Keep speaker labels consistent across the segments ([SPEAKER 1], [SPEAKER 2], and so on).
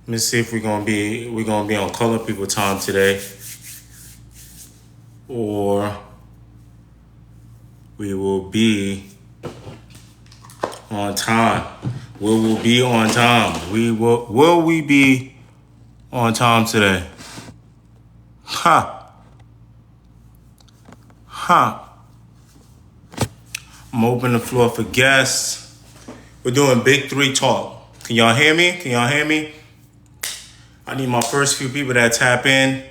[SPEAKER 1] Let me see if we're gonna be on color people time today, or we will be on time. We will be on time. Will we be on time today? Ha ha. I'm opening the floor for guests. We're doing big three talk. Can y'all hear me? Can y'all hear me? I need my first few people that tap in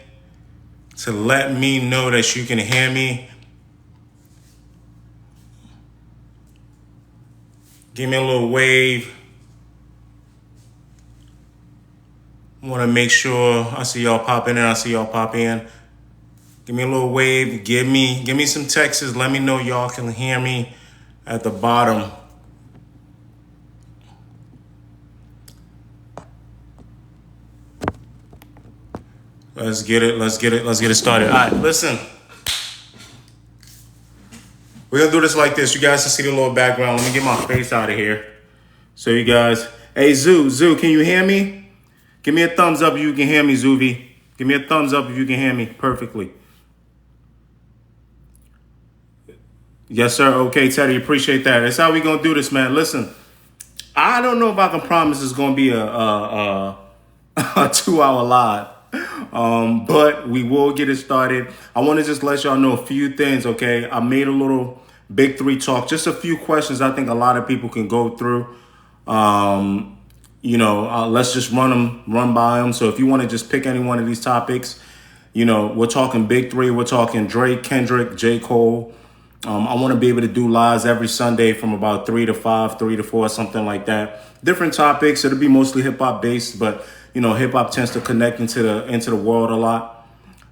[SPEAKER 1] to let me know that you can hear me. Give me a little wave. I want to make sure I see y'all pop in and I see y'all pop in. Give me a little wave. Give me some texts. Let me know y'all can hear me at the bottom. Let's get it started. All right, listen. We're going to do this like this. You guys can see the little background. Let me get my face out of here. So you guys, hey, Zoo, can you hear me? Give me a thumbs up if you can hear me, Zuvi. Give me a thumbs up if you can hear me perfectly. Yes, sir. Okay, Teddy, appreciate that. That's how we going to do this, man. Listen, I don't know if I can promise it's going to be a 2-hour live. But we will get it started. I want to just let y'all know a few things, okay? I made a little big three talk, just a few questions I think a lot of people can go through. Let's just run by them. So if you want to just pick any one of these topics, we're talking big three. We're talking Drake, Kendrick, J. Cole. I want to be able to do lives every Sunday from about 3 to 5, 3 to 4, something like that. Different topics. It'll be mostly hip hop based, but hip hop tends to connect into the world a lot.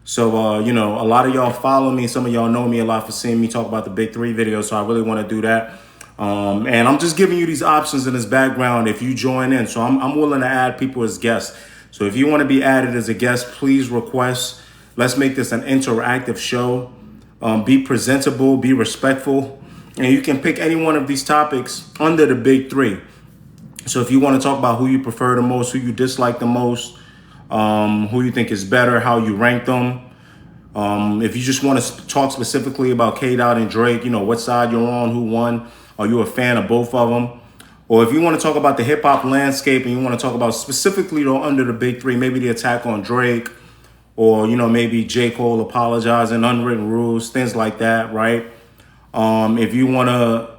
[SPEAKER 1] So, a lot of y'all follow me. Some of y'all know me a lot for seeing me talk about the big three videos. So I really want to do that. And I'm just giving you these options in this background if you join in. So I'm willing to add people as guests. So if you want to be added as a guest, please request. Let's make this an interactive show. Be presentable, be respectful. And you can pick any one of these topics under the big three. So if you want to talk about who you prefer the most, who you dislike the most, who you think is better, how you rank them. If you just want to talk specifically about K-Dot and Drake, what side you're on, who won. Are you a fan of both of them? Or if you want to talk about the hip hop landscape and you want to talk about specifically though under the big three, maybe the attack on Drake, or, maybe J. Cole apologizing, unwritten rules, things like that, right? If you want to,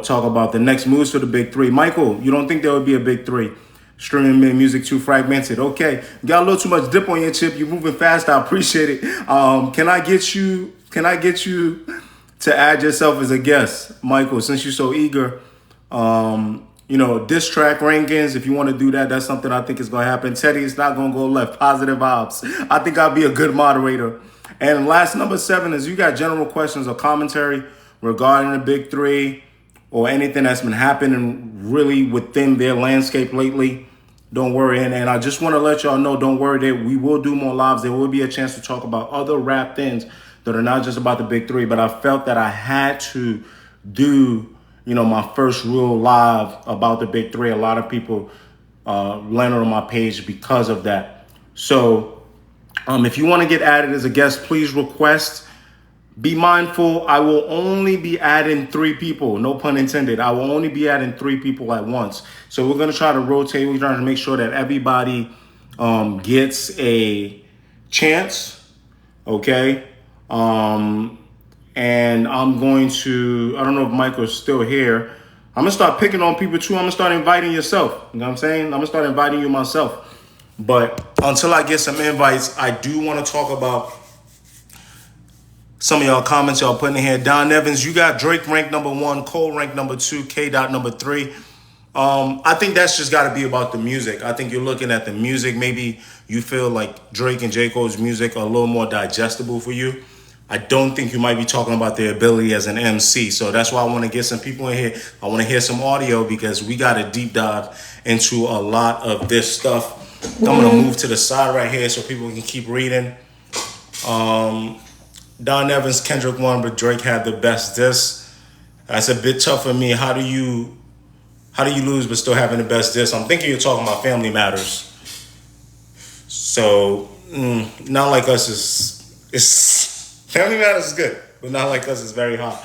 [SPEAKER 1] talk about the next moves for the big three. Michael, you don't think there would be a big three? Streaming music too fragmented. Okay, you got a little too much dip on your chip. You're moving fast. I appreciate it. Can I get you to add yourself as a guest, Michael? Since you're so eager, diss track rankings. If you want to do that, that's something I think is going to happen. Teddy, it's not going to go left. Positive vibes. I think I'll be a good moderator. And last, number 7 is you got general questions or commentary regarding the big three or anything that's been happening really within their landscape lately. Don't worry. And I just want to let y'all know, don't worry, that we will do more lives. There will be a chance to talk about other rap things that are not just about the big three. But I felt that I had to do, my first real live about the big three. A lot of people landed on my page because of that. So if you want to get added as a guest, please request. Be mindful, I will only be adding 3 people, no pun intended. I will only be adding 3 people at once. So we're going to try to rotate. We're trying to make sure that everybody gets a chance, okay? And I'm going to, I don't know if Michael's still here. I'm going to start picking on people too. I'm going to start inviting yourself. You know what I'm saying? I'm going to start inviting you myself. But until I get some invites, I do want to talk about some of y'all comments y'all putting in here. Don Evans, you got Drake ranked number 1, Cole ranked number 2, K-Dot number 3. I think that's just got to be about the music. I think you're looking at the music. Maybe you feel like Drake and J. Cole's music are a little more digestible for you. I don't think you might be talking about their ability as an MC. So that's why I want to get some people in here. I want to hear some audio because we got a deep dive into a lot of this stuff. I'm going to move to the side right here so people can keep reading. Don Evans, Kendrick won, but Drake had the best diss. That's a bit tough for me. How do you lose but still having the best diss? I'm thinking you're talking about Family Matters. So, Not Like Us is Family Matters is good, but Not Like Us is very hot.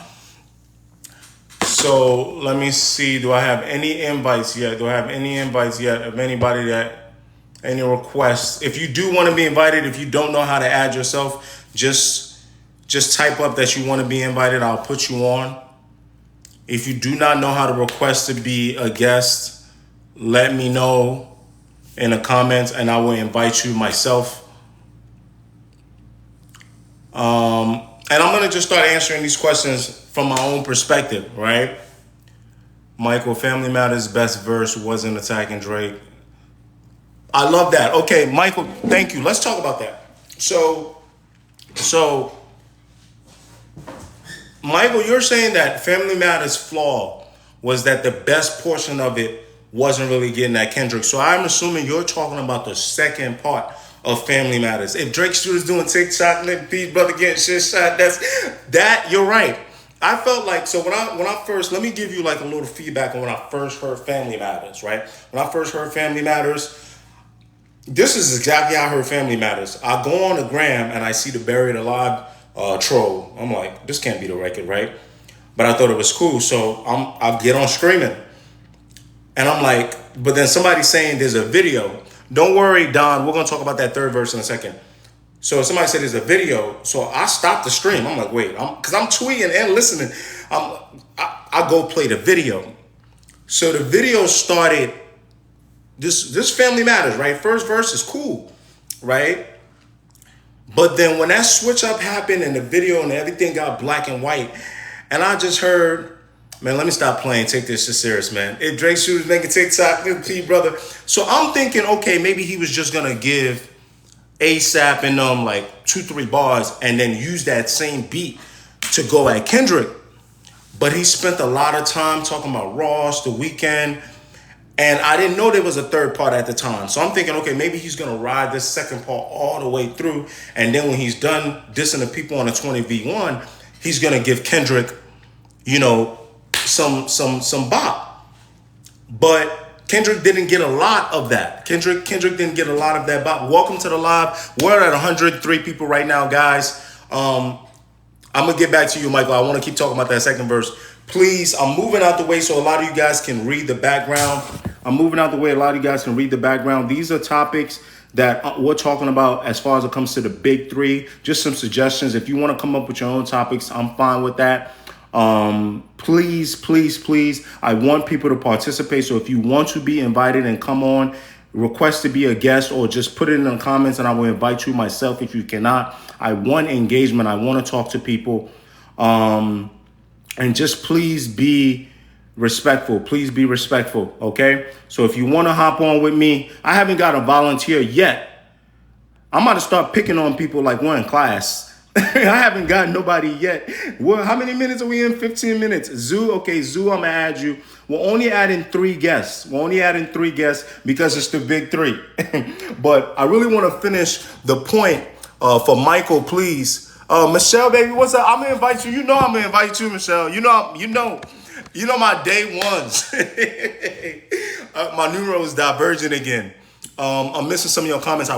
[SPEAKER 1] So let me see. Do I have any invites yet? Do I have any invites yet of anybody that any requests? If you do want to be invited, if you don't know how to add yourself, just type up that you want to be invited. I'll put you on. If you do not know how to request to be a guest, let me know in the comments and I will invite you myself. And I'm going to just start answering these questions from my own perspective, right? Michael, Family Matters' best verse wasn't attacking Drake. I love that. Okay, Michael, thank you. Let's talk about that. So Michael, you're saying that Family Matters' flaw was that the best portion of it wasn't really getting at Kendrick. So I'm assuming you're talking about the second part of Family Matters. If Drake was doing TikTok, Nick P, brother getting shit shot, you're right. I felt like, so when I first, let me give you like a little feedback on when I first heard Family Matters, right? When I first heard Family Matters, this is exactly how I heard Family Matters. I go on the gram and I see the Buried Alive troll. I'm like, this can't be the record, right? But I thought it was cool, so I'll get on screaming. And I'm like, but then somebody's saying there's a video. Don't worry, Don, we're going to talk about that third verse in a second. So somebody said there's a video, so I stopped the stream. I'm like, wait, because I'm tweeting and listening. I go play the video. So the video started, this Family Matters, right? First verse is cool, right? But then when that switch up happened and the video and everything got black and white, and I just heard, man, let me stop playing. Take this shit serious, man. If Drake was making TikTok, P, brother. So I'm thinking, okay, maybe he was just going to give ASAP and like 2-3 bars and then use that same beat to go at Kendrick. But he spent a lot of time talking about Ross, The Weeknd, and I didn't know there was a third part at the time. So I'm thinking, okay, maybe he's going to ride this second part all the way through. And then when he's done dissing the people on a 20v1, he's going to give Kendrick, some bop. But Kendrick didn't get a lot of that. Kendrick didn't get a lot of that bop. Welcome to the live. We're at 103 people right now, guys. I'm going to get back to you, Michael. I want to keep talking about that second verse. Please, I'm moving out the way so a lot of you guys can read the background. These are topics that we're talking about as far as it comes to the big three. Just some suggestions. If you want to come up with your own topics, I'm fine with that. Please, I want people to participate. So if you want to be invited and come on, request to be a guest or just put it in the comments and I will invite you myself if you cannot. I want engagement. I want to talk to people. And just please be respectful. Please be respectful. Okay. So if you want to hop on with me, I haven't got a volunteer yet. I'm about to start picking on people like we're in class. I haven't got nobody yet. Well, how many minutes are we in? 15 minutes. Zoo, okay, Zoo, I'm going to add you. We're only adding 3 guests. Because it's the big 3. But I really want to finish the point for Michael, please. Michelle, baby, what's up? I'm going to invite you. You know I'm going to invite you, Michelle. You know my day ones. My numero is diverging again. I'm missing some of your comments.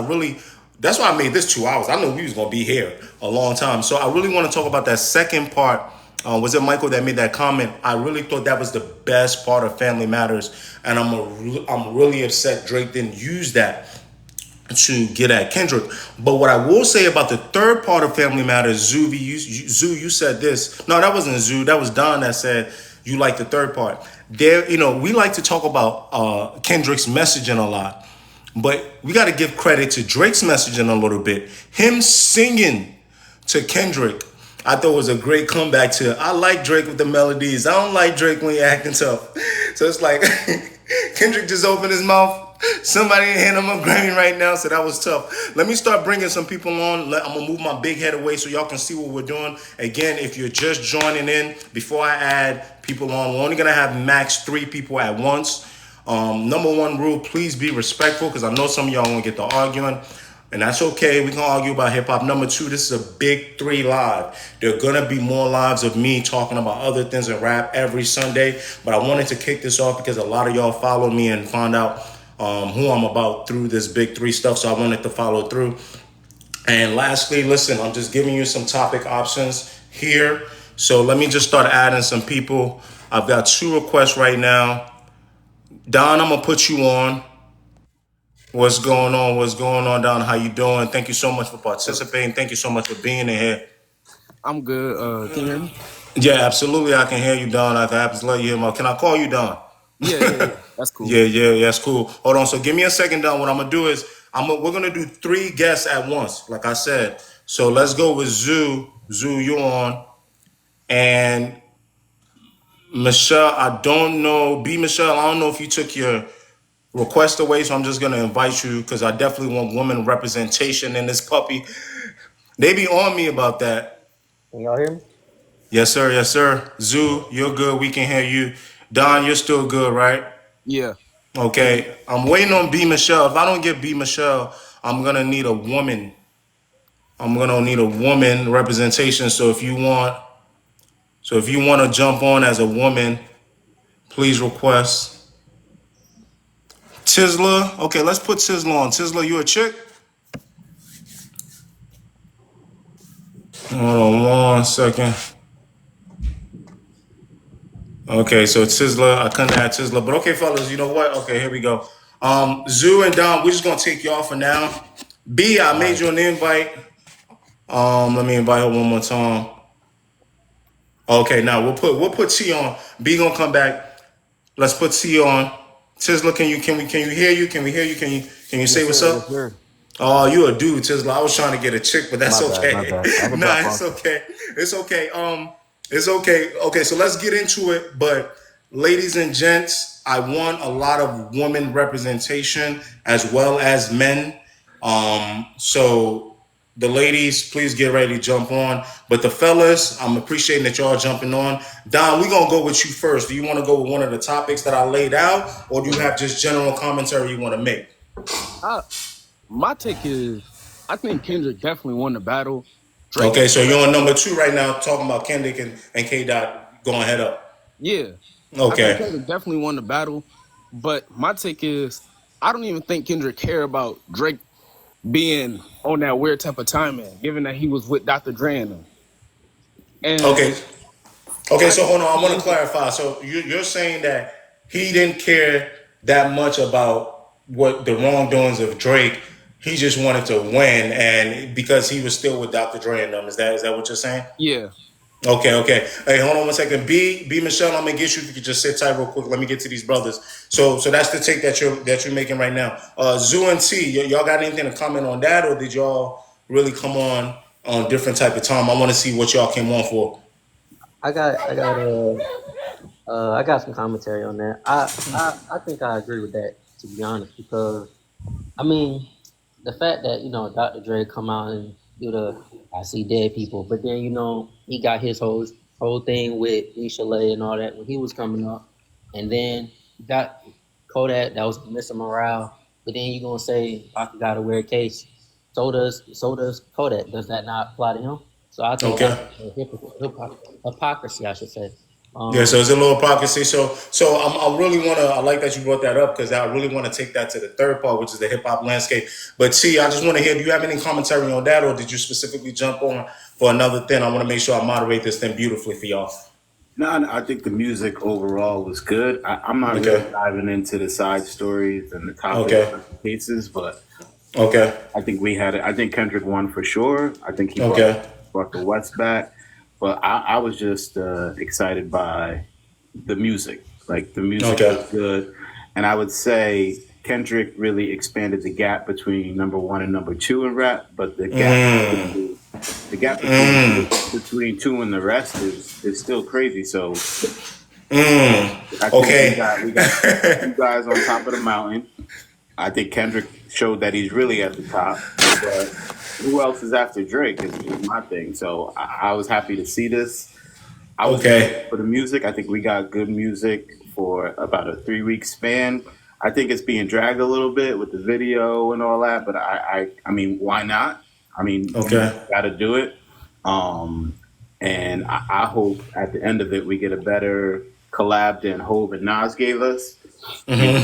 [SPEAKER 1] That's why I made this 2 hours. I knew we was going to be here a long time. So I really want to talk about that second part. Was it Michael that made that comment? I really thought that was the best part of Family Matters. And I'm really upset Drake didn't use that to get at Kendrick. But what I will say about the third part of Family Matters, Zoo, you said this. No, that wasn't Zoo. That was Don that said you like the third part. We like to talk about Kendrick's messaging a lot. But we got to give credit to Drake's messaging a little bit. Him singing to Kendrick, I thought was a great comeback to, I like Drake with the melodies. I don't like Drake when he acting tough. So it's like, Kendrick just opened his mouth. Somebody hand him a Grammy right now, so that was tough. Let me start bringing some people on. I'm going to move my big head away so y'all can see what we're doing. Again, if you're just joining in, before I add people on, we're only going to have max 3 people at once. Number 1 rule, please be respectful because I know some of y'all won't get to arguing. And that's okay. We can argue about hip hop. Number 2, this is a big 3 live. There are going to be more lives of me talking about other things in rap every Sunday. But I wanted to kick this off because a lot of y'all follow me and found out who I'm about through this big three stuff. So I wanted to follow through. And lastly, listen, I'm just giving you some topic options here. So let me just start adding some people. I've got 2 requests right now. Don, I'm gonna put you on. What's going on? What's going on, Don? How you doing? Thank you so much for participating. Thank you so much for being in here.
[SPEAKER 2] I'm good. Can you hear me?
[SPEAKER 1] Yeah, absolutely. I can hear you, Don. I can absolutely hear you. Can I call you, Don?
[SPEAKER 2] Yeah. That's cool.
[SPEAKER 1] Yeah, that's cool. Hold on. So give me a second, Don. What I'm gonna do is we're gonna do 3 guests at once, like I said. So let's go with Zoo. Zoo, you on? And Michelle, I don't know. B Michelle, I don't know if you took your request away, so I'm just gonna invite you because I definitely want woman representation in this puppy. They be on me about that.
[SPEAKER 3] Can y'all hear me?
[SPEAKER 1] Yes, sir. Yes, sir. Zoo, you're good. We can hear you. Don, you're still good, right?
[SPEAKER 2] Yeah.
[SPEAKER 1] Okay. I'm waiting on B Michelle. If I don't get B Michelle, I'm gonna need a woman. I'm gonna need a woman representation. So if you want to jump on as a woman, please request. Tisla. Okay, let's put Tisla on. Tisla, you a chick? Hold on 1 second. Okay, so Tisla, I couldn't add Tisla, but okay, fellas, you know what? Okay, here we go. Zoo and Dom, we're just gonna take y'all for now. B, I
[SPEAKER 3] All
[SPEAKER 1] made
[SPEAKER 3] right.
[SPEAKER 1] you an invite. Let me invite her one more time. Okay, now we'll put T on. B gonna come back. Let's put T on. Tisla, can you hear you? Can we hear you? Can you say
[SPEAKER 2] Yes,
[SPEAKER 1] what's
[SPEAKER 2] sir. Yes,
[SPEAKER 1] up?
[SPEAKER 2] sir.
[SPEAKER 1] Oh, you a dude, Tisla. I was trying to get a chick, but that's
[SPEAKER 3] My bad. My
[SPEAKER 1] okay.
[SPEAKER 3] bad. I can
[SPEAKER 1] Nah,
[SPEAKER 3] drop
[SPEAKER 1] it's
[SPEAKER 3] off.
[SPEAKER 1] okay. It's okay. It's okay. Okay, so let's get into it. But ladies and gents, I want a lot of woman representation as well as men. So the ladies, please get ready to jump on. But the fellas, I'm appreciating that y'all jumping on. Don, we're gonna go with you first. Do you want to go with one of the topics that I laid out, or do you have just general commentary you want to make?
[SPEAKER 2] I, my take is, I think Kendrick definitely won the battle. Drake
[SPEAKER 1] Okay,
[SPEAKER 2] is
[SPEAKER 1] so
[SPEAKER 2] the
[SPEAKER 1] you're on
[SPEAKER 2] rapper.
[SPEAKER 1] number 2 right now, talking about Kendrick and K Dot going head up.
[SPEAKER 2] Yeah. I think
[SPEAKER 1] Okay.
[SPEAKER 2] Kendrick definitely won the battle. But my take is, I don't even think Kendrick care about Drake being on that weird type of timing, given that he was with Dr. Dre and them. And
[SPEAKER 1] Okay. Okay,
[SPEAKER 2] I
[SPEAKER 1] so
[SPEAKER 2] think
[SPEAKER 1] hold on. I want to
[SPEAKER 2] Kendrick,
[SPEAKER 1] clarify. So you're saying that he didn't care that much about what the wrongdoings of Drake. He just wanted to win, and because he was still with Dr. Dre and them, is that what you're saying?
[SPEAKER 2] yeah.
[SPEAKER 1] Okay. Hey, hold on 1 second. B Michelle, I'm gonna get you. If you could just sit tight real quick. Let me get to these brothers. So that's the take that you're making right now. Zoo and T, y'all got anything to comment on that, or did y'all really come on different type of time? I want to see what y'all came on for.
[SPEAKER 3] I got some commentary on that. I think I agree with that, to be honest, because I mean, the fact that Dr. Dre come out and do the "I see dead people," but then he got his whole thing with Isha and all that when he was coming up, and then you got Kodak that was Mr. Morale, but then you gonna say Rocky got to wear a case. So does Kodak. Does that not apply to him? So I think that's
[SPEAKER 1] Okay.
[SPEAKER 3] hypocrisy, I should say.
[SPEAKER 1] Yeah, so
[SPEAKER 3] Um,
[SPEAKER 1] it's a little hypocrisy. So I really want to. I like that you brought that up because I really want to take that to the third part, which is the hip hop landscape. But T, I just want to hear. Do you have any commentary on that, or did you specifically jump on for another thing? I want to make sure I moderate this thing beautifully for y'all.
[SPEAKER 4] No, I think the music overall was good. I'm not really
[SPEAKER 1] Okay.
[SPEAKER 4] diving into the side stories and the topic
[SPEAKER 1] Okay.
[SPEAKER 4] cases, but
[SPEAKER 1] Okay.
[SPEAKER 4] I think we had it. I think Kendrick won for sure. I think he
[SPEAKER 1] Okay.
[SPEAKER 4] brought the West back, but I was just excited by the music. Like the music
[SPEAKER 1] Okay.
[SPEAKER 4] was good, and I would say Kendrick really expanded the gap between number one and number two in rap. But the gap between two and the rest is still crazy. So I think we
[SPEAKER 1] Okay.
[SPEAKER 4] got we got two guys on top of the mountain. I think Kendrick showed that he's really at the top. But who else is after Drake is my thing. So I was happy to see this. I was excited
[SPEAKER 1] Okay.
[SPEAKER 4] for the music. I think we got good music for about a 3 week span. I think it's being dragged a little bit with the video and all that, but I mean, why not? I mean, you
[SPEAKER 1] Okay.
[SPEAKER 4] got to do it. Um, and I hope at the end of it we get a better collab than Hove and Nas gave us. You know,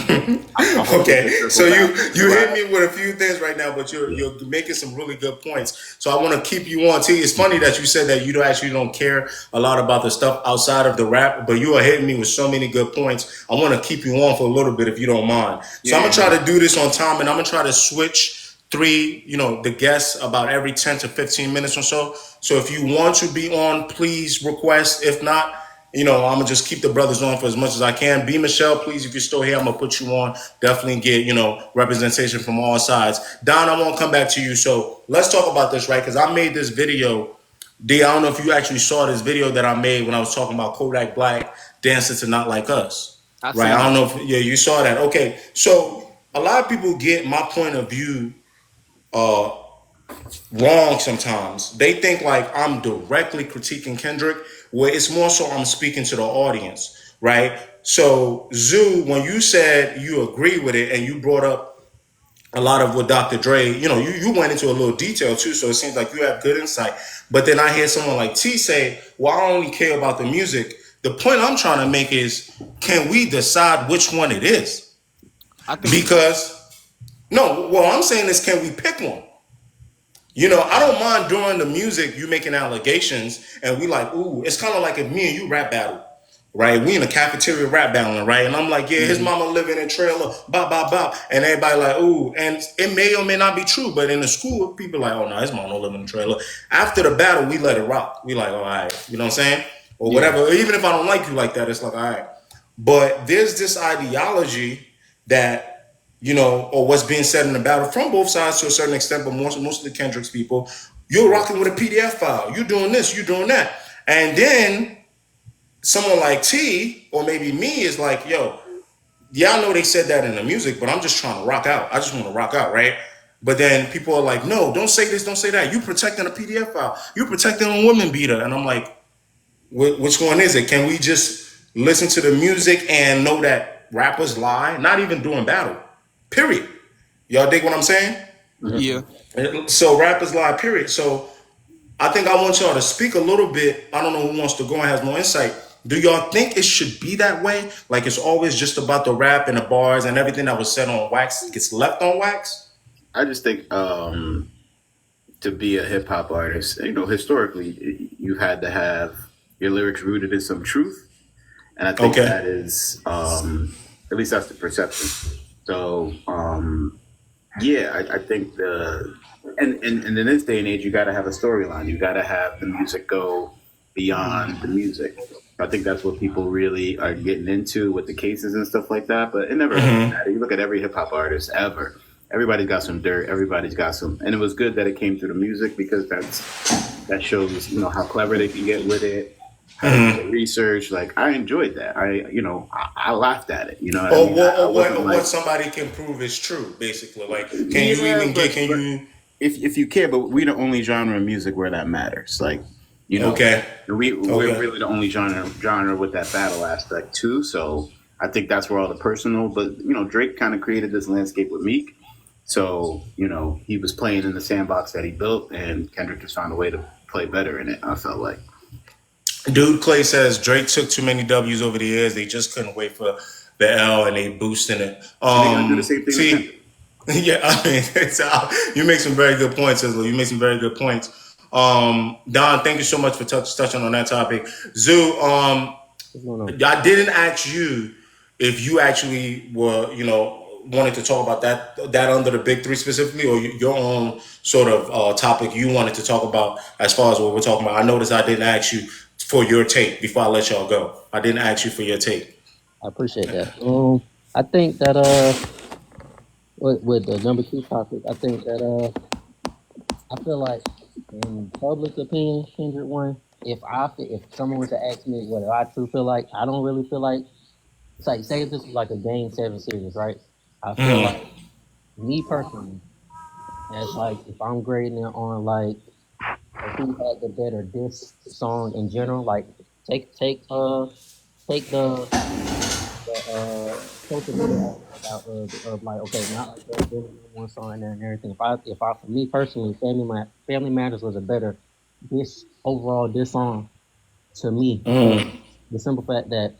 [SPEAKER 4] I'm hoping to
[SPEAKER 1] Okay, so
[SPEAKER 4] circle back to
[SPEAKER 1] you hit
[SPEAKER 4] rap.
[SPEAKER 1] me with a few things right now, but
[SPEAKER 4] Yeah,
[SPEAKER 1] you're making some really good points. So I want to keep you on. T. It's funny that you said that you don't actually don't care a lot about the stuff outside of the rap, but you are hitting me with so many good points. I want to keep you on for a little bit if you don't mind. So
[SPEAKER 4] yeah,
[SPEAKER 1] I'm gonna
[SPEAKER 4] yeah.
[SPEAKER 1] try to do this on time, and I'm gonna try to switch three, the guests about every 10 to 15 minutes or so. So if you want to be on, please request. If not, I'm gonna just keep the brothers on for as much as I can. B Michelle, please, if you're still here, I'm gonna put you on. Definitely get, representation from all sides. Don, I won't come back to you. So let's talk about this, right? Because I made this video. D, I don't know if you actually saw this video that I made when I was talking about Kodak Black dancing to Not Like Us.
[SPEAKER 2] I
[SPEAKER 1] Right. I
[SPEAKER 2] seen
[SPEAKER 1] don't
[SPEAKER 2] it.
[SPEAKER 1] know if you saw that. Okay. So a lot of people get my point of view uh wrong sometimes. They think like I'm directly critiquing Kendrick, where it's more so I'm speaking to the audience, right? So, Zoo, when you said you agree with it and you brought up a lot of what Dr. Dre, you went into a little detail too, so it seems like you have good insight. But then I hear someone like T say, well, I only care about the music. The point I'm trying to make is, can we decide which one it is?
[SPEAKER 2] I think we can.
[SPEAKER 1] Because, no, what I'm saying is, can we pick one? I don't mind during the music you making allegations and we like, ooh, it's kind of like if me and you rap battle, right? We in a cafeteria rap battling, right? And I'm like, yeah, his
[SPEAKER 2] Mm-hmm.
[SPEAKER 1] mama living in a trailer, bop, bop, bop. And everybody like, ooh, and it may or may not be true, but in the school, people like, oh no, his mama don't live in a trailer. After the battle, we let it rock. We like, all right, you know what I'm saying? Or
[SPEAKER 2] Yeah.
[SPEAKER 1] whatever. Even if I don't like you like that, it's like, all right. But there's this ideology that or what's being said in the battle from both sides to a certain extent, but most of the Kendrick's people, you're rocking with a PDF file. You're doing this, you're doing that. And then someone like T or maybe me is like, yo, yeah, I know they said that in the music, but I'm just trying to rock out. I just want to rock out, right? But then people are like, no, don't say this, don't say that. You protecting a PDF file. You protecting a woman beater. And I'm like, which one is it? Can we just listen to the music and know that rappers lie? Not even doing battle. Period. Y'all dig what I'm saying?
[SPEAKER 2] Yeah.
[SPEAKER 1] So rappers lie, period. So I think I want y'all to speak a little bit. I don't know who wants to go and has more insight. Do y'all think it should be that way? Like it's always just about the rap and the bars and everything that was said on wax gets left on wax?
[SPEAKER 4] I just think to be a hip hop artist, historically, you had to have your lyrics rooted in some truth, and I think
[SPEAKER 1] Okay.
[SPEAKER 4] that is, at least that's the perception. So, yeah, I think and in this day and age, you got to have a storyline. You got to have the music go beyond the music. I think that's what people really are getting into with the cases and stuff like that. But it never really mattered. You look at every hip hop artist ever. Everybody's got some dirt. Everybody's got some, and it was good that it came through the music because that shows how clever they can get with it, how they do the research. Like I enjoyed that. I laughed at it. You know what I
[SPEAKER 1] Or
[SPEAKER 4] mean? I wasn't
[SPEAKER 1] what
[SPEAKER 4] like,
[SPEAKER 1] somebody can prove is true, basically. Like, can you
[SPEAKER 4] yeah,
[SPEAKER 1] even get? Can
[SPEAKER 4] but
[SPEAKER 1] you?
[SPEAKER 4] if you care, but we the only genre of music where that matters. Like, you know,
[SPEAKER 1] Okay.
[SPEAKER 4] we're
[SPEAKER 1] Okay.
[SPEAKER 4] really the only genre with that battle aspect too. So I think that's where all the personal. But Drake kind of created this landscape with Meek. So he was playing in the sandbox that he built, and Kendrick just found a way to play better in it. I felt like.
[SPEAKER 1] Dude Clay says Drake took too many W's over the years. They just couldn't wait for the L and they boosting it.
[SPEAKER 4] And they're gonna do the same thing with
[SPEAKER 1] See,
[SPEAKER 4] Kendrick.
[SPEAKER 1] yeah, I mean, you make some very good points, Isla. You make some very good points. Don, thank you so much for touching on that topic. Zoo,
[SPEAKER 3] What's going on?
[SPEAKER 1] I didn't ask you if you actually were, wanted to talk about that under the big three specifically, or your own sort of topic you wanted to talk about as far as what we're talking about. I noticed I didn't ask you for your take before I let y'all go. I didn't ask you for your take.
[SPEAKER 3] I appreciate that. I think that with the number two topic, I think that I feel like in public opinion, Kendrick won. If someone was to ask me what I truly feel like, I don't really feel like it's like say if this was like a game 7 series, right? I feel like me personally, as like if I'm grading it on like who had the better diss song in general, like take take uh take the social media aspect out of like okay, not like there's really one song in there and everything. If I for me personally, Family Matters was a better this song to me because the simple fact that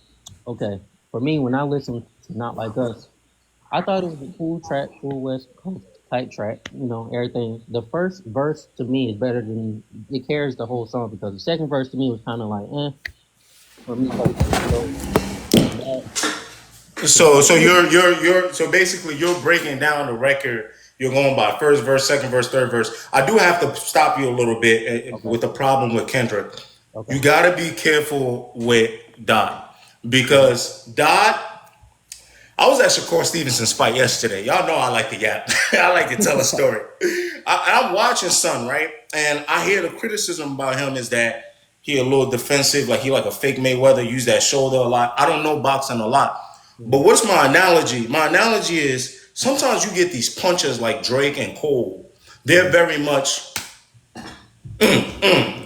[SPEAKER 3] okay, for me when I listen Not Like Us. I thought it was a cool track, cool West Coast type track. Everything. The first verse to me is better than it carries the whole song because the second verse to me was kind of like for me personally. So that the
[SPEAKER 1] So
[SPEAKER 3] verse,
[SPEAKER 1] you're so basically you're breaking down the record. You're going by first verse, second verse, third verse. I do have to stop you a little bit
[SPEAKER 3] okay,
[SPEAKER 1] with the problem with Kendrick.
[SPEAKER 3] okay,
[SPEAKER 1] You got to be careful with Dot
[SPEAKER 3] mm-hmm.
[SPEAKER 1] because Dot. I was at Shakur Stevenson's fight yesterday. Y'all know I like to yap. I like to tell a story. I'm watching Son, right? And I hear the criticism about him is that he a little defensive, like he like a fake Mayweather, use that shoulder a lot. I don't know boxing a lot. But what's my analogy? My analogy is sometimes you get these punchers like Drake and Cole. They're very much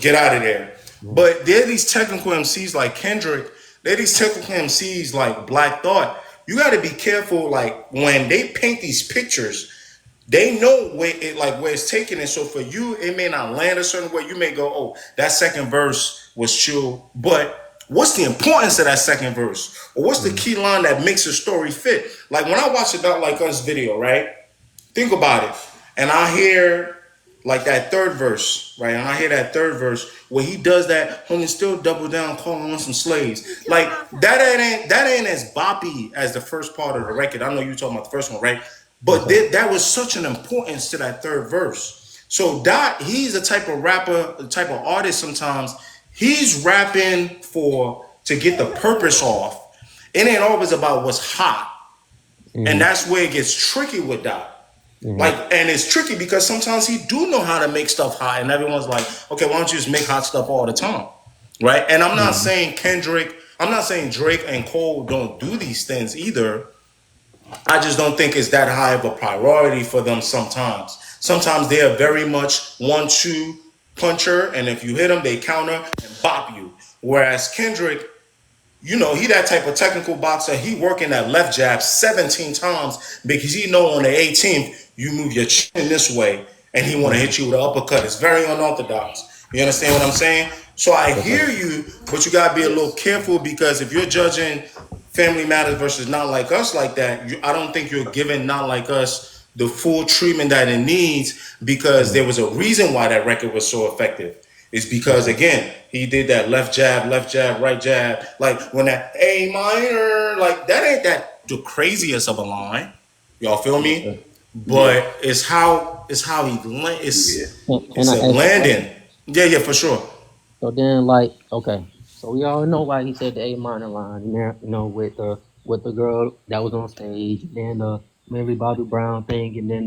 [SPEAKER 1] get out of there.
[SPEAKER 3] Mm-hmm.
[SPEAKER 1] But there are these technical MCs like Kendrick. There are these technical MCs like Black Thought. You got to be careful, like when they paint these pictures, they know where it's taken. And so for you, it may not land a certain way. You may go, "Oh, that second verse was chill," but what's the importance of that second verse, or what's the
[SPEAKER 3] Mm-hmm.
[SPEAKER 1] key line that makes the story fit? Like when I watch a Not Like Us video, right? Think about it. And I hear like that third verse, right? And I hear that third verse where he does that, homie still double down, calling on some slaves. Like that ain't as boppy as the first part of the record. I know you talking about the first one, right?
[SPEAKER 3] Yes,
[SPEAKER 1] But
[SPEAKER 3] sir.
[SPEAKER 1] that was such an importance to that third verse. So Dot, he's a type of rapper, a type of artist sometimes. He's rapping for to get the purpose off. It ain't always about what's hot. And
[SPEAKER 3] Mm-hmm.
[SPEAKER 1] that's where it gets tricky with Dot. Like,
[SPEAKER 3] Mm-hmm.
[SPEAKER 1] and it's tricky because sometimes he do know how to make stuff hot, and everyone's like, okay, why don't you just make hot stuff all the time, right? And I'm not
[SPEAKER 3] Mm-hmm.
[SPEAKER 1] saying Kendrick, I'm not saying Drake and Cole don't do these things either. I just don't think it's that high of a priority for them sometimes. Sometimes they are very much 1-2 puncher, and if you hit them, they counter and bop you. Whereas Kendrick, he that type of technical boxer. He working that left jab 17 times because he know on the 18th you move your chin this way and he want to
[SPEAKER 3] Mm-hmm.
[SPEAKER 1] hit you with an uppercut. It's very unorthodox. You understand what I'm saying? So I
[SPEAKER 3] Yes, sir.
[SPEAKER 1] hear you, but you gotta be a little careful because if you're judging Family Matters versus Not Like Us like that, I don't think you're giving Not Like Us the full treatment that it needs because there
[SPEAKER 3] Mm-hmm.
[SPEAKER 1] was a reason why that record was so effective. It's because
[SPEAKER 3] Okay.
[SPEAKER 1] again, he did that left jab, right jab. Like when that A minor, like that ain't that the craziest of a line. Y'all feel
[SPEAKER 3] Yes,
[SPEAKER 1] me?
[SPEAKER 3] sir.
[SPEAKER 4] Yeah,
[SPEAKER 1] But it's how he
[SPEAKER 4] yeah.
[SPEAKER 3] Can
[SPEAKER 1] it's
[SPEAKER 3] I
[SPEAKER 1] a
[SPEAKER 3] ask you a question?
[SPEAKER 1] landing. Yeah, yeah, for sure.
[SPEAKER 3] So then, like, okay, so we all know why he said the A minor line, with the girl that was on stage, and then the Millie Bobby Brown thing, and then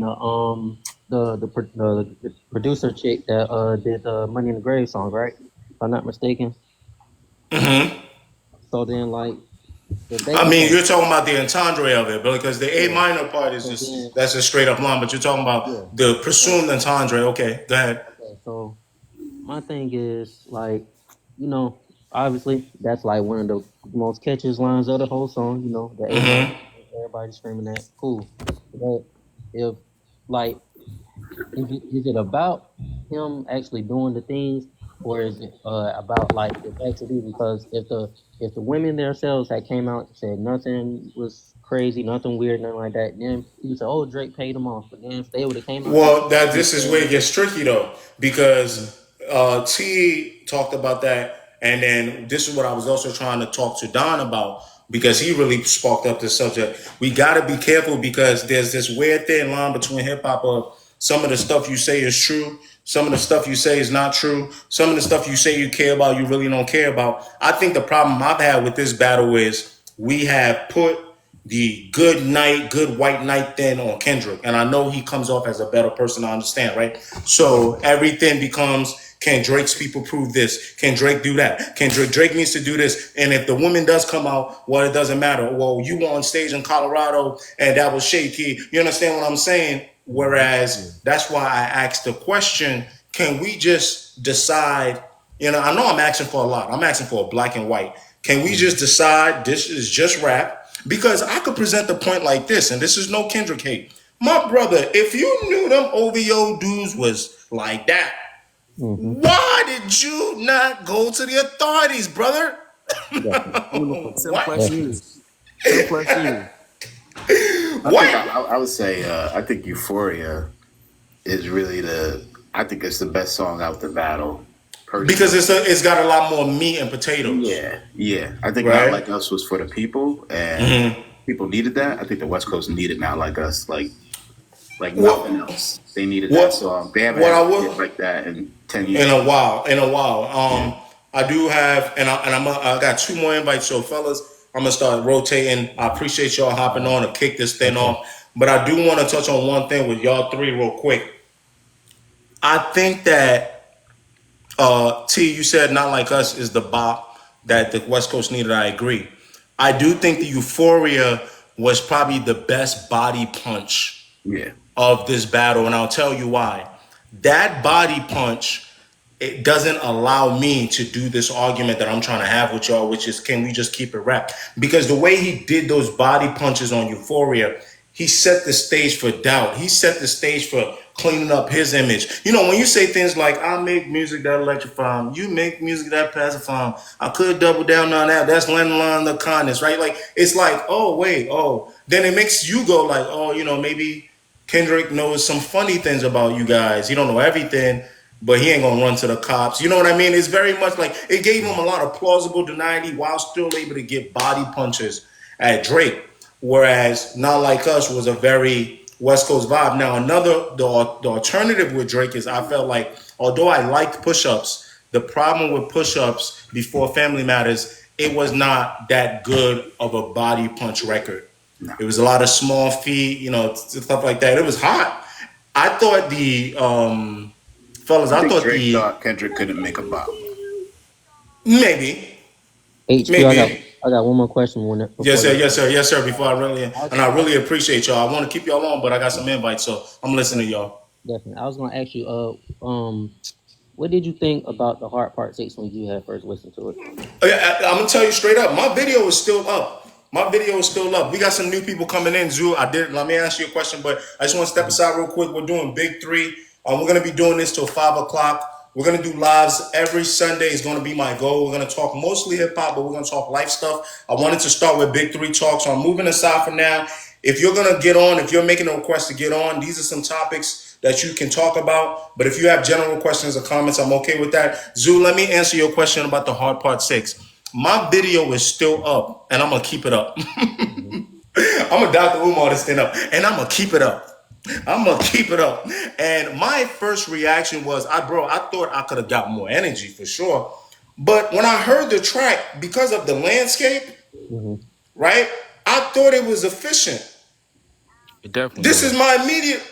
[SPEAKER 3] the producer chick that did the Money in the Grave song, right? If I'm not mistaken. So then, like, the
[SPEAKER 1] I
[SPEAKER 3] baby
[SPEAKER 1] mean,
[SPEAKER 3] part.
[SPEAKER 1] you're talking about the entendre of it, but because the A
[SPEAKER 3] Yeah.
[SPEAKER 1] minor part is
[SPEAKER 3] So then,
[SPEAKER 1] just that's a straight up line. But you're talking about
[SPEAKER 3] yeah.
[SPEAKER 1] the
[SPEAKER 3] So
[SPEAKER 1] presumed entendre. Okay, go ahead.
[SPEAKER 3] okay, so my thing is like, you know, obviously that's like one of the most catchiest lines of the whole song. The A minor, everybody screaming that, cool. But if like, is it about him actually doing the things, or is it about like the actually? Because if the women themselves had came out and said nothing was crazy, nothing weird, nothing like that, then you would say, oh, Drake paid them off. But then if they would have came out and
[SPEAKER 1] Well, that
[SPEAKER 3] and
[SPEAKER 1] this is where it
[SPEAKER 3] said,
[SPEAKER 1] gets tricky though,
[SPEAKER 3] mm,
[SPEAKER 1] because T talked about that, and then this is what I was also trying to talk to Don about because he really sparked up this subject. We got to be careful because there's this weird thin line between hip hop of some of the stuff you say is true, some of the stuff you say is not true, some of the stuff you say you care about you really don't care about. I think the problem I've had with this battle is we have put the good night, good white knight then on Kendrick. And I know he comes off as a better person, I understand, right? So everything becomes, can Drake's people prove this? Can Drake do that? Can Drake needs to do this? And if the woman does come out, well, it doesn't matter. Well, you were on stage in Colorado and that was shaky. You understand what I'm saying?
[SPEAKER 3] mhm, yeah,
[SPEAKER 1] Whereas that's why I asked the question, can we just decide, I know I'm asking for a lot. I'm asking for a black and white. Can we
[SPEAKER 3] mhm,
[SPEAKER 1] just decide this is just rap? Because I could present the point like this, and this is no Kendrick hate. My brother, if you knew them OVO dudes was like that,
[SPEAKER 3] mhm,
[SPEAKER 1] why did you not go to the authorities, brother?
[SPEAKER 3] definitely,
[SPEAKER 2] For 10
[SPEAKER 1] What?
[SPEAKER 2] plus
[SPEAKER 3] definitely.
[SPEAKER 2] years. 10 plus years.
[SPEAKER 4] I think
[SPEAKER 1] What?
[SPEAKER 4] I would say I think Euphoria is really the. I think it's the best song out the battle,
[SPEAKER 1] Because
[SPEAKER 4] personally.
[SPEAKER 1] it's got a lot more meat and potatoes,
[SPEAKER 4] Yeah, yeah. I think Not
[SPEAKER 1] right?
[SPEAKER 4] Like Us was for the people, and people needed that. I think the West Coast needed Not Like Us, like nothing
[SPEAKER 1] What
[SPEAKER 4] else. They needed that
[SPEAKER 1] what
[SPEAKER 4] song. They haven't
[SPEAKER 1] what
[SPEAKER 4] had
[SPEAKER 1] I
[SPEAKER 4] a hit
[SPEAKER 1] would
[SPEAKER 4] like that in 10 years.
[SPEAKER 1] in a while, in a while.
[SPEAKER 4] Yeah,
[SPEAKER 1] I do have, I got two more invites. So, fellas, I'm gonna start rotating. I appreciate y'all hopping on to kick this thing
[SPEAKER 3] Okay.
[SPEAKER 1] off, but I do want to touch on one thing with y'all three real quick. I think that T, you said Not Like Us is the bop that the West Coast needed. I agree. I do think the Euphoria was probably the best body punch
[SPEAKER 4] yeah.
[SPEAKER 1] of this battle, and I'll tell you why. That body punch, it doesn't allow me to do this argument that I'm trying to have with y'all, which is can we just keep it wrapped? Because the way he did those body punches on Euphoria, he set the stage for doubt. He set the stage for cleaning up his image. You know, when you say things like, I make music that electrify him, you make music that pacify him, I could double down on that. That's landline the kindness, right? Like, it's like, oh, wait, oh. Then it makes you go like, oh, maybe Kendrick knows some funny things about you guys. He don't know everything, but he ain't gonna run to the cops. You know what I mean? It's very much like it gave him a lot of plausible deniability while still able to get body punches at Drake. Whereas Not Like Us was a very West Coast vibe. Now the alternative with Drake is I felt like although I liked push-ups, the problem with push-ups before Family Matters, it was not that good of a body punch record.
[SPEAKER 4] No,
[SPEAKER 1] It was a lot of small feet, stuff like that. It was hot. I thought the fellas,
[SPEAKER 4] I
[SPEAKER 1] I
[SPEAKER 4] think
[SPEAKER 1] thought
[SPEAKER 4] Drake
[SPEAKER 1] the
[SPEAKER 4] thought Kendrick couldn't make a bop.
[SPEAKER 1] maybe,
[SPEAKER 3] HQ,
[SPEAKER 1] maybe.
[SPEAKER 3] I got one more question
[SPEAKER 1] Yes,
[SPEAKER 3] before
[SPEAKER 1] sir.
[SPEAKER 3] you.
[SPEAKER 1] Yes, sir. Yes, sir. Before I really
[SPEAKER 3] I was,
[SPEAKER 1] and I
[SPEAKER 3] I was,
[SPEAKER 1] really appreciate y'all. I want to keep y'all on, but I got some invites, so I'm listening to y'all.
[SPEAKER 3] definitely. I was gonna ask you, what did you think about the Heart Part Six when you had first listened to it?
[SPEAKER 1] I'm gonna tell you straight up. My video is still up. My video is still up. We got some new people coming in. Zoo, I did. Let me ask you a question, but I just want to step aside real quick. We're doing Big Three. We're gonna be doing this till 5 o'clock. We're gonna do lives every Sunday. Is gonna be my goal. We're gonna talk mostly hip hop, but we're gonna talk life stuff. I wanted to start with Big Three talk, so I'm moving aside for now. If you're gonna get on, if you're making a request to get on, these are some topics that you can talk about. But if you have general questions or comments, I'm okay with that. Zoo, let me answer your question about the Hard Part 6. My video is still up, and I'm gonna keep it up.
[SPEAKER 3] Mhm.
[SPEAKER 1] I'm gonna Dr. Umar this thing up, and I'm gonna keep it up. I'm gonna keep it up. And my first reaction was, I thought I could have got more energy for sure. But when I heard the track, because of the landscape,
[SPEAKER 3] Mhm.
[SPEAKER 1] right, I thought it was efficient.
[SPEAKER 2] It definitely
[SPEAKER 1] This is
[SPEAKER 2] was.
[SPEAKER 1] my immediate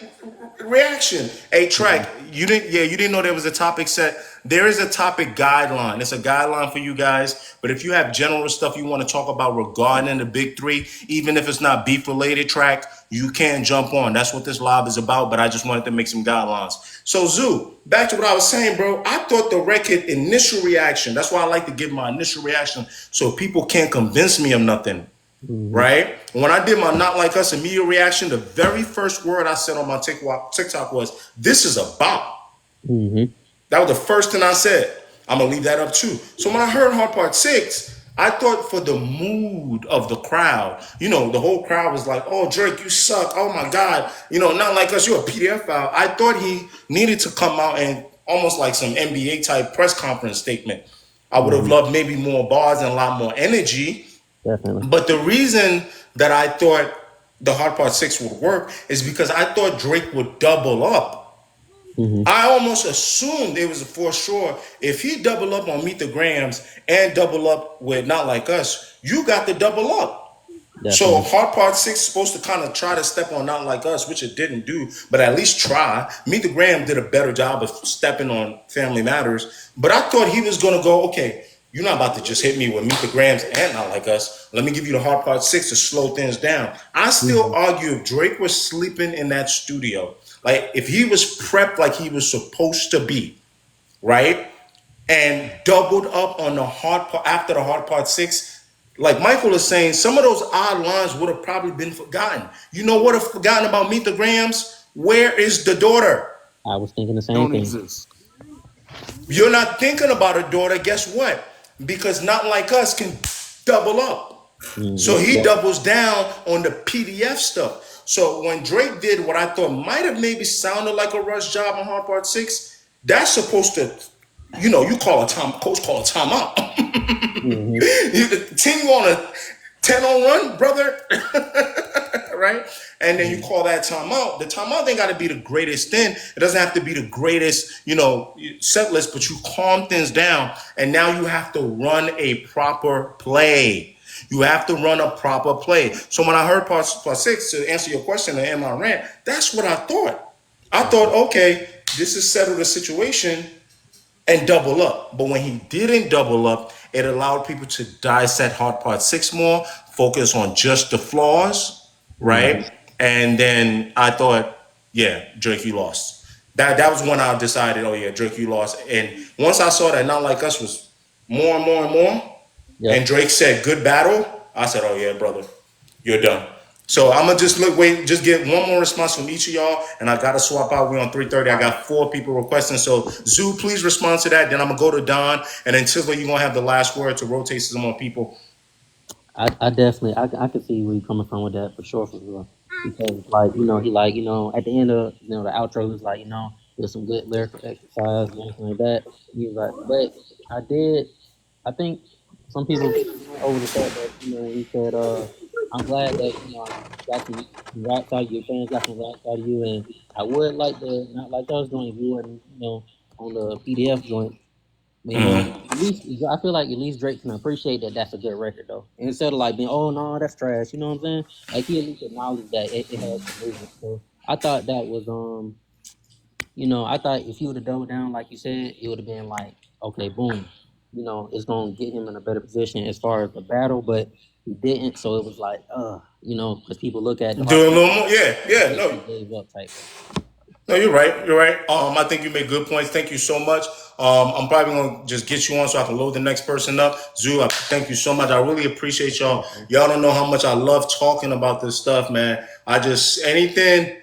[SPEAKER 1] reaction. Hey,
[SPEAKER 3] Mhm.
[SPEAKER 1] track, you didn't know there was a topic set. There is a topic guideline. It's a guideline for you guys. But if you have general stuff you want to talk about regarding the big three, even if it's not beef related, track, you can jump on. That's what this live is about. But I just wanted to make some guidelines. So, Zoo, back to what I was saying, bro. I thought the record initial reaction. That's why I like to give my initial reaction, so people can't convince me of nothing,
[SPEAKER 3] Mhm.
[SPEAKER 1] right? When I did my Not Like Us immediate reaction, the very first word I said on my TikTok was, "This is a bop."
[SPEAKER 3] Mhm.
[SPEAKER 1] That was the first thing I said. I'm gonna leave that up too. So when I heard Hard Part 6, I thought for the mood of the crowd, the whole crowd was like, "Oh, Drake, you suck. Oh my God, Not Like Us, you're a PDF file." I thought he needed to come out and almost like some NBA type press conference statement. I would have
[SPEAKER 3] Mhm.
[SPEAKER 1] loved maybe more bars and a lot more energy,
[SPEAKER 3] Definitely.
[SPEAKER 1] but the reason that I thought the Hard Part 6 would work is because I thought Drake would double up.
[SPEAKER 3] Mhm.
[SPEAKER 1] I almost assumed it was for sure. If he double up on Meet the Grams and double up with Not Like Us, you got to double up. So
[SPEAKER 3] Definitely.
[SPEAKER 1] Hard Part 6 is supposed to kind of try to step on Not Like Us, which it didn't do, but at least try. Meet the Graham did a better job of stepping on Family Matters. But I thought he was going to go, okay, you're not about to just hit me with Meet the Grams and Not Like Us. Let me give you the Hard Part 6 to slow things down. I still
[SPEAKER 3] Mhm.
[SPEAKER 1] argue if Drake was sleeping in that studio, like if he was prepped like he was supposed to be, right? And doubled up on the hard part after the Hard Part 6. Like Michael is saying, some of those odd lines would have probably been forgotten. You know what have forgotten about Meet the Grams? Where is the daughter?
[SPEAKER 3] I was thinking the same
[SPEAKER 2] Don't
[SPEAKER 3] thing.
[SPEAKER 2] exist.
[SPEAKER 1] You're not thinking about a daughter. Guess what? Because Not Like Us can double up. So he
[SPEAKER 3] Yeah.
[SPEAKER 1] doubles down on the PDF stuff. So when Drake did what I thought might have maybe sounded like a rush job on Hard Part 6, that's supposed to, you call a time, coach call a timeout.
[SPEAKER 3] Mm-hmm.
[SPEAKER 1] You continue on a 10-0 run, brother, right? And then you
[SPEAKER 3] Mm-hmm.
[SPEAKER 1] call that timeout. The timeout ain't got to be the greatest thing. It doesn't have to be the greatest, set list, but you calm things down. And now you have to run a proper play. You have to run a proper play. So when I heard part 6, to answer your question and end my rant, that's what I thought. I thought, okay, this is settled the situation and double up. But when he didn't double up, it allowed people to dissect Hard Part 6 more, focus on just the flaws,
[SPEAKER 3] Mm-hmm.
[SPEAKER 1] right? And then I thought, yeah, Drake, you lost. That was when I decided, oh yeah, Drake, you lost. And once I saw that Not Like Us was more and more and more,
[SPEAKER 3] Yeah.
[SPEAKER 1] and Drake said good battle, I said, oh yeah, brother, you're done. So I'm gonna just get one more response from each of y'all, and I gotta swap out. We're on 3:30. I
[SPEAKER 2] All right.
[SPEAKER 1] got 4 people requesting. So Zoo, please respond to that. Then I'm gonna go to Don, and then Tizzler, you're gonna have the last word to rotate some more people.
[SPEAKER 3] I definitely I can see where you're coming from with that for sure. Because like he like at the end of the outro he was like there's some good lyrical exercise and everything like that. He was like, but I think some people went over the fact that he said I'm glad that you got some raps out of your fans got some raps out of you, and I would like the Not Like Us joint if you wasn't on the PDF joint. At least I feel like at least Drake can appreciate that that's a good record though. Instead of like being, oh no, that's trash. You know what I'm saying? Like he at least acknowledged that it had some movement. So I thought that was I thought if he would have doubled down like you said, it would have been like, okay, boom. It's gonna get him in a better position as far as the battle, but he didn't. So it was like, because people look at the
[SPEAKER 1] Do
[SPEAKER 3] hard
[SPEAKER 1] a
[SPEAKER 3] part
[SPEAKER 1] little more, yeah,
[SPEAKER 3] and
[SPEAKER 1] yeah.
[SPEAKER 3] basically
[SPEAKER 1] No,
[SPEAKER 3] gave up type.
[SPEAKER 1] no, you're right. You're right. I think you made good points. Thank you so much. I'm probably gonna just get you on so I can load the next person up. Zoo, thank you so much. I really appreciate y'all.
[SPEAKER 3] Mhm.
[SPEAKER 1] Y'all don't know how much I love talking about this stuff, man. I just anything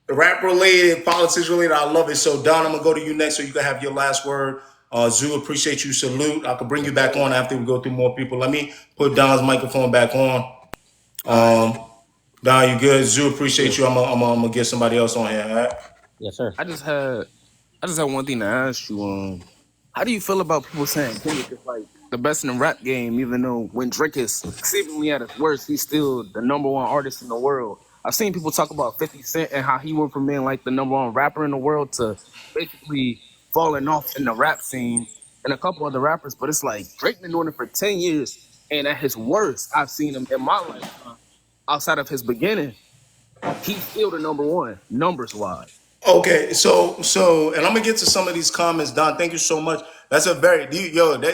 [SPEAKER 1] rap related, politics related, I love it. So Don, I'm gonna go to you next so you can have your last word. Zoo, appreciate you. Salute. I could bring you
[SPEAKER 3] Yes,
[SPEAKER 1] back
[SPEAKER 3] sir.
[SPEAKER 1] on after we go through more people. Let me put Don's microphone back on.
[SPEAKER 2] All right.
[SPEAKER 1] Don, you good? Zoo, appreciate
[SPEAKER 3] Yeah.
[SPEAKER 1] you. I'm gonna get somebody else on here. All right?
[SPEAKER 3] Yes, sir.
[SPEAKER 2] I just had I just had one thing to ask you. How do you feel about people saying Kendrick is like the best in the rap game, even though when Drake is seemingly at his worst, he's still the number one artist in the world? I've seen people talk about 50 Cent and how he went from being like the number one rapper in the world to basically falling off in the rap scene and a couple other rappers. But it's like Drake been doing it for 10 years. And at his worst, I've seen him in my lifetime, outside of his beginning, he's still the number one, numbers wise.
[SPEAKER 1] Okay, and I'm gonna get to some of these comments, Don. Thank you so much. That's a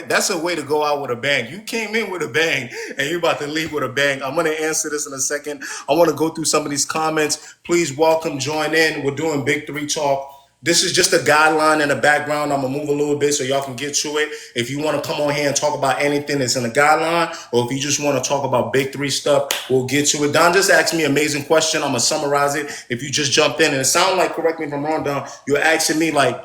[SPEAKER 1] that's a way to go out with a bang. You came in with a bang, and you're about to leave with a bang. I'm gonna answer this in a second. I want to go through some of these comments. Please welcome, join in. We're doing Big Three Talk. This is just a guideline in the background. I'm gonna move a little bit so y'all can get to it. If you want to come on here and talk about anything that's in the guideline, or if you just want to talk about Big Three stuff, we'll get to it. Don just asked me an amazing question. I'm gonna summarize it. If you just jumped in, and it sounded like, correct me if I'm wrong, Don, you're asking me like,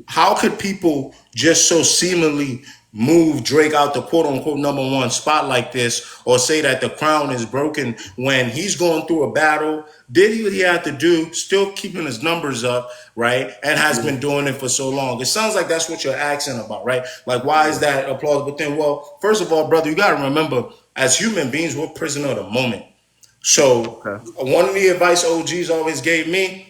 [SPEAKER 1] how could people just so seemingly move Drake out the quote unquote number one spot like this, or say that the crown is broken when he's going through a battle, did what he had to do, still keeping his numbers up, right? And has
[SPEAKER 3] Yeah.
[SPEAKER 1] been doing it for so long. It sounds like that's what you're asking about, right? Like, why is that a plausible thing? Well, first of all, brother, you got to remember, as human beings, we're prisoner of the moment. So,
[SPEAKER 2] Okay.
[SPEAKER 1] one of the advice OGs always gave me,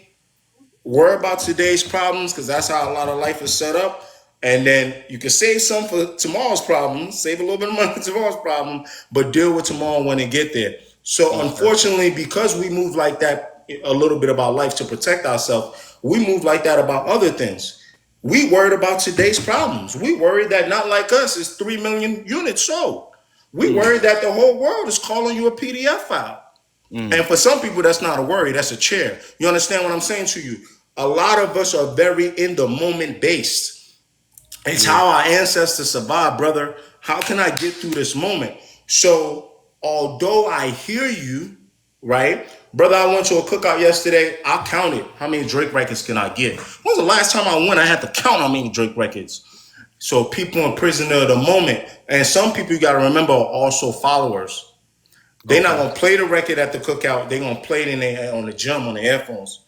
[SPEAKER 1] worry about today's problems because that's how a lot of life is set up. And then you can save some for tomorrow's problems, save a little bit of money for tomorrow's problem, but deal with tomorrow when it get there. So
[SPEAKER 2] Okay.
[SPEAKER 1] unfortunately, because we move like that a little bit about life to protect ourselves, we move like that about other things. We worried about today's problems. We worried that Not Like Us is 3 million units sold. We
[SPEAKER 2] Mm,
[SPEAKER 1] worried that the whole world is calling you a PDF file.
[SPEAKER 2] mm,
[SPEAKER 1] And for some people, that's not a worry, that's a chair. You understand what I'm saying to you? A lot of us are very in the moment based. It's
[SPEAKER 2] yeah.
[SPEAKER 1] how our ancestors survived, brother. How can I get through this moment? So, although I hear you, right? Brother, I went to a cookout yesterday. I counted how many Drake records can I get. When was the last time I went? I had to count how many Drake records. So people in prison are the moment. And some people you got to remember are also followers. They're not
[SPEAKER 2] Okay.
[SPEAKER 1] gonna play the record at the cookout. They're gonna play it on the gym on the headphones.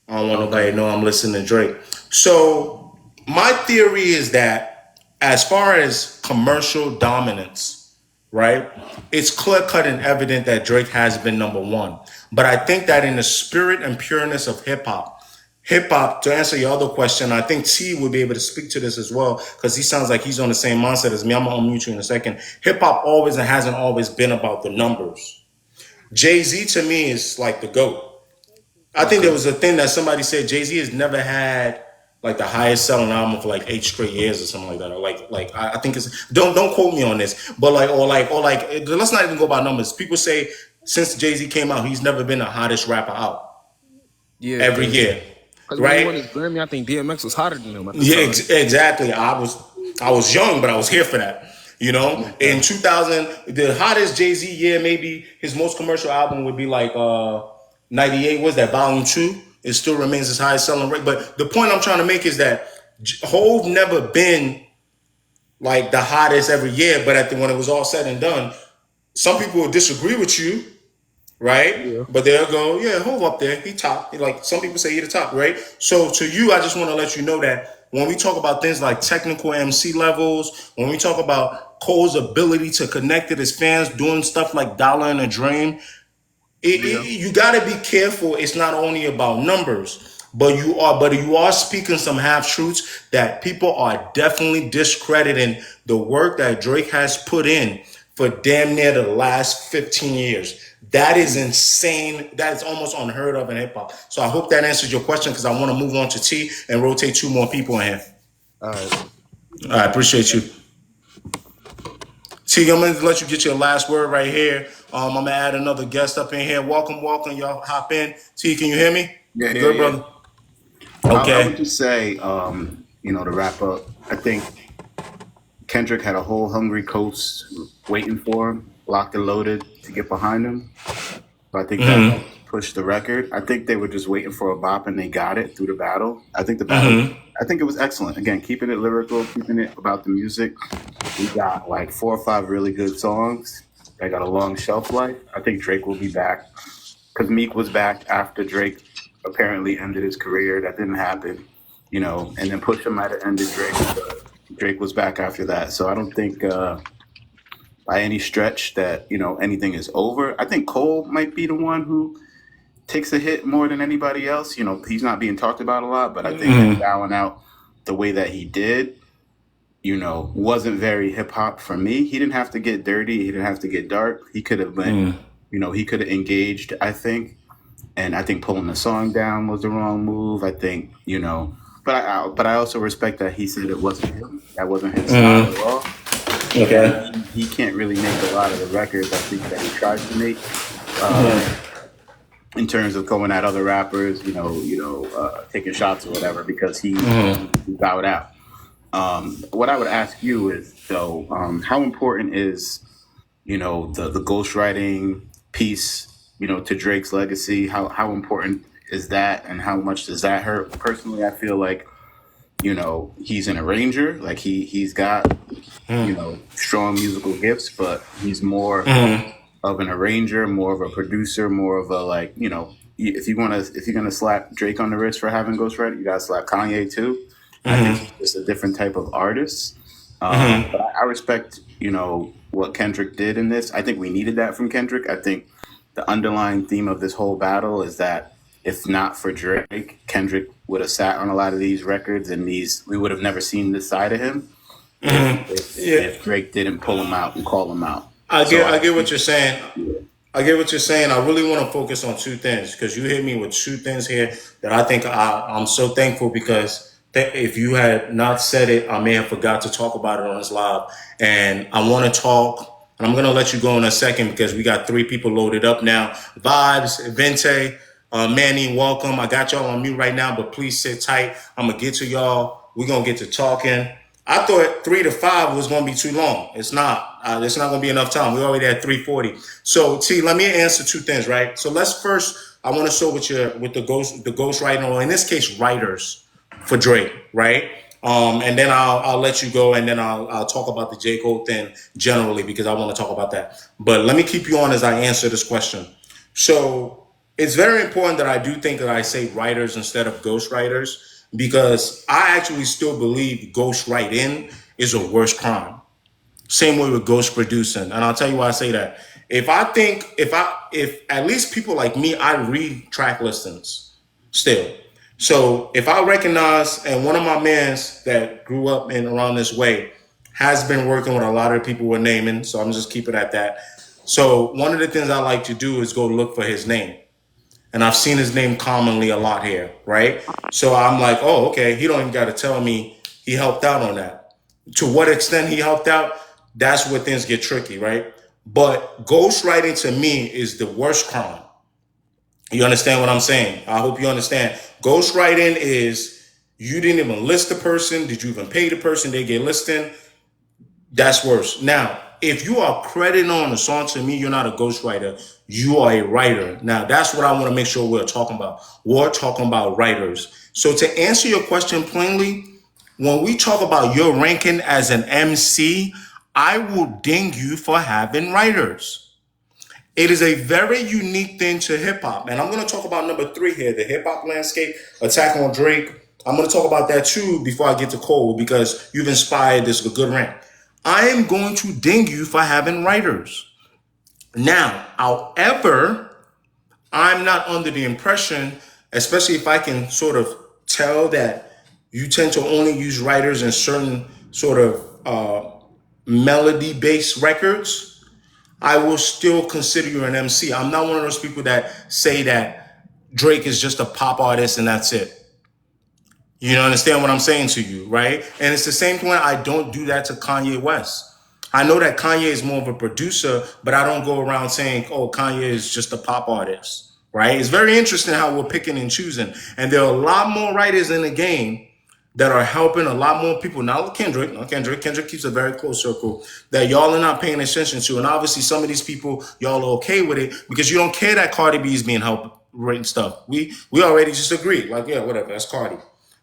[SPEAKER 1] I don't want nobody
[SPEAKER 2] Okay.
[SPEAKER 1] to know I'm listening to Drake. So my theory is that as far as commercial dominance, right? It's clear cut and evident that Drake has been number one. But I think that in the spirit and pureness of hip hop, to answer your other question, I think T would be able to speak to this as well because he sounds like he's on the same mindset as me. I'm gonna unmute you in a second. Hip hop always and hasn't always been about the numbers. Jay-Z to me is like the GOAT. I think there
[SPEAKER 2] Okay.
[SPEAKER 1] was a thing that somebody said Jay-Z has never had like the highest selling album for like 8 straight years or something like that. Or like I think it's don't quote me on this, but like let's not even go by numbers. People say since Jay-Z came out, he's never been the hottest rapper out
[SPEAKER 2] Yeah,
[SPEAKER 1] every
[SPEAKER 2] because
[SPEAKER 1] year,
[SPEAKER 2] when he won
[SPEAKER 1] right?
[SPEAKER 2] his Grammy, I think DMX was hotter than him at the
[SPEAKER 1] Yeah,
[SPEAKER 2] time.
[SPEAKER 1] exactly. I was young, but I was here for that. In
[SPEAKER 2] Okay.
[SPEAKER 1] 2000, the hottest Jay Z year, maybe his most commercial album would be like 98. Was that Volume 2? It still remains his highest selling rate. But the point I'm trying to make is that Hove never been like the hottest every year. But when it was all said and done, some people will disagree with you, right?
[SPEAKER 2] Yeah.
[SPEAKER 1] But they'll go, yeah, Hove up there, he top. Like some people say he the top, right? So to you, I just want to let you know that when we talk about things like technical MC levels, when we talk about Cole's ability to connect to his fans, doing stuff like Dollar in a Dream,
[SPEAKER 2] Yeah.
[SPEAKER 1] you got to be careful. It's not only about numbers, but you are speaking some half truths that people are definitely discrediting the work that Drake has put in for damn near the last 15 years. That is insane. That is almost unheard of in hip hop. So I hope that answers your question because I want to move on to T and rotate two more people in here.
[SPEAKER 2] All right.
[SPEAKER 1] I appreciate you. T, I'm going to let you get your last word right here. I'm going to add another guest up in here. Welcome, welcome. Y'all hop in. T, can you hear me?
[SPEAKER 4] Yeah,
[SPEAKER 1] You
[SPEAKER 4] yeah,
[SPEAKER 1] good,
[SPEAKER 4] yeah.
[SPEAKER 1] brother?
[SPEAKER 4] I would
[SPEAKER 1] Okay.
[SPEAKER 4] just say, to wrap up, I think Kendrick had a whole hungry coast waiting for him, locked and loaded to get behind him. So I think that helped push the record. I think they were just waiting for a bop and they got it through the battle. I think it was excellent. Again, keeping it lyrical, keeping it about the music. We got like 4 or 5 really good songs that got a long shelf life. I think Drake will be back because Meek was back after Drake apparently ended his career. That didn't happen, and then Pusha might have ended Drake, but Drake was back after that. So I don't think by any stretch that anything is over. I think Cole might be the one who takes a hit more than anybody else. He's not being talked about a lot, but I think him bowing out the way that he did, wasn't very hip hop for me. He didn't have to get dirty. He didn't have to get dark. He could have been, he could have engaged, I think. And I think pulling the song down was the wrong move. I think, but I also respect that he said it wasn't him. That wasn't his style at all. And
[SPEAKER 1] Okay.
[SPEAKER 4] he can't really make a lot of the records I think that he tries to make. In terms of going at other rappers, taking shots or whatever, because he bowed out. What I would ask you is, though, how important is the ghostwriting piece, to Drake's legacy? How important is that, and how much does that hurt? Personally, I feel like he's an arranger, like he's got strong musical gifts, but he's more of an arranger, more of a producer, more of a if you're gonna slap Drake on the wrist for having ghostwriter, you gotta slap Kanye too. I think he's just a different type of artist. But I respect what Kendrick did in this. I think we needed that from Kendrick. I think the underlying theme of this whole battle is that if not for Drake, Kendrick would have sat on a lot of these records, and we would have never seen this side of him
[SPEAKER 1] Yeah,
[SPEAKER 4] if Drake didn't pull him out and call him out.
[SPEAKER 1] I
[SPEAKER 4] So
[SPEAKER 1] get,
[SPEAKER 4] I
[SPEAKER 1] I get what
[SPEAKER 4] think,
[SPEAKER 1] you're saying.
[SPEAKER 4] yeah.
[SPEAKER 1] I get what you're saying. I really want to focus on two things because you hit me with two things here that I think I'm so thankful because if you had not said it, I may have forgot to talk about it on this live. And I want to talk, and I'm going to let you go in a second because we got three people loaded up now. Vibes, Vente, Manny, welcome. I got y'all on mute right now, but please sit tight. I'm going to get to y'all. We're going to get to talking. I thought 3 to 5 was going to be too long. It's not. It's not going to be enough time. We already at 3:40. So T, let me answer two things, right? So let's first. I want to show with the ghost writing, or in this case, writers for Drake, right? And then I'll let you go, and then I'll talk about the J. Cole thing generally because I want to talk about that. But let me keep you on as I answer this question. So it's very important that I do think that I say writers instead of ghostwriters because I actually still believe ghostwriting is a worse crime. Same way with ghost producing, and I'll tell you why I say that. If at least people like me, I read track listings still. So if I recognize, and one of my mans that grew up in around this way has been working with a lot of people we're naming, so I'm just keep it at that. So one of the things I like to do is go look for his name, and I've seen his name commonly a lot here, right? So I'm like, oh, okay, he don't even got to tell me he helped out on that. To what extent he helped out, that's where things get tricky, right? But ghostwriting to me is the worst crime. You understand what I'm saying? I hope you understand. Ghostwriting is you didn't even list the person. Did you even pay the person? They get listing. That's worse. Now, if you are crediting on a song to me, you're not a ghostwriter. You are a writer. Now, that's what I want to make sure we're talking about. We're talking about writers. So to answer your question plainly, when we talk about your ranking as an MC, I will ding you for having writers. It is a very unique thing to hip hop. And I'm going to talk about number 3 here, the hip hop landscape, attack on Drake. I'm going to talk about that too before I get to Cole because you've inspired this good rant. I am going to ding you for having writers. Now, however, I'm not under the impression, especially if I can sort of tell that you tend to only use writers in certain sort of melody based records, I will still consider you an MC. I'm not one of those people that say that Drake is just a pop artist and that's it. You understand what I'm saying to you, right? And it's the same thing. I don't do that to Kanye West. I know that Kanye is more of a producer, but I don't go around saying, oh, Kanye is just a pop artist, right? It's very interesting how we're picking and choosing. And there are a lot more writers in the game that are helping a lot more people. Not Kendrick. Not Kendrick. Kendrick keeps a very close circle that y'all are not paying attention to. And obviously some of these people, y'all are okay with it because you don't care that Cardi B is being helped writing stuff. We already just agreed. Like, yeah, whatever, that's Cardi.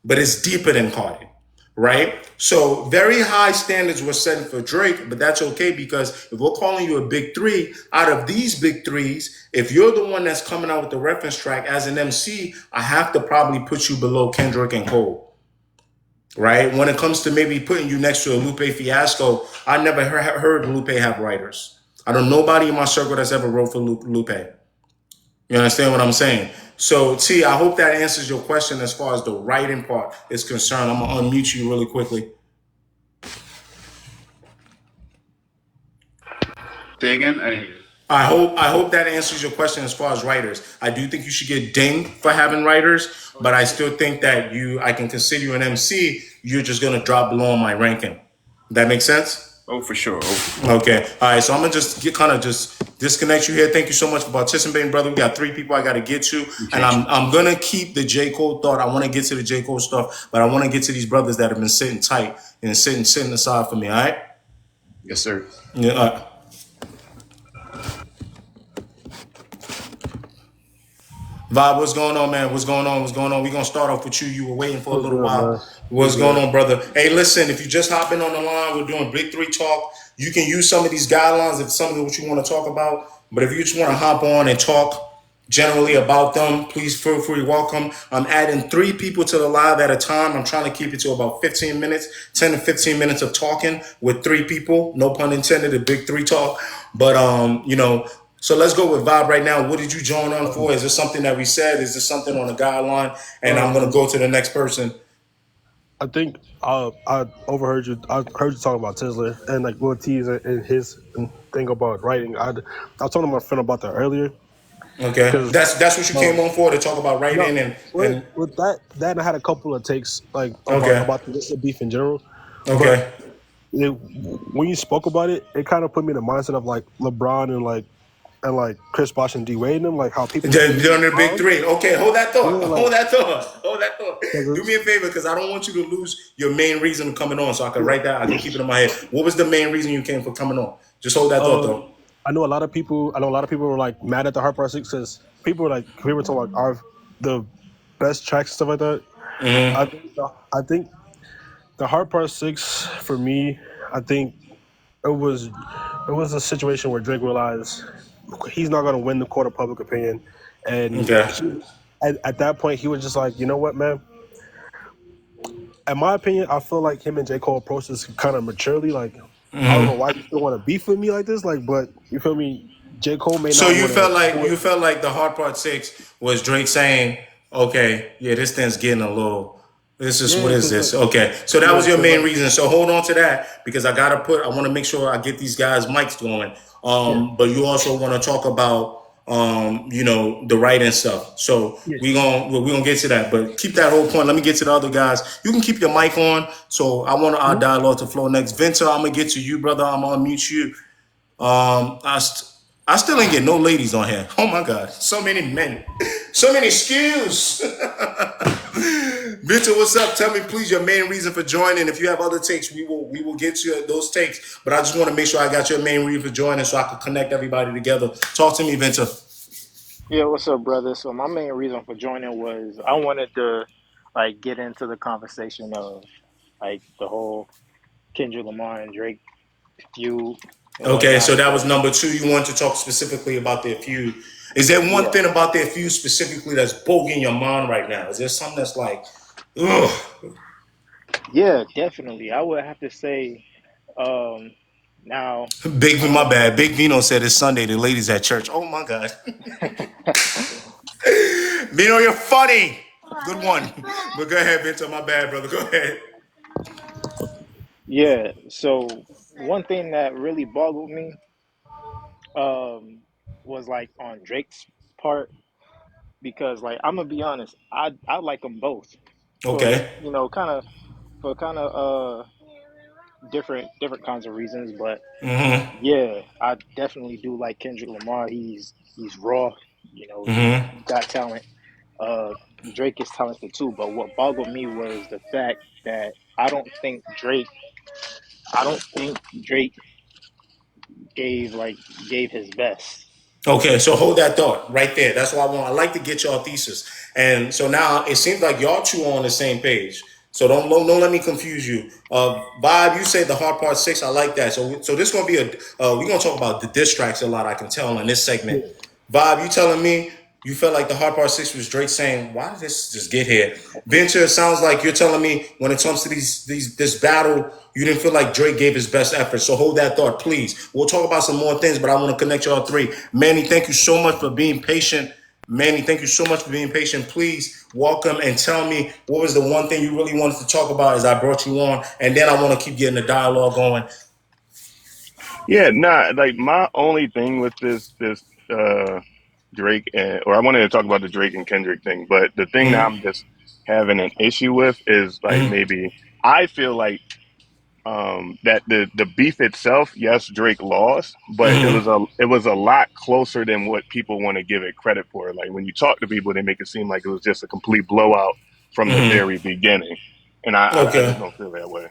[SPEAKER 1] But it's deeper than Cardi, right? So very high standards were set for Drake, but that's okay because if we're calling you a big 3, out of these big 3s, if you're the one that's coming out with the reference track as an MC, I have to probably put you below Kendrick and Cole. Right? When it comes to maybe putting you next to a Lupe Fiasco, I never heard Lupe have writers. I don't know nobody in my circle that's ever wrote for Lupe. You understand what I'm saying? So, T, I hope that answers your question as far as the writing part is concerned. I'm going to unmute you really quickly.
[SPEAKER 4] Say again?
[SPEAKER 1] I hope that answers your question as far as writers. I do think you should get dinged for having writers, but I still think that I can consider you an MC. You're just going to drop below on my ranking. That makes sense?
[SPEAKER 4] Oh, for sure.
[SPEAKER 1] Okay. All right. So I'm gonna just just disconnect you here. Thank you so much for participating, brother. We got 3 people I got to get to, and I'm gonna keep the J. Cole thought. I want to get to the J. Cole stuff, but I want to get to these brothers that have been sitting tight and sitting aside for me. All right.
[SPEAKER 4] Yes, sir.
[SPEAKER 1] Yeah. Vibe, what's going on, man? What's going on? What's going on? We're going to start off with you. You were waiting for a little while.
[SPEAKER 3] Man?
[SPEAKER 1] What's going on, brother? Hey, listen, if you just hopping on the line, we're doing Big 3 talk. You can use some of these guidelines if something what you want to talk about. But if you just want to hop on and talk generally about them, please feel free. Welcome. I'm adding 3 people to the live at a time. I'm trying to keep it to about 15 minutes, 10 to 15 minutes of talking with 3 people. No pun intended, a Big 3 talk. But, so let's go with Vibe right now. What did you join on for? Is this something that we said? Is this something on a guideline? And I'm going to go to the next person.
[SPEAKER 5] I think I overheard you. I heard you talking about Tesla and like Lil T's and his thing about writing. I was talking to my friend about that earlier.
[SPEAKER 1] Okay, that's what you came on for, to talk about writing and
[SPEAKER 5] with that I had a couple of takes like
[SPEAKER 1] okay.
[SPEAKER 5] about the beef in general.
[SPEAKER 1] Okay.
[SPEAKER 5] But when you spoke about it, it kind of put me in the mindset of like LeBron and like Chris Bosh and D Wade and them, like how people
[SPEAKER 1] They're the Big 3. Okay, hold that thought.
[SPEAKER 5] Yeah, like,
[SPEAKER 1] hold that thought. Do me a favor, because I don't want you to lose your main reason for coming on. So I can write that. I can keep it in my head. What was the main reason you came for coming on? Just hold that thought, though.
[SPEAKER 5] I know a lot of people were like mad at the Heart Part 6 because people were talking like the best tracks and stuff like that.
[SPEAKER 1] Mm-hmm.
[SPEAKER 5] I think The hard part six for me, I think it was a situation where Drake realized he's not going to win the court of public opinion, and
[SPEAKER 1] Okay.
[SPEAKER 5] at that point he was just like, you know what, man. In my opinion, I feel like him and J. Cole approached this kind of maturely. Like, I don't know why you still want to beef with me like this. Like, but you feel me? J. Cole may
[SPEAKER 1] So
[SPEAKER 5] not want to do it.
[SPEAKER 1] you felt like the hard part six was Drake saying, "Okay, yeah, this thing's getting a little. This is
[SPEAKER 5] Yeah,
[SPEAKER 1] what is
[SPEAKER 5] because
[SPEAKER 1] this? Okay." So that
[SPEAKER 5] yeah,
[SPEAKER 1] was your
[SPEAKER 5] because
[SPEAKER 1] main
[SPEAKER 5] like
[SPEAKER 1] reason. So hold on to that because I want to make sure I get these guys mics going.
[SPEAKER 5] yeah,
[SPEAKER 1] But you also want to talk about the writing stuff. So
[SPEAKER 5] yeah,
[SPEAKER 1] we gonna get to that. But keep that whole point. Let me get to the other guys. You can keep your mic on. So I want our
[SPEAKER 5] mhm.
[SPEAKER 1] dialogue to flow next. Vinter, I'm gonna get to you, brother. I'm gonna mute you. I still ain't get no ladies on here. Oh my God, so many men, so many skills. Victor, what's up? Tell me, please, your main reason for joining. If you have other takes, we will get to those takes. But I just want to make sure I got your main reason for joining, so I can connect everybody together. Talk to me, Victor.
[SPEAKER 6] Yeah, what's up, brother? So my main reason for joining was I wanted to like get into the conversation of like the whole Kendrick Lamar and Drake feud and
[SPEAKER 1] Okay, so
[SPEAKER 6] whatnot.
[SPEAKER 1] that was
[SPEAKER 6] So
[SPEAKER 1] number two. You want to talk specifically about their feud. Is there one
[SPEAKER 6] yeah,
[SPEAKER 1] thing about their feud specifically that's bogging your mind right now? Is there something that's like, ugh?
[SPEAKER 6] yeah, definitely. I would have to say, um, now
[SPEAKER 1] Big
[SPEAKER 6] I
[SPEAKER 1] my
[SPEAKER 6] don't
[SPEAKER 1] bad.
[SPEAKER 6] know.
[SPEAKER 1] Big Vino said it's Sunday. The ladies at church. Oh my God, Vino, you're funny. Good one. But go ahead, Vito. My bad, brother. Go ahead.
[SPEAKER 6] Yeah, so one thing that really boggled me, um, was like on Drake's part because like I'm gonna be honest, I like them both for
[SPEAKER 1] Okay.
[SPEAKER 6] kind of different kinds of reasons, but yeah, I definitely do like Kendrick Lamar. He's raw, he got talent. Uh, Drake is talented too, but what boggled me was the fact that I don't think Drake gave like gave his best.
[SPEAKER 1] Okay, so hold that thought right there. That's why I like to get y'all thesis. And so now it seems like y'all two are on the same page. So don't let me confuse you. Vibe, you say the hard part six. I like that. So this gonna be we're gonna talk about the diss tracks a lot. I can tell in this segment.
[SPEAKER 5] Yeah.
[SPEAKER 1] Vibe, you telling me you felt like the hard part six was Drake saying, "Why did this just get here?" Venture, it sounds like you're telling me when it comes to this battle, you didn't feel like Drake gave his best effort. So hold that thought, please. We'll talk about some more things, but I want to connect y'all three. Manny, thank you so much for being patient. Manny, thank you so much for being patient. Please welcome and tell me what was the one thing you really wanted to talk about as I brought you on, and then I want to keep getting the dialogue going.
[SPEAKER 7] Yeah, nah, like my only thing with this Drake and or I wanted to talk about the Drake and Kendrick thing, but the thing that I'm just having an issue with is like maybe I feel like that the beef itself, yes, Drake lost, but it was a lot closer than what people want to give it credit for. Like when you talk to people, they make it seem like it was just a complete blowout from the very beginning, and I just
[SPEAKER 1] Okay.
[SPEAKER 7] don't feel that way.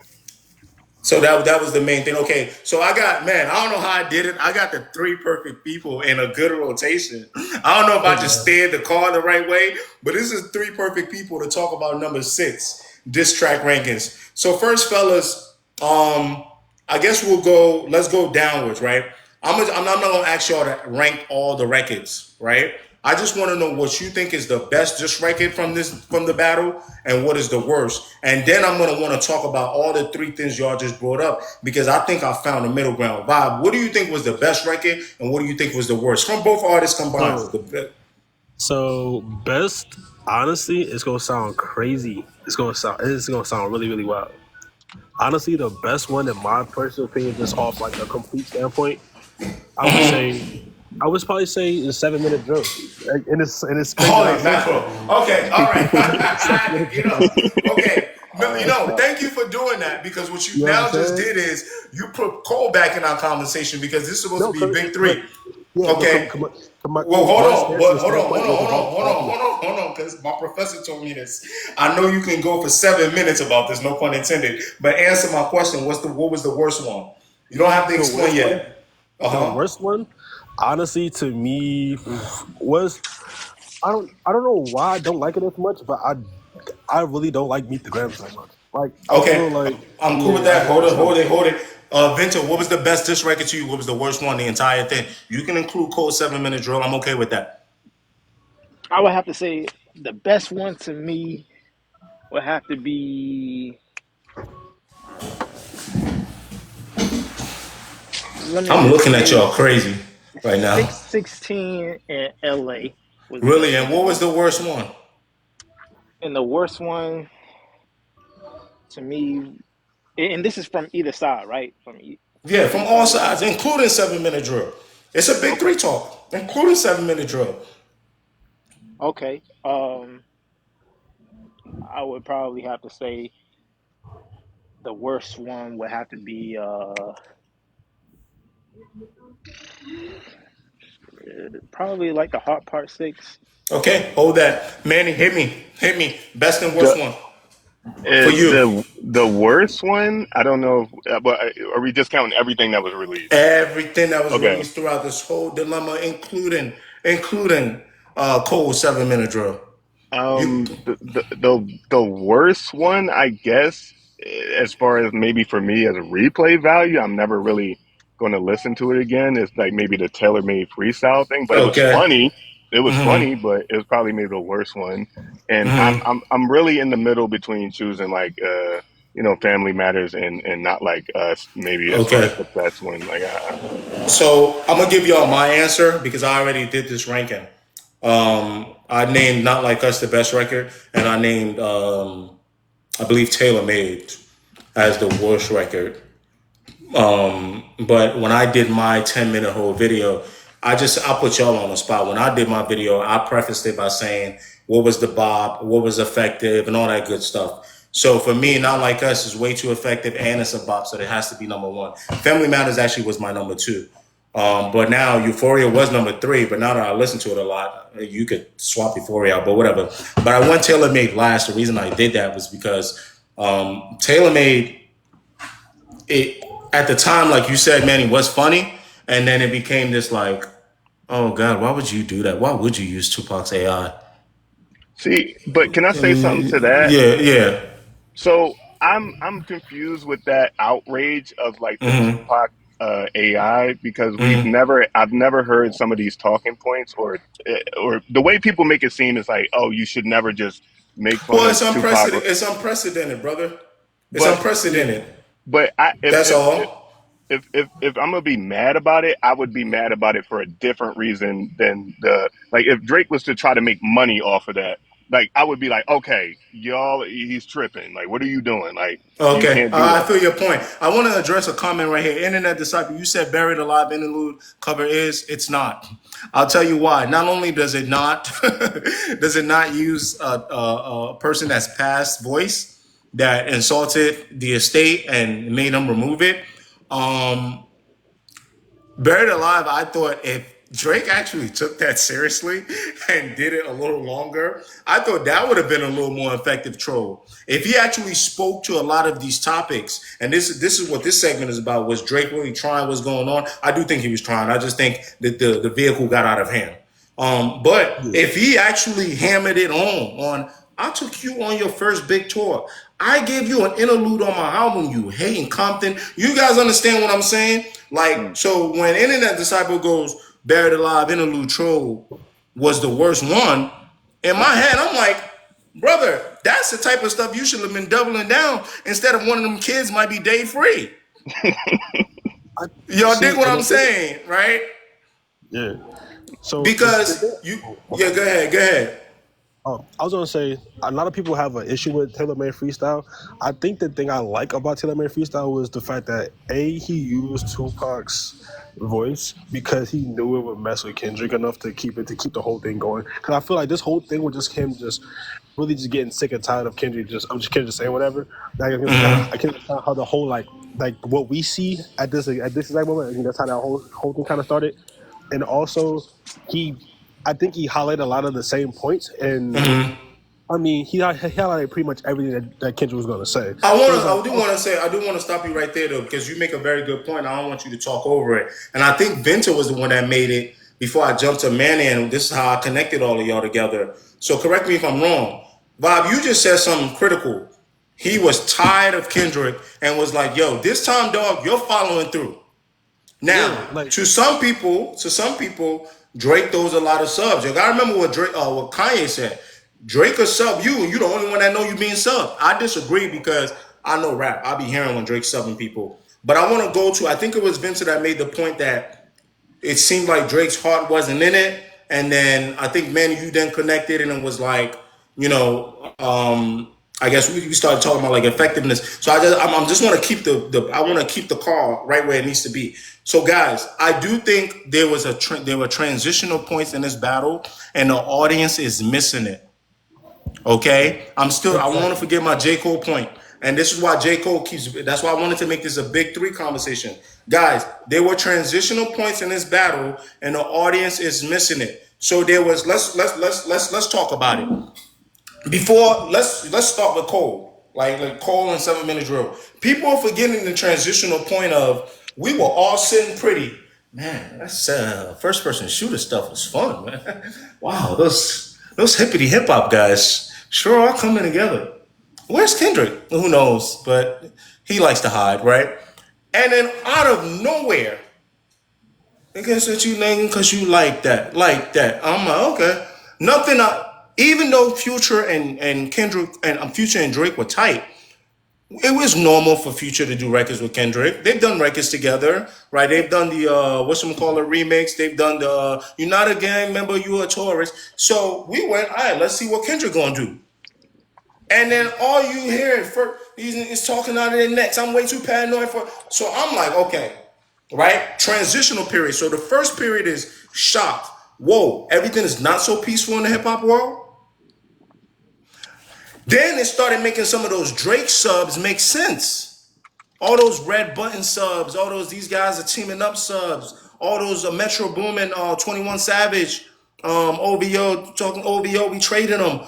[SPEAKER 1] So that was the main thing. Okay, so I got man, I don't know how I did it. I got the three perfect people in a good rotation. I don't know if I
[SPEAKER 5] Hey
[SPEAKER 1] just
[SPEAKER 5] man.
[SPEAKER 1] steered the car the right way, but this is three perfect people to talk about number six diss track rankings. So first, fellas, I guess we'll go. Let's go downwards, right? I'm not gonna ask y'all to rank all the records, right? I just want to know what you think is the best diss record from the battle, and what is the worst. And then I'm gonna want to talk about all the three things y'all just brought up because I think I found a middle ground. Bob, what do you think was the best record, and what do you think was the worst from both artists combined?
[SPEAKER 5] So best, honestly, it's gonna sound crazy. It's gonna sound really, really wild. Honestly, the best one in my personal opinion, just off like a complete standpoint, I would say I would probably say the 7 minute drill. And it's crazy that I
[SPEAKER 1] Holy
[SPEAKER 5] say
[SPEAKER 1] mackerel.
[SPEAKER 5] that.
[SPEAKER 1] Okay, all
[SPEAKER 5] Seven
[SPEAKER 1] right.
[SPEAKER 5] minute drill.
[SPEAKER 1] Okay. No,
[SPEAKER 6] That's
[SPEAKER 1] thank
[SPEAKER 6] tough.
[SPEAKER 1] you for doing that because what you
[SPEAKER 5] You know what I'm
[SPEAKER 1] now just
[SPEAKER 5] saying?
[SPEAKER 1] did is you put Cole back in our conversation because this is supposed to
[SPEAKER 5] No,
[SPEAKER 1] be big
[SPEAKER 5] but
[SPEAKER 1] three.
[SPEAKER 5] yeah, but
[SPEAKER 1] Okay.
[SPEAKER 5] come
[SPEAKER 1] Well,
[SPEAKER 5] on, my stand, the
[SPEAKER 1] hold
[SPEAKER 5] standpoint was
[SPEAKER 1] on,
[SPEAKER 5] about rapping.
[SPEAKER 1] because my professor told me this. I know you can go for 7 minutes about this, no pun intended. But answer my question. What was the worst one? You don't have to
[SPEAKER 5] The
[SPEAKER 1] explain
[SPEAKER 5] worst one,
[SPEAKER 1] yet. Uh
[SPEAKER 5] the
[SPEAKER 1] huh.
[SPEAKER 5] worst one, honestly, to me was I don't know why I don't like it as much, but I really don't like Meet the Grams that much. Like I feel
[SPEAKER 1] Okay,
[SPEAKER 5] like
[SPEAKER 1] I'm cool with
[SPEAKER 5] yeah, I
[SPEAKER 1] that.
[SPEAKER 5] don't
[SPEAKER 1] Hold it,
[SPEAKER 5] listen.
[SPEAKER 1] hold it, hold it. Vento, what was the best diss record to you? What was the worst one? The entire thing. You can include Cold 7 Minute Drill. I'm okay with that.
[SPEAKER 6] I would have to say the best one to me would have to be. Let me
[SPEAKER 1] I'm
[SPEAKER 6] just
[SPEAKER 1] looking at
[SPEAKER 6] say
[SPEAKER 1] y'all crazy right now.
[SPEAKER 6] 616 in LA was the
[SPEAKER 1] Really,
[SPEAKER 6] best
[SPEAKER 1] and
[SPEAKER 6] one to
[SPEAKER 1] what was
[SPEAKER 6] me.
[SPEAKER 1] the worst one?
[SPEAKER 6] And the worst one to me, and this is from either side, right?
[SPEAKER 1] Yeah,
[SPEAKER 6] From
[SPEAKER 1] from
[SPEAKER 6] each
[SPEAKER 1] all
[SPEAKER 6] side of the.
[SPEAKER 1] sides, including 7 Minute Drill. It's a big
[SPEAKER 6] Okay,
[SPEAKER 1] three talk, including 7 Minute Drill.
[SPEAKER 6] okay. I would probably have to say the worst one would have to be probably like the Hot Part Six.
[SPEAKER 1] Okay, hold that. Manny, hit me. Hit me. Best and worst
[SPEAKER 7] The
[SPEAKER 1] one for you.
[SPEAKER 7] the worst one. I don't know. But are we discounting everything that was released?
[SPEAKER 1] Everything that was
[SPEAKER 7] Okay.
[SPEAKER 1] released throughout this whole dilemma, including Cold 7 Minute Drill. You
[SPEAKER 7] The worst one, I guess, as far as maybe for me as a replay value, I'm never really going to listen to it again. It's like maybe the tailor made freestyle thing, but it was
[SPEAKER 1] okay?
[SPEAKER 7] funny. It was funny, but it was probably maybe the worst one. And I'm really in the middle between choosing like Family Matters and Not Like Us maybe as far as
[SPEAKER 1] Okay.
[SPEAKER 7] the best one. Like
[SPEAKER 1] So I'm gonna give y'all my answer because I already did this ranking. I named Not Like Us the best record, and I named I believe Tailor Made as the worst record. But when I did my 10 minute whole video, I put y'all on the spot. When I did my video, I prefaced it by saying what was the bop, what was effective, and all that good stuff. So for me, Not Like Us is way too effective, and it's a bop, so it has to be number one. Family Matters actually was my number two. But now Euphoria was number three. But now that I listen to it a lot, you could swap Euphoria out, but whatever. But I went Tailor Made last. The reason I did that was because Tailor Made it at the time, like you said, man, it was funny, and then it became this like, oh God, why would you do that? Why would you use Tupac's AI?
[SPEAKER 7] see, but can I say something to that?
[SPEAKER 1] Yeah, yeah.
[SPEAKER 7] So I'm confused with that outrage of like the Tupac AI because I've never heard some of these talking points or the way people make it seem is like, oh, you should never just make fun
[SPEAKER 1] Well,
[SPEAKER 7] of Tupac.
[SPEAKER 1] It's unprecedented, brother. It's
[SPEAKER 7] But see,
[SPEAKER 1] unprecedented.
[SPEAKER 7] but I
[SPEAKER 1] That's all.
[SPEAKER 7] if I'm gonna be mad about it, I would be mad about it for a different reason than the like if Drake was to try to make money off of that, like I would be like, okay, y'all, he's tripping. Like, what are you doing? Like, you
[SPEAKER 1] Okay,
[SPEAKER 7] can't do
[SPEAKER 1] I
[SPEAKER 7] that.
[SPEAKER 1] feel your point. I want to address a comment right here. Internet Disciple, you said Buried Alive interlude cover is. It's not. I'll tell you why. Not only does it not does it not use a person that's past voice that insulted the estate and made them remove it. Um, Buried Alive, I thought if Drake actually took that seriously and did it a little longer, I thought that would have been a little more effective troll. If he actually spoke to a lot of these topics, and this is what this segment is about, was Drake really trying what's going on? I do think he was trying. I just think that the vehicle got out of hand. But
[SPEAKER 5] Yeah.
[SPEAKER 1] if he actually hammered it on I took you on your first big tour. I gave you an interlude on my album, you hating Compton. You guys understand what I'm saying? Like,
[SPEAKER 7] Mm.
[SPEAKER 1] so when Internet Disciple goes, Buried Alive interlude troll was the worst one, in my head, I'm like, brother, that's the type of stuff you should have been doubling down instead of one of them kids might be day free.
[SPEAKER 5] I
[SPEAKER 1] Y'all dig
[SPEAKER 5] see,
[SPEAKER 1] what
[SPEAKER 5] and
[SPEAKER 1] I'm
[SPEAKER 5] the thing,
[SPEAKER 1] saying, right?
[SPEAKER 5] yeah. So the thing,
[SPEAKER 1] Because you,
[SPEAKER 5] oh,
[SPEAKER 1] yeah,
[SPEAKER 5] okay.
[SPEAKER 1] go ahead, go ahead.
[SPEAKER 5] I was gonna say a lot of people have an issue with Taylor Made Freestyle. I think the thing I like about Taylor Made Freestyle was the fact that he used Tupac's voice because he knew it would mess with Kendrick enough to keep the whole thing going. Because I feel like this whole thing was just him just really just getting sick and tired of Kendrick. Kendrick saying whatever. Like, I can't understand how the whole like what we see at this exact moment. I think that's how that whole thing kind of started. And also he I think he highlighted a lot of the same points, and I mean, he highlighted pretty much everything that Kendrick was going to say. So it's like, okay,
[SPEAKER 1] I do want to stop you right there though, because you make a very good point. I don't want you to talk over it. And I think Venter was the one that made it before I jumped to Manny, and this is how I connected all of y'all together. So correct me if I'm wrong. Bob, you just said something critical. He was tired of Kendrick and was like, "Yo, this time, dog, you're following through."
[SPEAKER 5] Yeah,
[SPEAKER 1] Now,
[SPEAKER 5] like
[SPEAKER 1] to some people, Drake throws a lot of subs. You gotta remember what Kanye said. Drake will sub you, and you the only one that know you being subbed. I disagree because I know rap. I be hearing when Drake's subbing people, but I want to go to. I think it was Vincent that made the point that it seemed like Drake's heart wasn't in it, and then I think Manny, you then connected, and it was like, I guess we started talking about like effectiveness. So I'm just want to keep the I want to keep the call right where it needs to be. So guys, I do think there were transitional points in this battle, and the audience is missing it. Okay, I want to
[SPEAKER 5] exactly.
[SPEAKER 1] forget my J. Cole point. And this is why J. Cole keeps, that's why I wanted to make this a big three conversation. Guys, there were transitional points in this battle, and the audience is missing it. So there was, let's talk about it. Before, let's start with Cole. Like Cole and 7 Minute Drill. People are forgetting the transitional point of we were all sitting pretty. Man, that's first person shooter stuff was fun, man. Wow, those hippity hip hop guys sure are coming together. Where's Kendrick? Who knows? But he likes to hide, right? And then out of nowhere, I guess that you name because you like that. I'm like, okay. Nothing. Even though Future and Kendrick and Future and Drake were tight, it was normal for Future to do records with Kendrick. They've done records together, right? They've done the whatchamacallit remix. They've done the "You're Not a Gang Member, You a Tourist." So we went, all right, let's see what Kendrick gonna do. And then all you hear is talking out of their necks. I'm way too paranoid for. So I'm like, okay, right? Transitional period. So the first period is shock. Whoa, everything is not so peaceful in the hip hop world. Then it started making some of those Drake subs make sense. All those red button subs, all those these guys are teaming up subs, all those Metro Boomin, 21 Savage, OVO talking OVO, we trading them.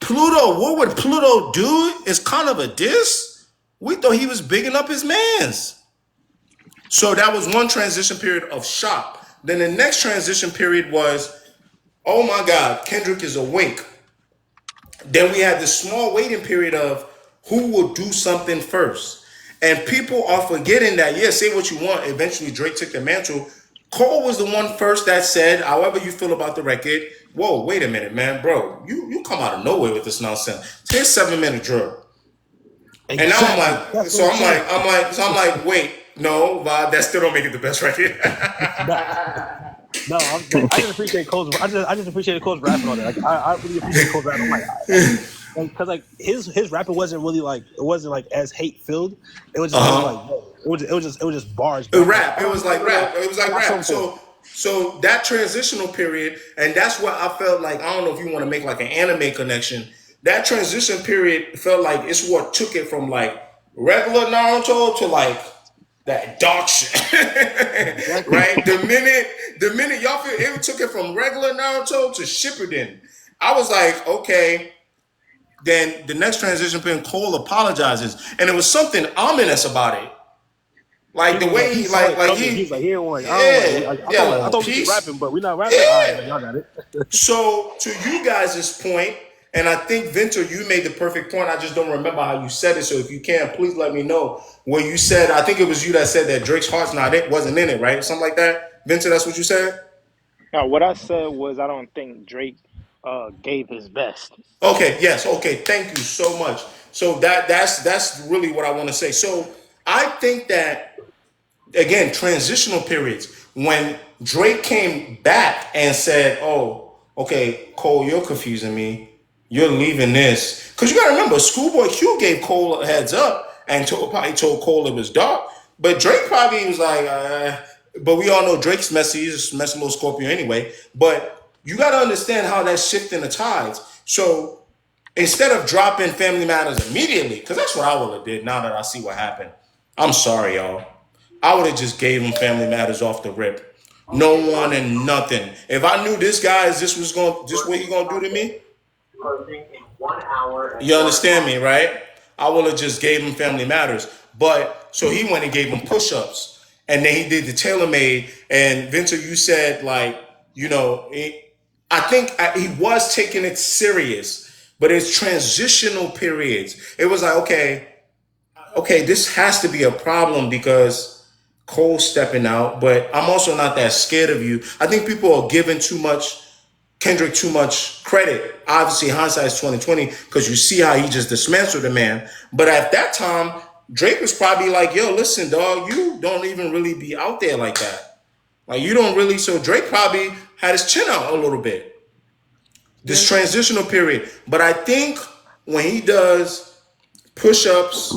[SPEAKER 1] Pluto, what would Pluto do? It's kind of a diss. We thought he was bigging up his mans. So that was one transition period of shock. Then the next transition period was, oh my God, Kendrick is awake. Then we had this small waiting period of who will do something first. And people are forgetting that, yeah, say what you want. Eventually, Drake took the mantle. Cole was the one first that said, however you feel about the record, whoa, wait a minute, man, bro. You come out of nowhere with this nonsense. Here's 7 Minute Drill. And now I'm
[SPEAKER 5] Exactly.
[SPEAKER 1] like,
[SPEAKER 5] That's what I'm saying.
[SPEAKER 1] I'm like, wait, no, Bob, that still don't make it the best record.
[SPEAKER 5] That, no, like, I just appreciate Cole's. I just appreciated Cole's rapping on it. Like, I really appreciate Cole's rapping. I'm like, because like his rapping wasn't really like it wasn't like as hate filled. It was just more like it was just bars. But I'm like,
[SPEAKER 1] Rap.
[SPEAKER 5] I
[SPEAKER 1] It
[SPEAKER 5] don't
[SPEAKER 1] was
[SPEAKER 5] know,
[SPEAKER 1] like rap. It was like
[SPEAKER 5] got
[SPEAKER 1] rap.
[SPEAKER 5] something for it.
[SPEAKER 1] So that transitional period, and that's what I felt like. I don't know if you want to make like an anime connection. That transition period felt like it's what took it from like regular Naruto to like that dark shit.
[SPEAKER 5] Exactly.
[SPEAKER 1] Right? The minute y'all feel it took it from regular Naruto to Shippuden. I was like, okay. Then the next transition period, Cole apologizes, and it was something ominous about it. Like
[SPEAKER 5] He
[SPEAKER 1] the
[SPEAKER 5] was like
[SPEAKER 1] way
[SPEAKER 5] he
[SPEAKER 1] he
[SPEAKER 5] saw it
[SPEAKER 1] like
[SPEAKER 5] coming. He
[SPEAKER 1] he
[SPEAKER 5] was like, he didn't want. I don't want.
[SPEAKER 1] yeah,
[SPEAKER 5] I thought
[SPEAKER 1] yeah,
[SPEAKER 5] we keep rapping,
[SPEAKER 1] peace.
[SPEAKER 5] but we not rapping. All right,
[SPEAKER 1] Yeah.
[SPEAKER 5] y'all got it.
[SPEAKER 1] So to you guys' point, and I think Vinter, you made the perfect point. I just don't remember how you said it. So if you can, please let me know where you said. I think it was you that said that Drake's heart's not it wasn't in it, right? Something like that. Vinter, that's what you said.
[SPEAKER 6] Now, what I said was I don't think Drake gave his best.
[SPEAKER 1] Okay. Yes. Okay. Thank you so much. So that's really what I want to say. So I think that again, transitional periods. When Drake came back and said, "Oh, okay, Cole, you're confusing me. You're leaving this," because you got to remember, Schoolboy Q gave Cole a heads up and probably told Cole it was dark. But Drake probably was like, but we all know Drake's messy. He's a messy little Scorpio anyway. But you got to understand how that's shifting the tides. So instead of dropping Family Matters immediately, because that's what I would have did. Now that I see what happened, I'm sorry, y'all. I would have just gave him Family Matters off the rip. No one and nothing. If I knew this guy is this what he gonna do to me, you understand me, right? I would have just gave him Family Matters. But so he went and gave him push-ups, and then he did the tailor-made. And Vinter, you said like, I think he was taking it serious, but it's transitional periods. It was like, okay, this has to be a problem because Cole's stepping out, but I'm also not that scared of you. I think people are giving Kendrick too much credit. Obviously, hindsight is 2020 because you see how he just dismantled the man. But at that time, Drake was probably like, "Yo, listen, dog, you don't even really be out there like that. Like you don't really." So Drake probably had his chin out a little bit. This
[SPEAKER 6] Yeah,
[SPEAKER 1] transitional period. But I think when he does push-ups,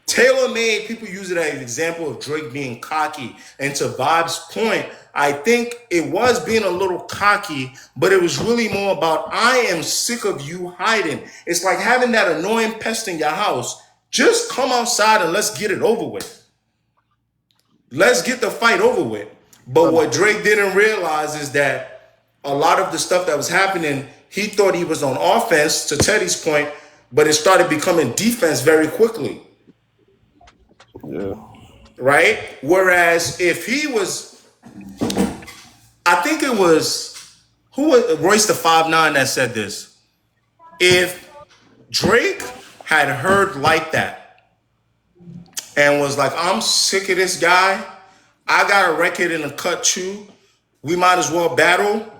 [SPEAKER 1] tailor made, people use it as an example of Drake being cocky. And to Bob's point, I think it was being a little cocky, but it was really more about, I am sick of you hiding. It's like having that annoying pest in your house. Just come outside and let's get it over with. Let's get the fight over with. But what Drake didn't realize is that a lot of the stuff that was happening, he thought he was on offense, to Teddy's point, but it started becoming defense very quickly.
[SPEAKER 5] Yeah.
[SPEAKER 1] Right? Whereas if he was, I think it was, who was Royce the 5'9" that said this. If Drake had heard like that and was like, I'm sick of this guy, I got a record in the cut too, we might as well battle,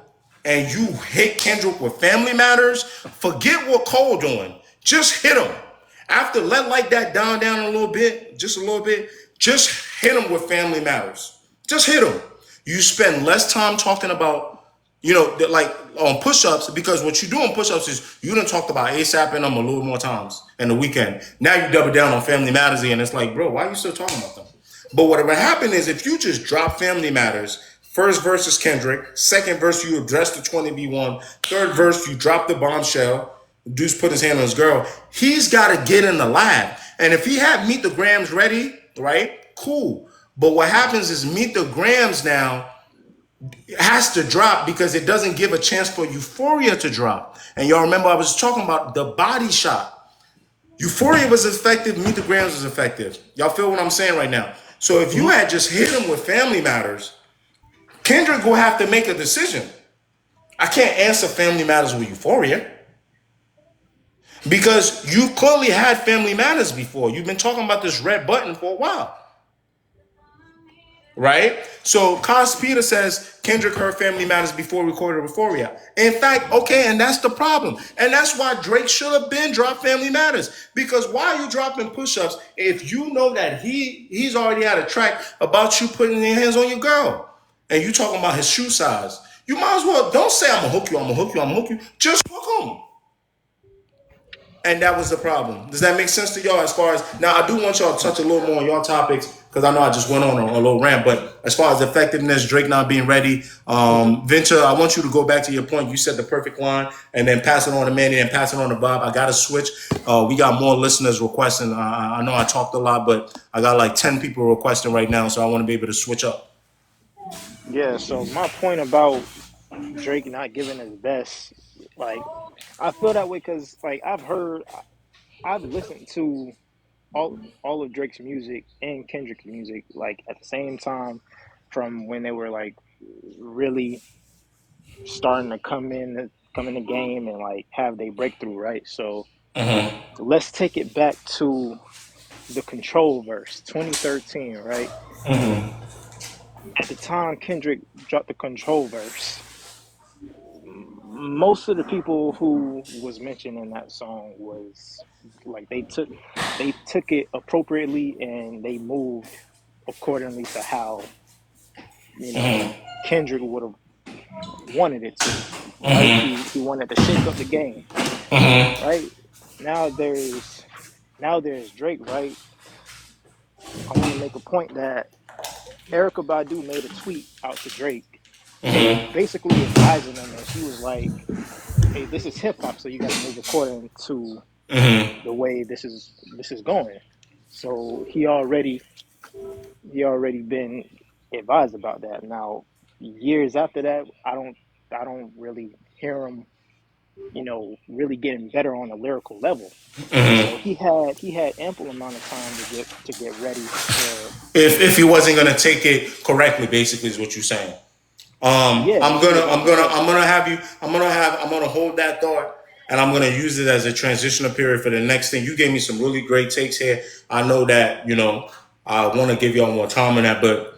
[SPEAKER 1] and you hit Kendrick with Family Matters, forget what Cole doing. Just hit him. After let like that down a little bit, just a little bit, just hit him with Family Matters. Just hit him. You spend less time talking about, like on push-ups, because what you do on push-ups is you done talked about ASAP and them a little more times in the weekend. Now you double down on Family Matters and it's like, bro, why are you still talking about them? But what would happen is if you just drop Family Matters, first verse is Kendrick, second verse you address the 20B1, third verse you drop the bombshell, Deuce put his hand on his girl, he's got to get in the lab. And if he had Meet the Grams ready, right, cool. But what happens is Meet the Grams now has to drop because it doesn't give a chance for Euphoria to drop. And y'all remember I was talking about the body shot. Euphoria was effective, Meet the Grams was effective. Y'all feel what I'm saying right now? So if you had just hit him with Family Matters, Kendrick will have to make a decision. I can't answer Family Matters with Euphoria because you clearly had Family Matters before. You've been talking about this red button for a while. Right? So Cos Peter says Kendrick heard Family Matters before recorded Euphoria. In fact, okay, and that's the problem. And that's why Drake should have been dropped Family Matters. Because why are you dropping push-ups if you know that he's already had a track about you putting your hands on your girl? And you talking about his shoe size. You might as well don't say I'm gonna hook you, I'm gonna hook you, I'm gonna hook you. Just hook him. And that was the problem. Does that make sense to y'all? As far as now, I do want y'all to touch a little more on y'all topics because I know I just went on a little rant. But as far as effectiveness, Drake not being ready, Venture, I want you to go back to your point. You said the perfect line, and then pass it on to Manny and pass it on to Bob. I got to switch. We got more listeners requesting. I know I talked a lot, but I got like 10 people requesting right now, so I want to be able to switch up.
[SPEAKER 6] yeah. So my point about Drake not giving his best, like I feel that way because like I've listened to all of Drake's music and Kendrick's music like at the same time from when they were like really starting to come in the game and like have their breakthrough, right? So let's take it back to the Control verse, 2013, right? At the time Kendrick dropped the Control verse, most of the people who was mentioned in that song was like they took it appropriately and they moved accordingly to how Kendrick would have wanted it to, right? He wanted to shake up the game, right? Now there's Drake, right? I want to make a point that Erica Badu made a tweet out to Drake, basically advising him, and she was like, "Hey, this is hip hop, so you got to move according to the way this is going." So he already been advised about that. Now, years after that, I don't really hear him, really getting better on a lyrical level. So he had ample amount of time to get ready for.
[SPEAKER 1] If he wasn't gonna take it correctly, basically, is what you're saying.
[SPEAKER 6] Yeah, yeah,
[SPEAKER 1] I'm gonna hold that thought. and I'm gonna use it as a transitional period for the next thing. You gave me some really great takes here. I know that I want to give y'all more time on that, but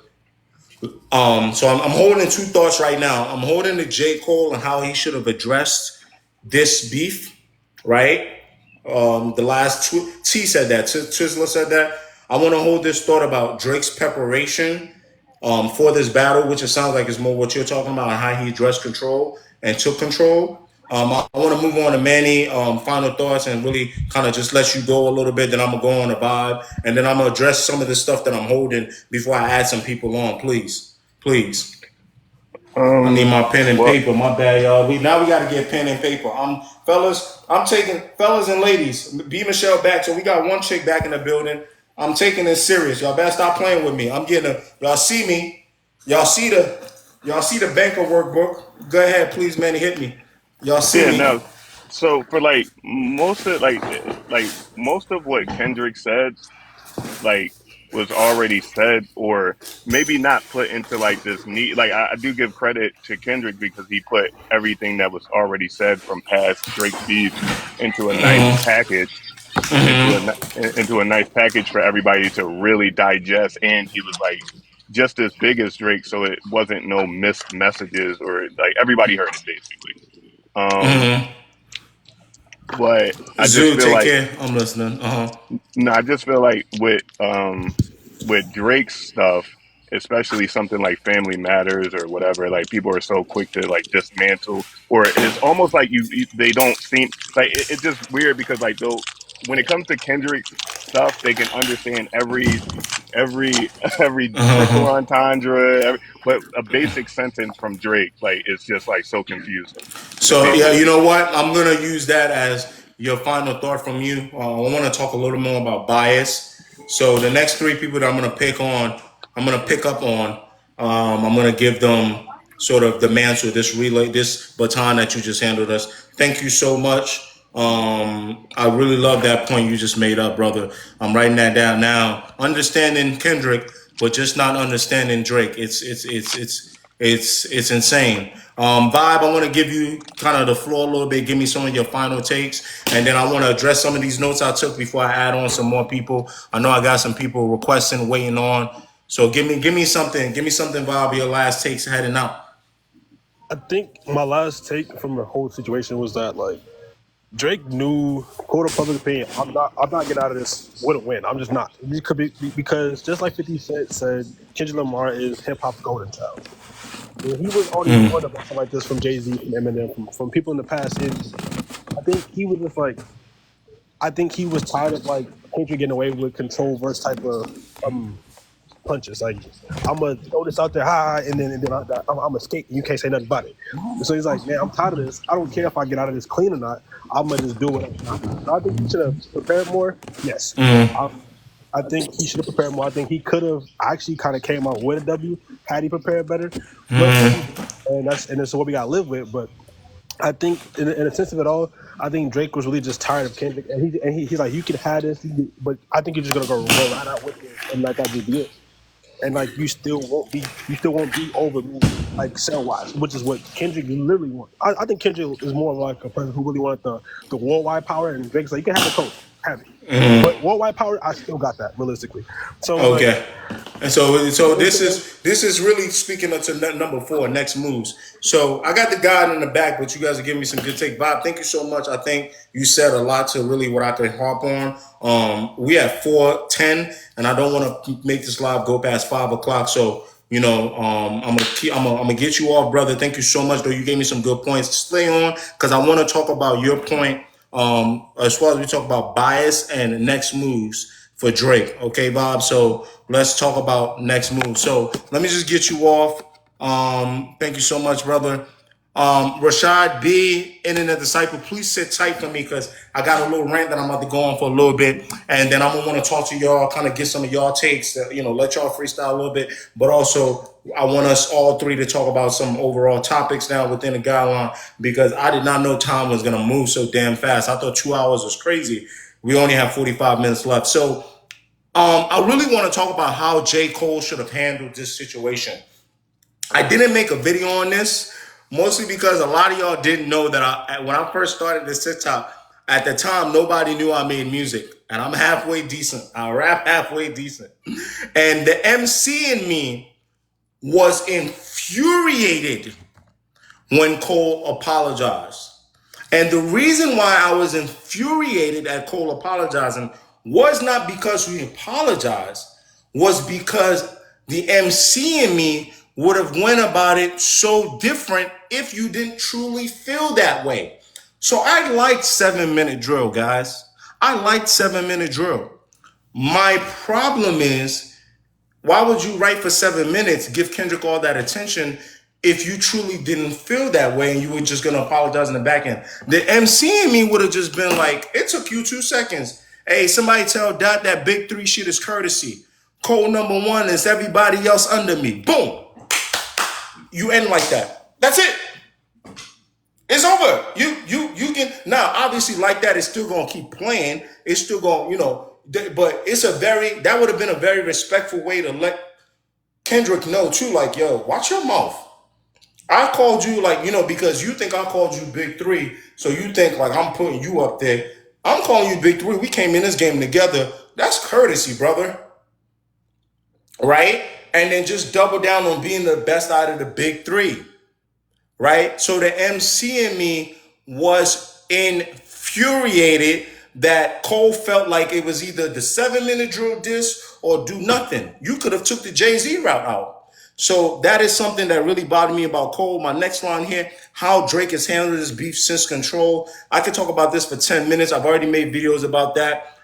[SPEAKER 1] so I'm holding two thoughts right now. I'm holding the J. Cole and how he should have addressed this beef, right? The last T said that. Twizzler said that. I want to hold this thought about Drake's preparation for this battle, which it sounds like is more what you're talking about, and how he addressed control and took control. I want to move on to Manny. Final thoughts and really kind of just let you go a little bit. Then I'm gonna go on the vibe, and then I'm gonna address some of the stuff that I'm holding before I add some people on. Please, please. I need my pen and
[SPEAKER 7] Well,
[SPEAKER 1] paper. My bad, y'all. We got to get pen and paper. Fellas. I'm taking fellas and ladies. Be Michelle back. So we got one chick back in the building. I'm taking this serious. Y'all better stop playing with me. I'm getting a. Y'all see me. Y'all see the banker workbook. Go ahead, please, man. Hit me. Y'all see
[SPEAKER 7] yeah,
[SPEAKER 1] me.
[SPEAKER 7] no. So for like most of what Kendrick said, like was already said, or maybe not put into like this neat. Like I do give credit to Kendrick because he put everything that was already said from past Drake's beefs into a nice package, into a nice package for everybody to really digest. And he was like just as big as Drake, so it wasn't no missed messages or like everybody heard it basically. Um, but I just
[SPEAKER 1] Zoo,
[SPEAKER 7] feel
[SPEAKER 1] take
[SPEAKER 7] like
[SPEAKER 1] care. I'm listening.
[SPEAKER 7] no, I just feel like with Drake's stuff, especially something like Family Matters or whatever, like people are so quick to like dismantle, or it's almost like they don't seem like it's just weird because like though when it comes to Kendrick's stuff, they can understand every every triple entendre, but a basic sentence from Drake like it's just like so confusing to
[SPEAKER 1] So yeah,
[SPEAKER 7] people.
[SPEAKER 1] you know what? I'm gonna use that as your final thought from you. I want to talk a little more about bias. So the next three people that I'm gonna pick up on. I'm gonna give them sort of the mantle, this relay, this baton that you just handled us. Thank you so much. I really love that point you just made up, brother. I'm writing that down now. Understanding Kendrick, but just not understanding Drake. It's insane. Vibe, I want to give you kind of the floor a little bit. Give me some of your final takes, and then I want to address some of these notes I took before I add on some more people. I know I got some people requesting, waiting on. So give me something, Vibe. Your last takes heading out.
[SPEAKER 5] I think my last take from the whole situation was that like Drake knew, quote of public opinion, I'm not getting out of this with a win. I'm just not. It could be because just like 50 Cent said, Kendrick Lamar is hip hop's golden child. And he was already warned about something like this from Jay-Z, from Eminem, from people in the past. And I think he was just like, I think he was tired of like Kendrick getting away with control verse type of punches. Like, I'm gonna throw this out there high, and then I'm gonna skate, and you can't say nothing about it. So he's like, man, I'm tired of this. I don't care if I get out of this clean or not. I'm gonna just do what I'm trying to do. So I think he should have prepared more. Yes, I think he should have prepared more. I think he could have actually kind of came out with a W had he prepared better, but he didn't. And that's what we got to live with. But I think, in a sense of it all, I think Drake was really just tired of Kendrick, and he's like, you can have this, but I think you're just gonna go right out with it and let that just be it. And like you still won't be over me like sell wise, which is what Kendrick literally wants. I think Kendrick is more like a person who really wants the worldwide power, and Drake's like, you can have the coach, have it, but worldwide power, I still got that realistically. So it's like,
[SPEAKER 1] Okay. And so
[SPEAKER 5] you know what I'm
[SPEAKER 1] this
[SPEAKER 5] saying?
[SPEAKER 1] is really speaking up to number four, next moves. So I got the guide in the back, but you guys are giving me some good take. Bob, thank you so much. I think you said a lot to really what I could harp on. We have 4:10, and I don't want to make this live go past 5 o'clock. So I'm gonna get you off, brother. Thank you so much, though. You gave me some good points. Stay on because I want to talk about your point. As far as we talk about bias and next moves for Drake. Okay, Bob. So let's talk about next move. So let me just get you off. Thank you so much, brother. Rashad B, Internet Disciple, please sit tight for me because I got a little rant that I'm about to go on for a little bit, and then I'm gonna want to talk to y'all, kind of get some of y'all takes, let y'all freestyle a little bit, but also I want us all three to talk about some overall topics now within the guideline because I did not know time was gonna move so damn fast. I thought 2 hours was crazy. We only have 45 minutes left, so I really want to talk about how J. Cole should have handled this situation. I didn't make a video on this, Mostly because a lot of y'all didn't know that when I first started this TikTok, at the time nobody knew I made music, and I'm halfway decent. I rap halfway decent, and the MC in me was infuriated when Cole apologized. And the reason why I was infuriated at Cole apologizing was not because he apologized, was because the MC in me would have went about it so different if you didn't truly feel that way. So I liked 7 minute drill, guys. I liked 7 minute drill. My problem is, why would you write for 7 minutes, give Kendrick all that attention if you truly didn't feel that way and you were just gonna apologize in the back end? The MC in me would have just been like, it took you 2 seconds. Hey, somebody tell Dot that big three shit is courtesy. Code number one is everybody else under me. Boom. You end like that. That's it. It's over. You can now obviously like that. It's still gonna keep playing. It's still gonna, but it's that would have been a very respectful way to let Kendrick know too, like, yo, watch your mouth. I called you because you think I called you Big Three, so you think like I'm putting you up there. I'm calling you Big Three. We came in this game together. That's courtesy, brother. Right? And then just double down on being the best out of the Big Three. Right? So the MC in me was infuriated that Cole felt like it was either the 7 minute drill diss or do nothing. You could have took the Jay-Z route out. So that is something that really bothered me about Cole. My next line here, how Drake has handled his beef since Control. I could talk about this for 10 minutes. I've already made videos about that.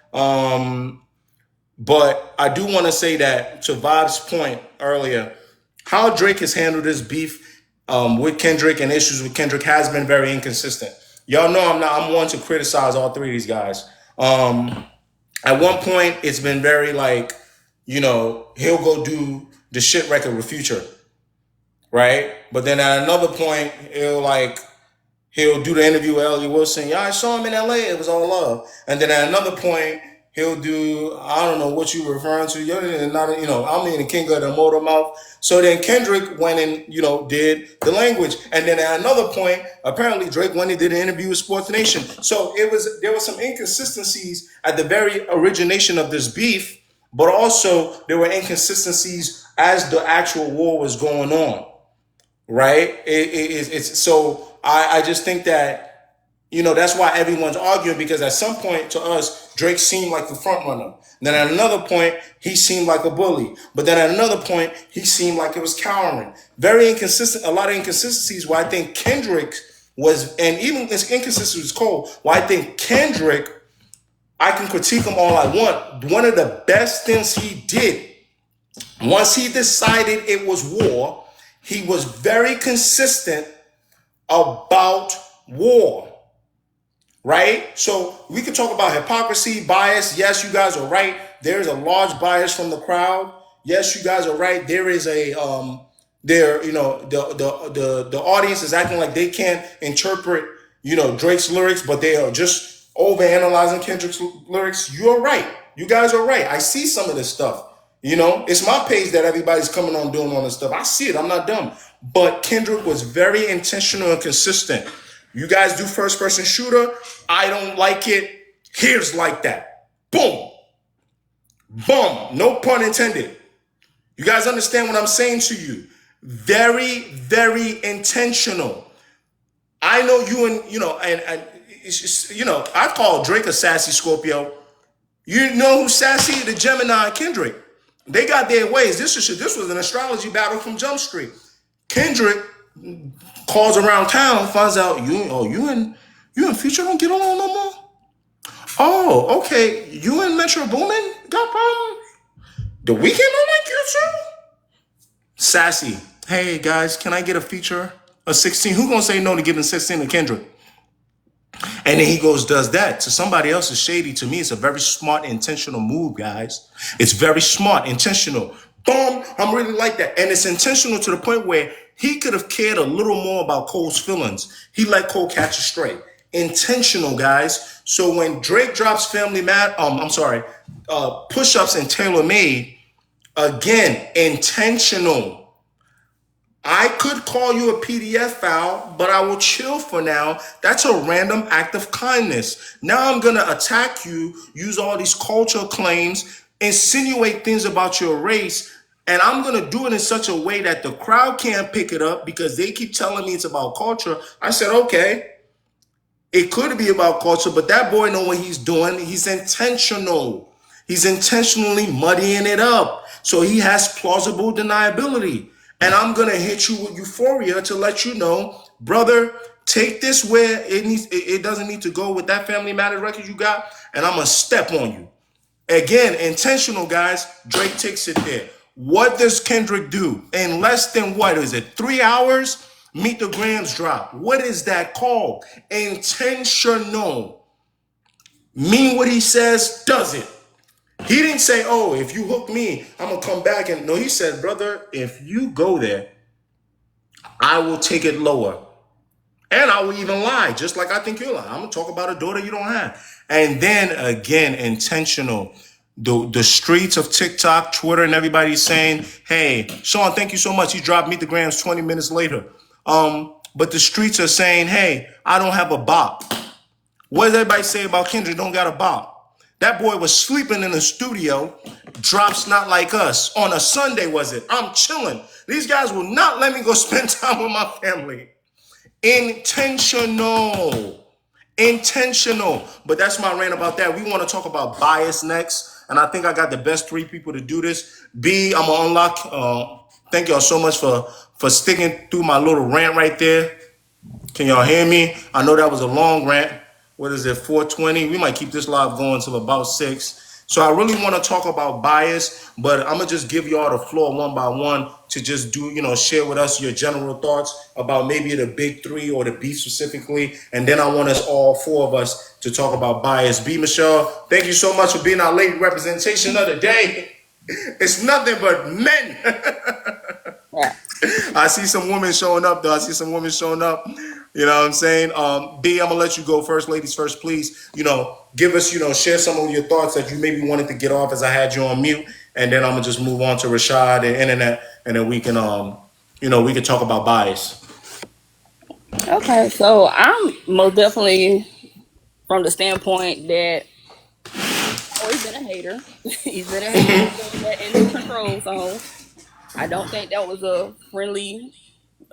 [SPEAKER 1] But I do want to say that, to Vib's point earlier, how Drake has handled his beef with Kendrick and issues with Kendrick has been very inconsistent. Y'all know I'm one to criticize all three of these guys. At one point, it's been very like, he'll go do the shit record with Future, right? But then at another point, he'll do the interview with Elliot Wilson. Yeah, I saw him in LA. It was all love. And then at another point, he'll do, I don't know what you're referring to. You're not, I'm in the king of the motor mouth. So then Kendrick went and, did the language. And then at another point, apparently Drake went and did an interview with Sports Nation. So there were some inconsistencies at the very origination of this beef, but also there were inconsistencies as the actual war was going on, right? So I just think that, that's why everyone's arguing, because at some point to us, Drake seemed like the front runner. Then at another point, he seemed like a bully. But then at another point, he seemed like it was cowering. Very inconsistent, a lot of inconsistencies where I think Kendrick was, and even this inconsistency was Cole, where I think Kendrick, I can critique him all I want. One of the best things he did, once he decided it was war, he was very consistent about war. Right? So we could talk about hypocrisy, bias. Yes, you guys are right. There is a large bias from the crowd. Yes, you guys are right. There is the audience is acting like they can't interpret, Drake's lyrics, but they are just overanalyzing Kendrick's lyrics. You're right. You guys are right. I see some of this stuff. It's my page that everybody's coming on doing all this stuff. I see it. I'm not dumb. But Kendrick was very intentional and consistent. You guys do first person shooter. I don't like it. Here's like that. Boom. Boom. No pun intended. You guys understand what I'm saying to you? Very, very intentional. I know you and it's just, I call Drake a sassy Scorpio. You know who's sassy? The Gemini and Kendrick. They got their ways. This was an astrology battle from Jump Street. Kendrick calls around town, finds out you and Future don't get along no more. Oh, okay. You and Metro Boomin got problems. The Weeknd don't like you too. Sassy. Hey guys, can I get a feature? A 16. Who gonna say no to giving 16 to Kendrick? And then he does that to somebody else is shady. To me, it's a very smart, intentional move, guys. It's very smart, intentional. Boom, I'm really like that. And it's intentional to the point where he could have cared a little more about Cole's feelings. He let Cole catch a stray. Intentional, guys. So when Drake drops Push-Ups and Tailor Made, again, intentional. I could call you a PDF file, but I will chill for now. That's a random act of kindness. Now I'm going to attack you, use all these cultural claims, insinuate things about your race, and I'm going to do it in such a way that the crowd can't pick it up because they keep telling me it's about culture. I said, okay, it could be about culture, but that boy know what he's doing. He's intentional. He's intentionally muddying it up. So he has plausible deniability. And I'm gonna hit you with euphoria to let you know, brother, take this where it doesn't need to go with that Family Matters record you got, and I'm gonna step on you. Again, intentional, guys. Drake takes it there. What does Kendrick do? In less than what is it, 3 hours? Meet the Grams drop. What is that called? Intentional. Mean what he says, does it. He didn't say, oh, if you hook me, I'm going to come back. And no, he said, brother, if you go there, I will take it lower. And I will even lie, just like I think you're lying. I'm going to talk about a daughter you don't have. And then again, intentional. The streets of TikTok, Twitter, and everybody's saying, hey, Sean, thank you so much. He dropped Meet the Grams 20 minutes later. But the streets are saying, hey, I don't have a bop. What does everybody say about Kendrick don't got a bop? That boy was sleeping in the studio, drops Not Like Us. On a Sunday, was it? I'm chilling. These guys will not let me go spend time with my family. Intentional. But that's my rant about that. We want to talk about bias next. And I think I got the best 3 people to do this. B, I'm going to unlock. Thank y'all so much for sticking through my little rant right there. Can y'all hear me? I know that was a long rant. What is it, 4:20? We might keep this live going till about 6. So I really want to talk about bias, but I'm going to just give y'all the floor one by one to just share with us your general thoughts about maybe the big 3 or the beef specifically. And then I want us all 4 of us to talk about bias. B, Michelle, thank you so much for being our late representation of the day. It's nothing but men.
[SPEAKER 8] Yeah.
[SPEAKER 1] I see some women showing up, though. You know what I'm saying? B, I'm going to let you go first. Ladies first, please. Give us, share some of your thoughts that you maybe wanted to get off as I had you on mute. And then I'm going to just move on to Rashad and Internet. And then we can, we can talk about bias.
[SPEAKER 8] Okay, so I'm most definitely from the standpoint that always been a hater. He's been a hater since that in his control zone. I don't think that was a friendly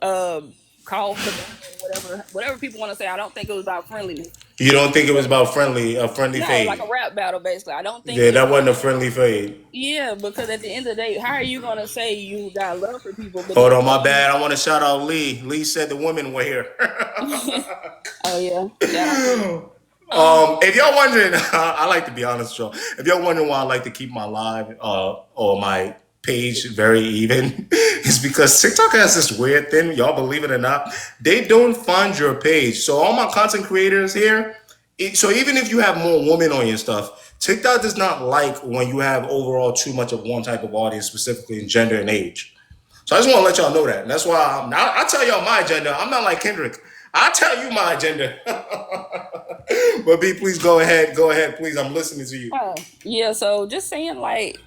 [SPEAKER 8] call for battle, whatever people want to say. I don't think it was about friendliness.
[SPEAKER 1] You don't think it was about a friendly
[SPEAKER 8] No, like
[SPEAKER 1] fade?
[SPEAKER 8] a rap battle, basically. I don't think
[SPEAKER 1] Yeah,
[SPEAKER 8] it
[SPEAKER 1] that
[SPEAKER 8] was.
[SPEAKER 1] wasn't a friendly fade.
[SPEAKER 8] Yeah, because at the end of the day, how are you gonna say you got love for people, but
[SPEAKER 1] Hold
[SPEAKER 8] then
[SPEAKER 1] on, my
[SPEAKER 8] say
[SPEAKER 1] bad. I want to shout out Lee. Lee said the women were here.
[SPEAKER 8] oh yeah, shout out to you.
[SPEAKER 1] If y'all wondering, I like to be honest, y'all. If y'all wondering why I like to keep my live or my page very even, it's because TikTok has this weird thing. Y'all believe it or not, they don't fund your page. So all my content creators here. So even if you have more women on your stuff, TikTok does not like when you have overall too much of one type of audience, specifically in gender and age. So I just want to let y'all know that. And that's why I tell y'all my agenda. I'm not like Kendrick. I tell you my agenda. But B, please go ahead. Go ahead, please. I'm listening to you.
[SPEAKER 8] Oh yeah, so just saying like,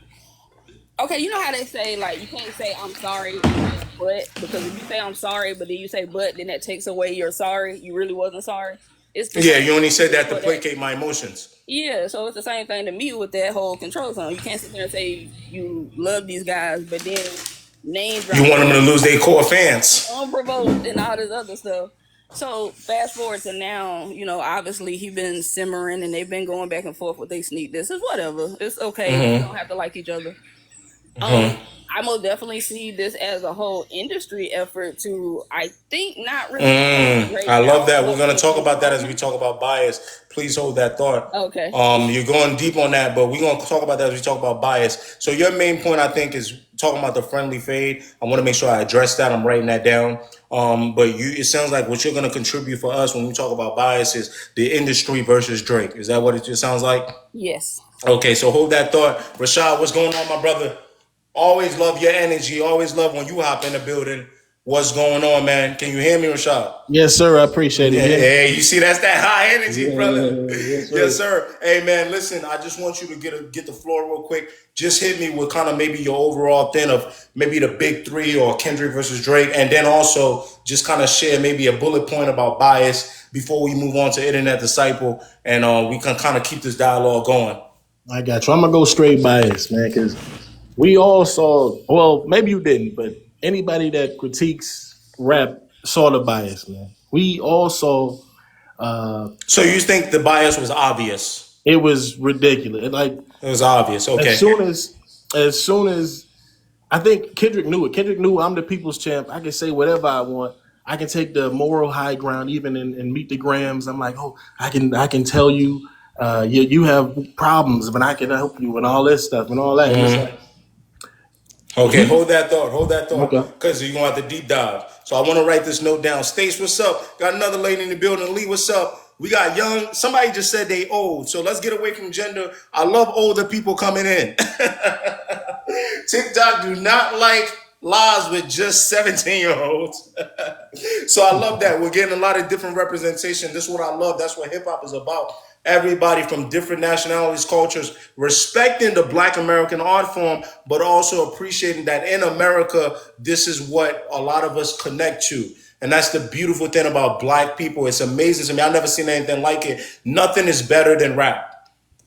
[SPEAKER 8] okay, you know how they say like you can't say I'm sorry and say but, because if you say I'm sorry but then you say but, then that takes away your sorry. You really wasn't sorry. It's the
[SPEAKER 1] Yeah,
[SPEAKER 8] same
[SPEAKER 1] you only said
[SPEAKER 8] thing
[SPEAKER 1] that to
[SPEAKER 8] for that.
[SPEAKER 1] placate my emotions.
[SPEAKER 8] Yeah, so it's the same thing to me with that whole control zone. You can't sit there and say you love these guys, but then name
[SPEAKER 1] You
[SPEAKER 8] drop
[SPEAKER 1] want them to
[SPEAKER 8] them
[SPEAKER 1] lose their core fans.
[SPEAKER 8] unprovoked and all this other stuff. So fast forward to now, obviously he been simmering and they've been going back and forth with they sneak this. It's whatever. It's okay. We don't have to like each other. I most definitely see this as a whole industry effort to, I think, not really push Drake
[SPEAKER 1] I love
[SPEAKER 8] out
[SPEAKER 1] that. We're
[SPEAKER 8] of
[SPEAKER 1] going to
[SPEAKER 8] the
[SPEAKER 1] talk about that as we
[SPEAKER 8] control.
[SPEAKER 1] talk about bias. Please hold that thought.
[SPEAKER 8] Okay.
[SPEAKER 1] You're going deep on that, but we're going to talk about that as we talk about bias. So your main point, I think, is talking about the friendly fade. I want to make sure I address that. I'm writing that down. But it sounds like what you're going to contribute for us when we talk about bias is the industry versus Drake. Is that what it just sounds like?
[SPEAKER 8] Yes.
[SPEAKER 1] Okay, so hold that thought. Rashad, what's going on, my brother? Always love your energy. Always love when you hop in the building. What's going on, man? Can you hear me, Rashad?
[SPEAKER 5] Yes, sir. I appreciate it.
[SPEAKER 1] Yeah,
[SPEAKER 5] Yeah.
[SPEAKER 1] hey, you see that's that high energy, brother.
[SPEAKER 5] Yes,
[SPEAKER 1] Yes,
[SPEAKER 5] sir.
[SPEAKER 1] sir. Hey, man, listen, I just want you to get the floor real quick. Just hit me with kind of maybe your overall thing of maybe the big three or Kendrick versus Drake, and then also just kind of share maybe a bullet point about bias before we move on to Internet Disciple, and we can kind of keep this dialogue going.
[SPEAKER 5] I got you. I'm gonna go straight bias, man, because we all saw. Well, maybe you didn't, but anybody that critiques rap saw the bias, man. We all saw.
[SPEAKER 1] So you think the bias was obvious?
[SPEAKER 5] It was ridiculous. Like
[SPEAKER 1] It was obvious.
[SPEAKER 5] as
[SPEAKER 1] Okay.
[SPEAKER 5] soon as, as soon as I think Kendrick knew it. Kendrick knew I'm the people's champ. I can say whatever I want. I can take the moral high ground, even in Meet the Grams. I'm like, oh, I can tell you, you have problems, but I can help you and all this stuff and all that. And it's like
[SPEAKER 1] Okay,
[SPEAKER 5] he
[SPEAKER 1] hold that thought. Hold that thought.
[SPEAKER 5] okay.
[SPEAKER 1] Because you're going to have to deep dive. So I want to write this note down. Stace, what's up? Got another lady in the building. Lee, what's up? We got young. Somebody just said they old. So let's get away from gender. I love older people coming in. TikTok do not like lives with just 17-year-olds. So I love that. We're getting a lot of different representation. This is what I love. That's what hip hop is about. Everybody from different nationalities, cultures, respecting the Black American art form, but also appreciating that in America, this is what a lot of us connect to. And that's the beautiful thing about Black people. It's amazing to me. I've never seen anything like it. Nothing is better than rap.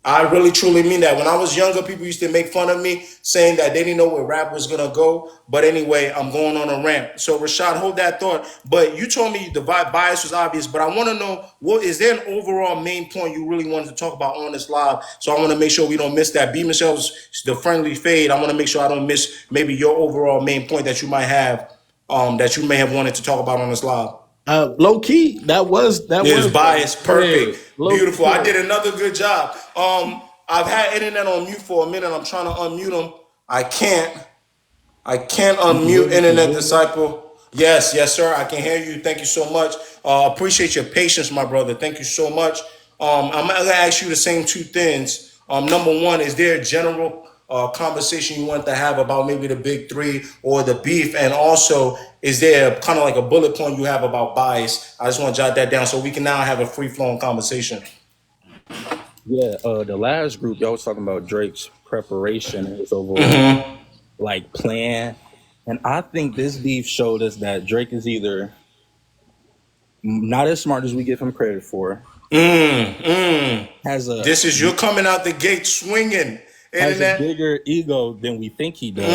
[SPEAKER 1] I really truly mean that. When I was younger, people used to make fun of me, saying that they didn't know where rap was gonna go. But anyway, I'm going on a rant. So Rashad, hold that thought. But you told me the bias was obvious. But I want to know, what is there an overall main point you really wanted to talk about on this live? So I want to make sure we don't miss that. B Michelle's the friendly fade. I want to make sure I don't miss maybe your overall main point that you might have, that you may have wanted to talk about on this live.
[SPEAKER 5] Low key, that was
[SPEAKER 1] It's biased.
[SPEAKER 5] yeah,
[SPEAKER 1] Perfect.
[SPEAKER 5] low key.
[SPEAKER 1] Beautiful. I did another good job. I've had internet on mute for a minute. I'm trying to unmute them. I can't. I can't
[SPEAKER 5] You can hear
[SPEAKER 1] unmute
[SPEAKER 5] me? Can you
[SPEAKER 1] Internet
[SPEAKER 5] hear me?
[SPEAKER 1] Disciple. Yes, yes, sir. I can hear you. Thank you so much. Appreciate your patience, my brother. Thank you so much. I'm gonna ask you the same two things. Number one, is there a general conversation you want to have about maybe the big three or the beef? And also, is there kind of like a bullet point you have about bias? I just want to jot that down so we can now have a free flowing conversation.
[SPEAKER 9] Yeah, the last group y'all was talking about Drake's preparation and his overall like plan, and I think this beef showed us that Drake is either not as smart as we give him credit for, has a
[SPEAKER 1] This is you're coming out the gate swinging.
[SPEAKER 9] has a
[SPEAKER 1] Internet.
[SPEAKER 9] bigger ego than we think he does,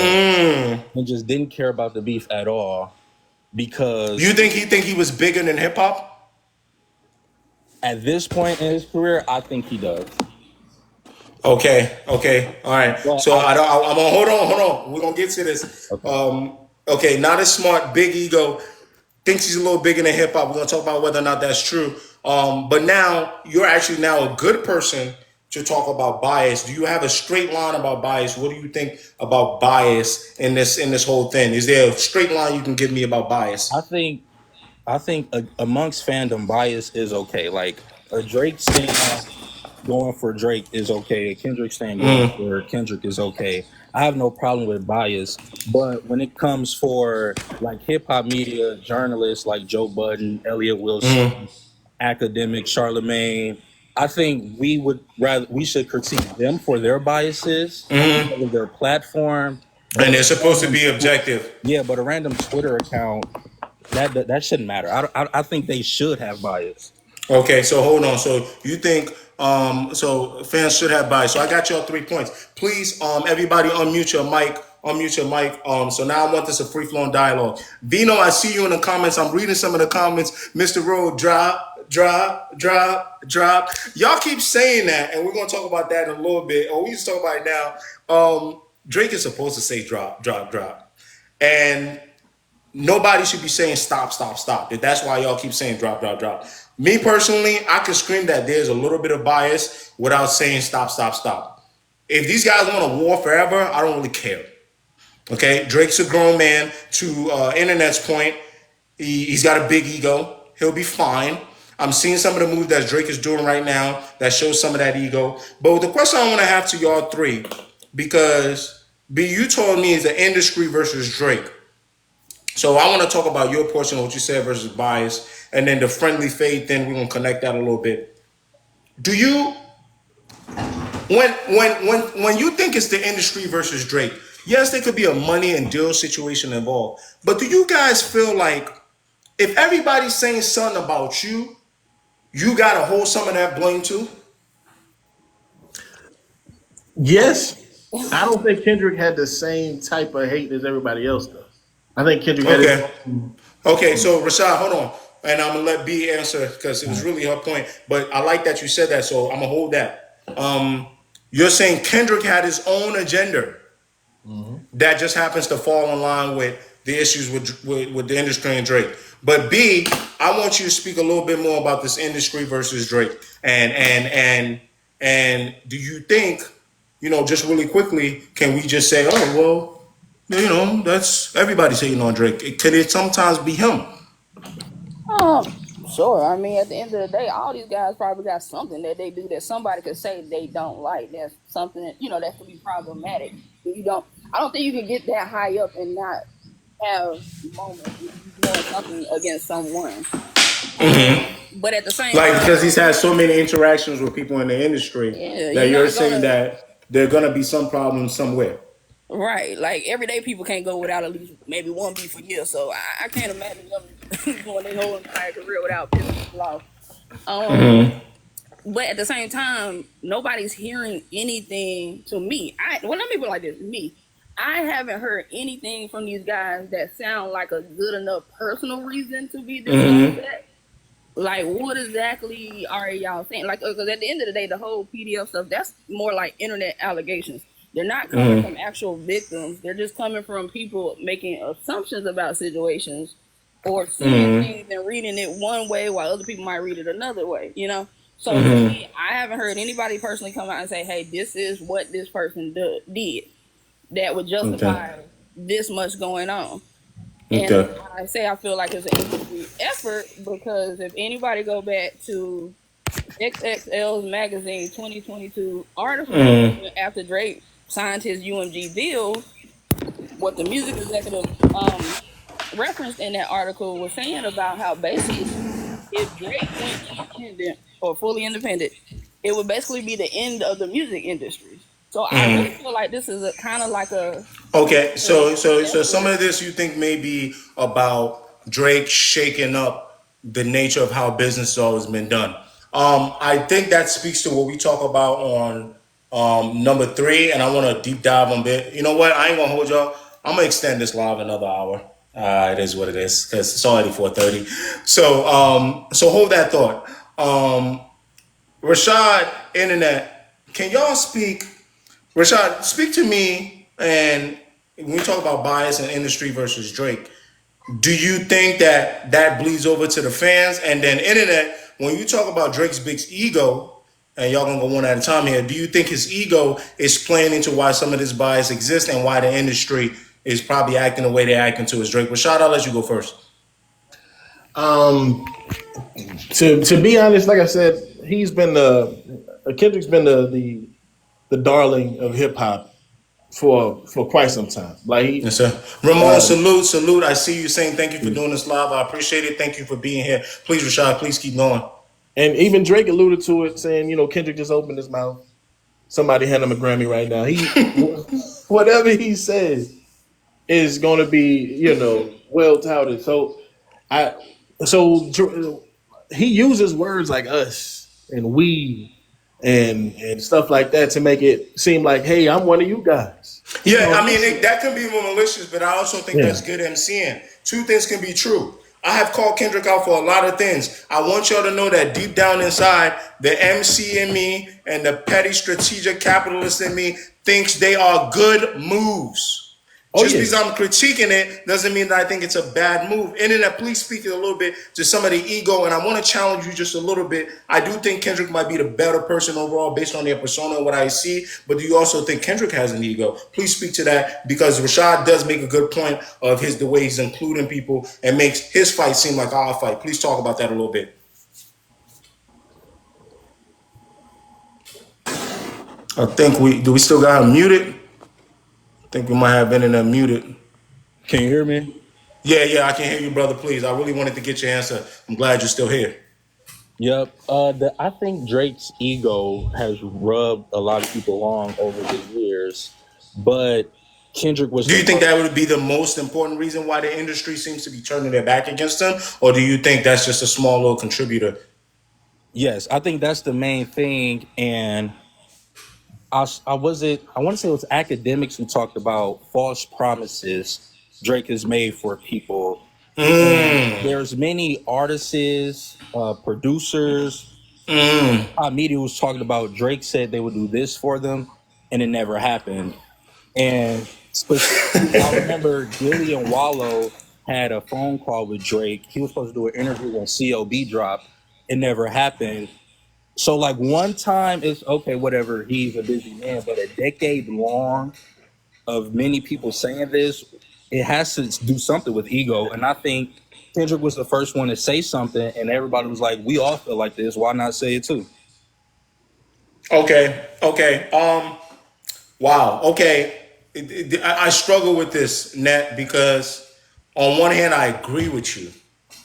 [SPEAKER 9] and just didn't care about the beef at all.
[SPEAKER 1] You
[SPEAKER 9] Because
[SPEAKER 1] think he was bigger than hip hop?
[SPEAKER 9] at this point in his career, I think he does.
[SPEAKER 1] Okay, okay, all right.
[SPEAKER 9] But
[SPEAKER 1] So
[SPEAKER 9] I
[SPEAKER 1] I don't. I'm gonna hold on. We're gonna get to this.
[SPEAKER 9] okay.
[SPEAKER 1] Okay, not as smart, big ego. Thinks he's a little bigger than hip hop. We're gonna talk about whether or not that's true. But now you're actually now a good person to talk about bias. Do you have a straight line about bias? What do you think about bias in this whole thing? Is there a straight line you can give me about
[SPEAKER 9] I
[SPEAKER 1] bias?
[SPEAKER 9] think I think amongst fandom, bias is okay. Like a Drake stan going for Drake is okay. A Kendrick stan going for Kendrick is okay. I have no problem with bias, but when it comes for like hip hop media journalists like Joe Budden, Elliot Wilson, academic Charlemagne, I think we should critique them for their biases because of their platform.
[SPEAKER 1] And
[SPEAKER 9] But
[SPEAKER 1] they're supposed to be objective.
[SPEAKER 9] but a random Twitter account that shouldn't matter. I think they should have bias.
[SPEAKER 1] Okay, so hold on. So you think so fans should have bias. So I got y'all 3 points. Please, everybody unmute your mic. Unmute your mic. So now I want this a free flowing dialogue. Vino, I see you in the comments. I'm reading some of the comments. Mr. Rowe, drop. Y'all keep saying that, and we're gonna talk about that in a little bit. Or we just talk about it now. Drake is supposed to say drop. And nobody should be saying stop. That's why y'all keep saying drop. Me personally, I can scream that there's a little bit of bias without saying stop. If these guys want to war forever, I don't really care. Okay, Drake's a grown man. To Internet's point, he's got a big ego. He'll be fine. I'm seeing some of the moves that Drake is doing right now that shows some of that ego. But the question I want to have to y'all three, because B, you told me it's the industry versus Drake. So I want to talk about your portion of what you said versus bias, and then the friendly fade. Then we're gonna connect that a little bit. Do you when you think it's the industry versus Drake? Yes, there could be a money and deal situation involved, but do you guys feel like if everybody's saying something about you, you gotta hold some of that blame too?
[SPEAKER 10] Yes, I don't think Kendrick had the same type of hate as everybody else does. I think Kendrick had his
[SPEAKER 1] Okay.
[SPEAKER 10] own.
[SPEAKER 1] Okay, so Rashad, hold on. And I'm gonna let B answer because it was really her point. But I like that you said that, so I'm gonna hold that. You're saying Kendrick had his own agenda
[SPEAKER 10] Mhm.
[SPEAKER 1] that just happens to fall in line with the issues with the industry and Drake. But B, I want you to speak a little bit more about this industry versus Drake. And do you think, just really quickly, can we just say, oh well, that's everybody's hating on Drake. Could it sometimes be him?
[SPEAKER 8] Sure. I mean, at the end of the day, all these guys probably got something that they do that somebody could say they don't like. That's something that could be problematic. You don't. I don't think you can get that high up and not have moments where you doing something against someone. But at the same
[SPEAKER 1] Like
[SPEAKER 8] time,
[SPEAKER 1] because he's had so many interactions with people in the industry
[SPEAKER 8] yeah,
[SPEAKER 1] that
[SPEAKER 8] you're
[SPEAKER 1] you're
[SPEAKER 8] not
[SPEAKER 1] saying
[SPEAKER 8] gonna.
[SPEAKER 1] that there are gonna be some problems somewhere.
[SPEAKER 8] Right, like everyday people can't go without at least maybe one beef a year. So I can't imagine them going their whole entire career without pissing people off. Um, but at the same time, nobody's hearing anything to me. Let me put it like this: me, I haven't heard anything from these guys that sound like a good enough personal reason to be this upset. Like, what exactly are y'all saying? Like, because at the end of the day, the whole PDF stuff, that's more like internet allegations. They're not coming from actual victims. They're just coming from people making assumptions about situations or seeing things and reading it one way while other people might read it another way. So to me, I haven't heard anybody personally come out and say, hey, this is what this person did that would
[SPEAKER 1] Okay.
[SPEAKER 8] justify this much going on. And
[SPEAKER 1] Okay.
[SPEAKER 8] I say I feel like it's an industry effort because if anybody go back to XXL's magazine 2022 article after Drake signed his UMG deal, what the music executive referenced in that article was saying about how basically if Drake went independent or fully independent, it would basically be the end of the music industry. So I really feel like this is a kind of like a
[SPEAKER 1] Okay, so
[SPEAKER 8] industry
[SPEAKER 1] so so some
[SPEAKER 8] effort.
[SPEAKER 1] of this you think may be about Drake shaking up the nature of how business has always been done. I think that speaks to what we talk about on number three, and I want to deep dive on bit. You know what? I ain't gonna hold y'all. I'm gonna extend this live another hour. It is what it is because it's already 4:30. So hold that thought. Rashad, internet, can y'all speak? Rashad, speak to me. And when we talk about bias and industry versus Drake, do you think that that bleeds over to the fans? And then internet, when you talk about Drake's big ego, and y'all gonna go one at a time here, do you think his ego is playing into why some of this bias exists and why the industry is probably acting the way they're acting to his Drake? Rashad, I'll let you go first.
[SPEAKER 10] Um, to be honest, like I said, he's been Kendrick's been the darling of hip hop for quite some time. Like
[SPEAKER 1] Yes,
[SPEAKER 10] he,
[SPEAKER 1] sir. Ramon,
[SPEAKER 10] uh,
[SPEAKER 1] salute. I see you saying thank you for doing this live. I appreciate it. Thank you for being here. Please, Rashad, please keep going.
[SPEAKER 10] and even Drake alluded to it, saying Kendrick just opened his mouth. Somebody hand him a Grammy right now. Whatever he says is going to be well touted. I so he uses words like us and we and stuff like that to make it seem like, hey, I'm one of you guys.
[SPEAKER 1] Yeah,
[SPEAKER 10] No,
[SPEAKER 1] I mean that can be more malicious, but I also think
[SPEAKER 10] yeah.
[SPEAKER 1] that's good MCing. Two things can be true. I have called Kendrick out for a lot of things. I want y'all to know that deep down inside, the MC in me and the petty strategic capitalist in me thinks they are good moves.
[SPEAKER 10] Oh
[SPEAKER 1] Just
[SPEAKER 10] yeah.
[SPEAKER 1] because I'm critiquing it doesn't mean that I think it's a bad move. Internet, please speak a little bit to some of the ego, and I want to challenge you just a little bit. I do think Kendrick might be the better person overall based on their persona and what I see, but do you also think Kendrick has an ego? Please speak to that because Rashad does make a good point of the way he's including people and makes his fight seem like our fight. Please talk about that a little bit. I think we still got him muted. I think we might have internet muted.
[SPEAKER 9] Can you hear me?
[SPEAKER 1] Yeah, yeah, I can hear you, brother. Please, I really wanted to get your answer. I'm glad you're still here.
[SPEAKER 9] Yep. I think Drake's ego has rubbed a lot of people wrong over the years, but Kendrick was
[SPEAKER 1] Do
[SPEAKER 9] the
[SPEAKER 1] you think
[SPEAKER 9] first.
[SPEAKER 1] that would be the most important reason why the industry seems to be turning their back against him, or do you think that's just a small little contributor?
[SPEAKER 9] Yes, I think that's the main thing. And I was it. I want to say it was academics who talked about false promises Drake has made for people, and there's many artists, producers, media was talking about Drake said they would do this for them, and it never happened. And specifically, I remember Gilly and Wallow had a phone call with Drake. He was supposed to do an interview when CLB dropped. It never happened. So, like, one time it's okay, whatever, he's a busy man, but a decade long of many people saying this, it has to do something with ego. And I think Kendrick was the first one to say something, and everybody was like, we all feel like this. Why not say it too?
[SPEAKER 1] Okay, okay. Wow. Okay. I struggle with this, Net, because on one hand, I agree with you,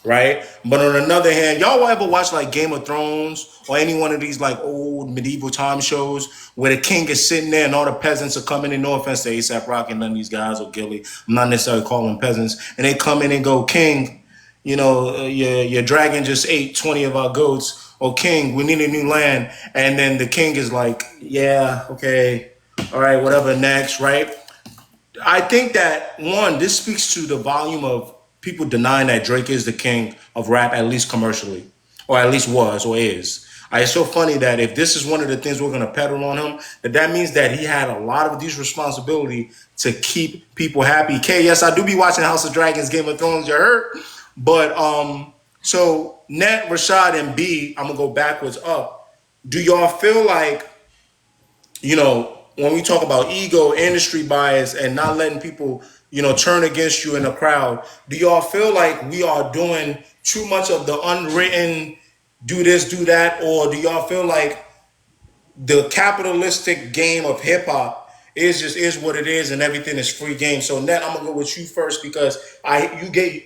[SPEAKER 1] right? But on another hand, y'all ever watch like Game of Thrones or any one of these like old medieval time shows where the king is sitting there and all the peasants are coming in? No offense to ASAP Rocky and none of these guys or Gilly. I'm not necessarily calling them peasants. And they come in and go, King, your dragon just ate 20 of our goats. Or King, we need a new land. And then the king is like, yeah, okay, all right, whatever, next, right? I think that one, this speaks to the volume of people denying that Drake is the king of rap, at least commercially, or at least was or is. It's so funny that if this is one of the things we're going to peddle on him, that means that he had a lot of these responsibility to keep people happy. K, yes, I do be watching House of Dragons, Game of Thrones. You heard, but so Net, Rashad, and B, I'm gonna go backwards up. Do y'all feel like when we talk about ego, industry bias, and not letting people, turn against you in the crowd, do y'all feel like we are doing too much of the unwritten do this, do that, or do y'all feel like the capitalistic game of hip hop is what it is and everything is free game? So Net, I'm gonna go with you first because I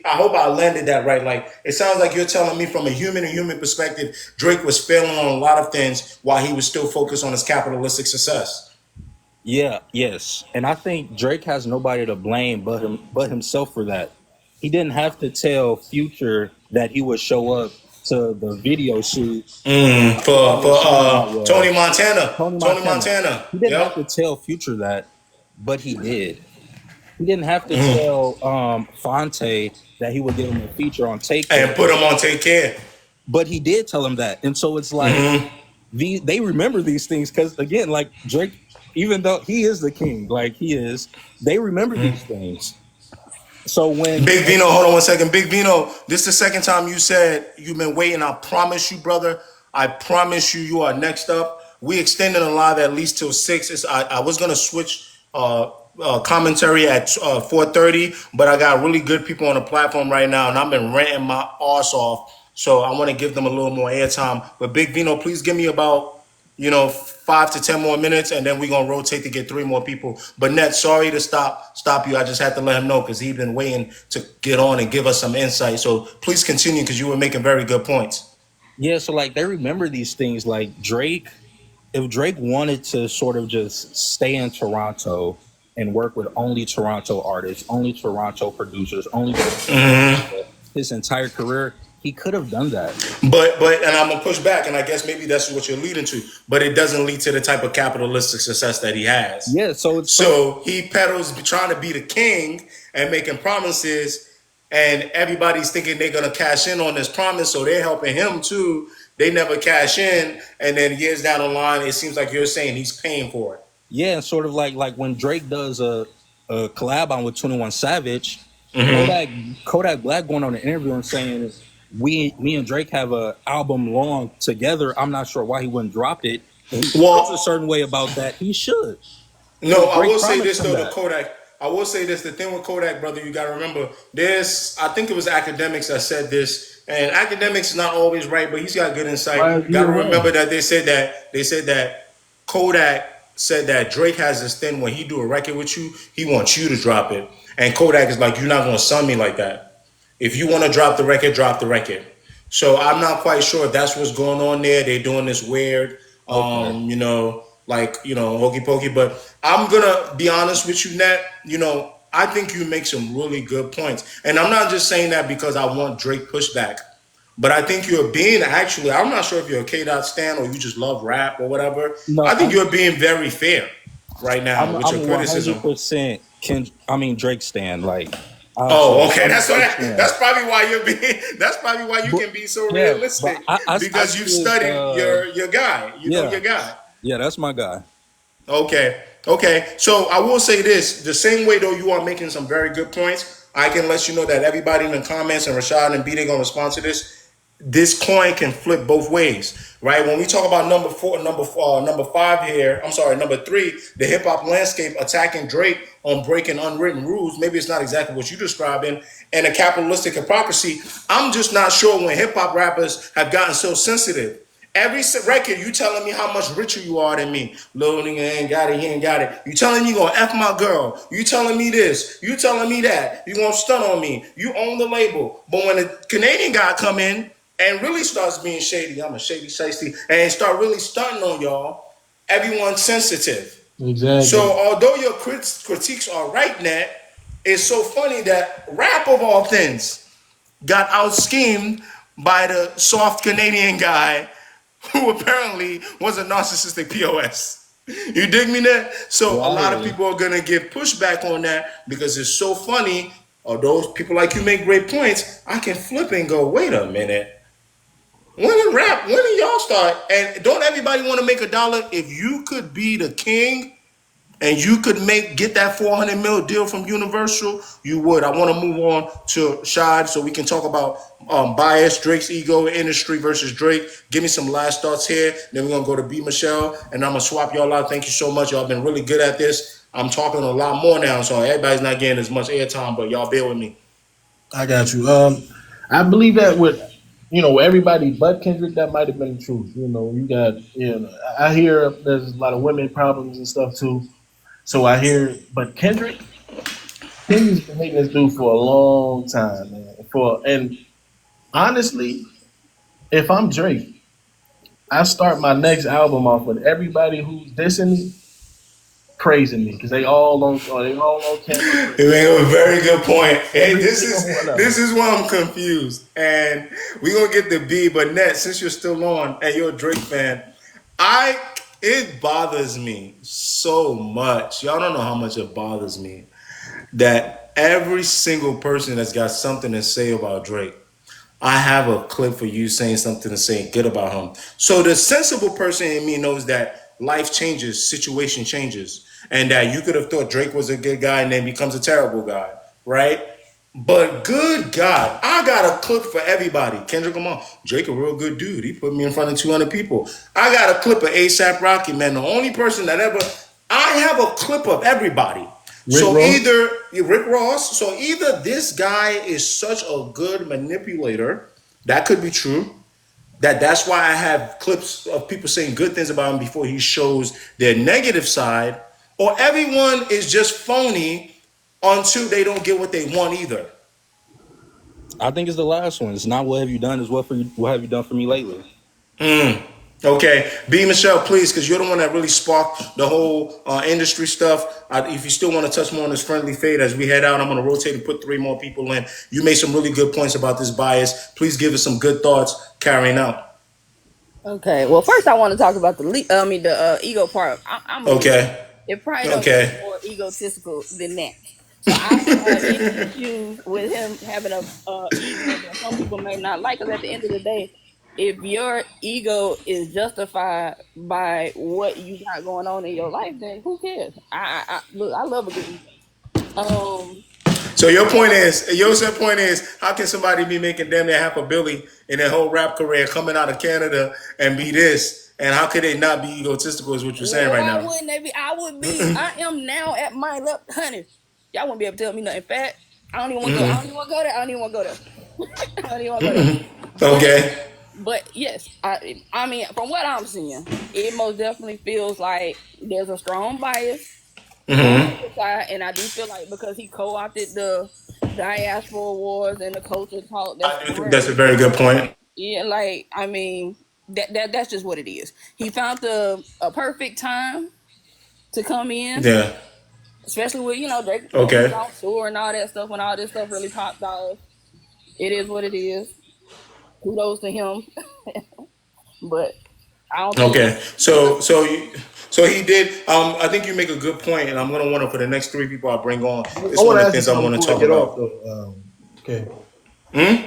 [SPEAKER 1] hope I landed that right. Like it sounds like you're telling me from a human perspective, Drake was failing on a lot of things while he was still focused on his capitalistic success.
[SPEAKER 9] Yeah, yes. And I think Drake has nobody to blame but himself for that. He didn't have to tell Future that he would show up to the video shoot. I forgot
[SPEAKER 1] For
[SPEAKER 9] what song that
[SPEAKER 1] Tony
[SPEAKER 9] was.
[SPEAKER 1] Montana.
[SPEAKER 9] Tony
[SPEAKER 1] Tony
[SPEAKER 9] Montana.
[SPEAKER 1] Montana.
[SPEAKER 9] He didn't have to
[SPEAKER 1] Yep.
[SPEAKER 9] tell Future that, but he did. He didn't have to tell Fonte that he would give him a feature on Take Care,
[SPEAKER 1] And put him on Take Care.
[SPEAKER 9] but he did tell him that. And so it's like they remember these things because again, like Drake, even though he is the king, like he is, they remember these things. So
[SPEAKER 1] Big Vino, hold on one second. Big Vino, this is the second time you said you've been waiting. I promise you, brother. I promise you, you are next up. We extended a live at least till 6. I was gonna switch commentary at 4:30, but I got really good people on the platform right now, and I've been ranting my arse off. So I want to give them a little more airtime. But Big Vino, please give me about 5 to 10 more minutes, and then we're gonna rotate to get 3 more people. But Net, sorry to stop you. I just had to let him know because he's been waiting to get on and give us some insight. So please continue because you were making very good points.
[SPEAKER 9] yeah, so like they remember these things. Like Drake, if Drake wanted to sort of just stay in Toronto and work with only Toronto artists, only Toronto producers, only Toronto his entire career, he could have done that.
[SPEAKER 1] But and I'm gonna push back, and I guess maybe that's what you're leading to. But it doesn't lead to the type of capitalistic success that he has.
[SPEAKER 9] Yeah, so it's so
[SPEAKER 1] So he peddles trying to be the king and making promises, and everybody's thinking they're gonna cash in on this promise, so they're helping him too. They never cash in, and then years down the line, it seems like you're saying he's paying for it.
[SPEAKER 9] yeah, sort of like when Drake does a collab on with 21 Savage, Kodak Black going on an interview and saying me and Drake have a album long together. I'm not sure why he wouldn't drop it. And he feels a
[SPEAKER 1] Well,
[SPEAKER 9] certain way about that. He should.
[SPEAKER 1] no,
[SPEAKER 9] Because
[SPEAKER 1] I
[SPEAKER 9] Drake
[SPEAKER 1] will say
[SPEAKER 9] promised
[SPEAKER 1] this
[SPEAKER 9] him
[SPEAKER 1] though. The
[SPEAKER 9] that.
[SPEAKER 1] Kodak. I will say this. The thing with Kodak, brother, you got to remember. I think it was academics that said this, and academics is not always right, but he's got good insight.
[SPEAKER 5] Why is he
[SPEAKER 1] Got to
[SPEAKER 5] wrong?
[SPEAKER 1] remember that they said that Kodak said that Drake has this thing when he do a record with you, he wants you to drop it. And Kodak is like, you're not gonna sell me like that. If you want to drop the record, drop the record. So I'm not quite sure if that's what's going on there. They're doing this weird,
[SPEAKER 3] Okay.
[SPEAKER 1] hokey pokey. But I'm gonna be honest with you, Nat. I think you make some really good points, and I'm not just saying that because I want Drake pushback. But I think you're being actually, I'm not sure if you're a K Dot stan or you just love rap or whatever.
[SPEAKER 9] No,
[SPEAKER 1] I think you're being very fair right now with your
[SPEAKER 9] I'm
[SPEAKER 1] criticism.
[SPEAKER 9] 100% Drake stan. Like,
[SPEAKER 1] Oh, okay.
[SPEAKER 9] I'm a Drake
[SPEAKER 1] That's
[SPEAKER 9] stan.
[SPEAKER 1] probably why you're being. That's probably why you
[SPEAKER 9] But
[SPEAKER 1] can be so
[SPEAKER 9] yeah, but
[SPEAKER 1] realistic
[SPEAKER 9] I
[SPEAKER 1] because you've
[SPEAKER 9] see his
[SPEAKER 1] studied your guy. You know
[SPEAKER 9] yeah,
[SPEAKER 1] your guy.
[SPEAKER 9] yeah, that's my guy.
[SPEAKER 1] Okay. Okay. So I will say this: the same way though, you are making some very good points. I can let you know that everybody in the comments and Rashad and B they gonna respond to this coin can flip both ways, right? When we talk about number five here, I'm sorry, number three, the hip hop landscape attacking Drake on breaking unwritten rules. Maybe it's not exactly what you're describing, and a capitalistic hypocrisy. I'm just not sure when hip hop rappers have gotten so sensitive. Every record, you telling me how much richer you are than me. Little nigga ain't got it, he ain't got it. You telling me you gonna F my girl. You telling me this. You telling me that. You gonna stun on me. You own the label. But when a Canadian guy come in and really starts being shady, I'm a shady shiesty, and start really stunting on y'all, everyone's sensitive. So
[SPEAKER 10] Exactly.
[SPEAKER 1] although your critiques are right, Nat, it's so funny that rap of all things got out schemed by the soft Canadian guy who apparently was a narcissistic POS. You dig me there? So
[SPEAKER 9] Yeah,
[SPEAKER 1] a
[SPEAKER 9] I
[SPEAKER 1] lot
[SPEAKER 9] hear
[SPEAKER 1] of
[SPEAKER 9] you.
[SPEAKER 1] people are gonna give pushback on that because it's so funny. Although people like you make great points, I can flip and go, wait a minute. When did y'all start? And don't everybody want to make $1? If you could be the king and you could get that 400 mil deal from Universal, you would. I want to move on to Shad so we can talk about bias, Drake's ego, industry versus Drake. Give me some last thoughts here. Then we're gonna go to B Michelle, and I'm gonna swap y'all out. Thank you so much. Y'all been really good at this. I'm talking a lot more now, so everybody's not getting as much airtime, but y'all bear with me.
[SPEAKER 10] I got you. I believe that with everybody but Kendrick, that might have been the truth. You got I hear there's a lot of women problems and stuff too. So I hear, but Kendrick's been hating this dude for a long time, man. And honestly, if I'm Drake, I start my next album off with everybody who's dissing me praising me because they all on camera
[SPEAKER 1] You
[SPEAKER 10] praising
[SPEAKER 1] make a very good point. Hey,
[SPEAKER 10] every
[SPEAKER 1] this
[SPEAKER 10] single
[SPEAKER 1] is
[SPEAKER 10] one of
[SPEAKER 1] this
[SPEAKER 10] them.
[SPEAKER 1] is why I'm confused, and we gonna get the B. But Net, since you're still on and you're a Drake fan, I it bothers me so much. Y'all don't know how much it bothers me that every single person that's got something to say about Drake, I have a clip for you saying something to say good about him. So the sensible person in me knows that life changes, situation changes, and that you could have thought Drake was a good guy and then becomes a terrible guy, right? But good God, I got a clip for everybody. Kendrick Lamar, Drake a real good dude. He put me in front of 200 people. I got a clip of ASAP Rocky, man. The only person that ever, I have a clip of everybody.
[SPEAKER 10] Rick
[SPEAKER 1] So
[SPEAKER 10] Ross.
[SPEAKER 1] either Rick Ross, so either this guy is such a good manipulator, that could be true. That's why I have clips of people saying good things about him before he shows their negative side, or everyone is just phony until they don't get what they want either.
[SPEAKER 9] I think it's the last one. It's not what have you done, it's what have you done for me lately.
[SPEAKER 1] Okay, B Michelle, please, because you're the one that really sparked the whole industry stuff. If you still want to touch more on this friendly fade as we head out, I'm going to rotate and put three more people in. You made some really good points about this bias. Please give us some good thoughts carrying out.
[SPEAKER 8] Okay. Well, first I want to talk about the ego part. I'm gonna be honest.
[SPEAKER 1] Okay,
[SPEAKER 8] It probably don't get
[SPEAKER 1] okay.
[SPEAKER 8] more egotistical than that. So I don't have any issues with him having a ego that some people may not like. Because at the end of the day, if your ego is justified by what you got going on in your life, then who cares? Look. I love a good ego. Um,
[SPEAKER 1] So
[SPEAKER 8] but
[SPEAKER 1] your point is, how can somebody be making damn near half a billion in their whole rap career coming out of Canada and be this? And how could they not be egotistical? Is what you're saying right
[SPEAKER 8] why
[SPEAKER 1] now?
[SPEAKER 8] wouldn't they be? I would be. I am now at my level, honey. Y'all wouldn't be able to tell me nothing. In fact, I don't even want to go. I don't even want to go there. I don't even want to go there. I don't even want to go there. But
[SPEAKER 1] Okay.
[SPEAKER 8] But yes, I mean, from what I'm seeing, it most definitely feels like there's a strong bias on Kendrick's side, and I do feel like because he co-opted the diaspora awards and the culture talk that's
[SPEAKER 1] I do think that's a
[SPEAKER 8] currently
[SPEAKER 1] very good
[SPEAKER 8] going,
[SPEAKER 1] point.
[SPEAKER 8] yeah, like I mean that's just what it is. He found the a perfect time to come in,
[SPEAKER 1] Yeah.
[SPEAKER 8] especially with Drake. He's
[SPEAKER 1] Okay.
[SPEAKER 8] on tour and all that stuff. When all this stuff really popped off, it is what it is. Kudos to him, but I don't think
[SPEAKER 1] Okay. So he did. I think you make a good point, and I'm gonna want to for the next three people I bring on.
[SPEAKER 10] I
[SPEAKER 1] It's
[SPEAKER 10] want
[SPEAKER 1] one
[SPEAKER 10] to
[SPEAKER 1] of the
[SPEAKER 10] ask you
[SPEAKER 1] things I
[SPEAKER 10] something
[SPEAKER 1] want to
[SPEAKER 10] before I
[SPEAKER 1] talk
[SPEAKER 10] get off,
[SPEAKER 1] about.
[SPEAKER 10] though. Okay.
[SPEAKER 1] Yeah.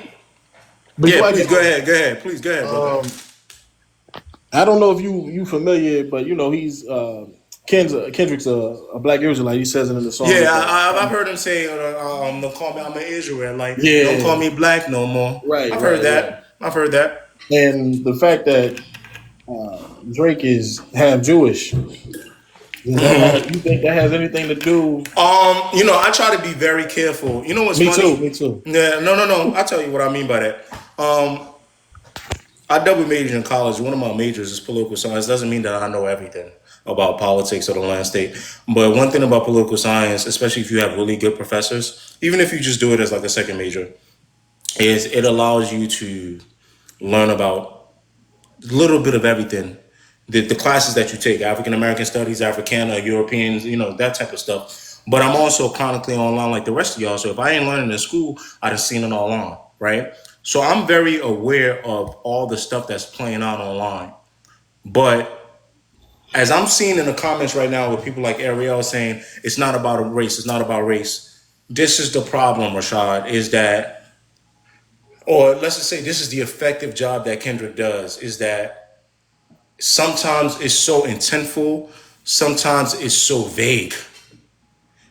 [SPEAKER 10] Before I get
[SPEAKER 1] Please go
[SPEAKER 10] off,
[SPEAKER 1] ahead. Go ahead. Please go ahead, brother.
[SPEAKER 10] I don't know if you familiar, but he's Kendrick's a black Israelite. He says it in the song.
[SPEAKER 1] Yeah, I've heard him say, "Don't call me. I'm an Israel. Like, don't call
[SPEAKER 10] Yeah,
[SPEAKER 1] me black no more."
[SPEAKER 10] right,
[SPEAKER 1] I've heard
[SPEAKER 10] right, right.
[SPEAKER 1] that. I've heard that.
[SPEAKER 10] And the fact that Drake is half Jewish, you think that has anything to do?
[SPEAKER 1] I try to be very careful. You know what's
[SPEAKER 10] Me too.
[SPEAKER 1] funny?
[SPEAKER 10] Me too.
[SPEAKER 1] Yeah, no. I'll tell you what I mean by that. I double majored in college. One of my majors is political science. Doesn't mean that I know everything about politics or the landscape. But one thing about political science, especially if you have really good professors, even if you just do it as like a second major, is it allows you to learn about a little bit of everything. The classes that you take, African American studies, Africana, Europeans, that type of stuff. But I'm also chronically online like the rest of y'all. So if I ain't learning in school, I'd have seen it all on, right? So I'm very aware of all the stuff that's playing out online. But as I'm seeing in the comments right now with people like Ariel saying it's not about a race, it's not about race. This is the problem, Rashad, is that, or let's just say this is the effective job that Kendrick does, is that sometimes it's so intentful, sometimes it's so vague,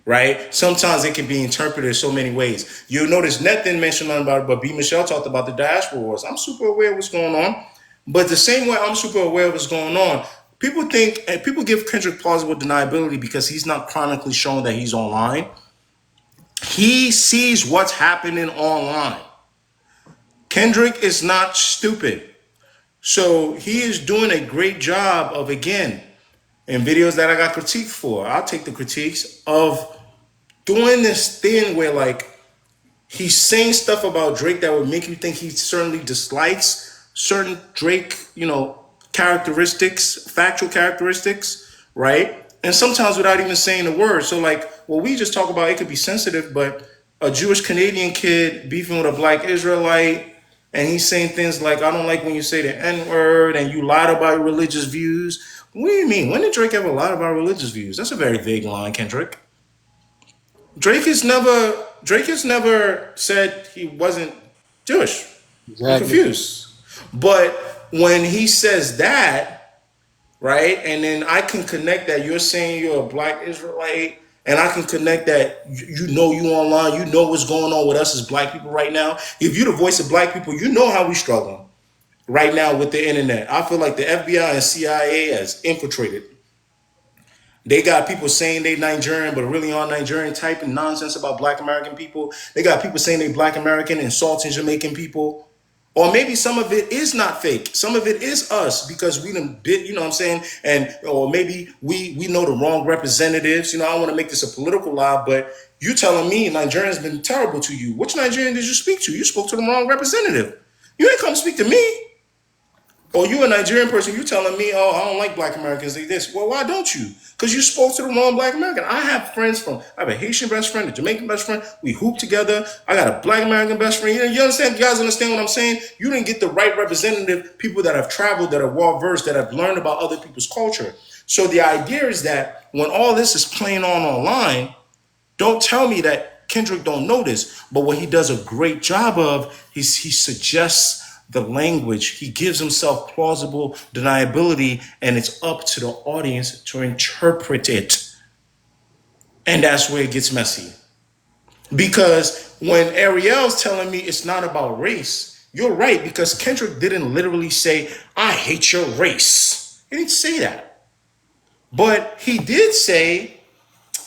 [SPEAKER 1] right? Sometimes it can be interpreted so many ways. You'll notice Net didn't mention nothing about it, but B. Michelle talked about the diaspora wars. I'm super aware of what's going on, but the same way I'm super aware of what's going on, people think, and people give Kendrick plausible deniability because he's not chronically showing that he's online. He sees what's happening online. Kendrick is not stupid. So he is doing a great job of, again, in videos that I got critiqued for, I'll take the critiques of doing this thing where like he's saying stuff about Drake that would make you think he certainly dislikes certain Drake, characteristics, factual characteristics, right? And sometimes without even saying a word. So like what we just talk about, it could be sensitive, but a Jewish Canadian kid beefing with a black Israelite, and he's saying things like, I don't like when you say the N-word and you lied about your religious views. What do you mean? When did Drake ever lie about religious views? That's a very vague line, Kendrick. Drake has never said he wasn't Jewish. I'm
[SPEAKER 10] Exactly.
[SPEAKER 1] confused. But when he says that, right, and then I can connect that you're saying you're a black Israelite, and I can connect that you online, you know what's going on with us as black people right now. If you're the voice of black people, you know how we struggling right now with the internet. I feel like the FBI and CIA has infiltrated. They got people saying they Nigerian, but really aren't Nigerian, typing nonsense about Black American people. They got people saying they Black American, insulting Jamaican people. Or maybe some of it is not fake. Some of it is us because we done bit, you know what I'm saying? And or maybe we know the wrong representatives. I don't want to make this a political lie, but you telling me Nigerian's been terrible to you. Which Nigerian did you speak to? You spoke to the wrong representative. You ain't come speak to me. Or you a Nigerian person, you telling me, oh, I don't like black Americans like this. Well, why don't you? Because you spoke to the wrong black American. I have a Haitian best friend, a Jamaican best friend. We hoop together. I got a black American best friend. You understand? You guys understand what I'm saying? You didn't get the right representative, people that have traveled, that are well-versed, that have learned about other people's culture. So the idea is that when all this is playing on online, don't tell me that Kendrick don't know this, but what he does a great job of is he suggests the language. He gives himself plausible deniability, and it's up to the audience to interpret it. And that's where it gets messy. Because when Ariel's telling me it's not about race, you're right, because Kendrick didn't literally say, I hate your race. He didn't say that. But he did say,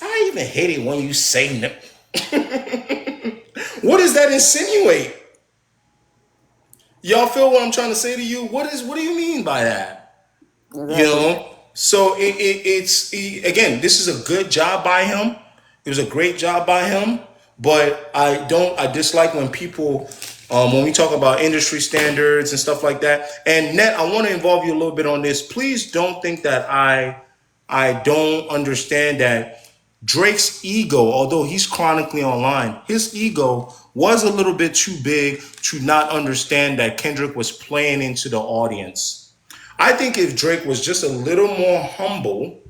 [SPEAKER 1] I even hate it when you say no. What does that insinuate? Y'all feel what I'm trying to say to you? What do you mean by that? You
[SPEAKER 8] Exactly.
[SPEAKER 1] know, so again, this is a good job by him. It was a great job by him, but I dislike when people when we talk about industry standards and stuff like that. And Net, I want to involve you a little bit on this. Please don't think that I don't understand that Drake's ego, although he's chronically online, his ego was a little bit too big to not understand that Kendrick was playing into the audience. I think if Drake was just a little more humble,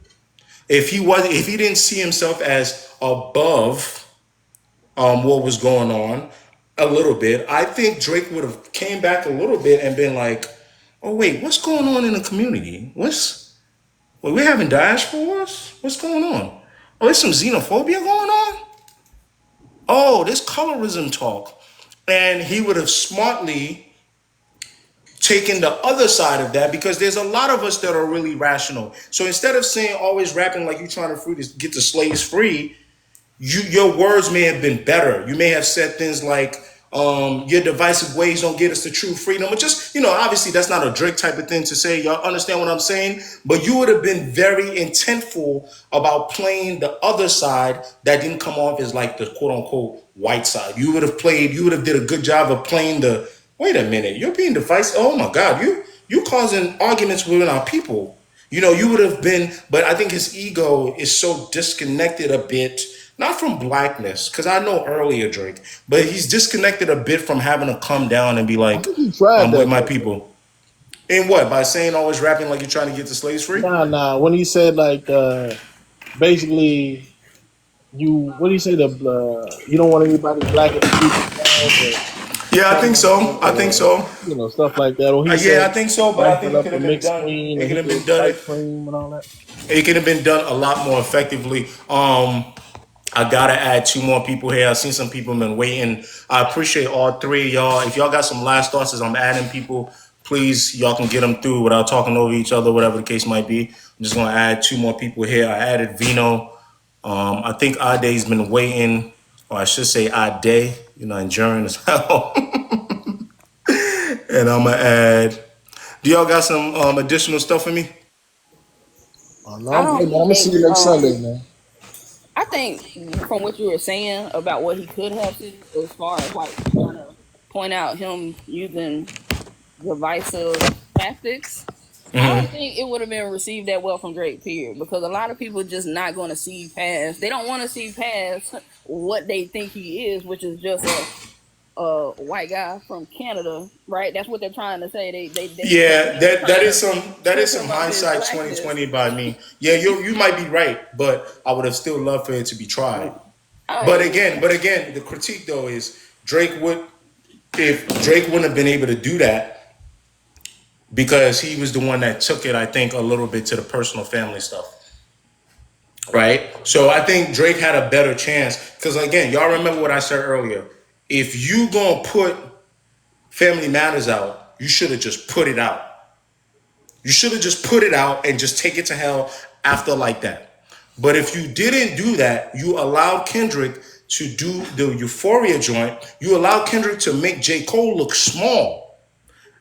[SPEAKER 1] if he didn't see himself as above what was going on a little bit, I think Drake would have came back a little bit and been like, "Oh wait, what's going on in the community? We're having diasporas? What's going on? Oh, there's some xenophobia going on? Oh, this colorism talk." And he would have smartly taken the other side of that because there's a lot of us that are really rational. So instead of saying always rapping like you're trying to get the slaves free, your words may have been better. You may have said things like, your divisive ways don't get us to true freedom. But just, obviously that's not a Drake type of thing to say. Y'all understand what I'm saying? But you would have been very intentful about playing the other side that didn't come off as like the quote unquote white side. You would have did a good job of playing wait a minute, you're being divisive. Oh my God, you causing arguments within our people. You would have been, but I think his ego is so disconnected a bit, not from blackness, because I know earlier Drake, but he's disconnected a bit from having to come down and be
[SPEAKER 10] I
[SPEAKER 1] like,
[SPEAKER 10] think he tried
[SPEAKER 1] I'm with
[SPEAKER 10] that
[SPEAKER 1] my
[SPEAKER 10] though.
[SPEAKER 1] people. In what? By saying always rapping like you're trying to get the slaves free?
[SPEAKER 10] Nah. When he said like basically you what do you say you don't want anybody black in the future class or
[SPEAKER 1] Yeah, I
[SPEAKER 10] something
[SPEAKER 1] think
[SPEAKER 10] like
[SPEAKER 1] so.
[SPEAKER 10] that
[SPEAKER 1] I think
[SPEAKER 10] or
[SPEAKER 1] so.
[SPEAKER 10] stuff like that. Or he
[SPEAKER 1] Yeah,
[SPEAKER 10] said
[SPEAKER 1] I think so, but I
[SPEAKER 10] wife
[SPEAKER 1] think
[SPEAKER 10] it
[SPEAKER 1] it
[SPEAKER 10] up
[SPEAKER 1] could
[SPEAKER 10] with
[SPEAKER 1] have been
[SPEAKER 10] mixed
[SPEAKER 1] done.
[SPEAKER 10] queen
[SPEAKER 1] It
[SPEAKER 10] and
[SPEAKER 1] could
[SPEAKER 10] he
[SPEAKER 1] have been
[SPEAKER 10] was
[SPEAKER 1] done.
[SPEAKER 10] ice cream and all that.
[SPEAKER 1] It could have been done a lot more effectively. I gotta add two more people here. I've seen some people been waiting. I appreciate all three of y'all. If y'all got some last thoughts as I'm adding people, please y'all can get them through without talking over each other, whatever the case might be. I'm just gonna add two more people here. I added Vino. I think Ade's been waiting, or I should say Ade, Nigerian as hell. And I'm gonna add. Do y'all got some additional stuff for me?
[SPEAKER 10] Oh no,
[SPEAKER 8] I
[SPEAKER 10] I'm good,
[SPEAKER 8] don't
[SPEAKER 10] man. I'm gonna see
[SPEAKER 8] think.
[SPEAKER 10] you next Sunday, man.
[SPEAKER 8] I think from what you were saying about what he could have said, as far as like trying to point out him using divisive tactics, I don't think it would have been received that well from Drake, period. Because a lot of people just not going to see past. They don't want to see past what they think he is, which is just a white guy from Canada, right? That's what they're trying to say.
[SPEAKER 1] Yeah,
[SPEAKER 8] They're
[SPEAKER 1] that
[SPEAKER 8] trying
[SPEAKER 1] is
[SPEAKER 8] to
[SPEAKER 1] some
[SPEAKER 8] trip him of his
[SPEAKER 1] hindsight
[SPEAKER 8] blackness.
[SPEAKER 1] 2020 by me. Yeah, you might be right, but I would have still loved for it to be tried. But
[SPEAKER 8] I,
[SPEAKER 1] again, the critique though is Drake would if Drake wouldn't have been able to do that because he was the one that took it, I think, a little bit to the personal family stuff. Right? So I think Drake had a better chance. Because again, y'all remember what I said earlier. If you gonna put Family Matters out, you should have just put it out. You should have just put it out and just take it to hell after like that. But if you didn't do that, you allowed Kendrick to do the Euphoria joint. You allowed Kendrick to make J. Cole look small.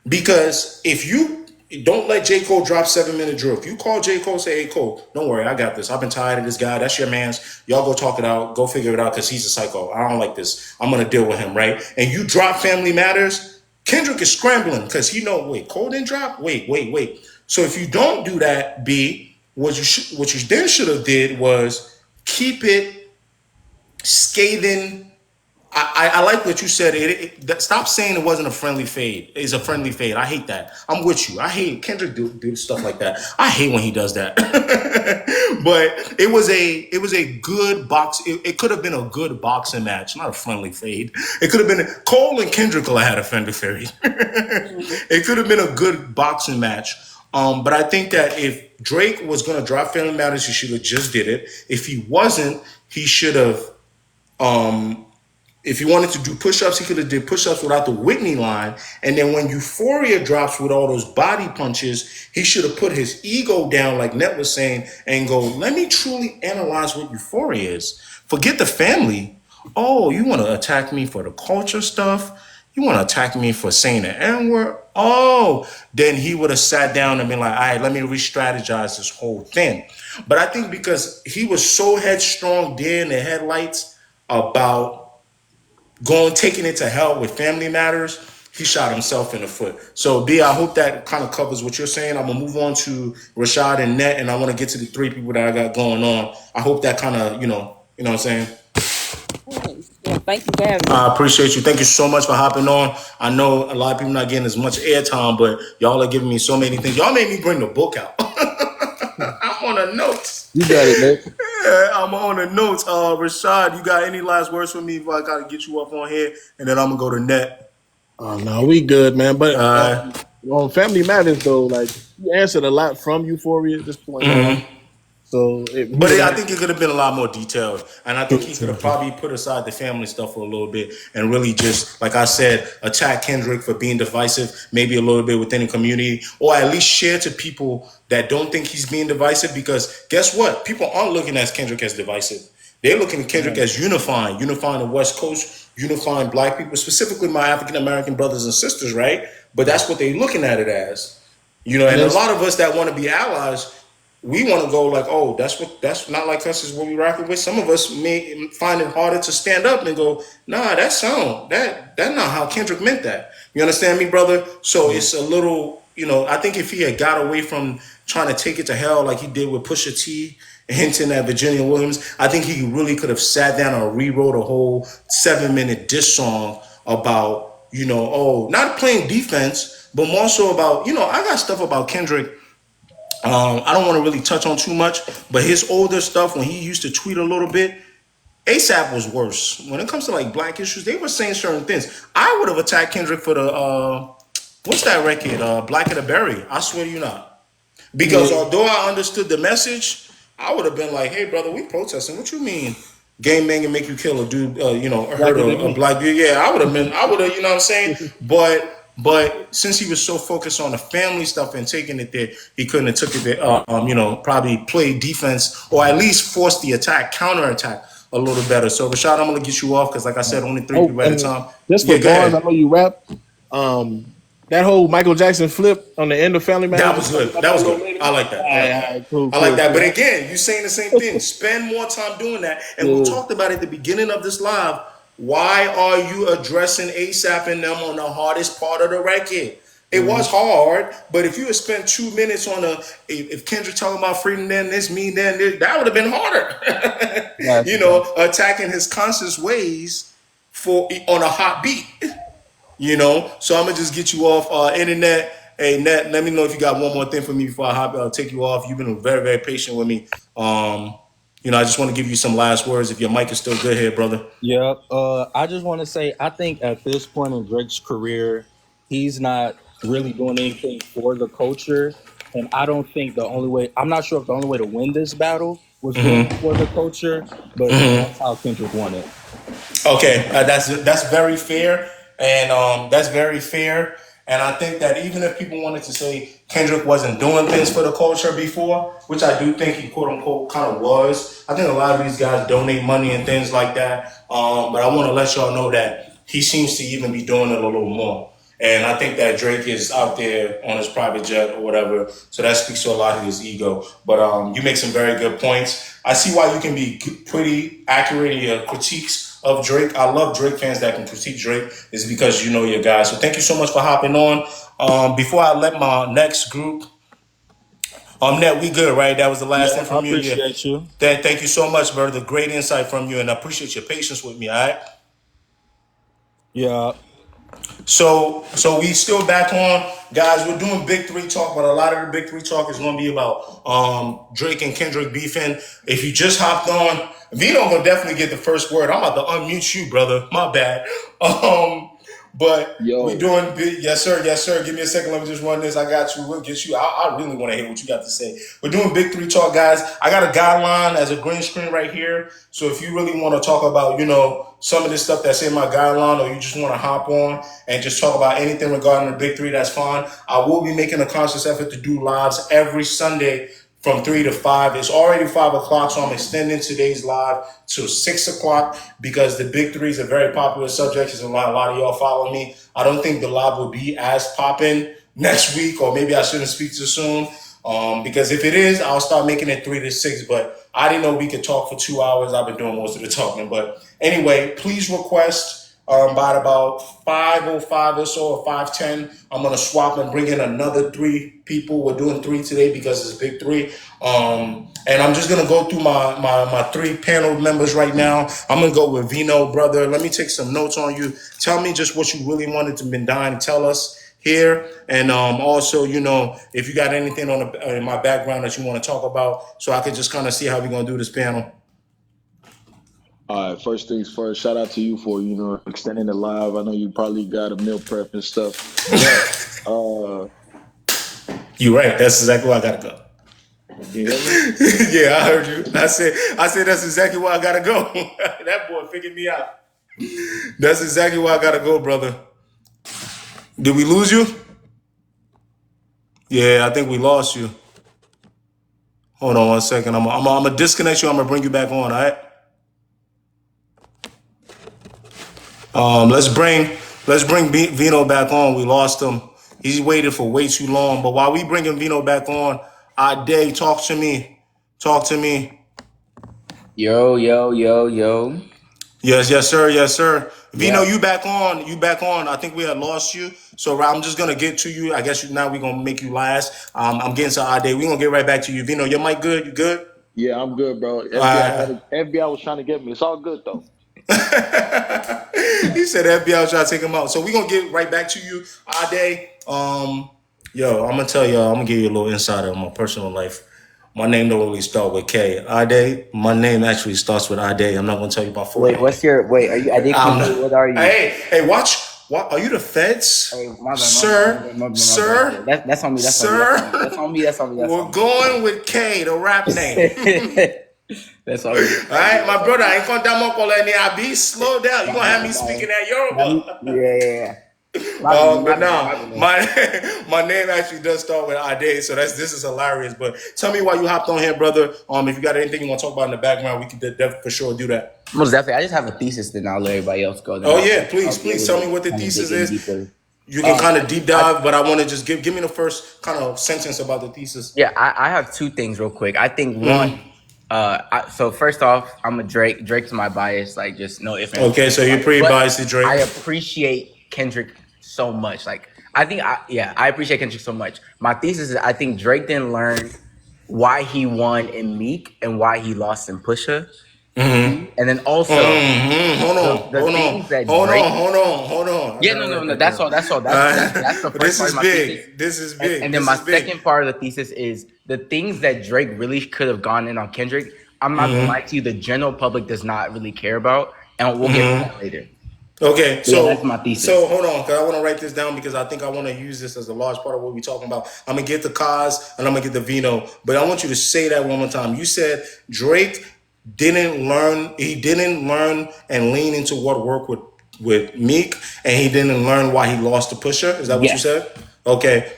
[SPEAKER 1] Because if you don't let J. Cole drop 7 minute drill, if you call J. Cole, say, hey, Cole, don't worry, I got this. I've been tired of this guy. That's your man's. Y'all go talk it out. Go figure it out because he's a psycho. I don't like this. I'm going to deal with him, right? And you drop Family Matters, Kendrick is scrambling because wait, Cole didn't drop? Wait. So if you don't do that, B, what you then should have did was keep it scathing. I like what you said. Stop saying it wasn't a friendly fade. It's a friendly fade. I hate that. I'm with you. I hate Kendrick do stuff like that. I hate when he does that. But it was a good box. It could have been a good boxing match, not a friendly fade. It could have been Cole and Kendrick could have had a friendly fade. It could have been a good boxing match. But I think that if Drake was gonna drop Family Matters, he should have just did it. If he wasn't, he should have. If he wanted to do push-ups, he could have did push-ups without the Whitney line. And then when Euphoria drops with all those body punches, he should have put his ego down, like Net was saying, and go, let me truly analyze what Euphoria is. Forget the family. Oh, you want to attack me for the culture stuff? You want to attack me for saying the N word? Oh, then he would have sat down and been like, all right, let me re-strategize this whole thing. But I think because he was so headstrong, deer in the headlights about taking it to hell with family matters, he shot himself in the foot. So, B, I hope that kind of covers what you're saying. I'm gonna move on to Rashad and Net, and I want to get to the three people that I got going on. I hope that kind of, you know what I'm saying.
[SPEAKER 8] Yes. Yeah, thank you for having me.
[SPEAKER 1] I appreciate you. Thank you so much for hopping on. I know a lot of people not getting as much airtime, but y'all are giving me so many things. Y'all made me bring the book out. I'm on the notes.
[SPEAKER 10] You got it, Nick.
[SPEAKER 1] Yeah, I'm on the notes. Rashad, you got any last words for me before I gotta get you up on here, and then I'm gonna go to Net.
[SPEAKER 10] Oh no, we good, man. But
[SPEAKER 1] Uh,
[SPEAKER 10] on Family Matters though, like you answered a lot from Euphoria at this point, man. So if he
[SPEAKER 1] But
[SPEAKER 10] would
[SPEAKER 1] I
[SPEAKER 10] have
[SPEAKER 1] think it could have been a lot more detailed. And I think he could have probably put aside the family stuff for a little bit and really just, like I said, attack Kendrick for being divisive, maybe a little bit within the community, or at least share to people that don't think he's being divisive. Because guess what? People aren't looking at Kendrick as divisive. They're looking at Kendrick as unifying the West Coast, unifying black people, specifically my African American brothers and sisters, right? But that's what they're looking at it as.
[SPEAKER 10] and
[SPEAKER 1] And a
[SPEAKER 10] it's
[SPEAKER 1] lot of us that want to be allies, we want to go like, oh, that's not like us is what we rocking with. Some of us may find it harder to stand up and go, nah, that's not how Kendrick meant that. You understand me, brother? So it's a little, I think if he had got away from trying to take it to hell like he did with Pusha T, hinting at Virginia Williams, I think he really could have sat down and rewrote a whole 7-minute diss song about, not playing defense, but more so about, I got stuff about Kendrick. I don't want to really touch on too much, but his older stuff when he used to tweet a little bit, ASAP was worse. When it comes to like black issues, they were saying certain things. I would have attacked Kendrick for the what's that record? Black of the Berry. I swear to you not. Because
[SPEAKER 10] yeah,
[SPEAKER 1] although I understood the message, I would have been like, "Hey, brother, we protesting. What you mean? Game bang and make you kill a dude?
[SPEAKER 10] like
[SPEAKER 1] Hurt
[SPEAKER 10] it
[SPEAKER 1] a
[SPEAKER 10] again.
[SPEAKER 1] black dude? Yeah, I would have been. I would have. You know what I'm saying? But since he was so focused on the family stuff and taking it there, he couldn't have took it there. Probably played defense or at least forced the attack, counter attack a little better. So Rashad, I'm gonna get you off because, like I said, only three
[SPEAKER 10] Oh,
[SPEAKER 1] people at a
[SPEAKER 10] and
[SPEAKER 1] time.
[SPEAKER 10] just for
[SPEAKER 1] Yeah, go
[SPEAKER 10] bars, I know
[SPEAKER 1] ahead.
[SPEAKER 10] you rap. Um, that whole Michael Jackson flip on the end of Family
[SPEAKER 1] That
[SPEAKER 10] Matters, you
[SPEAKER 1] was
[SPEAKER 10] talked
[SPEAKER 1] good.
[SPEAKER 10] about
[SPEAKER 1] That
[SPEAKER 10] that a
[SPEAKER 1] was
[SPEAKER 10] little
[SPEAKER 1] good.
[SPEAKER 10] later.
[SPEAKER 1] I like that. I like that.
[SPEAKER 10] Cool,
[SPEAKER 1] I like
[SPEAKER 10] cool,
[SPEAKER 1] that. But
[SPEAKER 10] cool.
[SPEAKER 1] again, you're saying the same thing. Spend more time doing that. And we
[SPEAKER 10] Yeah.
[SPEAKER 1] talked about it at the beginning of this live. Why are you addressing ASAP and them on the hardest part of the record? It
[SPEAKER 10] Mhm.
[SPEAKER 1] was hard, but if you had spent 2 minutes on if Kendrick talking about freedom, then this, me, then this, that would have been harder.
[SPEAKER 10] Gotcha, gotcha.
[SPEAKER 1] Attacking his conscious ways on a hot beat. So I'm gonna just get you off internet. Hey, Net, let me know if you got one more thing for me before I hop. I'll take you off. You've been very, very patient with me. I just want to give you some last words. If your mic is still good here, brother.
[SPEAKER 9] Yeah, I just want to say I think at this point in Drake's career, he's not really doing anything for the culture, and I don't think the only way. I'm not sure if the only way to win this battle was doing it for the culture, but that's how Kendrick won it.
[SPEAKER 1] Okay, that's very fair, and that's very fair. And I think that even if people wanted to say Kendrick wasn't doing things for the culture before, which I do think he quote unquote kind of was, I think a lot of these guys donate money and things like that. But I want to let y'all know that he seems to even be doing it a little more. And I think that Drake is out there on his private jet or whatever. So that speaks to a lot of his ego. But you make some very good points. I see why you can be pretty accurate in your critiques of Drake. I love Drake fans that can critique Drake. Is because you know your guys. So thank you so much for hopping on. Before I let my next group, Net, we good, right? That was the last
[SPEAKER 9] Yeah,
[SPEAKER 1] thing
[SPEAKER 9] I
[SPEAKER 1] from you. Yeah.
[SPEAKER 9] appreciate you.
[SPEAKER 1] Thank you so much, brother. Great insight from you, and I appreciate your patience with me. All right.
[SPEAKER 9] Yeah,
[SPEAKER 1] So we still back on, guys. We're doing Big Three talk, but a lot of the Big Three talk is going to be about Drake and Kendrick beefing. If you just hopped on, Vito gonna definitely get the first word. I'm about to unmute you, brother. My bad. But we
[SPEAKER 2] Yo,
[SPEAKER 1] doing big. Yes, sir. Yes, sir. Give me a second. Let me just run this. I got you. We'll get you. I really want to hear what you got to say. We're doing Big Three talk, guys. I got a guideline as a green screen right here. So if you really want to talk about, some of this stuff that's in my guideline, or you just want to hop on and just talk about anything regarding the Big Three, that's fine. I will be making a conscious effort to do lives every Sunday from 3 to 5. It's already 5 o'clock, so I'm extending today's live to 6 o'clock because the big three is a very popular subject. There's a lot of y'all follow me. I don't think the live will be as popping next week, or maybe I shouldn't speak too soon. Because if it is, I'll start making it 3 to 6. But I didn't know we could talk for 2 hours. I've been doing most of the talking. But anyway, please request by about 5:05 or so, or 5:10. I'm gonna swap and bring in another 3 people. We're doing 3 today because it's big 3. And I'm just gonna go through my 3 panel members right now. I'm gonna go with Vino, brother. Let me take some notes on you. Tell me just what you really wanted to been dying to tell us here, and also, if you got anything in my background that you want to talk about, so I could just kind of see how we're gonna do this panel.
[SPEAKER 11] All right, first things first, shout out to you for, extending the live. I know you probably got a meal prep and stuff. But
[SPEAKER 1] You're right. That's exactly where I gotta go.
[SPEAKER 11] you hear me?
[SPEAKER 1] Yeah, I heard you. I said that's exactly where I gotta go. That boy figured me out. That's exactly where I gotta go, brother. Did we lose you? Yeah, I think we lost you. Hold on one second. I'm gonna disconnect you. I'm gonna bring you back on. All right. Let's bring Vino back on. We lost him. He's waited for way too long. But while we bringing Vino back on, Dave, talk to me. Talk to me.
[SPEAKER 12] Yo.
[SPEAKER 1] Yes, sir. Yes, sir. Vino,
[SPEAKER 12] Yeah.
[SPEAKER 1] you back on. You back on. I think we had lost you. So I'm just gonna get to you. I guess now we're gonna make you last. I'm getting to Ade. We're gonna get right back to you. Vino, your mic good? You good?
[SPEAKER 11] Yeah, I'm good, bro.
[SPEAKER 1] All
[SPEAKER 11] FBI was trying to get me. It's all good though.
[SPEAKER 1] He said FBI was trying to take him out. So we're gonna get right back to you, Ade. Yo, I'm gonna tell y'all, I'm gonna give you a little insider of my personal life. My name don't really start with K. Ade, my name actually starts with Ade. I'm not gonna tell you my full
[SPEAKER 12] Wait,
[SPEAKER 1] name.
[SPEAKER 12] are you what are you?
[SPEAKER 1] Hey, watch. What are you, the feds?
[SPEAKER 12] Hey, my bad,
[SPEAKER 1] Sir, sir,
[SPEAKER 12] That's on me.
[SPEAKER 1] sir.
[SPEAKER 12] That's on me.
[SPEAKER 1] We're going with K, the rap name.
[SPEAKER 12] That's all. All
[SPEAKER 1] All right, my brother, I ain't gonna damn up all that near. Be slow down. You gonna have me speaking that Yoruba.
[SPEAKER 12] Yeah.
[SPEAKER 1] But now my name actually does start with Ade, so this is hilarious. But tell me why you hopped on here, brother. If you got anything you want to talk about in the background, we could for sure do that.
[SPEAKER 12] Most definitely. I just have a thesis, then I'll let everybody else go.
[SPEAKER 1] Oh yeah, please tell me what the thesis is. Deeper. You can kind of deep dive, but I want to just give me the first kind of sentence about the thesis.
[SPEAKER 12] Yeah, I have 2 things real quick. I think one. So first off, I'm a Drake. Drake's my bias. Like, just no ifs.
[SPEAKER 1] Okay, so you're pretty biased to Drake.
[SPEAKER 12] I appreciate Kendrick so much. Like, I appreciate Kendrick so much. My thesis is I think Drake didn't learn why he won in Meek and why he lost in Pusha. Mm-hmm. And then also,
[SPEAKER 1] hold on.
[SPEAKER 12] Yeah, no. That's all. That's the first part of my thesis.
[SPEAKER 1] This is big.
[SPEAKER 12] And then my second part of the thesis is the things that Drake really could have gone in on Kendrick. I'm not gonna lie to you, the general public does not really care about, and we'll get to that later.
[SPEAKER 1] Okay, so
[SPEAKER 12] that's my thesis.
[SPEAKER 1] So hold on, because I want to write this down because I think I want to use this as a large part of what we're talking about. I'm gonna get the Kaz and I'm gonna get the Vino, but I want you to say that one more time. You said Drake didn't learn and lean into what worked with Meek, and he didn't learn why he lost to Pusha. Is that what you said? Okay,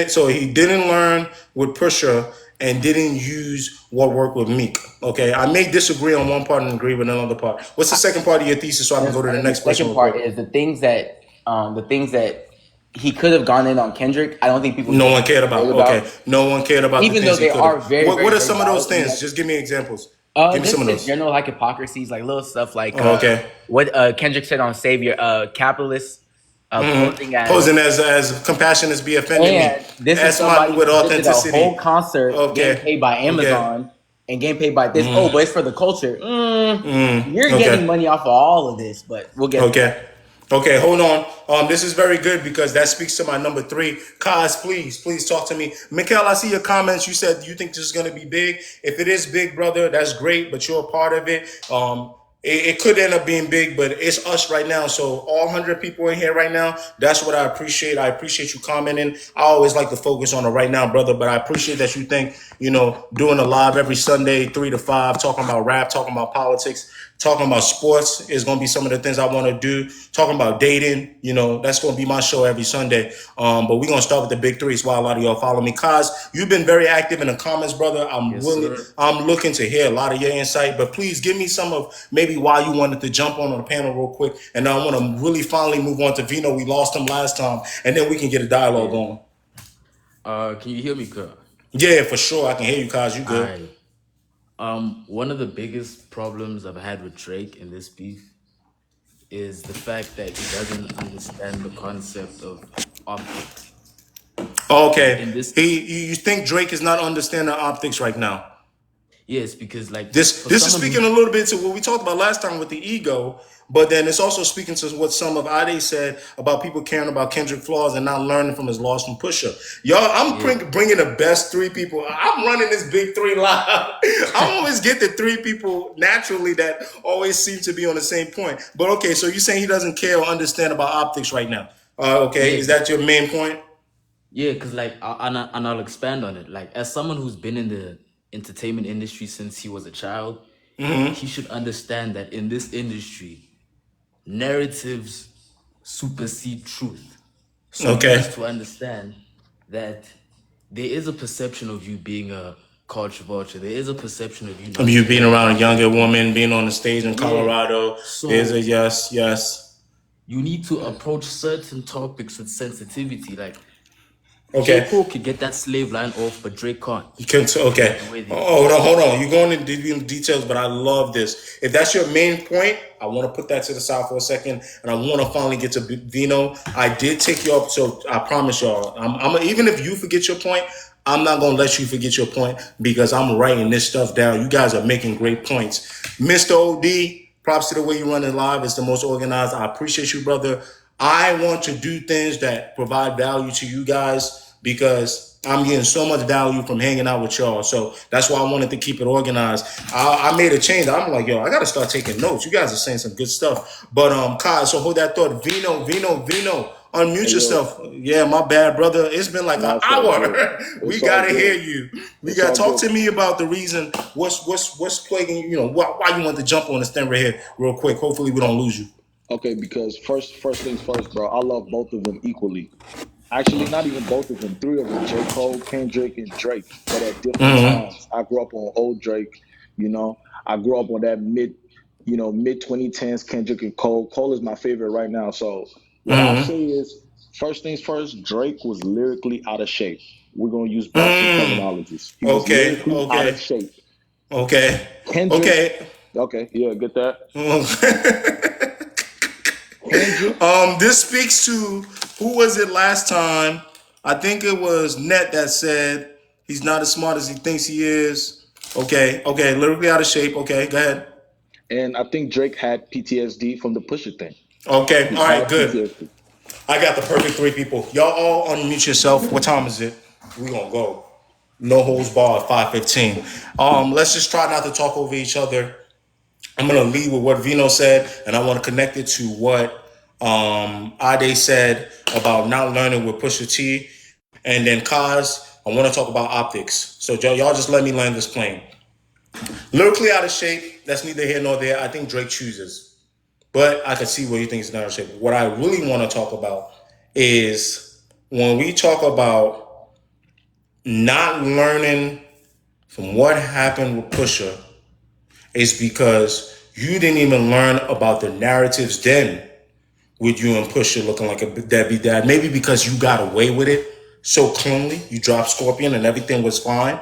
[SPEAKER 1] so he didn't learn with Pusha and didn't use what worked with Meek. Okay, I may disagree on one part and agree with another part. What's the second part of your thesis so I can go to the next question?
[SPEAKER 12] The second part is the things that he could have gone in on Kendrick. I don't think people.
[SPEAKER 1] No one cared about. Okay, no one cared about.
[SPEAKER 12] Even though they are very.
[SPEAKER 1] What are some of those things? Just give me examples. Give me some of those.
[SPEAKER 12] General like hypocrisies, like little stuff like
[SPEAKER 1] okay.
[SPEAKER 12] What Kendrick said on Savior, capitalists.
[SPEAKER 1] Posing as compassion as be offending me.
[SPEAKER 12] This is somebody with authenticity. A whole concert getting paid by Amazon and getting paid by this. But it's for the culture. You're getting money off of all of this, but we'll get.
[SPEAKER 1] Okay, hold on. This is very good because that speaks to my number 3. Kaz, please talk to me. Mikhail, I see your comments. You said you think this is going to be big. If it is big, brother, that's great, but you're a part of it. it could end up being big, but it's us right now. So all 100 people in here right now, that's what I appreciate. I appreciate you commenting. I always like to focus on the right now, brother, but I appreciate that you think, doing a live every Sunday, 3 to 5, talking about rap, talking about politics, talking about sports is going to be some of the things I want to do. Talking about dating, that's going to be my show every Sunday. But we're going to start with the big three. So why a lot of y'all follow me. Kaz, you've been very active in the comments, brother.
[SPEAKER 13] Yes, sir.
[SPEAKER 1] I'm looking to hear a lot of your insight, but please give me some of maybe why you wanted to jump on the panel real quick. And I want to really finally move on to Vino. We lost him last time, and then we can get a dialogue
[SPEAKER 13] Yeah.
[SPEAKER 1] going.
[SPEAKER 13] Can you hear me, Kurt?
[SPEAKER 1] Yeah, for sure. I can hear you, Kaz. You good.
[SPEAKER 13] I one of the biggest problems I've had with Drake in this beef is the fact that he doesn't understand the concept of optics.
[SPEAKER 1] Okay.
[SPEAKER 13] In this,
[SPEAKER 1] You think Drake is not understanding optics right now?
[SPEAKER 13] yes, because like
[SPEAKER 1] This
[SPEAKER 13] for
[SPEAKER 1] is
[SPEAKER 13] someone
[SPEAKER 1] speaking
[SPEAKER 13] who,
[SPEAKER 1] a little bit to what we talked about last time with the ego, but then it's also speaking to what some of Ade said about people caring about Kendrick flaws and not learning from his loss from Pusha. Y'all, I'm
[SPEAKER 13] yeah,
[SPEAKER 1] bringing the best three people. I'm running this big three live. I always get the three people naturally that always seem to be on the same point. But okay, so you're saying he doesn't care or understand about optics right now. Okay,
[SPEAKER 13] yeah,
[SPEAKER 1] is that your main point?
[SPEAKER 13] yeah, because like, and I'll expand on it. Like, as someone who's been in the entertainment industry since he was a child, he should understand that in this industry, narratives supersede truth. So he
[SPEAKER 1] Okay.
[SPEAKER 13] needs to understand that there is a perception of you being a culture vulture. There is a perception of you not
[SPEAKER 1] You being
[SPEAKER 13] caring
[SPEAKER 1] around a
[SPEAKER 13] about the
[SPEAKER 1] younger
[SPEAKER 13] industry.
[SPEAKER 1] woman, being on the stage in
[SPEAKER 13] Yeah.
[SPEAKER 1] Colorado. There's a
[SPEAKER 13] So
[SPEAKER 1] yes.
[SPEAKER 13] you need to approach certain topics with sensitivity. Like J.
[SPEAKER 1] Okay.
[SPEAKER 13] Cole could get that slave line off, but Drake can't.
[SPEAKER 1] You can
[SPEAKER 13] Because
[SPEAKER 1] okay.
[SPEAKER 13] of the way they
[SPEAKER 1] Oh, hold on. You're going into details, but I love this. If that's your main point, I want to put that to the side for a second, and I want to finally get to Vino. I did take you up, so I promise y'all. Even if you forget your point, I'm not gonna let you forget your point because I'm writing this stuff down. You guys are making great points, Mr. OD. Props to the way you run it live. It's the most organized. I appreciate you, brother. I want to do things that provide value to you guys because I'm getting so much value from hanging out with y'all. So that's why I wanted to keep it organized. I made a change. I'm like, yo, I got to start taking notes. You guys are saying some good stuff. But, Kai, so hold that thought. Vino. Unmute
[SPEAKER 11] Hey, yo,
[SPEAKER 1] yourself. Yeah, my bad, brother. It's been like an
[SPEAKER 11] nah, it's all good.
[SPEAKER 1] hour. We
[SPEAKER 11] It's all
[SPEAKER 1] got to hear
[SPEAKER 11] good.
[SPEAKER 1] you. We
[SPEAKER 11] It's
[SPEAKER 1] got to
[SPEAKER 11] all
[SPEAKER 1] talk
[SPEAKER 11] good.
[SPEAKER 1] to me about the reason. What's plaguing you? Why you want to jump on this thing right here real quick. Hopefully we don't lose you.
[SPEAKER 11] Okay, because first things first, bro. I love both of them equally. Actually, not even both of them, three of them: J. Cole, Kendrick, and Drake. But at different times. I grew up on old Drake. I grew up on that mid 2010s Kendrick and Cole. Cole is my favorite right now. So what I'll say is, first things first, Drake was lyrically out of shape. We're gonna use boxing terminologies. He was
[SPEAKER 1] Okay,
[SPEAKER 11] lyrically out of
[SPEAKER 1] okay,
[SPEAKER 11] shape.
[SPEAKER 1] okay,
[SPEAKER 11] Kendrick,
[SPEAKER 1] okay.
[SPEAKER 11] okay, yeah, get that. Kendrick,
[SPEAKER 1] This speaks to who was it last time? I think it was Net that said he's not as smart as he thinks he is. Okay, lyrically out of shape. Okay, go ahead.
[SPEAKER 11] and I think Drake had PTSD from the Pusha thing.
[SPEAKER 1] Okay,
[SPEAKER 11] He
[SPEAKER 1] all right,
[SPEAKER 11] had
[SPEAKER 1] good.
[SPEAKER 11] PTSD.
[SPEAKER 1] I got the perfect three people. Y'all all unmute yourself. What time is it? We gonna go. No holds barred. 5:15. Let's just try not to talk over each other. I'm gonna lead with what Vino said, and I want to connect it to what Ade said about not learning with Pusha T, and then Kaz. I want to talk about optics. So y'all just let me land this plane. Lyrically out of shape. That's neither here nor there. I think Drake chooses, but I can see where you think it's not out of shape. What I really want to talk about is when we talk about not learning from what happened with Pusha, is because you didn't even learn about the narratives then with you and Pusha looking like a deadbeat dad. Maybe because you got away with it so cleanly. You dropped Scorpion and everything was fine,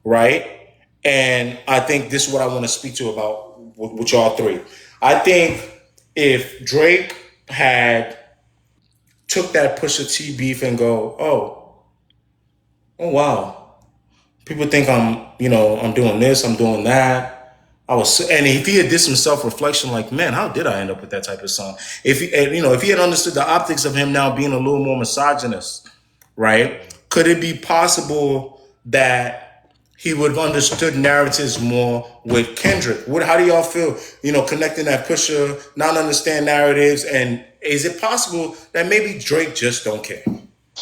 [SPEAKER 1] right? And I think this is what I want to speak to about with y'all three. I think if Drake had took that Pusha T beef and go, oh wow, people think I'm doing this, I'm doing that. And if he had did some self-reflection, like, man, how did I end up with that type of song? If he had understood the optics of him now being a little more misogynist, right? Could it be possible that he would have understood narratives more with Kendrick. How do y'all feel? Connecting that Pusha, not understand narratives, and is it possible that maybe Drake just don't care?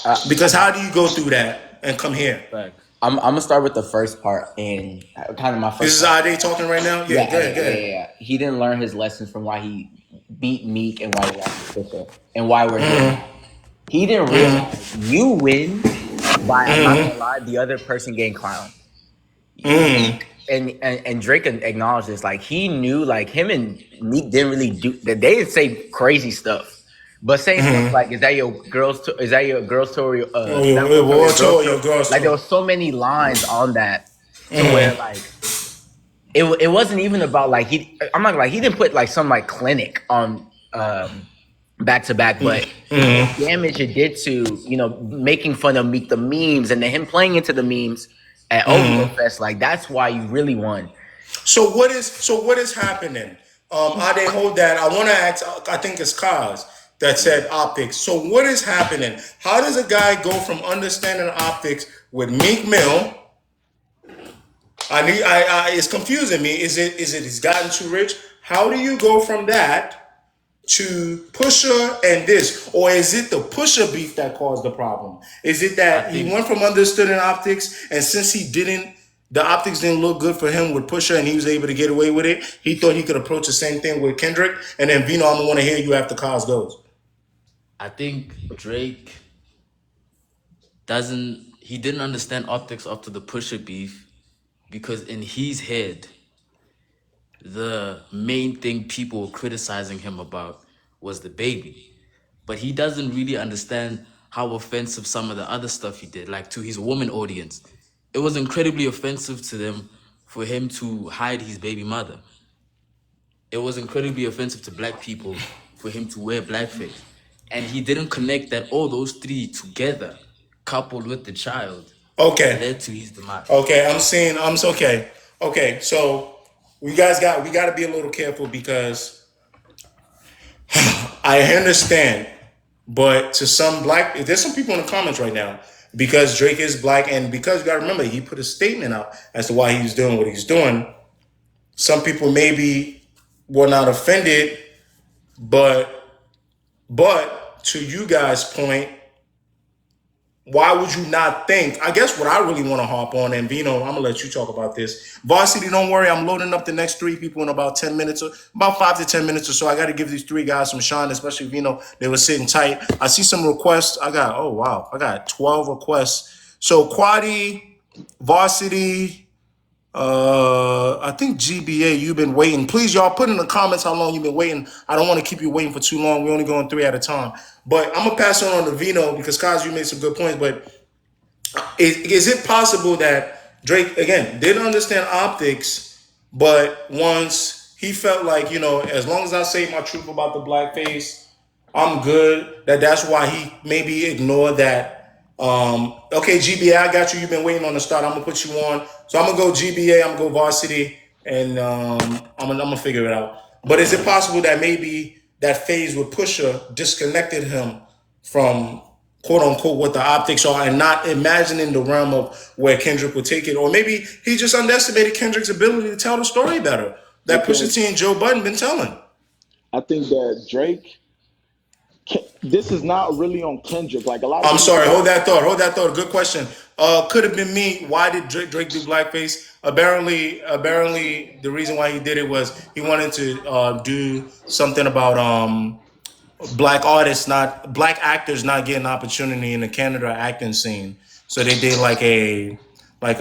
[SPEAKER 12] Uh,
[SPEAKER 1] Because how do you go through that and come here?
[SPEAKER 13] Facts.
[SPEAKER 12] I'm gonna start with the first part and kind of my
[SPEAKER 1] This
[SPEAKER 12] first
[SPEAKER 1] is
[SPEAKER 12] point.
[SPEAKER 1] Ade talking right now. Yeah,
[SPEAKER 12] Yeah,
[SPEAKER 1] go ahead, go ahead.
[SPEAKER 12] yeah. He didn't learn his lessons from why he beat Meek and why he lost to Pusha and why we're here now. He didn't realize you win by, I'm not gonna lie, the other person getting clowned. And Drake acknowledged this. Like he knew, like him and Meek didn't really do that. They didn't say crazy stuff, but saying stuff like, "Is that your girl's? Is that your girl's tour?
[SPEAKER 1] Oh,
[SPEAKER 12] Is that one from your
[SPEAKER 1] your
[SPEAKER 12] girl's
[SPEAKER 1] tour,
[SPEAKER 12] tour?"
[SPEAKER 1] your girl's
[SPEAKER 12] Like there
[SPEAKER 1] tour.
[SPEAKER 12] was so many lines on that to where like it wasn't even about like he. I'm not like he didn't put like some like clinic on back to back, but the damage it did to making fun of Meek, the memes, and then him playing into the memes at OVO Fest. Like that's why you really won.
[SPEAKER 1] So what is happening? I didn't hold that. I want to ask. I think it's Kaz that said optics. So what is happening? How does a guy go from understanding optics with Meek Mill? It's confusing me. Is it he's gotten too rich? How do you go from that to Pusher and this, or is it the Pusher beef that caused the problem? Is it
[SPEAKER 13] I
[SPEAKER 1] that he
[SPEAKER 13] think
[SPEAKER 1] went from understood in optics, and since the optics didn't look good for him with Pusher, and he was able to get away with it, he thought he could approach the same thing with Kendrick, and then Vino, I'm gonna want to hear you after Cos goes.
[SPEAKER 13] I think Drake didn't understand optics after the Pusha beef because in his head, the main thing people were criticizing him about was the baby. But he doesn't really understand how offensive some of the other stuff he did, like to his woman audience. It was incredibly offensive to them for him to hide his baby mother. It was incredibly offensive to black people for him to wear blackface. And he didn't connect that all those three together, coupled with the child,
[SPEAKER 1] Okay,
[SPEAKER 13] led to his demise.
[SPEAKER 1] okay, I'm seeing. I'm so okay. Okay, so we got to be a little careful because I understand, but to some black, there's some people in the comments right now because Drake is black, and because you got to remember, he put a statement out as to why he was doing what he's doing. Some people maybe were not offended, but to you guys' point, why would you not think? I guess what I really want to harp on, and Vino, I'm gonna let you talk about this. Varsity, don't worry, I'm loading up the next three people in about 10 minutes, or about 5 to 10 minutes or so. I got to give these three guys some shine, especially Vino. They were sitting tight. I see some requests. Oh wow, I got 12 requests. So Quadi, Varsity, I think GBA, you've been waiting. Please, y'all, put in the comments how long you've been waiting. I don't want to keep you waiting for too long. We're only going three at a time. But I'm gonna pass it on to Vino because Kaz, you made some good points. But is it possible that Drake again didn't understand optics, but once he felt like as long as I say my truth about the blackface, I'm good. That's why he maybe ignored that. Okay, GBA, I got you. You've been waiting on the start. I'm gonna put you on. So I'm gonna go GBA. I'm gonna go Varsity, and I'm gonna figure it out. But is it possible that maybe that phase with Pusha disconnected him from quote unquote what the optics are, and not imagining the realm of where Kendrick would take it, or maybe he just underestimated Kendrick's ability to tell the story better that Pusha
[SPEAKER 11] Because
[SPEAKER 1] T and Joe Budden been telling.
[SPEAKER 11] I think that Drake, this is not really on Kendrick. Like a lot of
[SPEAKER 1] I'm
[SPEAKER 11] people
[SPEAKER 1] sorry.
[SPEAKER 11] think,
[SPEAKER 1] Hold that thought. Hold that thought. Good question. Could have been me. Why did Drake do blackface? Apparently, the reason why he did it was he wanted to do something about black artists, not black actors, not getting opportunity in the Canada acting scene. So they did like a I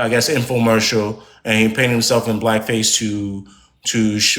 [SPEAKER 1] guess infomercial, and he painted himself in blackface to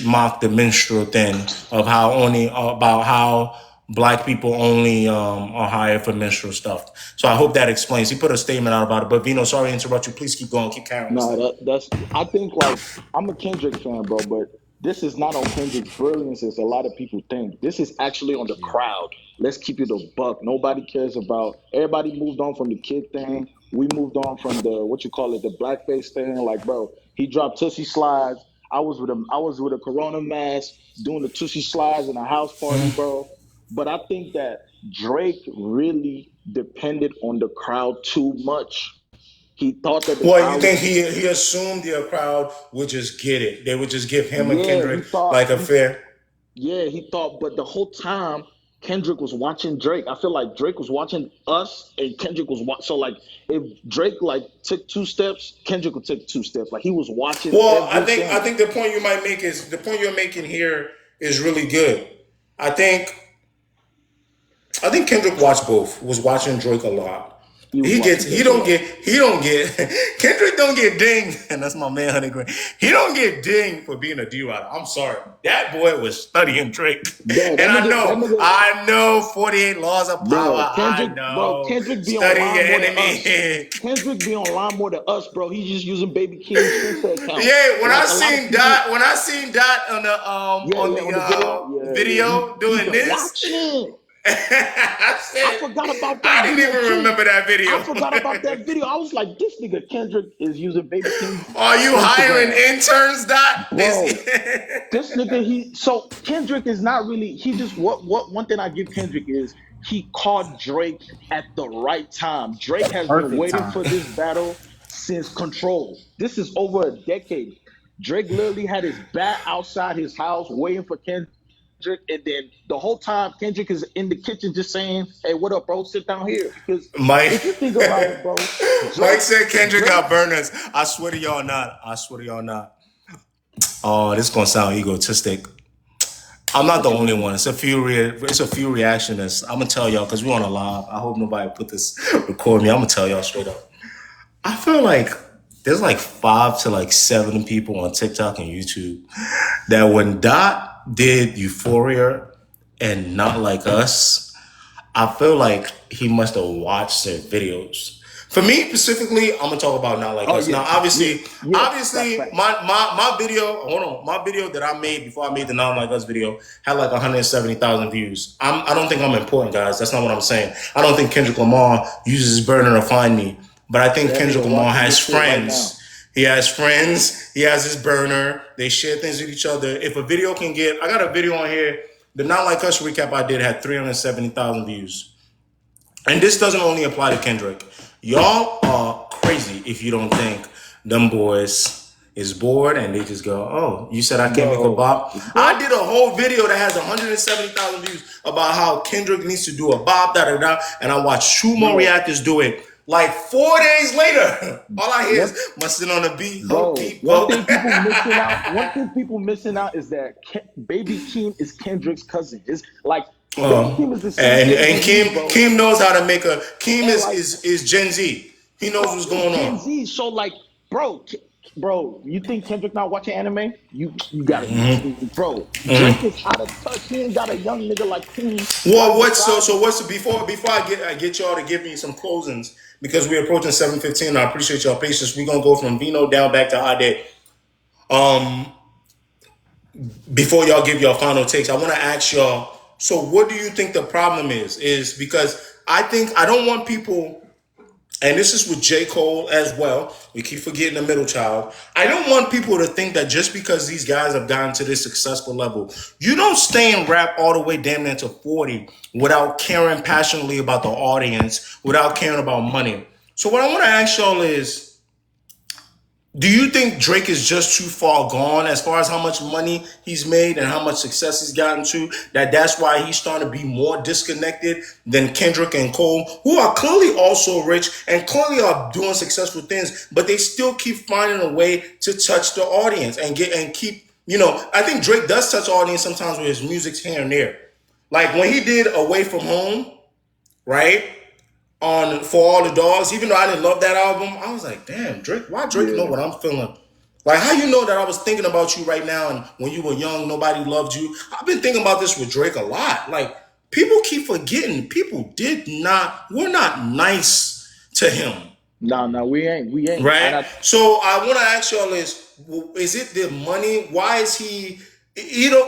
[SPEAKER 1] mock the minstrel thing of how only about how black people only are hired for minstrel stuff. So I hope that explains. He put a statement out about it. But Vino, sorry to interrupt you. Please keep going. Keep carrying this
[SPEAKER 11] no,
[SPEAKER 1] thing.
[SPEAKER 11] that's. I think like I'm a Kendrick fan, bro, but this is not on Kendrick's brilliance as a lot of people think. This is actually on the
[SPEAKER 13] Yeah.
[SPEAKER 11] crowd. Let's keep it a buck. Nobody cares about. Everybody moved on from the kid thing. We moved on from the what you call it, the blackface thing. Like, bro, he dropped Tootsie Slides. I was with a Corona mask doing the Tootsie Slides in a house party, bro. But I think that Drake really depended on the crowd too much He thought that the
[SPEAKER 1] Well, you
[SPEAKER 11] crowd
[SPEAKER 1] think
[SPEAKER 11] was
[SPEAKER 1] he assumed the crowd would just get it? They would just give him and
[SPEAKER 11] yeah, he
[SPEAKER 1] Kendrick
[SPEAKER 11] thought
[SPEAKER 1] like a
[SPEAKER 11] he
[SPEAKER 1] fair.
[SPEAKER 11] yeah, he thought, but the whole time Kendrick was watching Drake. I feel like Drake was watching us and Kendrick was so like if Drake like took 2 steps, Kendrick would take 2 steps. Like he was watching
[SPEAKER 1] Well, I
[SPEAKER 11] everything.
[SPEAKER 1] think the point you might make is the point you're making here is really good. I think I think Kendrick watched both. Was watching Drake a lot.
[SPEAKER 11] He was watching Drake a lot.
[SPEAKER 1] He don't get Kendrick don't get dinged, and that's my man Honey Green. He don't get dinged for being a D rider. I'm sorry, that boy was studying Drake,
[SPEAKER 11] Bro,
[SPEAKER 1] and
[SPEAKER 11] that nigga,
[SPEAKER 1] I know 48 laws of power. I
[SPEAKER 11] bro,
[SPEAKER 1] know
[SPEAKER 11] Kendrick be
[SPEAKER 1] study
[SPEAKER 11] online
[SPEAKER 1] your
[SPEAKER 11] more than us.
[SPEAKER 1] enemy.
[SPEAKER 11] Kendrick be online more than us, bro. He's just using Baby Keem's Insta account.
[SPEAKER 1] Yeah,
[SPEAKER 11] Like a lot of people,
[SPEAKER 1] When I seen Dot
[SPEAKER 11] yeah, yeah, on the video,
[SPEAKER 1] video
[SPEAKER 11] he
[SPEAKER 1] doing
[SPEAKER 11] been
[SPEAKER 1] this,
[SPEAKER 11] watching it.
[SPEAKER 1] I
[SPEAKER 11] I
[SPEAKER 1] said
[SPEAKER 11] forgot about
[SPEAKER 1] I
[SPEAKER 11] that
[SPEAKER 1] didn't
[SPEAKER 11] video
[SPEAKER 1] even
[SPEAKER 11] too.
[SPEAKER 1] remember that
[SPEAKER 11] I
[SPEAKER 1] video.
[SPEAKER 11] forgot about that video. I was like, this nigga Kendrick is using Baby Keem's
[SPEAKER 1] Are you hiring
[SPEAKER 11] Instagram,
[SPEAKER 1] interns, Dot?
[SPEAKER 11] bro. This nigga, so Kendrick is not really. He just what one thing I give Kendrick is he caught Drake at the right time. Drake has been
[SPEAKER 12] Perfect
[SPEAKER 11] waiting
[SPEAKER 12] time.
[SPEAKER 11] for this battle since Control. This is over a decade. Drake literally had his bat outside his house waiting for Kendrick, and then the whole time Kendrick is in the kitchen just saying, "Hey, what up, bro? Sit down here." Because
[SPEAKER 1] Mike
[SPEAKER 11] if you think about it, bro,
[SPEAKER 1] Mike
[SPEAKER 11] Drake,
[SPEAKER 1] said Kendrick
[SPEAKER 11] Drake,
[SPEAKER 1] got burners. I swear to y'all not. I swear to y'all not. Oh, this is gonna sound egotistic. I'm not the
[SPEAKER 11] what you
[SPEAKER 1] only
[SPEAKER 11] mean?
[SPEAKER 1] one. It's a few reactionists. I'm gonna tell y'all because we're on a live. I hope nobody put this record me. I'm gonna tell y'all straight up. I feel like there's like 5 to like 7 people on TikTok and YouTube that when Dot did Euphoria and Not Like Us, I feel like he must have watched their videos. For me specifically, I'm gonna talk about Not Like
[SPEAKER 11] Oh
[SPEAKER 1] Us.
[SPEAKER 11] yeah,
[SPEAKER 1] Now,
[SPEAKER 11] yeah, yeah. That's
[SPEAKER 1] obviously,
[SPEAKER 11] facts.
[SPEAKER 1] my video, hold on, my video that I made before I made the Not Like Us video had like 170,000 views. I don't think I'm important, guys. That's not what I'm saying. I don't think Kendrick Lamar uses his burner to find me, but I think
[SPEAKER 11] That
[SPEAKER 1] Kendrick
[SPEAKER 11] nigga
[SPEAKER 1] Lamar
[SPEAKER 11] watching
[SPEAKER 1] has
[SPEAKER 11] this shit right now.
[SPEAKER 1] friends. He has friends. He has his burner. They share things with each other. If a video can get, I got a video on here. The Not Like Us recap I did had 370,000 views. And this doesn't only apply to Kendrick. Y'all are crazy if you don't think them boys is bored and they just go, oh, you said I can't make a
[SPEAKER 11] Bro,
[SPEAKER 1] bop? I
[SPEAKER 11] what?
[SPEAKER 1] did a whole video that has 170,000 views about how Kendrick needs to do a bop, da da da. And I watched 2 more
[SPEAKER 11] Bro,
[SPEAKER 1] reactors do it. Like 4 days later, all I hear
[SPEAKER 11] one,
[SPEAKER 1] is busting on the beat, hook,
[SPEAKER 11] bro,
[SPEAKER 1] beat, hook.
[SPEAKER 11] one thing people missing out is that Baby Keem is Kendrick's cousin. It's like Baby Keem is the same age
[SPEAKER 1] And
[SPEAKER 11] as me, bro.
[SPEAKER 1] Kim knows how to make a Kim
[SPEAKER 11] And like,
[SPEAKER 1] is Gen Z. He knows
[SPEAKER 11] bro,
[SPEAKER 1] what's
[SPEAKER 11] he's
[SPEAKER 1] going
[SPEAKER 11] Gen
[SPEAKER 1] on.
[SPEAKER 11] Z. So like, bro, you think Kendrick not watching anime? You gotta, bro. Drake is out of touch. He ain't got a young nigga like Keem
[SPEAKER 1] Well,
[SPEAKER 11] right beside him.
[SPEAKER 1] what's before I get y'all to give me some closings because we're approaching 7:15. I appreciate y'all patience. We're gonna go from Vino down back to Ade. Before y'all give your final takes, I want to ask y'all. So, what do you think the problem is? Is because I think I don't want people. And this is with J. Cole as well. We keep forgetting the middle child. I don't want people to think that just because these guys have gotten to this successful level, you don't stay in rap all the way damn near to 40 without caring passionately about the audience, without caring about money. So what I want to ask y'all is, do you think Drake is just too far gone as far as how much money he's made and how much success he's gotten to, that's why he's starting to be more disconnected than Kendrick and Cole, who are clearly also rich and clearly are doing successful things, but they still keep finding a way to touch the audience and keep, I think Drake does touch the audience sometimes with his music here and there. Like when he did Away From Home, right? On For All the Dogs, even though I didn't love that album, I was like, damn, Drake, why Drake know
[SPEAKER 11] Yeah.
[SPEAKER 1] what I'm feeling? Like, how you know that I was thinking about you right now and when you were young, nobody loved you? I've been thinking about this with Drake a lot. Like, people keep forgetting. People were not nice to him.
[SPEAKER 11] No, we ain't. And
[SPEAKER 1] Right? So I want to ask y'all is it the money? Why is he,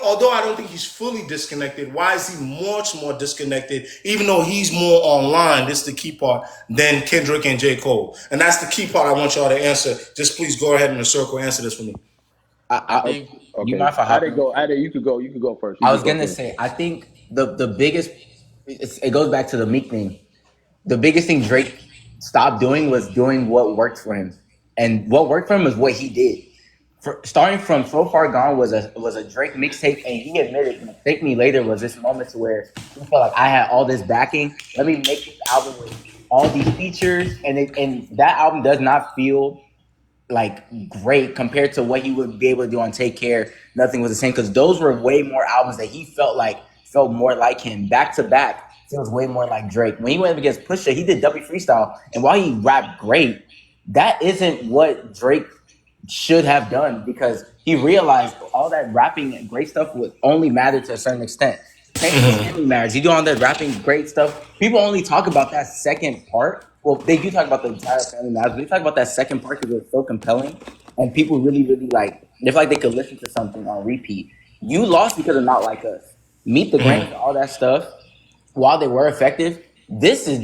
[SPEAKER 1] although I don't think he's fully disconnected, why is he much more disconnected, even though he's more online, this is the key part, than Kendrick and J. Cole? And that's the key part I want y'all to answer. Just please go ahead in a circle, answer this for me.
[SPEAKER 12] I
[SPEAKER 11] I,
[SPEAKER 12] think you
[SPEAKER 11] okay.
[SPEAKER 12] mind if I hop
[SPEAKER 11] Ade
[SPEAKER 12] in?
[SPEAKER 11] go. Ade, you could go. You could go first. You
[SPEAKER 12] I
[SPEAKER 11] could
[SPEAKER 12] was
[SPEAKER 11] go
[SPEAKER 12] gonna
[SPEAKER 11] first.
[SPEAKER 12] say I think the biggest it goes back to the Meek thing. The biggest thing Drake stopped doing was doing what worked for him, and what worked for him was what he did. Starting from So Far Gone was a Drake mixtape, and he admitted that Thank Me Later was this moment to where he felt like I had all this backing. Let me make this album with all these features, and that album does not feel like great compared to what he would be able to do on Take Care. Nothing was the same because those were way more albums that he felt more like him. Back to back feels way more like Drake. When he went up against Pusha, he did W Freestyle, and while he rapped great, that isn't what Drake should have done because he realized all that rapping and great stuff would only matter to a certain extent. Same with Family Matters. You do all that rapping great stuff. People only talk about that second part. Well, they do talk about the entire Family Matters, but they talk about that second part because it's so compelling and people really, really like. They feel like they could listen to something on repeat. You lost because of Not Like Us. Meet the Grams and all that stuff while they were effective, this is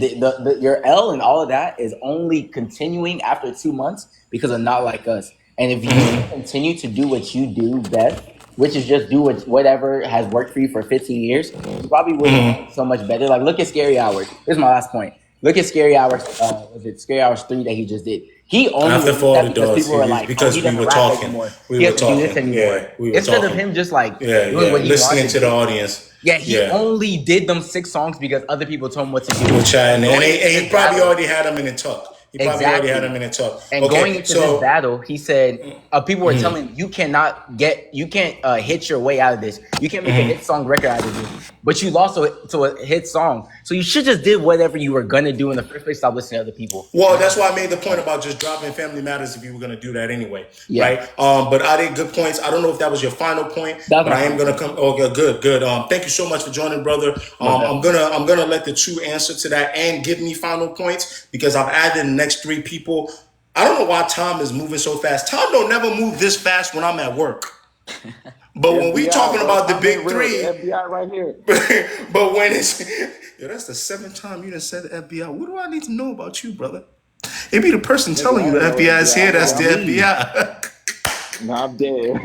[SPEAKER 12] your L and all of that is only continuing after 2 months because of Not Like Us. And if you continue to do what you do best, which is just do whatever has worked for you for 15 years, you probably wouldn't have so much better. Like look at Scary Hours. This is my last point. Look at Scary Hours. Was it Scary Hours 3 that he just did? He only
[SPEAKER 1] After
[SPEAKER 12] released
[SPEAKER 1] For
[SPEAKER 12] that
[SPEAKER 1] the
[SPEAKER 12] because
[SPEAKER 1] Dogs,
[SPEAKER 12] people were like, "Oh,
[SPEAKER 1] because
[SPEAKER 12] he
[SPEAKER 1] we
[SPEAKER 12] doesn't
[SPEAKER 1] were
[SPEAKER 12] rap
[SPEAKER 1] talking,
[SPEAKER 12] anymore. He doesn't do this anymore."
[SPEAKER 1] yeah, we were
[SPEAKER 12] Instead
[SPEAKER 1] talking.
[SPEAKER 12] of him just like
[SPEAKER 1] Yeah,
[SPEAKER 12] doing what he
[SPEAKER 1] listening
[SPEAKER 12] wanted
[SPEAKER 1] to the audience.
[SPEAKER 12] yeah, he
[SPEAKER 1] Yeah,
[SPEAKER 12] only did them 6 songs because other people told him what to do.
[SPEAKER 1] we were chatting, and
[SPEAKER 12] Going into
[SPEAKER 1] he
[SPEAKER 12] this
[SPEAKER 1] probably
[SPEAKER 12] battle,
[SPEAKER 1] already had him in a tuck. He probably already had
[SPEAKER 12] exactly.
[SPEAKER 1] him in a tuck.
[SPEAKER 12] And going
[SPEAKER 1] Okay,
[SPEAKER 12] into this
[SPEAKER 1] so
[SPEAKER 12] battle, he said, people were telling him, you can't hit your way out of this. You can't make a hit song record out of this. But you lost to a hit song. So you should just did whatever you were going to do in the first place. Stop listening to other people.
[SPEAKER 1] well, that's why I made the point about just dropping Family Matters if you were going to do that anyway,
[SPEAKER 12] Yeah.
[SPEAKER 1] right? But I did good points. I don't know if that was your final point,
[SPEAKER 12] That was
[SPEAKER 1] but
[SPEAKER 12] my
[SPEAKER 1] I am
[SPEAKER 12] final
[SPEAKER 1] going to come. Okay, good. Thank you so much for joining, brother.
[SPEAKER 12] Most
[SPEAKER 1] I'm gonna let the two answer to that and give me final points because I've added the next three people. I don't know why Tom is moving so fast. Tom don't never move this fast when I'm at work. But when we
[SPEAKER 11] FBI,
[SPEAKER 1] talking
[SPEAKER 11] bro.
[SPEAKER 1] about the
[SPEAKER 11] Tom ain't
[SPEAKER 1] big
[SPEAKER 11] real. The
[SPEAKER 1] three,
[SPEAKER 11] FBI right here.
[SPEAKER 1] but when it's that's the seventh time you done said the FBI. What do I need to know about you, brother? It be the person
[SPEAKER 11] Nigga,
[SPEAKER 1] telling you
[SPEAKER 11] I
[SPEAKER 1] the
[SPEAKER 11] ain't no
[SPEAKER 1] FBI is
[SPEAKER 11] FBI.
[SPEAKER 1] here.
[SPEAKER 11] I'm
[SPEAKER 1] That's the
[SPEAKER 11] around me.
[SPEAKER 1] FBI.
[SPEAKER 11] Nah, I'm dead.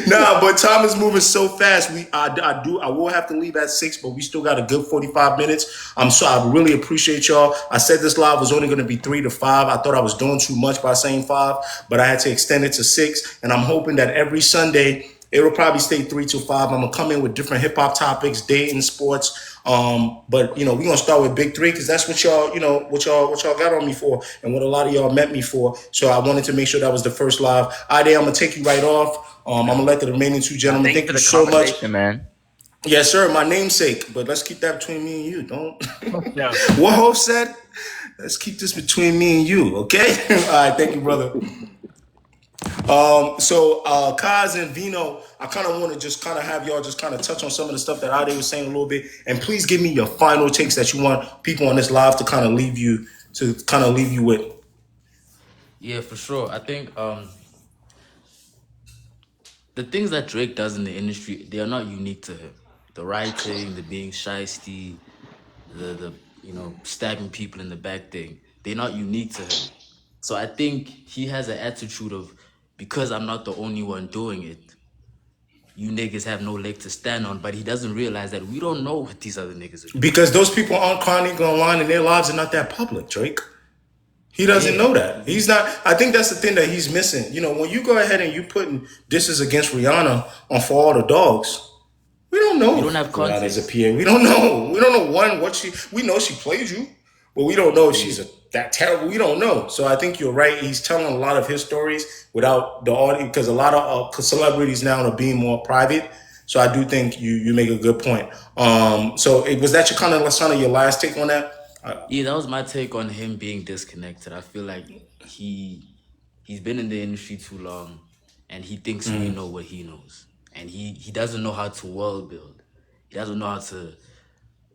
[SPEAKER 1] Nah, but time is moving so fast. I will have to leave at 6, but we still got a good 45 minutes. I really appreciate y'all. I said this live was only going to be 3 to 5. I thought I was doing too much by saying 5, but I had to extend it to 6. And I'm hoping that every Sunday it will probably stay 3 to 5. I'm gonna come in with different hip hop topics, dating, sports. But we're gonna start with Big Three because that's what y'all, what y'all got on me for, and what a lot of y'all met me for. So I wanted to make sure that was the first live. I'm gonna take you right off. I'm gonna let the remaining two gentlemen.
[SPEAKER 12] Thank you
[SPEAKER 1] Thank
[SPEAKER 12] for
[SPEAKER 1] you
[SPEAKER 12] the
[SPEAKER 1] so much.
[SPEAKER 12] conversation, man.
[SPEAKER 1] Yes, sir. My namesake, but let's keep that between me and you. Don't.
[SPEAKER 5] Yeah.
[SPEAKER 1] What Hope said. Let's keep this between me and you, okay? All right, thank you, brother. So Kaz and Vino, I kind of want to just kind of have y'all just kind of touch on some of the stuff that Ade was saying a little bit, and please give me your final takes that you want people on this live to kind of leave you with.
[SPEAKER 13] Yeah, for sure. I think the things that Drake does in the industry, they are not unique to him. The writing, the being shisty, the stabbing people in the back thing, they're not unique to him. So I think he has an attitude of, because I'm not the only one doing it, you niggas have no leg to stand on. But he doesn't realize that we don't know what these other niggas are doing.
[SPEAKER 1] Because those people aren't chronicling online and their lives are not that public, Drake. He doesn't
[SPEAKER 13] Yeah,
[SPEAKER 1] know that. He's not. I think that's the thing that he's missing. When you go ahead and you putting disses against Rihanna on For All the Dogs, we don't
[SPEAKER 13] we
[SPEAKER 1] know
[SPEAKER 13] don't have
[SPEAKER 1] if Rihanna's a
[SPEAKER 13] context.
[SPEAKER 1] PA. We don't know. We don't know what she. We know she played you, but we don't know if
[SPEAKER 13] Yeah.
[SPEAKER 1] she's that terrible. We don't know. So I think you're right. He's telling a lot of his stories without the audience because a lot of celebrities now are being more private. So I do think you make a good point. Was that your kind of Lasana, your last take on that?
[SPEAKER 13] Yeah, that was my take on him being disconnected. I feel like he's been in the industry too long, and he thinks we know what he knows, and he doesn't know how to world build. He doesn't know how to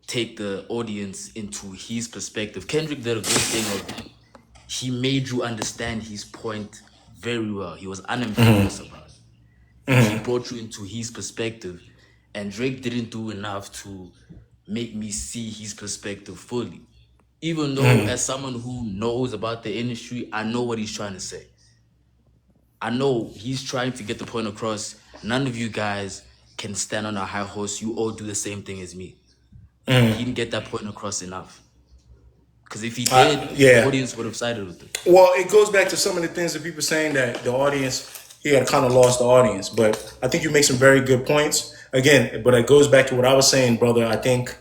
[SPEAKER 13] take the audience into his perspective. Kendrick did a good thing of, he made you understand his point very well. He was unambiguous about it. He brought you into his perspective, and Drake didn't do enough to make me see his perspective fully. Even though, as someone who knows about the industry, I know what he's trying to say. I know he's trying to get the point across. None of you guys can stand on a high horse. You all do the same thing as me. He didn't get that point across enough. Because if he did, the
[SPEAKER 1] Yeah.
[SPEAKER 13] audience would have sided with it.
[SPEAKER 1] Well, it goes back to some of the things that people saying that the audience, he had kind of lost the audience. But I think you make some very good points. Again, but it goes back to what I was saying, brother. I think,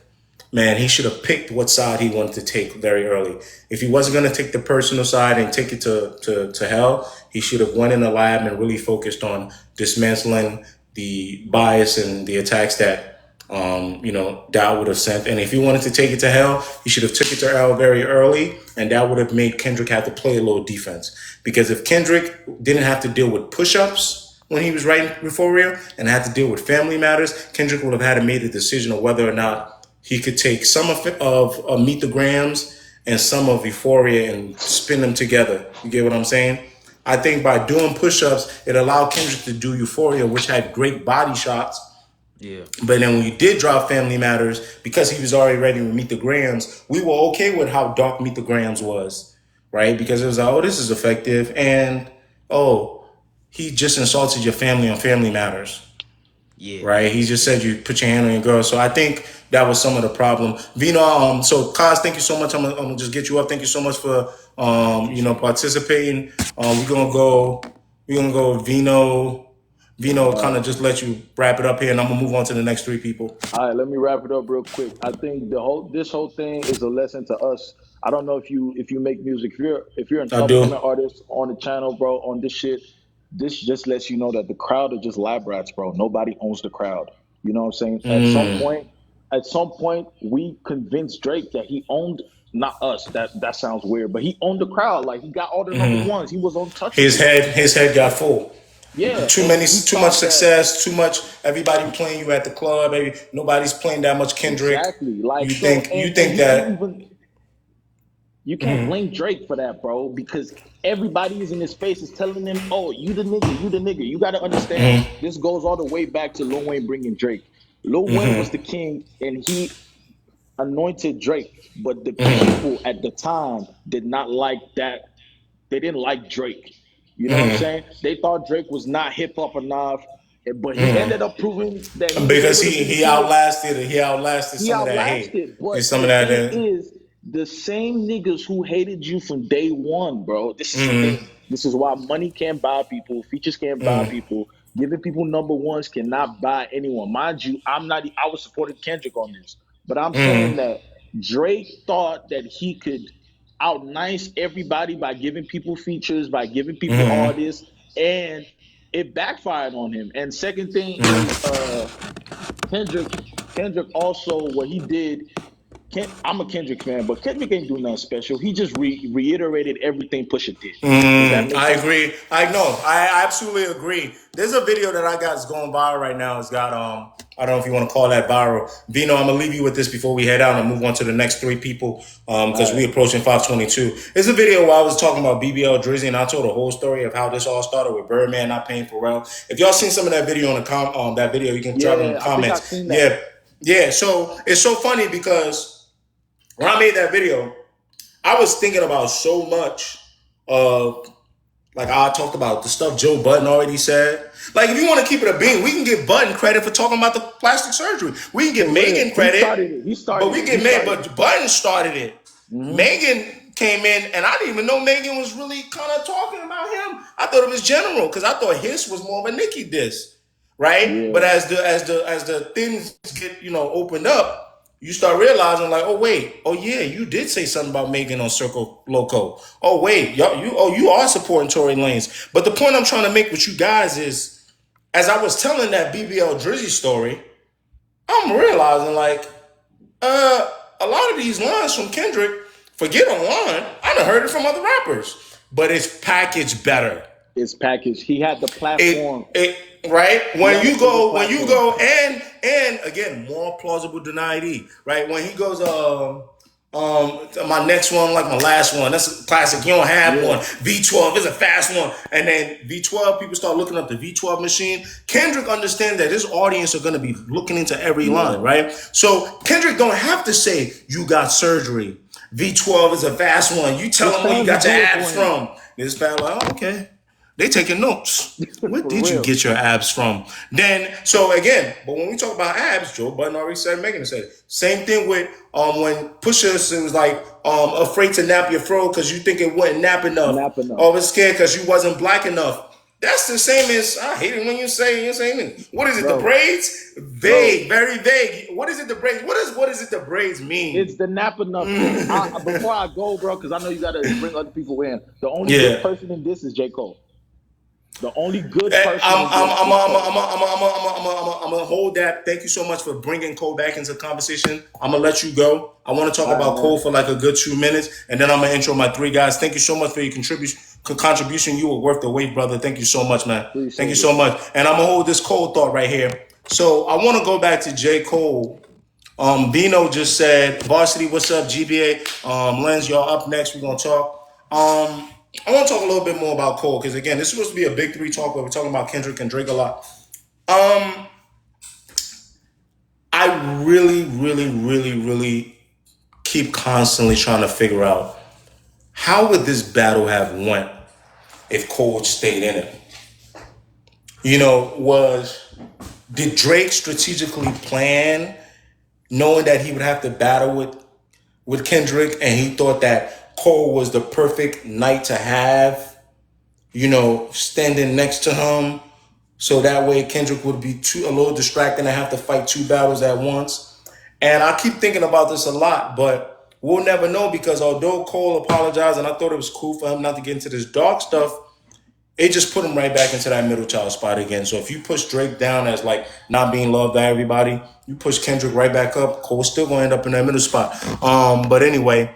[SPEAKER 1] man, he should have picked what side he wanted to take very early. If he wasn't going to take the personal side and take it to hell, he should have went in the lab and really focused on dismantling the bias and the attacks that Dow would have sent. And if he wanted to take it to hell, he should have took it to hell very early, and that would have made Kendrick have to play a little defense. Because if Kendrick didn't have to deal with push-ups when he was writing Euphoria and had to deal with family matters, Kendrick would have had to make a decision of whether or not he could take some of Meet the Grams and some of Euphoria and spin them together. You get what I'm saying? I think by doing push-ups, it allowed Kendrick to do Euphoria, which had great body shots.
[SPEAKER 13] Yeah.
[SPEAKER 1] But then when you did drop Family Matters, because he was already ready to Meet the Grams, we were okay with how dark Meet the Grams was, right? Because it was like, oh, this is effective. And, oh, he just insulted your family on Family Matters.
[SPEAKER 13] Yeah.
[SPEAKER 1] Right? He just said you put your hand on your girl. So I think that was some of the problem. Vino, so Kaz, thank you so much. I'm gonna just get you up. Thank you so much for participating. We're gonna go Vino kind of just let you wrap it up here, and I'm gonna move on to the next three people.
[SPEAKER 11] All right, let me wrap it up real quick. I think this whole thing is a lesson to us. I don't know if you make music, if you're an
[SPEAKER 1] I
[SPEAKER 11] upcoming
[SPEAKER 1] do.
[SPEAKER 11] artist on the channel, bro, on this shit. This just lets you know that the crowd are just lab rats, bro. Nobody owns the crowd. You know what I'm saying? At some point, we convinced Drake that he owned, not us. That sounds weird, but he owned the crowd. Like he got all the number ones. He was
[SPEAKER 1] His
[SPEAKER 11] untouchable.
[SPEAKER 1] head got full.
[SPEAKER 11] Yeah,
[SPEAKER 1] Too
[SPEAKER 11] and he
[SPEAKER 1] too much
[SPEAKER 11] thought that
[SPEAKER 1] success, too much everybody playing you at the club. Baby, nobody's playing that much Kendrick.
[SPEAKER 11] exactly like
[SPEAKER 1] You
[SPEAKER 11] so,
[SPEAKER 1] think
[SPEAKER 11] and
[SPEAKER 1] that?
[SPEAKER 11] you can't blame Drake for that, bro, because everybody is in his face is telling him, "Oh, you the nigga, you the nigga." You got to understand, this goes all the way back to Lil Wayne bringing Drake. Lil Wayne was the king, and he anointed Drake, but the people at the time did not like that. They didn't like Drake. You know what I'm saying? They thought Drake was not hip hop enough, but he ended up proving that he was
[SPEAKER 1] Because
[SPEAKER 11] able to be the
[SPEAKER 1] he
[SPEAKER 11] king.
[SPEAKER 1] outlasted
[SPEAKER 11] He
[SPEAKER 1] some of that hate.
[SPEAKER 11] outlasted,
[SPEAKER 1] And
[SPEAKER 11] but
[SPEAKER 1] some of
[SPEAKER 11] the
[SPEAKER 1] that.
[SPEAKER 11] thing is, the same niggas who hated you from day one, bro. This is the thing. This is why money can't buy people, features can't buy people, giving people number ones cannot buy anyone. Mind you, I was supporting Kendrick on this, but I'm saying that Drake thought that he could out nice everybody by giving people features, by giving people artists, and it backfired on him. And second thing is Kendrick Kendrick also what he did. I'm a Kendrick fan, but Kendrick ain't doing nothing special. He just reiterated everything Pusha did. Does that make
[SPEAKER 1] I
[SPEAKER 11] sense?
[SPEAKER 1] agree. I absolutely agree. There's a video that I got that's going viral right now. It's got I don't know if you want to call that viral. Vino, I'm gonna leave you with this before we head out and move on to the next three people because we approaching 522. It's a video where I was talking about BBL Drizzy and I told the whole story of how this all started with Birdman not paying Pharrell. If y'all seen some of that video in the that video, you can drop it in the
[SPEAKER 11] Yeah, I think I
[SPEAKER 1] comments.
[SPEAKER 11] seen that.
[SPEAKER 1] Yeah. So it's so funny because when I made that video, I was thinking about so much of like I talked about the stuff Joe Budden already said. Like if you want to keep it a bean, we can give Budden credit for talking about the plastic surgery. We can give
[SPEAKER 11] For real.
[SPEAKER 1] Megan credit,
[SPEAKER 11] He
[SPEAKER 1] but
[SPEAKER 11] started
[SPEAKER 1] we
[SPEAKER 11] it.
[SPEAKER 1] get Megan. But Budden started it. Megan came in, and I didn't even know Megan was really kind of talking about him. I thought it was general because I thought his was more of a Nicki diss, right? But
[SPEAKER 11] Yeah.
[SPEAKER 1] as the things get opened up, you start realizing like, oh wait, oh yeah, you did say something about Megan on Circle Loco. Oh wait, you are supporting Tory Lanez. But the point I'm trying to make with you guys is, as I was telling that BBL Drizzy story, I'm realizing like, a lot of these lines from Kendrick, forget online, I done heard it from other rappers, but it's packaged better.
[SPEAKER 11] It's packaged. He had the platform.
[SPEAKER 1] It right
[SPEAKER 11] He
[SPEAKER 1] when
[SPEAKER 11] had a
[SPEAKER 1] you
[SPEAKER 11] bigger
[SPEAKER 1] go
[SPEAKER 11] platform.
[SPEAKER 1] and again more plausible than ID, right? When he goes my next one like my last one, that's a classic. You don't have
[SPEAKER 11] Yeah.
[SPEAKER 1] one. V12 is a fast one, and then V12 people start looking up the V12 machine. Kendrick understands that his audience are going to be looking into every line, right? So Kendrick don't have to say you got surgery. V12 is a fast one. You tell
[SPEAKER 11] His
[SPEAKER 1] him where you
[SPEAKER 11] fans
[SPEAKER 1] got
[SPEAKER 11] will
[SPEAKER 1] your
[SPEAKER 11] do it
[SPEAKER 1] abs
[SPEAKER 11] for him.
[SPEAKER 1] from. This fan like, oh, okay. They taking notes. Where
[SPEAKER 11] For
[SPEAKER 1] did you
[SPEAKER 11] real.
[SPEAKER 1] get your abs from? Then, so again, but when we talk about abs, Joe Budden already said, Megan said it. Same thing with when Pusha was like afraid to nap your fro because you think it wasn't nap enough,
[SPEAKER 11] Nap enough.
[SPEAKER 1] or was scared because you wasn't black enough. That's the same as I hate it when you say you're saying what is it? The
[SPEAKER 11] Bro,
[SPEAKER 1] braids?
[SPEAKER 11] bro.
[SPEAKER 1] Vague, very vague. What is it? The braids? What is it? The braids
[SPEAKER 11] It's
[SPEAKER 1] mean?
[SPEAKER 11] the nap enough thing. Before I go, bro, because I know you got to bring other people in. The only good
[SPEAKER 1] Yeah.
[SPEAKER 11] person in this is J. Cole. The only good
[SPEAKER 1] I'm
[SPEAKER 11] person in this is Cole.
[SPEAKER 1] gonna hold that. Thank you so much for bringing Cole back into the conversation. I'm gonna let you go. I want to talk
[SPEAKER 11] All right,
[SPEAKER 1] about
[SPEAKER 11] man.
[SPEAKER 1] Cole for like a good 2 minutes, and then I'm gonna intro my three guys. Thank you so much for your contribution. You were worth the wait, brother. Thank you so much, man. Thank you
[SPEAKER 11] Appreciate it.
[SPEAKER 1] so much. And I'm gonna hold this Cole thought right here. So I want to go back to J. Cole. Vino just said, Varsity, what's up? GBA, Lens, y'all up next. We're gonna talk. I want to talk a little bit more about Cole because again, this is supposed to be a big three talk where we're talking about Kendrick and Drake a lot. I really, really, really, really keep constantly trying to figure out how would this battle have went if Cole stayed in it. You know, did Drake strategically plan, knowing that he would have to battle with Kendrick, and he thought that Cole was the perfect knight to have, you know, standing next to him, so that way Kendrick would be a little distracting and have to fight two battles at once. And I keep thinking about this a lot, but we'll never know because although Cole apologized and I thought it was cool for him not to get into this dark stuff, it just put him right back into that middle child spot again. So if you push Drake down as like not being loved by everybody, you push Kendrick right back up, Cole's still going to end up in that middle spot. But anyway,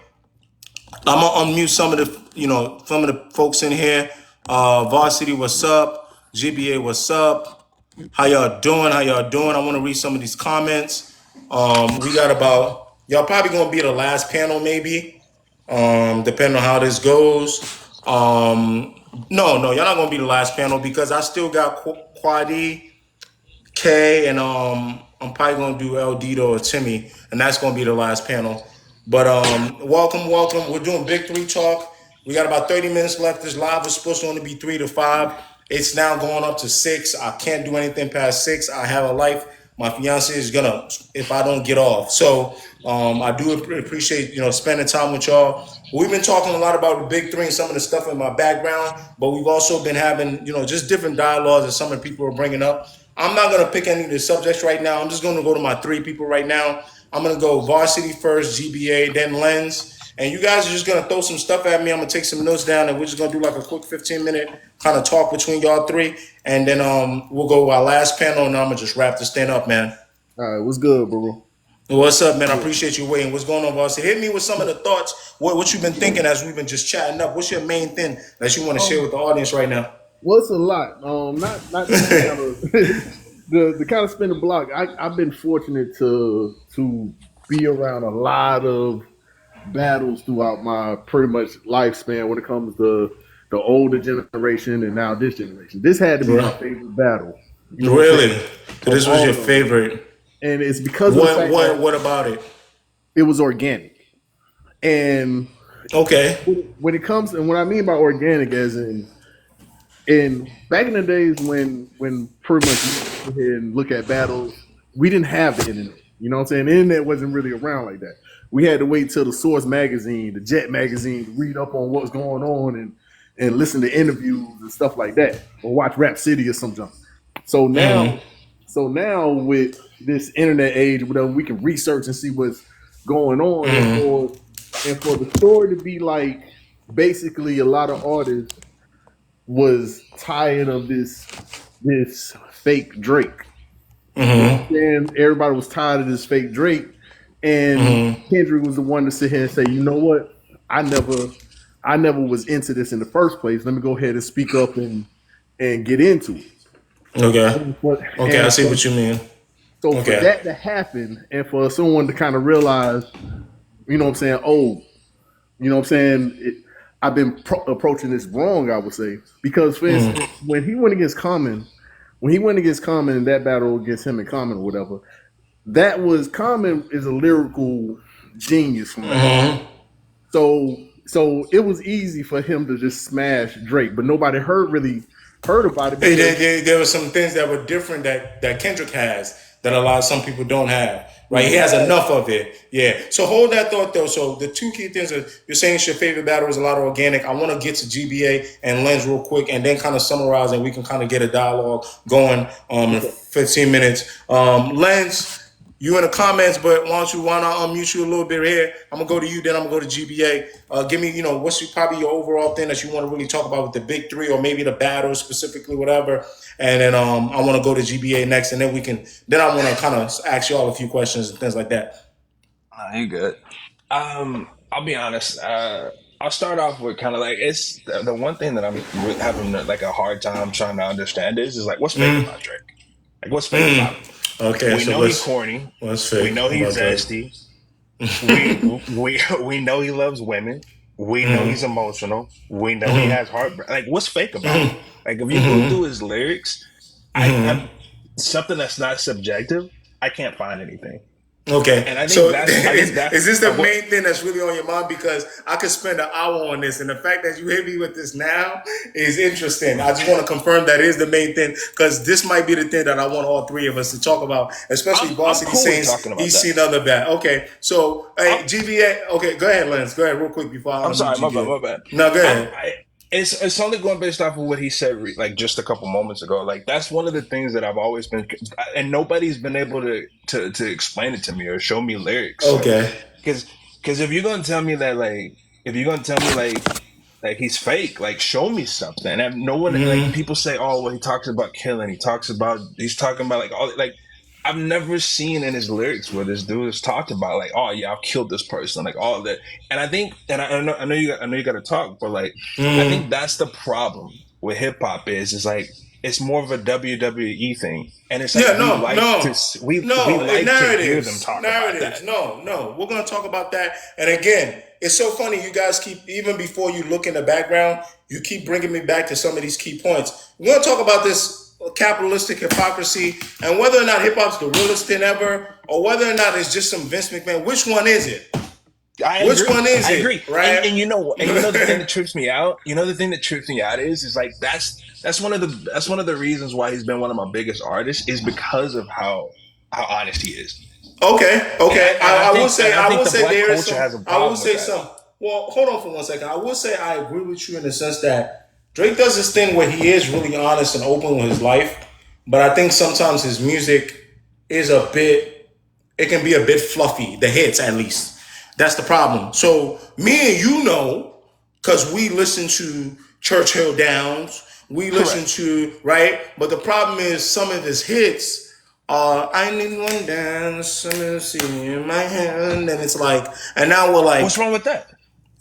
[SPEAKER 1] I'm gonna unmute some of the folks in here. Varsity, what's up? GBA, what's up? How y'all doing? How y'all doing? I want to read some of these comments. We got about y'all probably gonna be the last panel, maybe. Depending on how this goes. No, y'all not gonna be the last panel because I still got Quadi, K, and I'm probably gonna do El Dito or Timmy, and that's gonna be the last panel. But welcome. We're doing Big Three Talk. We got about 30 minutes left. This live was supposed to only be 3 to 5. It's now going up to 6. I can't do anything past 6. I have a life. My fiance is gonna if I don't get off. So I do appreciate spending time with y'all. We've been talking a lot about the Big Three and some of the stuff in my background, but we've also been having just different dialogues that some of the people are bringing up. I'm not gonna pick any of the subjects right now. I'm just gonna go to my 3 people right now. I'm gonna go Varsity first, GBA, then Lens. And you guys are just gonna throw some stuff at me. I'm gonna take some notes down, and we're just gonna do like a quick 15-minute kind of talk between y'all 3, and then we'll go to our last panel, and I'm gonna just wrap this thing up, man.
[SPEAKER 10] All right, what's good, bro?
[SPEAKER 1] What's up, man? I appreciate you waiting. What's going on, Varsity? Hit me with some of the thoughts. What you've been thinking as we've been just chatting up. What's your main thing that you want to share with the audience right now?
[SPEAKER 10] Well, it's a lot. Not to kind of the kind of spin the block. I've been fortunate to be around a lot of battles throughout my pretty much lifespan when it comes to the older generation and now this generation. This had to be my favorite battle. You know
[SPEAKER 1] Really? So this was your
[SPEAKER 10] them.
[SPEAKER 1] favorite?
[SPEAKER 10] And it's because of the fact that
[SPEAKER 1] What about it?
[SPEAKER 10] it was organic. And
[SPEAKER 1] okay,
[SPEAKER 10] when it comes, and what I mean by organic, as in back in the days when pretty much you go ahead and look at battles, we didn't have the internet. You know what I'm saying? The internet wasn't really around like that. We had to wait till the Source magazine, the Jet magazine, to read up on what's going on and listen to interviews and stuff like that, or watch Rap City or some junk. So now with this internet age, whatever, we can research and see what's going on, and for the story to be like, basically, a lot of artists was tired of this fake Drake. You know what I'm saying? Everybody was tired of this fake Drake, and Kendrick was the one to sit here and say, you know what? I never was into this in the first place. Let me go ahead and speak up and get into it.
[SPEAKER 1] Okay, I see what you mean.
[SPEAKER 10] So for that to happen, and for someone to kind of realize, you know what I'm saying, you know what I'm saying, I've been approaching this wrong, I would say. Because for instance, when he went against Common in that battle against him and Common or whatever, that was, Common is a lyrical genius from that. So it was easy for him to just smash Drake, but nobody heard really heard about it
[SPEAKER 1] Hey,
[SPEAKER 10] because
[SPEAKER 1] there were some things that were different that Kendrick has that a lot of some people don't have. Right, he has
[SPEAKER 10] exactly.
[SPEAKER 1] enough of it. Yeah. So hold that thought though. So the two key things are you're saying it's your favorite battle is a lot of organic. I want to get to GBA and Lens real quick, and then kind of summarize, and we can kind of get a dialogue going in
[SPEAKER 10] Okay.
[SPEAKER 1] 15 minutes. Lens. You in the comments, but why not unmute you a little bit here? I'm gonna go to you, then I'm gonna go to GBA. Give me, what's probably your overall thing that you want to really talk about with the big three, or maybe the battle specifically, whatever. And then I want to go to GBA next, and then I want to kind of ask you all a few questions and things like that.
[SPEAKER 14] You good? I'll be honest. I'll start off with kind of like it's the one thing that I'm having like a hard time trying to understand is like what's fake about Drake? Like what's fake about him?
[SPEAKER 1] Okay,
[SPEAKER 14] We
[SPEAKER 1] so
[SPEAKER 14] know he corny.
[SPEAKER 1] let's
[SPEAKER 14] We
[SPEAKER 1] fake
[SPEAKER 14] know he's
[SPEAKER 1] about Drake.
[SPEAKER 14] zesty. We know he loves women. We know he's emotional. We know he has heart. Like what's fake about him? Like if you go through his lyrics, I'm something that's not subjective. I can't find anything.
[SPEAKER 1] Okay,
[SPEAKER 14] And I think
[SPEAKER 1] so
[SPEAKER 14] that's I think
[SPEAKER 1] is
[SPEAKER 14] that's
[SPEAKER 1] this the
[SPEAKER 14] what
[SPEAKER 1] main thing that's really on your mind? Because I could spend an hour on this, and the fact that you hit me with this now is interesting. I just want to confirm that is the main thing, because this might be the thing that I want all three of us to talk about, especially
[SPEAKER 14] I'm
[SPEAKER 1] Varsity
[SPEAKER 14] cool with
[SPEAKER 1] Saints.
[SPEAKER 14] talking about
[SPEAKER 1] He's
[SPEAKER 14] that.
[SPEAKER 1] seen other bad. Okay, so
[SPEAKER 14] I'm,
[SPEAKER 1] hey, GVA. Okay, go ahead, Lance. Go ahead real quick before I
[SPEAKER 14] I'm
[SPEAKER 1] unmute
[SPEAKER 14] sorry, my bad,
[SPEAKER 1] GVA.
[SPEAKER 14] my bad.
[SPEAKER 1] No, go ahead.
[SPEAKER 14] It's only going based off of what he said like just a couple moments ago. Like that's one of the things that I've always been, and nobody's been able to explain it to me or show me lyrics. Like
[SPEAKER 1] Okay.
[SPEAKER 14] because if you're gonna tell me that like if you're gonna tell me like he's fake, like show me something. And no one like people say, oh well, he talks about killing, he's talking about like all like. I've never seen in his lyrics where this dude has talked about like, oh yeah, I've killed this person, like all of that. And I think, and I know you got to talk, but like, I think that's the problem with hip hop is like it's more of a WWE thing, and it's like
[SPEAKER 1] Yeah,
[SPEAKER 14] we like to hear them
[SPEAKER 1] narratives,
[SPEAKER 14] talk about that.
[SPEAKER 1] no. We're gonna talk about that. And again, it's so funny. You guys keep even before you look in the background, you keep bringing me back to some of these key points. We're gonna talk about this capitalistic hypocrisy and whether or not hip hop's the realest thing ever, or whether or not it's just some Vince McMahon. Which one is it? Which one is
[SPEAKER 14] I
[SPEAKER 1] it?
[SPEAKER 14] agree.
[SPEAKER 1] Right?
[SPEAKER 14] And you know the thing that trips me out. You know the thing that trips me out is like that's one of the reasons why he's been one of my biggest artists is because of how honest he is.
[SPEAKER 1] Okay,
[SPEAKER 14] And
[SPEAKER 1] okay.
[SPEAKER 14] I
[SPEAKER 1] I
[SPEAKER 14] think
[SPEAKER 1] will
[SPEAKER 14] the
[SPEAKER 1] say
[SPEAKER 14] black
[SPEAKER 1] there is
[SPEAKER 14] culture
[SPEAKER 1] some.
[SPEAKER 14] has a
[SPEAKER 1] I will
[SPEAKER 14] problem with
[SPEAKER 1] say
[SPEAKER 14] that.
[SPEAKER 1] some. Well, hold on for 1 second. I will say I agree with you in the sense that Drake does this thing where he is really honest and open with his life, but I think sometimes his music is a bit. It can be a bit fluffy. The hits, at least. That's the problem. So me and you know, because we listen to Churchill Downs, we listen
[SPEAKER 14] Correct.
[SPEAKER 1] to right. But the problem is some of his hits. I need one dance, let me see in my hand, and it's like, and now we're
[SPEAKER 14] What's
[SPEAKER 1] like,
[SPEAKER 14] wrong with that?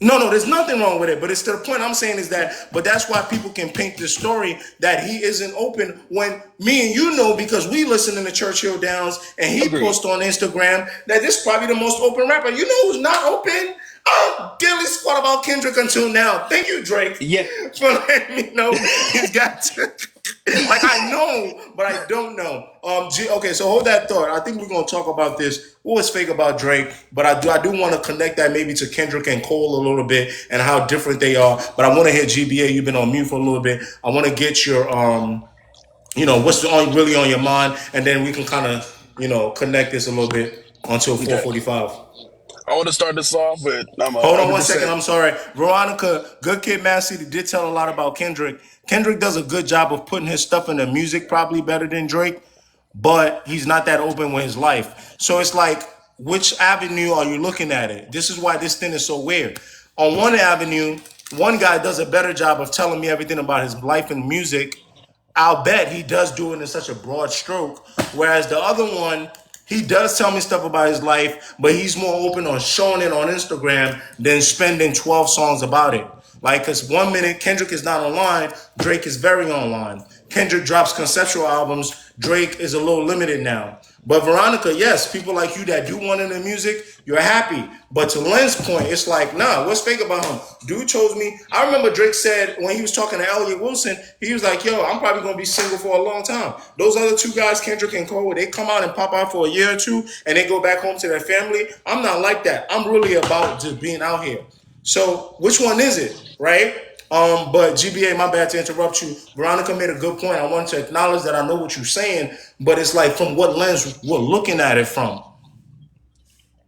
[SPEAKER 1] no, there's nothing wrong with it, but it's to the point I'm saying is that, but that's why people can paint this story that he isn't open when me and you know because we listen to the Churchill Downs and he
[SPEAKER 14] Agreed.
[SPEAKER 1] posts on Instagram that this is probably the most open rapper. You know who's not open? I barely squat about Kendrick until now. Thank you, Drake,
[SPEAKER 14] Yeah.
[SPEAKER 1] for letting me know he's got to. Like I know, but I don't know. Okay, so hold that thought. I think we're gonna talk about this. What was fake about Drake? But I do want to connect that maybe to Kendrick and Cole a little bit and how different they are. But I want to hear GBA. You've been on mute for a little bit. I want to get your what's really on your mind, and then we can kind of connect this a little bit until
[SPEAKER 2] Okay.
[SPEAKER 1] 4:45.
[SPEAKER 2] I want to start this off with I'm
[SPEAKER 1] Hold on 1 second.
[SPEAKER 2] 100%.
[SPEAKER 1] I'm sorry. Veronica, Good Kid, Mad City did tell a lot about Kendrick. Kendrick does a good job of putting his stuff in the music, probably better than Drake, but he's not that open with his life. So it's like, which avenue are you looking at it? This is why this thing is so weird. On one avenue, one guy does a better job of telling me everything about his life and music. I'll bet he does do it in such a broad stroke. Whereas the other one, he does tell me stuff about his life, but he's more open on showing it on Instagram than spending 12 songs about it. Like, because 1 minute Kendrick is not online, Drake is very online. Kendrick drops conceptual albums, Drake is a little limited now. But Veronica, yes, people like you that do want in the music, you're happy. But to Len's point, it's like, nah, what's fake about him? Dude chose me. I remember Drake said when he was talking to Elliot Wilson, he was like, yo, I'm probably gonna be single for a long time. Those other two guys, Kendrick and Cole, they come out and pop out for a year or two and they go back home to their family. I'm not like that. I'm really about just being out here. So which one is it, right? But GBA, my bad to interrupt you. Veronica made a good point. I want to acknowledge that I know what you're saying, but it's like from what lens we're looking at it from.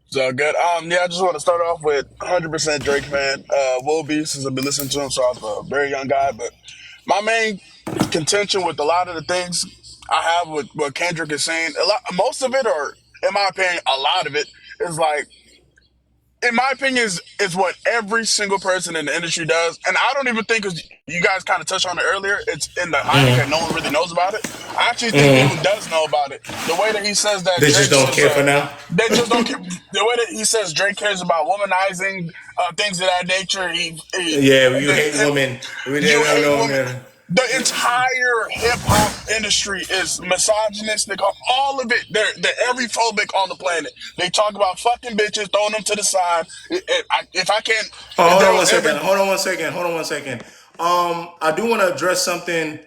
[SPEAKER 15] So good. Yeah, I just want to start off with 100% Drake fan. Will be since I've been listening to him, so I'm a very young guy. But my main contention with a lot of the things I have with what Kendrick is saying, most of it, or in my opinion, a lot of it is like, in my opinion, is what every single person in the industry does. And I don't even think, as you guys kind of touched on it earlier, it's in the hiding and no one really knows about it. I actually think people does know about it. The way that he says that
[SPEAKER 1] They just
[SPEAKER 15] Drake's
[SPEAKER 1] don't
[SPEAKER 15] just
[SPEAKER 1] care for now.
[SPEAKER 15] they just don't care. The way that he says Drake cares about womanizing, things of that nature.
[SPEAKER 1] Yeah, you hate women. We
[SPEAKER 15] You
[SPEAKER 1] didn't
[SPEAKER 15] hate
[SPEAKER 1] know,
[SPEAKER 15] women.
[SPEAKER 1] man.
[SPEAKER 15] The entire hip hop industry is misogynistic. All of it, they're every phobic on the planet. They talk about fucking bitches, throwing them to the side. If I can't,
[SPEAKER 1] Oh,
[SPEAKER 15] if
[SPEAKER 1] hold
[SPEAKER 15] there
[SPEAKER 1] on
[SPEAKER 15] was
[SPEAKER 1] one second.
[SPEAKER 15] every
[SPEAKER 1] Hold on one second. Hold on one second. I do want to address something.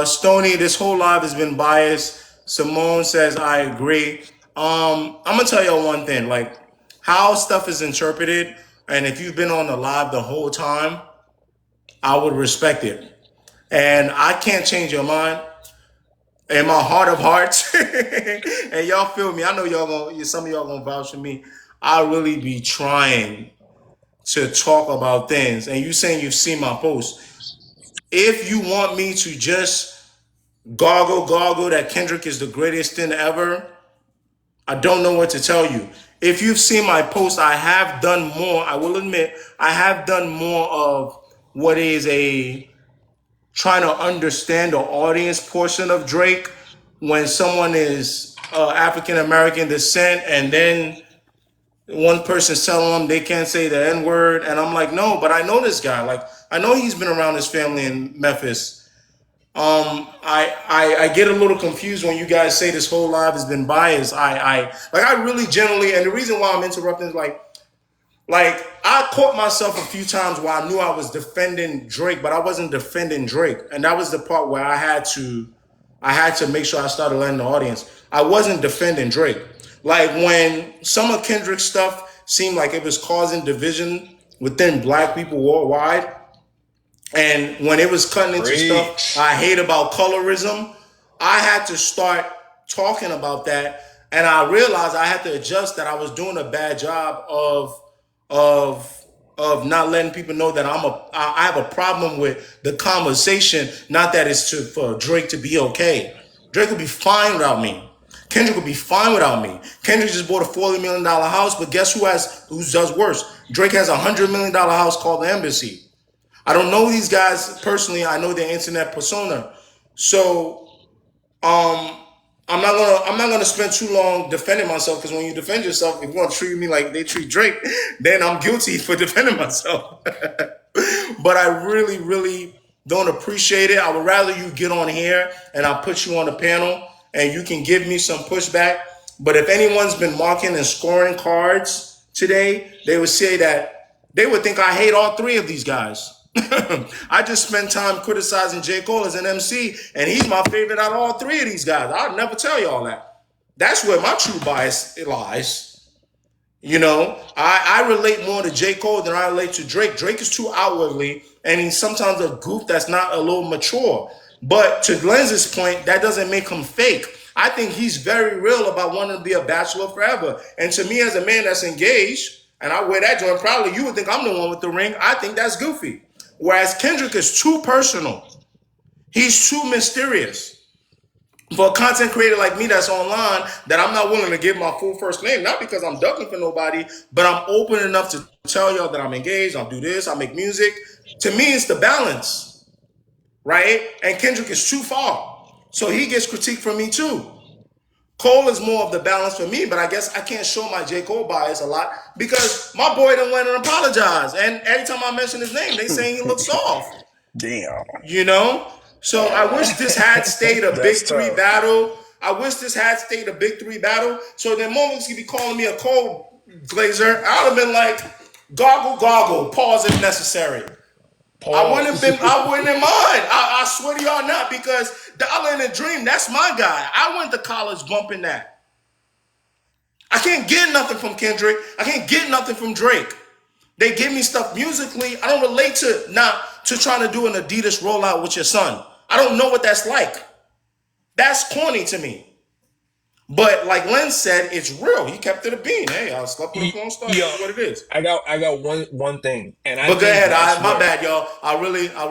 [SPEAKER 1] Stony, this whole live has been biased. Simone says I agree. I'm gonna tell y'all one thing. Like how stuff is interpreted, and if you've been on the live the whole time, I would respect it. And I can't change your mind. In my heart of hearts, and y'all feel me. I know y'all gonna. Some of y'all gonna vouch for me. I really be trying to talk about things, and you saying you've seen my post. If you want me to just gargle that Kendrick is the greatest thing ever, I don't know what to tell you. If you've seen my post, I have done more. I will admit, I have done more of what is a trying to understand the audience portion of Drake when someone is African American descent and then one person's telling them they can't say the N word, and I'm like, no, but I know this guy. Like, I know he's been around his family in Memphis. I get a little confused when you guys say this whole live has been biased. I really generally, and the reason why I'm interrupting is like I caught myself a few times where I knew I was defending Drake, but I wasn't defending Drake, and that was the part where I had to make sure I started letting the audience. I wasn't defending Drake. Like when some of Kendrick's stuff seemed like it was causing division within black people worldwide, and when it was cutting into stuff
[SPEAKER 14] Preach.
[SPEAKER 1] I hate about colorism, I had to start talking about that. And I realized I had to adjust that I was doing a bad job of of not letting people know that I have a problem with the conversation. Not that it's for Drake to be okay. Drake will be fine without me. Kendrick will be fine without me. Kendrick just bought a $40 million house, but guess who does worse? Drake has a $100 million house called the Embassy. I don't know these guys personally. I know their internet persona. So I'm not gonna spend too long defending myself because when you defend yourself, if you want to treat me like they treat Drake, then I'm guilty for defending myself. But I really, really don't appreciate it. I would rather you get on here and I'll put you on the panel and you can give me some pushback. But if anyone's been marking and scoring cards today, they would say that they would think I hate all three of these guys. I just spent time criticizing J. Cole as an MC, and he's my favorite out of all three of these guys. I'd never tell y'all that. That's where my true bias lies. I relate more to J. Cole than I relate to Drake. Drake is too outwardly, and he's sometimes a goof that's not a little mature. But to Glenn's point, that doesn't make him fake. I think he's very real about wanting to be a bachelor forever. And to me, as a man that's engaged, and I wear that joint proudly, you would think I'm the one with the ring. I think that's goofy. Whereas Kendrick is too personal. He's too mysterious for a content creator like me that's online that I'm not willing to give my full first name, not because I'm ducking for nobody, but I'm open enough to tell y'all that I'm engaged, I'll do this, I make music. To me, it's the balance, right? And Kendrick is too far. So he gets critique from me too. Cole is more of the balance for me, but I guess I can't show my J. Cole bias a lot because my boy done went and apologized. And every time I mention his name, they saying he looks soft.
[SPEAKER 15] damn,
[SPEAKER 1] You know? So I wish this had stayed a
[SPEAKER 15] that's
[SPEAKER 1] big three
[SPEAKER 15] tough.
[SPEAKER 1] battle. I wish this had stayed a big three battle. So the moments could be calling me a cold glazer, I would have been like, goggle, pause if necessary.
[SPEAKER 15] Pause.
[SPEAKER 1] I wouldn't have mind. I swear to y'all not, because the other in the dream, that's my guy. I went to college bumping that. I can't get nothing from Kendrick. I can't get nothing from Drake. They give me stuff musically. I don't relate to. Now, to trying to do an Adidas rollout with your son. I don't know what that's like. That's corny to me. But like Len said, it's real. He kept it a bean. Hey, I slept with a porn star. This
[SPEAKER 14] Yo,
[SPEAKER 1] is what it is.
[SPEAKER 14] I got one thing, and I
[SPEAKER 1] But go
[SPEAKER 14] think
[SPEAKER 1] ahead.
[SPEAKER 14] that's
[SPEAKER 1] My
[SPEAKER 14] where.
[SPEAKER 1] bad, y'all. I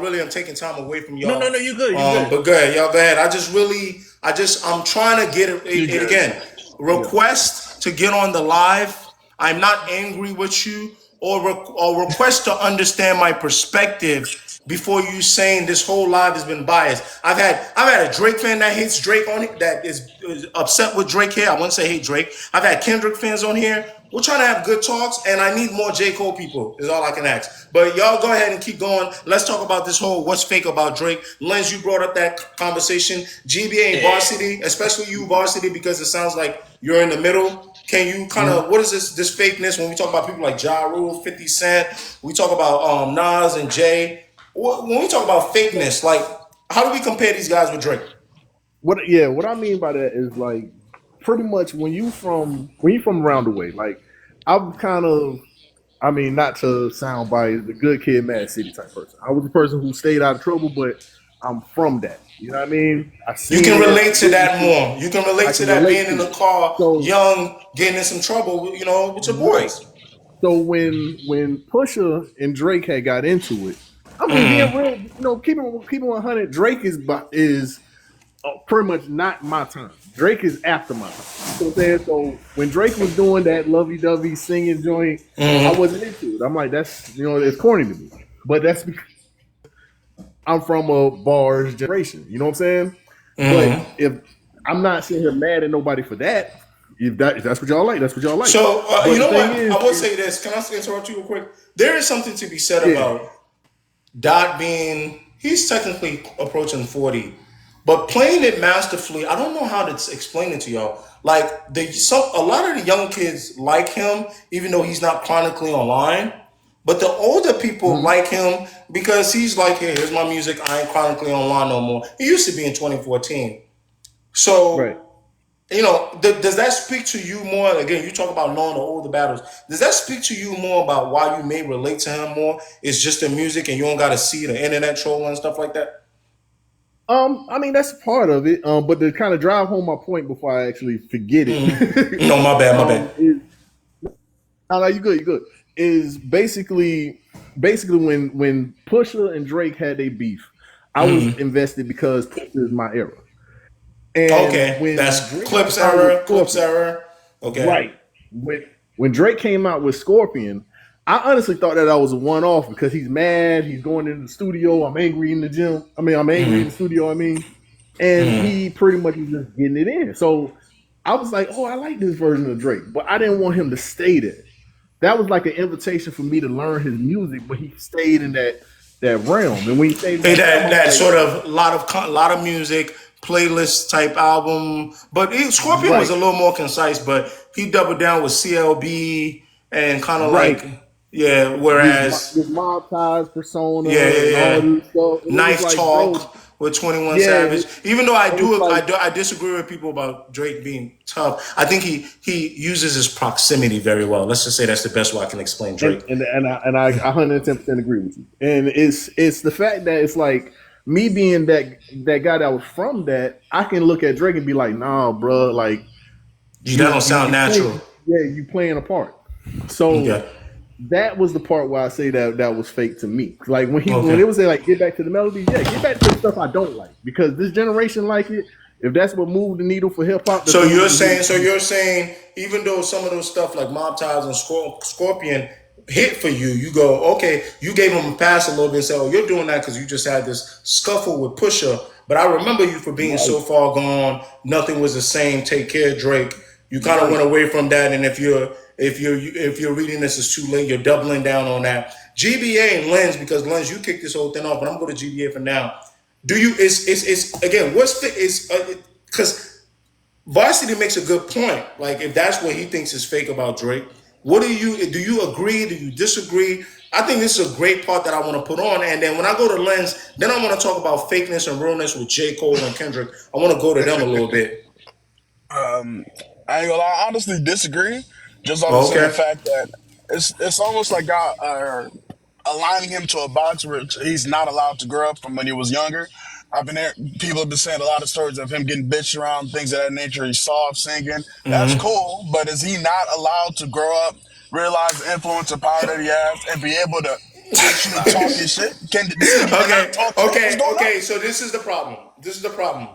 [SPEAKER 1] really am taking time away from
[SPEAKER 14] No, no,
[SPEAKER 1] y'all.
[SPEAKER 14] no. You good. You good.
[SPEAKER 1] But go ahead, y'all. Go ahead. I'm trying to get it.
[SPEAKER 15] You
[SPEAKER 1] And
[SPEAKER 15] good.
[SPEAKER 1] again,
[SPEAKER 10] Yeah.
[SPEAKER 1] request to get on the live. I'm not angry with you, or request to understand my perspective before you saying this whole live has been biased. I've had a Drake fan that hates Drake on it, that is upset with Drake here. I wouldn't say hate Drake. I've had Kendrick fans on here. We're trying to have good talks, and I need more J. Cole people, is all I can ask. But y'all go ahead and keep going. Let's talk about this whole what's fake about Drake. Lens, you brought up that conversation. GBA and Varsity, especially you, Varsity, because it sounds like you're in the middle. Can you kind
[SPEAKER 10] Mhm.
[SPEAKER 1] of, what is this fakeness when we talk about people like Ja Rule, 50 Cent, we talk about Nas and Jay. When we talk about fakeness, like, how do we compare these guys with Drake?
[SPEAKER 10] What I mean by that is like pretty much when you from around the way, like I'm kind of, I mean, not to sound biased, the good kid, mad city type person. I was the person who stayed out of trouble, but I'm from that. You know what I mean? I
[SPEAKER 1] You
[SPEAKER 10] seen
[SPEAKER 1] can
[SPEAKER 10] it, I
[SPEAKER 1] relate to
[SPEAKER 10] witnessed
[SPEAKER 1] that
[SPEAKER 10] it,
[SPEAKER 1] more. You can
[SPEAKER 10] I
[SPEAKER 1] relate to
[SPEAKER 10] can
[SPEAKER 1] that
[SPEAKER 10] relate
[SPEAKER 1] being in
[SPEAKER 10] to
[SPEAKER 1] the
[SPEAKER 10] it.
[SPEAKER 1] car,
[SPEAKER 10] So
[SPEAKER 1] young, getting in some trouble, with your
[SPEAKER 10] right.
[SPEAKER 1] boys.
[SPEAKER 10] So when Pusha and Drake had got into it, I mean, being real, keeping 100, Drake is pretty much not my time. Drake is after my time. You know what I'm saying? So when Drake was doing that lovey dovey singing joint, I wasn't into it. I'm like, that's it's corny to me. But that's because I'm from a bars generation. You know what I'm saying? But if I'm not sitting here mad at nobody for that, if that's what y'all like, that's what y'all like.
[SPEAKER 1] So you
[SPEAKER 10] But the
[SPEAKER 1] know
[SPEAKER 10] thing
[SPEAKER 1] what?
[SPEAKER 10] is,
[SPEAKER 1] I will say this. Can I interrupt you real quick? There is something to be said
[SPEAKER 10] yeah.
[SPEAKER 1] about Dot being, he's technically approaching 40, but playing it masterfully. I don't know how to explain it to y'all. Like a lot of the young kids like him, even though he's not chronically online. But the older people
[SPEAKER 10] Mhm.
[SPEAKER 1] like him because he's like, hey, here's my music. I ain't chronically online no more. He used to be in 2014.
[SPEAKER 10] Right.
[SPEAKER 1] So does that speak to you more? Again, you talk about knowing the older battles. Does that speak to you more about why you may relate to him more? It's just the music, and you don't got to see the internet trolling and stuff like that.
[SPEAKER 10] I mean that's part of it. But to kind of drive home my point before I actually forget it,
[SPEAKER 1] No, my bad, my bad.
[SPEAKER 10] is no, you good. Is basically when Pusha and Drake had their beef, I was invested because Pusha is my era. And
[SPEAKER 1] Okay,
[SPEAKER 10] when
[SPEAKER 1] that's
[SPEAKER 10] Drake
[SPEAKER 1] Clips
[SPEAKER 10] came out with
[SPEAKER 1] error, Clips
[SPEAKER 10] Scorpion,
[SPEAKER 1] error. Okay.
[SPEAKER 10] right? When Drake came out with Scorpion, I honestly thought that I was a one off because he's mad, he's going into the studio, I'm angry in the gym. I mean, I'm angry in the studio. I mean, and he pretty much was just getting it in. So I was like, oh, I like this version of Drake, but I didn't want him to stay there. That was like an invitation for me to learn his music, but he stayed in that realm. And when he stayed in
[SPEAKER 1] Hey,
[SPEAKER 10] that realm,
[SPEAKER 1] that
[SPEAKER 10] I was
[SPEAKER 1] that
[SPEAKER 10] like,
[SPEAKER 1] sort of lot of music playlist type album, but Scorpion was
[SPEAKER 10] right,
[SPEAKER 1] a little more concise. But he doubled down with CLB and kind of
[SPEAKER 10] right.
[SPEAKER 1] like, yeah.
[SPEAKER 10] This
[SPEAKER 1] Whereas,
[SPEAKER 10] mob ties
[SPEAKER 1] yeah,
[SPEAKER 10] persona
[SPEAKER 1] yeah,
[SPEAKER 10] and all
[SPEAKER 1] yeah.
[SPEAKER 10] this stuff, and it was
[SPEAKER 1] Nice
[SPEAKER 10] like, bro,
[SPEAKER 1] talk with 21
[SPEAKER 10] yeah,
[SPEAKER 1] Savage. Even though
[SPEAKER 10] and it's like,
[SPEAKER 1] I disagree with people about Drake being tough. I think he uses his proximity very well. Let's just say that's the best way I can explain
[SPEAKER 10] and
[SPEAKER 1] Drake.
[SPEAKER 10] I 110% agree with you. And it's the fact that it's like me being that guy that was from that, I can look at Drake and be like, nah, bro, like
[SPEAKER 1] That don't sound
[SPEAKER 10] you
[SPEAKER 1] natural.
[SPEAKER 10] play, yeah, you playing a part. So
[SPEAKER 1] Okay.
[SPEAKER 10] that was the part where I say that was fake to me. Like when
[SPEAKER 1] Okay.
[SPEAKER 10] it was like get back to the melodies, yeah, get back to the stuff I don't like because this generation like it. If that's what moved the needle for hip hop, that's
[SPEAKER 1] So
[SPEAKER 10] what
[SPEAKER 1] you're
[SPEAKER 10] moved the needle
[SPEAKER 1] saying,
[SPEAKER 10] for me.
[SPEAKER 1] even though some of those stuff like Mob Ties and Scorpion hit for you, you go, okay, you gave him a pass a little bit and say, oh, you're doing that because you just had this scuffle with Pusha. But I remember you for being
[SPEAKER 10] Right,
[SPEAKER 1] so far gone, nothing was the same. Take care, Drake. You kind of
[SPEAKER 10] right.
[SPEAKER 1] went away from that, and if you're reading this is too late, you're doubling down on that. GBA and Lens, because Lens, you kicked this whole thing off, but I'm going to GBA for now. Do you? It's again? What's the is because Varsity makes a good point. Like if that's what he thinks is fake about Drake, do you agree? Do you disagree? I think this is a great part that I want to put on. And then when I go to Lens, then I want to talk about fakeness and realness with J. Cole and Kendrick. I want to go to them a little bit.
[SPEAKER 15] Um, I ain't gonna lie, I honestly disagree, just off the
[SPEAKER 1] Oh,
[SPEAKER 15] simple
[SPEAKER 1] okay.
[SPEAKER 15] fact that it's almost like y'all are. aligning him to a box where he's not allowed to grow up from when he was younger. I've been there. People have been saying a lot of stories of him getting bitched around, things of that nature. He's soft singing. That's cool, but is he not allowed to grow up, realize the influence and power that he has, and be able to actually talk his shit? Can this nigga cannot
[SPEAKER 1] Okay,
[SPEAKER 15] talk shit? What's
[SPEAKER 1] okay,
[SPEAKER 15] going on?
[SPEAKER 1] okay. So this is the problem. This is the problem.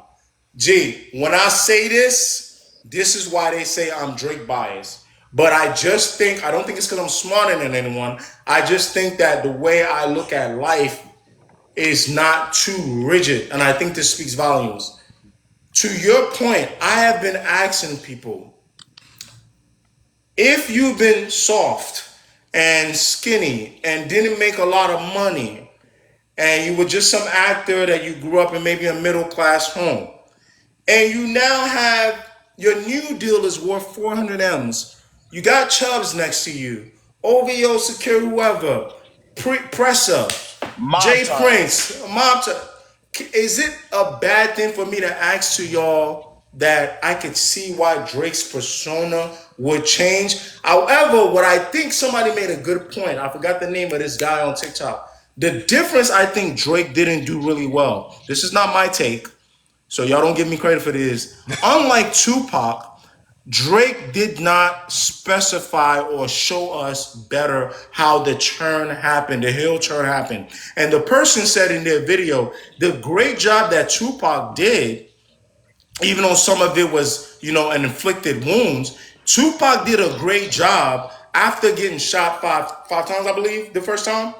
[SPEAKER 1] G, when I say this, this is why they say I'm Drake biased. But I just think, I don't think it's because I'm smarter than anyone. I just think that the way I look at life is not too rigid. And I think this speaks volumes. To your point, I have been asking people, if you've been soft and skinny and didn't make a lot of money, and you were just some actor that you grew up in maybe a middle class home, and you now have your new deal is worth 400 M's. You got Chubbs next to you, OVO Secure, whoever, Presser,
[SPEAKER 15] Mob
[SPEAKER 1] Jay
[SPEAKER 15] ties.
[SPEAKER 1] Prince, Mob. Is it a bad thing for me to ask to y'all that I could see why Drake's persona would change? However, what I think somebody made a good point. I forgot the name of this guy on TikTok. The difference I think Drake didn't do really well. This is not my take, so y'all don't give me credit for this. Unlike Tupac, Drake did not specify or show us better how the churn happened, the hill turn happened. And the person said in their video, the great job that Tupac did, even though some of it was, an inflicted wounds, Tupac did a great job after getting shot five times, I believe, the first time.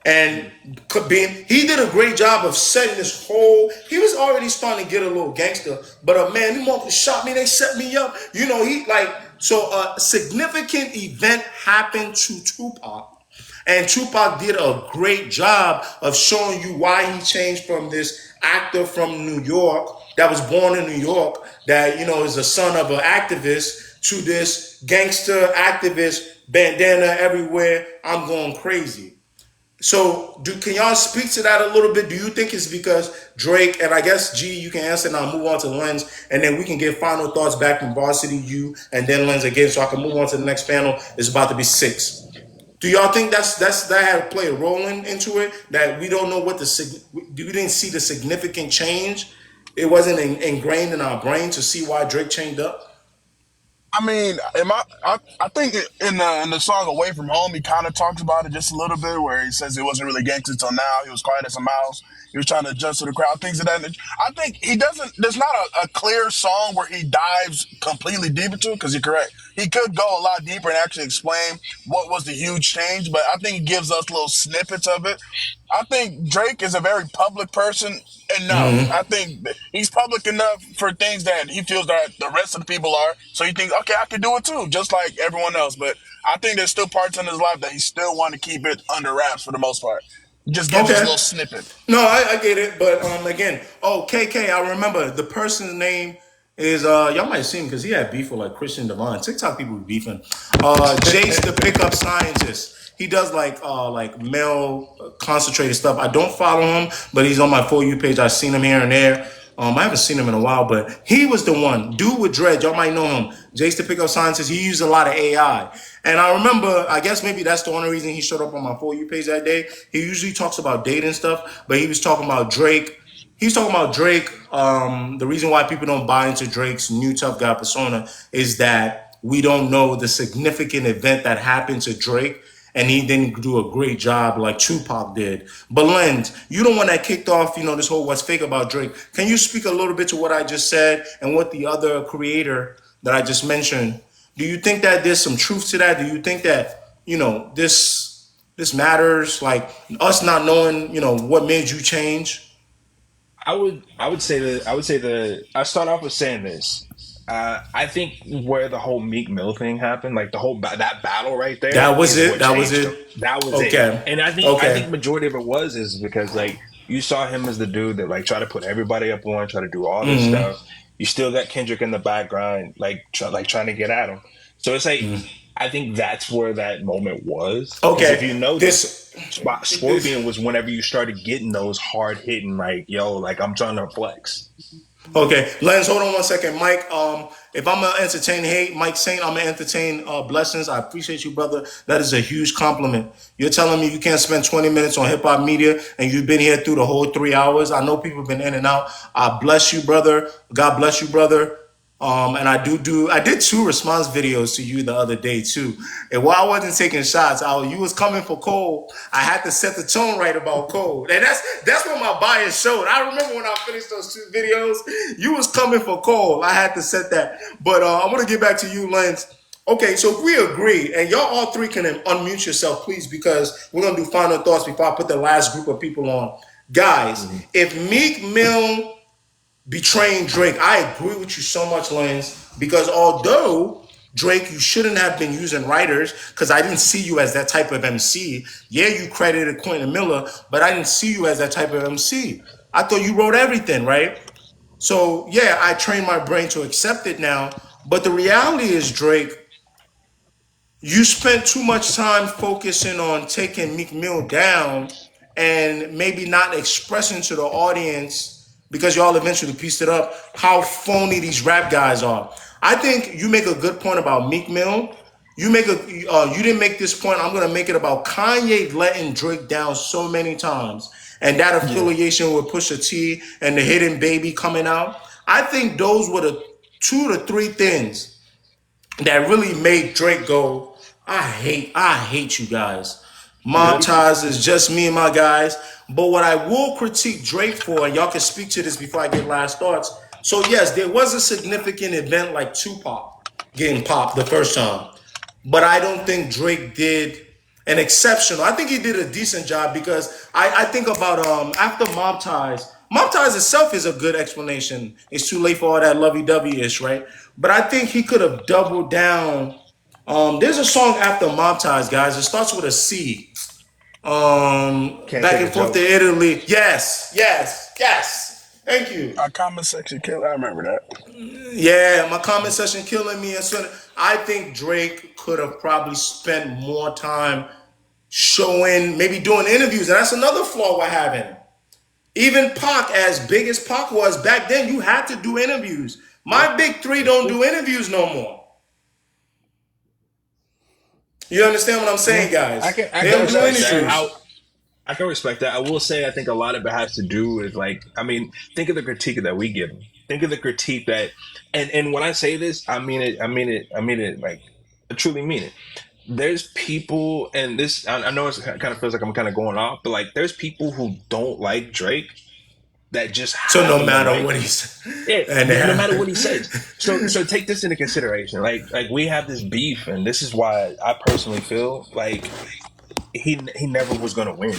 [SPEAKER 1] And he did a great job of setting this whole. He was already starting to get a little gangster, but man, these motherfuckers shot me. They set me up. He like so. A significant event happened to Tupac, and Tupac did a great job of showing you why he changed from this actor from New York that was born in New York that is the son of an activist to this gangster activist bandana everywhere. I'm going crazy. So, can y'all speak to that a little bit? Do you think it's because Drake, and I guess G, you can answer, and I'll move on to Lens, and then we can get final thoughts back from Varsity U and then Lens again, so I can move on to the next panel. It's about to be 6. Do y'all think that had to play a role into it? That we don't know we didn't see the significant change. It wasn't ingrained in our brain to see why Drake changed up.
[SPEAKER 15] I mean, I think in the song "Away from Home," he kind of talks about it just a little bit, where he says he wasn't really gangster until now. He was quiet as a mouse. He was trying to adjust to the crowd, things of that nature. I think he doesn't. There's not a clear song where he dives completely deep into it, because you're correct. He could go a lot deeper and actually explain what was the huge change, but I think he gives us little snippets of it. I think Drake is a very public person enough. I think he's public enough for things that he feels that the rest of the people are. So he thinks, okay, I can do it too, just like everyone else. But I think there's still parts in his life that he still want to keep it under wraps for the most part. He just gives us a
[SPEAKER 1] Okay.
[SPEAKER 15] little snippet.
[SPEAKER 1] No, I get it, but again, KK, I remember the person's name is y'all might see him because he had beef with like Christian Devon. TikTok people be beefing. Jace the pickup scientist. He does like male concentrated stuff. I don't follow him, but he's on my For You page. I've seen him here and there. I haven't seen him in a while, but he was the one. Dude with dread, y'all might know him. Jace the Pickup Scientist, he used a lot of AI. And I remember, I guess maybe that's the only reason he showed up on my For You page that day. He usually talks about dating stuff, but he was talking about Drake. He's talking about Drake. The reason why people don't buy into Drake's new tough guy persona is that we don't know the significant event that happened to Drake, and he didn't do a great job like Tupac did. But Lens, you the one that kicked off, this whole what's fake about Drake. Can you speak a little bit to what I just said and what the other creator that I just mentioned? Do you think that there's some truth to that? Do you think that this matters? Like us not knowing, what made you change?
[SPEAKER 14] I start off with saying this. I think where the whole Meek Mill thing happened, like the whole that battle right there,
[SPEAKER 1] That was
[SPEAKER 14] is
[SPEAKER 1] it.
[SPEAKER 14] what
[SPEAKER 1] That was
[SPEAKER 14] changed him.
[SPEAKER 1] it.
[SPEAKER 14] That was it.
[SPEAKER 1] Okay.
[SPEAKER 14] And I think
[SPEAKER 1] Okay.
[SPEAKER 14] majority of it is because like you saw him as the dude that like try to put everybody up on, try to do all this stuff. You still got Kendrick in the background, like trying to get at him. So it's like I think that's where that moment was. Because if
[SPEAKER 1] Okay.
[SPEAKER 14] you notice,
[SPEAKER 1] This
[SPEAKER 14] Scorpion was whenever you started getting those hard hitting, like yo, like I'm trying to flex.
[SPEAKER 1] Okay, Lens, hold on 1 second. Mike, if I'm gonna entertain hate, Mike Saint, I'm gonna entertain blessings. I appreciate you, brother. That is a huge compliment. You're telling me you can't spend 20 minutes on hip hop media and you've been here through the whole 3 hours. I know people have been in and out. I bless you, brother. God bless you, brother. And I did 2 response videos to you the other day too. And while I wasn't taking shots, you was coming for Cole. I had to set the tone right about Cole, and that's what my bias showed. I remember when I finished those 2 videos, you was coming for Cole. I had to set that. But I'm gonna get back to you, Lens. Okay, so if we agree, and y'all all 3 can unmute yourself, please, because we're gonna do final thoughts before I put the last group of people on. Guys, if Meek Mill betraying Drake. I agree with you so much, Lance, because although Drake, you shouldn't have been using writers because I didn't see you as that type of MC. Yeah, you credited Quentin Miller, but I didn't see you as that type of MC. I thought you wrote everything, right? So yeah, I trained my brain to accept it now. But the reality is, Drake, you spent too much time focusing on taking Meek Mill down and maybe not expressing to the audience, because y'all eventually pieced it up, how phony these rap guys are. I think you make a good point about Meek Mill. You didn't make this point. I'm gonna make it about Kanye letting Drake down so many times, and that
[SPEAKER 2] Yeah.
[SPEAKER 1] affiliation with Pusha T and the Hidden Baby coming out. I think those were the 2 to 3 things that really made Drake go, I hate you guys. Mob
[SPEAKER 2] Yep.
[SPEAKER 1] ties is just me and my guys. But what I will critique Drake for, and y'all can speak to this before I get last thoughts. So yes, there was a significant event like Tupac getting popped the first time. But I don't think Drake did an exceptional. I think he did a decent job because I think about after Mob Ties. Mob Ties itself is a good explanation. It's too late for all that lovey-dovey ish, right? But I think he could have doubled down. There's a song after Mob Ties, guys. It starts with a C.
[SPEAKER 14] Can't
[SPEAKER 1] Back
[SPEAKER 14] take a
[SPEAKER 1] and forth to
[SPEAKER 14] joke.
[SPEAKER 1] Italy. Yes, yes, yes. Thank you.
[SPEAKER 15] Our comment section killer. I remember that.
[SPEAKER 1] Yeah, my comment section killing me. And so I think Drake could have probably spent more time showing, maybe doing interviews. And that's another flaw we're having. Even Pac, as big as Pac was back then, you had to do interviews.
[SPEAKER 14] Yeah,
[SPEAKER 1] My big 3
[SPEAKER 14] that's
[SPEAKER 1] don't
[SPEAKER 14] true.
[SPEAKER 1] do interviews no more. You understand what I'm
[SPEAKER 14] Yeah,
[SPEAKER 1] saying, guys?
[SPEAKER 14] I
[SPEAKER 1] They
[SPEAKER 14] can
[SPEAKER 1] don't
[SPEAKER 15] That
[SPEAKER 1] do
[SPEAKER 14] respect
[SPEAKER 15] that's
[SPEAKER 14] that.
[SPEAKER 15] true.
[SPEAKER 1] interviews.
[SPEAKER 14] I can respect that. I will say I think a lot of it has to do with like I mean, think of the critique that we give him. Think of the critique that and when I say this, I mean it, I mean it like I truly mean it. There's people and this I know it kind of feels like I'm kind of going off, but like there's people who don't like Drake that just
[SPEAKER 1] So no
[SPEAKER 14] happen to
[SPEAKER 1] matter
[SPEAKER 14] like
[SPEAKER 1] what
[SPEAKER 14] him.
[SPEAKER 1] he's
[SPEAKER 14] Yeah,
[SPEAKER 1] and
[SPEAKER 14] no matter what he says. So take this into consideration. Like we have this beef and this is why I personally feel like he never was going to win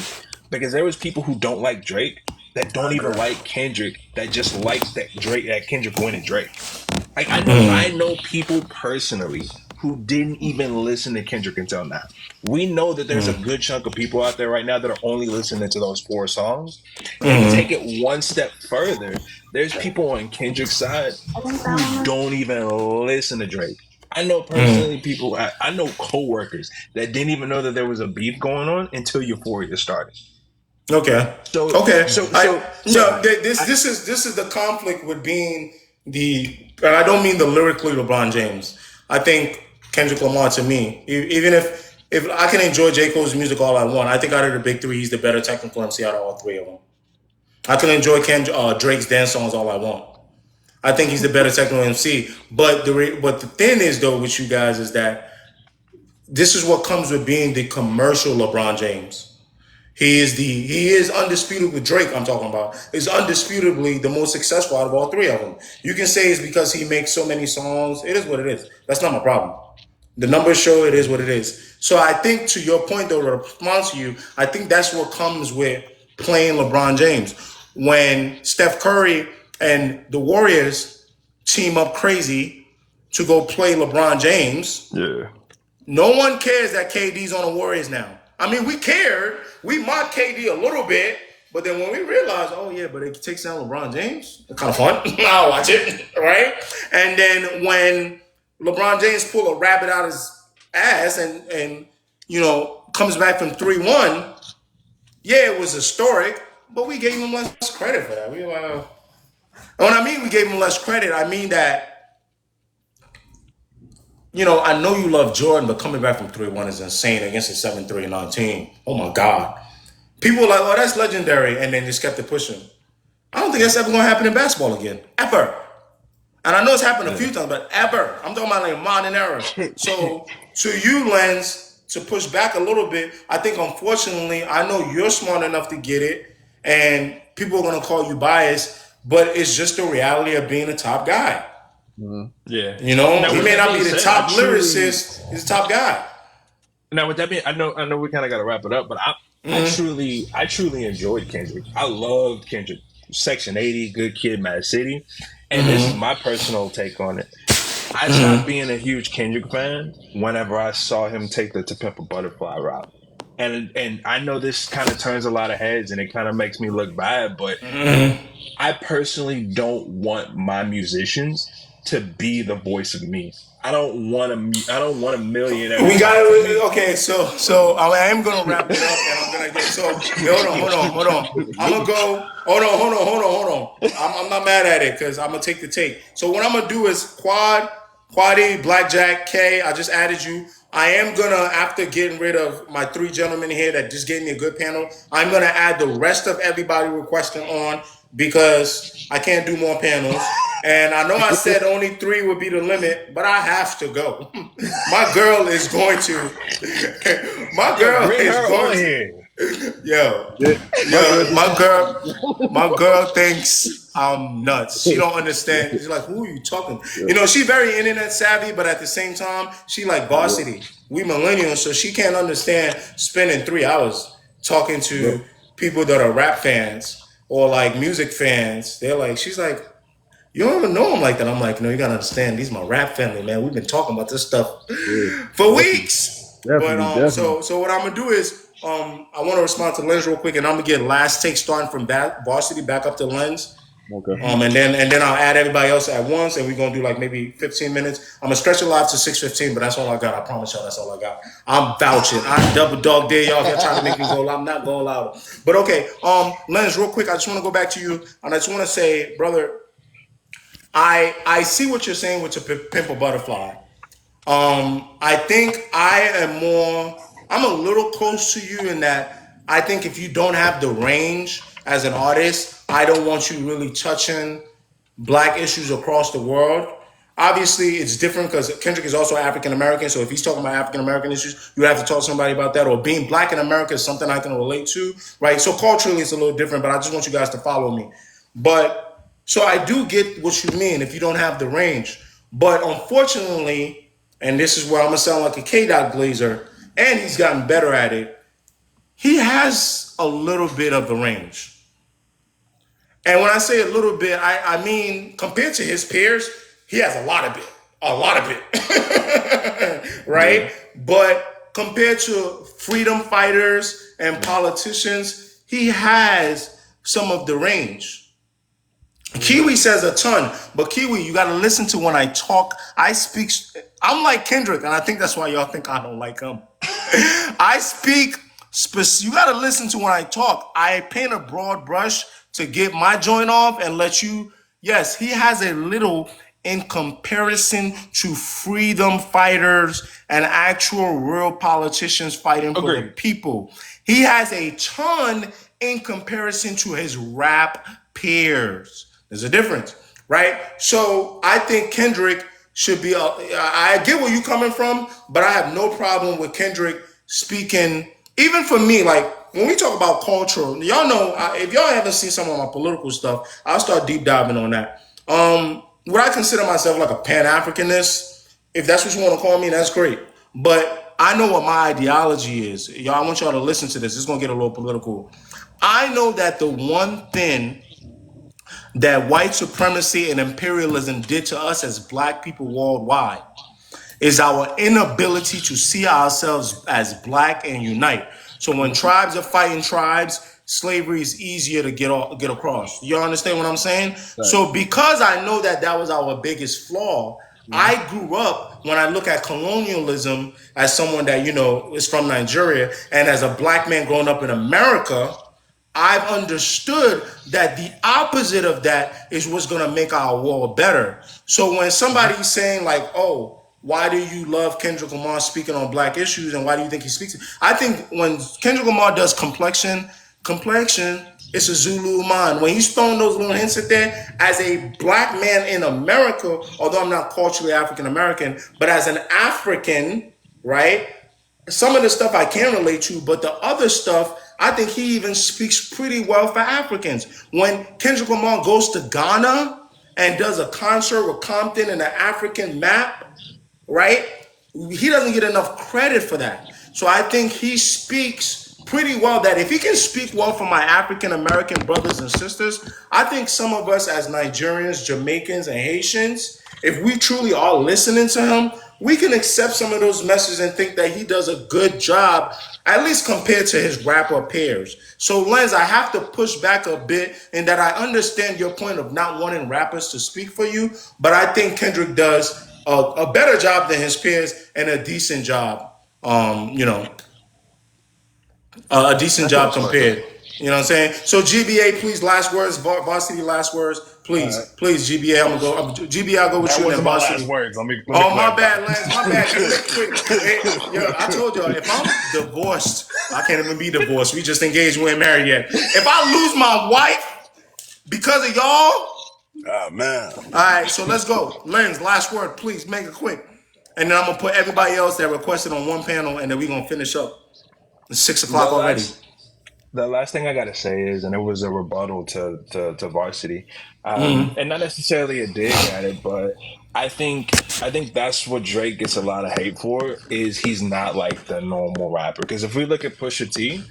[SPEAKER 14] because there was people who don't like Drake that don't even like Kendrick that just likes that Kendrick winning Drake. Like I know people personally who didn't even listen to Kendrick until now. We know that there's a good chunk of people out there right now that are only listening to those 4 songs. And to take it one step further, there's people on Kendrick's side who don't even listen to Drake. I know personally people, I know coworkers that didn't even know that there was a beef going on until Euphoria started.
[SPEAKER 1] okay.
[SPEAKER 14] So,
[SPEAKER 1] Okay.
[SPEAKER 14] so,
[SPEAKER 1] I
[SPEAKER 14] so, so,
[SPEAKER 1] no this
[SPEAKER 14] I,
[SPEAKER 1] this is the conflict with being and I don't mean the lyrically LeBron James. I think Kendrick Lamar to me, even if I can enjoy J. Cole's music all I want, I think out of the big 3, he's the better technical MC out of all 3 of them. I can enjoy Drake's dance songs all I want. I think he's the better technical MC. But the thing is though with you guys is that this is what comes with being the commercial LeBron James. He is undisputed with Drake. I'm talking about is undisputably the most successful out of all 3 of them. You can say it's because he makes so many songs. It is what it is. That's not my problem. The numbers show it is what it is. So I think to your point, though, to respond to you, I think that's what comes with playing LeBron James. When Steph Curry and the Warriors team up crazy to go play LeBron James,
[SPEAKER 14] yeah.
[SPEAKER 1] no one cares that KD's on the Warriors now. I mean, we cared. We mocked KD a little bit, but then when we realized, oh yeah, but it takes down LeBron James, it's kind of fun. I'll watch it, right? And then when LeBron James pull a rabbit out his ass and comes back from 3-1, yeah, it was historic, but we gave him less credit for that. We were like, And when I mean we gave him less credit, I mean that, I know you love Jordan, but coming back from 3-1 is insane against a 7-3 and 19. Oh my God. People were like, oh, that's legendary, and then just kept it pushing. I don't think that's ever going to happen in basketball again. Ever. And I know it's happened a few times, but ever. I'm talking about like modern era. So to you, Lens, to push back a little bit, I think unfortunately, I know you're smart enough to get it, and people are going to call you biased, but it's just the reality of being a top guy.
[SPEAKER 14] Yeah. Now
[SPEAKER 1] He
[SPEAKER 14] with
[SPEAKER 1] may
[SPEAKER 14] that
[SPEAKER 1] not
[SPEAKER 14] being
[SPEAKER 1] be the
[SPEAKER 14] said, I
[SPEAKER 1] top
[SPEAKER 14] truly
[SPEAKER 1] lyricist, he's a top guy.
[SPEAKER 14] now with that being, I know we kind of got to wrap it up, but I truly enjoyed Kendrick. I loved Kendrick. Section 80, Good Kid, Mad City, and this is my personal take on it. I stopped being a huge Kendrick fan whenever I saw him take the To Pimp a Butterfly route. And I know this kind of turns a lot of heads and it kind of makes me look bad, but I personally don't want my musicians to be the voice of me. I don't want a millionaire
[SPEAKER 1] We got
[SPEAKER 14] talking me.
[SPEAKER 1] it. Okay, so I am gonna wrap it up, and I'm gonna get hold on. I'm gonna go. Hold on. I'm not mad at it because I'm gonna take the take. So what I'm gonna do is Quaddy, Blackjack, K. I just added you. I am gonna, after getting rid of my three gentlemen here that just gave me a good panel, I'm gonna add the rest of everybody requesting on because I can't do more panels. And I know I said only three would be the limit, but I have to go. My girl is going to. My
[SPEAKER 14] Yo,
[SPEAKER 1] girl
[SPEAKER 14] bring
[SPEAKER 1] is
[SPEAKER 14] her
[SPEAKER 1] going
[SPEAKER 14] on
[SPEAKER 1] to.
[SPEAKER 14] here.
[SPEAKER 1] Yo,
[SPEAKER 11] Yeah, my girl
[SPEAKER 1] yo,
[SPEAKER 11] just
[SPEAKER 1] my
[SPEAKER 11] called
[SPEAKER 1] girl,
[SPEAKER 11] me.
[SPEAKER 1] my girl thinks I'm nuts. She don't understand. She's like, "Who are you talking?" She's very internet savvy, but at the same time, she like
[SPEAKER 11] Yeah,
[SPEAKER 1] varsity. We millennials, so she can't understand spending 3 hours talking
[SPEAKER 11] yeah.
[SPEAKER 1] to people that are rap fans or like music fans. She's like, you don't even know him like that. I'm like, no, you gotta understand. These are my rap family, man. We've been talking about this stuff
[SPEAKER 11] Yeah,
[SPEAKER 1] for
[SPEAKER 11] definitely,
[SPEAKER 1] weeks. But
[SPEAKER 11] definitely.
[SPEAKER 1] so what I'm gonna do is I want to respond to Lens real quick, and I'm gonna get last take starting from varsity back up to Lens.
[SPEAKER 11] Okay.
[SPEAKER 1] And then I'll add everybody else at once, and we're gonna do like maybe 15 minutes. I'm gonna stretch it live to 6:15, but that's all I got. I promise y'all, that's all I got. I'm vouching. I double dog dare y'all. If y'all trying to make me go loud, I'm not going loud. But okay, Lens, real quick, I just want to go back to you, and I just want to say, brother, I see what you're saying with the pimple butterfly. I think I'm a little close to you in that I think if you don't have the range as an artist, I don't want you really touching black issues across the world. Obviously, it's different because Kendrick is also African American. So if he's talking about African American issues, you have to talk to somebody about that. Or being black in America is something I can relate to, right? So culturally, it's a little different. But I just want you guys to follow me. But so I do get what you mean if you don't have the range. But unfortunately, and this is where I'm gonna sound like a K Dot Glazer, and he's gotten better at it. He has a little bit of the range. And when I say a little bit, I mean compared to his peers, he has a lot of it,
[SPEAKER 11] Yeah.
[SPEAKER 1] right? But compared to freedom fighters and politicians, he has some of the range. Kiwi says a ton, but Kiwi, you got to listen to when I talk. I speak. I'm like Kendrick, and I think that's why y'all think I don't like him. I speak. You got to listen to when I talk. I paint a broad brush to get my joint off and let you. Yes, he has a little in comparison to freedom fighters and actual real politicians fighting for the
[SPEAKER 14] Agreed.
[SPEAKER 1] people. He has a ton in comparison to his rap peers. There's a difference, right? So I think Kendrick should be. I get where you're coming from, but I have no problem with Kendrick speaking. Even for me, like when we talk about culture, y'all know if y'all haven't seen some of my political stuff, I'll start deep diving on that. Would I consider myself like a Pan Africanist? If that's what you want to call me, that's great. But I know what my ideology is. Y'all, I want y'all to listen to this. It's gonna get a little political. I know that the one thing that white supremacy and imperialism did to us as black people worldwide is our inability to see ourselves as black and unite. So when tribes are fighting tribes, slavery is easier to get across. You understand what I'm saying?
[SPEAKER 11] Right.
[SPEAKER 1] So because I know that that was our biggest flaw, I grew up when I look at colonialism as someone that is from Nigeria and as a black man growing up in America, I've understood that the opposite of that is what's going to make our world better. So when somebody's saying like, "Oh, why do you love Kendrick Lamar speaking on black issues, and why do you think he speaks?" I think when Kendrick Lamar does complexion, it's a Zulu mind. When he's throwing those little hints at there, as a black man in America, although I'm not culturally African American, but as an African, right? Some of the stuff I can relate to, but the other stuff, I think he even speaks pretty well for Africans. When Kendrick Lamar goes to Ghana and does a concert with Compton and an African map, right? He doesn't get enough credit for that. So I think he speaks pretty well. That if he can speak well for my African American brothers and sisters, I think some of us as Nigerians, Jamaicans, and Haitians, if we truly are listening to him, we can accept some of those messages and think that he does a good job, at least compared to his rapper peers. So, Lens, I have to push back a bit in that I understand your point of not wanting rappers to speak for you, but I think Kendrick does a better job than his peers and a decent job. You know, a decent
[SPEAKER 15] That's what
[SPEAKER 1] job
[SPEAKER 15] it's like.
[SPEAKER 1] compared. You know what I'm saying? So GBA, please, last words. Varsity, last words,
[SPEAKER 15] All right.
[SPEAKER 1] please, please. GBA, I'm gonna go. GBA, I'll go with
[SPEAKER 15] That
[SPEAKER 1] you, and then
[SPEAKER 15] wasn't my last
[SPEAKER 1] Varsity.
[SPEAKER 15] words. Let me
[SPEAKER 1] Oh, my
[SPEAKER 15] clarify.
[SPEAKER 1] bad, Lance. My bad. Just make it quick. Hey, yo, I told y'all, if I'm divorced, I can't even be divorced. We just engaged. We ain't married yet. If I lose my wife because of y'all,
[SPEAKER 15] Oh man.
[SPEAKER 1] all right, so let's go. Lens, last word, please. Make it quick. And then I'm gonna put everybody else that requested on one panel, and then we're gonna finish up. It's 6 o'clock
[SPEAKER 14] The
[SPEAKER 1] already.
[SPEAKER 14] last thing I gotta say is, and it was a rebuttal to Varsity, and not necessarily a dig at it, but I think that's what Drake gets a lot of hate for, is he's not like the normal rapper. Because if we look at Pusha T,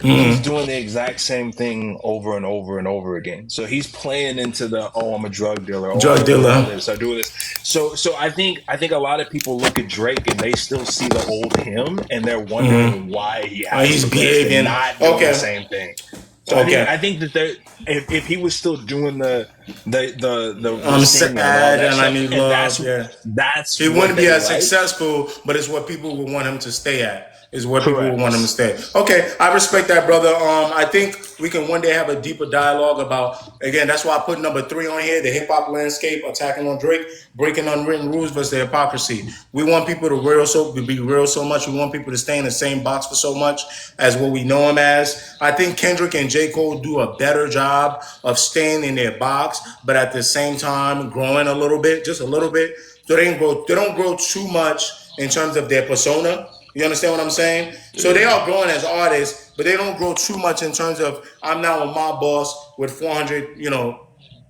[SPEAKER 14] he's doing the exact same thing over and over and over again. So he's playing into the, oh, I'm a drug dealer, oh, I
[SPEAKER 1] Drug
[SPEAKER 14] do all
[SPEAKER 1] dealer.
[SPEAKER 14] this, I do this. So I think a lot of people look at Drake and they still see the old him, and they're wondering why he has
[SPEAKER 1] He's
[SPEAKER 14] the list and
[SPEAKER 1] behaving.
[SPEAKER 14] not doing the
[SPEAKER 1] Okay.
[SPEAKER 14] same thing. So I
[SPEAKER 1] Okay.
[SPEAKER 14] think that there, if he was still doing the
[SPEAKER 1] I'm
[SPEAKER 14] singing and all
[SPEAKER 1] sad
[SPEAKER 14] that
[SPEAKER 1] and I
[SPEAKER 14] stuff,
[SPEAKER 1] need
[SPEAKER 14] and
[SPEAKER 1] love. Yeah.
[SPEAKER 14] that's
[SPEAKER 1] He
[SPEAKER 14] what
[SPEAKER 1] wouldn't be
[SPEAKER 14] they
[SPEAKER 1] as
[SPEAKER 14] like.
[SPEAKER 1] successful, but it's what people would want him to stay at. Is where people would want him to
[SPEAKER 14] Correct.
[SPEAKER 1] stay. Okay, I respect that, brother. I think we can one day have a deeper dialogue about. Again, that's why I put number 3 on here: the hip hop landscape, attacking on Drake, breaking unwritten rules versus the hypocrisy. We want people to be real so much. We want people to stay in the same box for so much as what we know him as. I think Kendrick and J. Cole do a better job of staying in their box, but at the same time growing a little bit, just a little bit. So they don't grow too much in terms of their persona. You understand what I'm saying? So they are growing as artists, but they don't grow too much in terms of I'm now a mob boss with 400, $1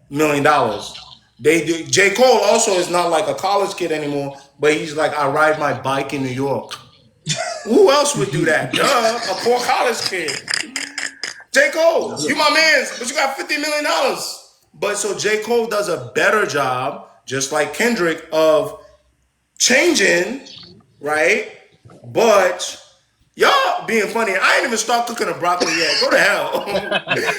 [SPEAKER 1] million. They do. J. Cole also is not like a college kid anymore, but he's like, I ride my bike in New York. Who else would do that? Duh, a poor college kid. J. Cole, you my man's, but you got $50 million. But so J. Cole does a better job, just like Kendrick, of changing, right? But y'all being funny. I ain't even start cooking the broccoli yet. Go to hell.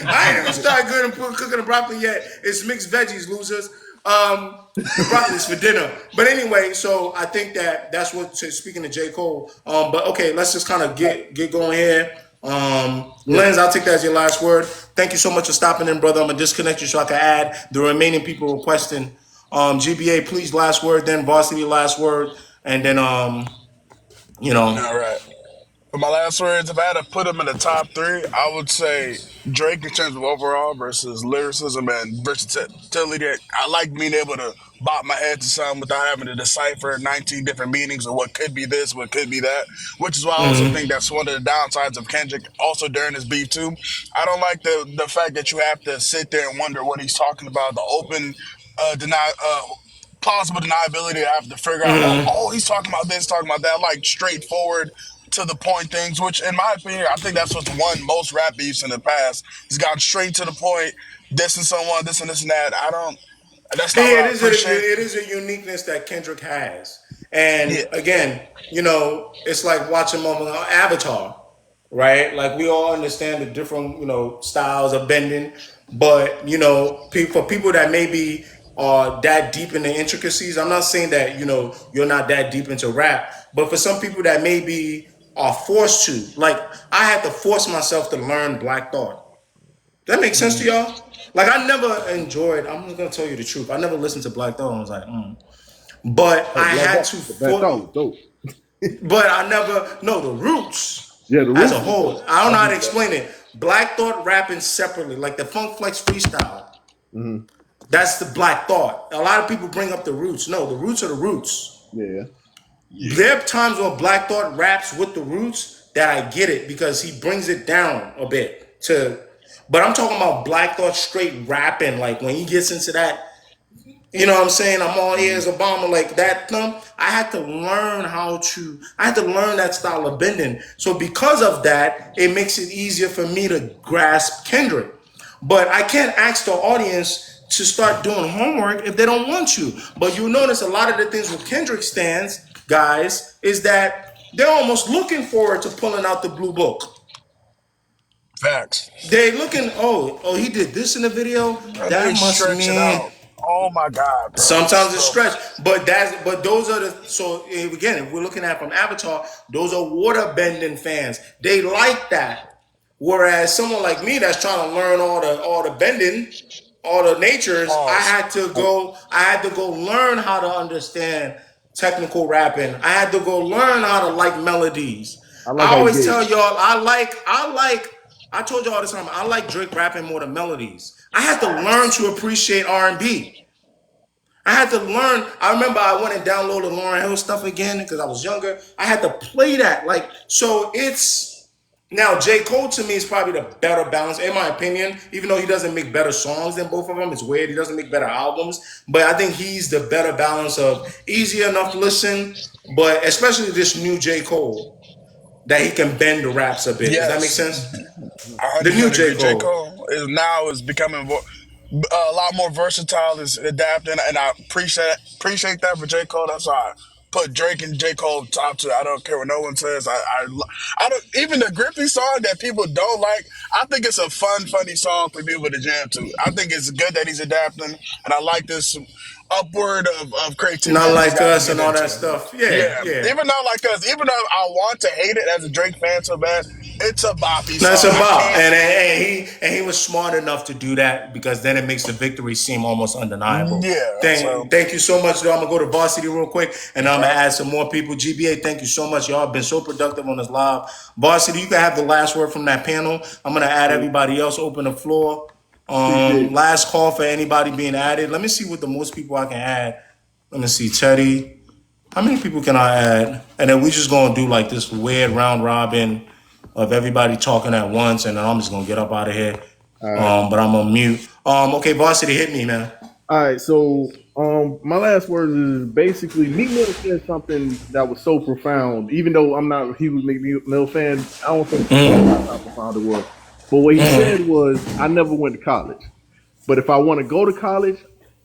[SPEAKER 1] I ain't even start cooking the broccoli yet. It's mixed veggies, losers. The broccoli's for dinner. But anyway, so I think that's what. Speaking to J. Cole. But okay, let's just kind of get going here.
[SPEAKER 11] Yeah.
[SPEAKER 1] Lens, I'll take that as your last word. Thank you so much for stopping in, brother. I'm gonna disconnect you so I can add the remaining people requesting. GBA, please, last word. Then Varsity, last word, and then you know.
[SPEAKER 15] All right. For my last words, if I had to put him in the top 3, I would say Drake in terms of overall versus lyricism and versatility. I like being able to bop my head to something without having to decipher 19 different meanings of what could be this, what could be that, which is why I also think that's one of the downsides of Kendrick also during his beef too. I don't like the fact that you have to sit there and wonder what he's talking about, the open deny plausible deniability. I have to figure out, oh, he's talking about this, talking about that, like straightforward to the point things, which in my opinion, I think that's what's won most rap beefs in the past. He's gone straight to the point, dissing someone, this and this and that. That's not what
[SPEAKER 1] Hey,
[SPEAKER 15] I appreciate.
[SPEAKER 1] it is a uniqueness that Kendrick has,
[SPEAKER 15] Yeah.
[SPEAKER 1] and again, it's like watching Avatar, right? Like we all understand the different styles of bending, but for people that maybe are that deep in the intricacies, I'm not saying that you're not that deep into rap, but for some people that maybe are forced to, like I had to force myself to learn Black Thought. That makes sense to y'all? Like I never enjoyed. I'm just gonna tell you the truth. I never listened to Black Thought. I was like, but
[SPEAKER 10] Oh,
[SPEAKER 1] I had to.
[SPEAKER 10] Black Thought was dope.
[SPEAKER 1] But I never. No, the Roots
[SPEAKER 10] Yeah, the
[SPEAKER 1] as a
[SPEAKER 10] Roots was
[SPEAKER 1] whole.
[SPEAKER 10] dope.
[SPEAKER 1] I don't
[SPEAKER 10] I'll
[SPEAKER 1] know how
[SPEAKER 10] give
[SPEAKER 1] to
[SPEAKER 10] you that.
[SPEAKER 1] explain it. Black Thought rapping separately, like the Funk Flex freestyle.
[SPEAKER 10] Hmm.
[SPEAKER 1] That's the Black Thought. A lot of people bring up the Roots. No, the Roots are the Roots.
[SPEAKER 10] Yeah.
[SPEAKER 1] There are times when Black Thought raps with the Roots that I get it because he brings it down a bit to. But I'm talking about Black Thought straight rapping, like when he gets into that. You know what I'm saying? I'm all ears Obama like that. I had to learn I had to learn that style of bending. So because of that, it makes it easier for me to grasp Kendrick. But I can't ask the audience to start doing homework if they don't want to. But you'll notice a lot of the things with Kendrick stands, guys, is that they're almost looking forward to pulling out the blue book.
[SPEAKER 15] Facts.
[SPEAKER 1] They looking, he did this in the video.
[SPEAKER 15] Bro, they
[SPEAKER 1] That must
[SPEAKER 15] stretch it
[SPEAKER 1] mean
[SPEAKER 15] out. Oh my God, bro.
[SPEAKER 1] sometimes it's
[SPEAKER 15] So
[SPEAKER 1] stretched,
[SPEAKER 15] facts.
[SPEAKER 1] but those are the so again, if we're looking at from Avatar, those are water bending fans. They like that. Whereas someone like me that's trying to learn all the bending, all the natures,
[SPEAKER 15] Pause.
[SPEAKER 1] I had to go learn how to understand technical rapping. I had to go learn how to like melodies.
[SPEAKER 10] I like
[SPEAKER 1] I
[SPEAKER 10] how you
[SPEAKER 1] always
[SPEAKER 10] did it.
[SPEAKER 1] tell y'all I told you all the time I like Drake rapping more than melodies. I had to learn
[SPEAKER 15] Facts.
[SPEAKER 1] to appreciate R&B. I had to learn. I remember I went and downloaded Lauryn Hill stuff again because I was younger. I had to play that. Like, so it's now J. Cole to me is probably the better balance, in my opinion, even though he doesn't make better songs than both of them. It's weird. He doesn't make better albums. But I think he's the better balance of easy enough to listen, but especially this new J. Cole, that he can bend the raps a bit. Does that make
[SPEAKER 15] Yes.
[SPEAKER 1] sense?
[SPEAKER 15] I
[SPEAKER 1] The new
[SPEAKER 15] 100%
[SPEAKER 1] J.
[SPEAKER 15] agree. J.
[SPEAKER 1] Cole.
[SPEAKER 15] Cole is now is becoming a lot more versatile, is adapting, and I appreciate that for J. Cole. That's why I put Drake and J. Cole top two. I don't care what no one says. I don't even the Griffey song that people don't like. I think it's a funny song for people to jam to. I think it's good that he's adapting, and I like this upward of creativity
[SPEAKER 1] Not
[SPEAKER 15] that these
[SPEAKER 1] like
[SPEAKER 15] guys are
[SPEAKER 1] us and
[SPEAKER 15] getting
[SPEAKER 1] all
[SPEAKER 15] into.
[SPEAKER 1] that stuff. Yeah,
[SPEAKER 15] Yeah,
[SPEAKER 1] yeah.
[SPEAKER 15] even though like us, even though I want to hate it as a Drake fan so bad, it's a boppy
[SPEAKER 1] That's
[SPEAKER 15] song. I
[SPEAKER 1] about,
[SPEAKER 15] can't.
[SPEAKER 1] and he was smart enough to do that because then it makes the victory seem almost undeniable.
[SPEAKER 15] Yeah, so
[SPEAKER 1] Thank you so much, though. I'm gonna go to Varsity real quick, and I'm
[SPEAKER 15] all
[SPEAKER 1] gonna
[SPEAKER 15] right.
[SPEAKER 1] add some more people. GBA, thank you so much. Y'all have been so productive on this live. Varsity, you can have the last word from that panel. I'm gonna add
[SPEAKER 10] Hey,
[SPEAKER 1] everybody else. Open the floor.
[SPEAKER 10] appreciate it.
[SPEAKER 1] Last call for anybody being added. Let me see what the most people I can add. Let me see, Teddy. How many people can I add? And then we just gonna do like this weird round robin of everybody talking at once, and then I'm just gonna get up out of here.
[SPEAKER 10] All right.
[SPEAKER 1] But I'm on mute. Okay, Varsity, hit me, man.
[SPEAKER 10] All right. So, my last word is basically Meek Mill said something that was so profound. Even though I'm not a huge Meek Mill fan, I don't think people realize how profound it was. But what he said was, "I never went to college, but if I want to go to college,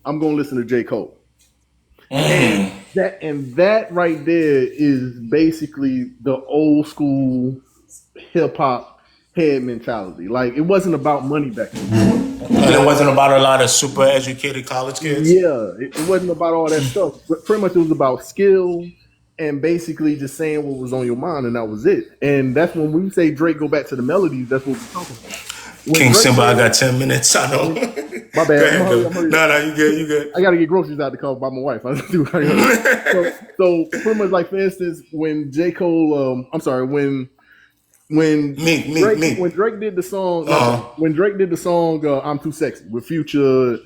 [SPEAKER 10] I'm going to listen to J. Cole." And that right there is basically the old school hip hop head mentality. Like it wasn't about money back then.
[SPEAKER 1] And it wasn't about a lot of super educated college kids.
[SPEAKER 10] Yeah, it wasn't about all that stuff. But pretty much it was about skill and basically just saying what was on your mind, and that was it. And that's when we say Drake go back to the melodies. That's what we're talking about. When
[SPEAKER 1] King
[SPEAKER 10] Drake
[SPEAKER 1] Simba, I
[SPEAKER 10] said,
[SPEAKER 1] got 10 minutes. I know.
[SPEAKER 10] when, my
[SPEAKER 1] Go
[SPEAKER 10] bad,
[SPEAKER 1] ahead, go.
[SPEAKER 10] I'm hurry.
[SPEAKER 1] No, you good, you good.
[SPEAKER 10] I got to get groceries out the car by my wife. I do. So pretty much like for instance, when J Cole, I'm sorry, when
[SPEAKER 1] Me.
[SPEAKER 10] when Drake did the song, my bad.
[SPEAKER 1] Uh,
[SPEAKER 10] When Drake did the song "I'm Too Sexy" with Future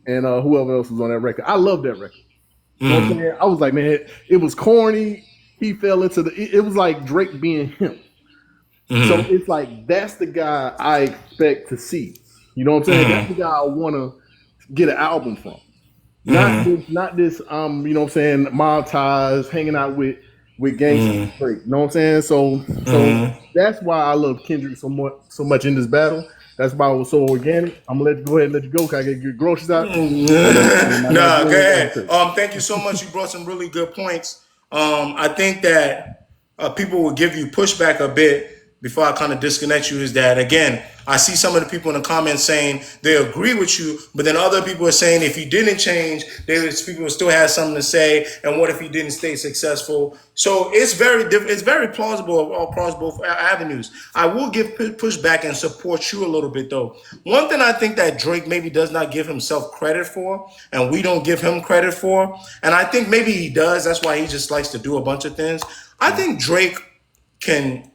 [SPEAKER 10] and whoever else was on that record, I love that record. You know what I'm saying? I was like, man, it was corny. He fell into it was like Drake being him. So it's like that's the guy I expect to see. You know what I'm saying? That's the guy I want to get an album from. Not this you know what I'm saying, mob ties, hanging out with gangsters Drake. You know what I'm saying? So that's why I love Kendrick so much in this battle. That's why it was so organic. I'm gonna let you go ahead and let you go because I gotta get groceries out.
[SPEAKER 1] Nah, go ahead. Thank you so much. You brought some really good points. I think that people will give you pushback a bit before I kind of disconnect you is that, again, I see some of the people in the comments saying they agree with you, but then other people are saying if he didn't change, there's people who still have something to say. And what if he didn't stay successful? So it's very it's very plausible across both avenues. I will give pushback and support you a little bit though. One thing I think that Drake maybe does not give himself credit for, and we don't give him credit for, and I think maybe he does. That's why he just likes to do a bunch of things. I think Drake can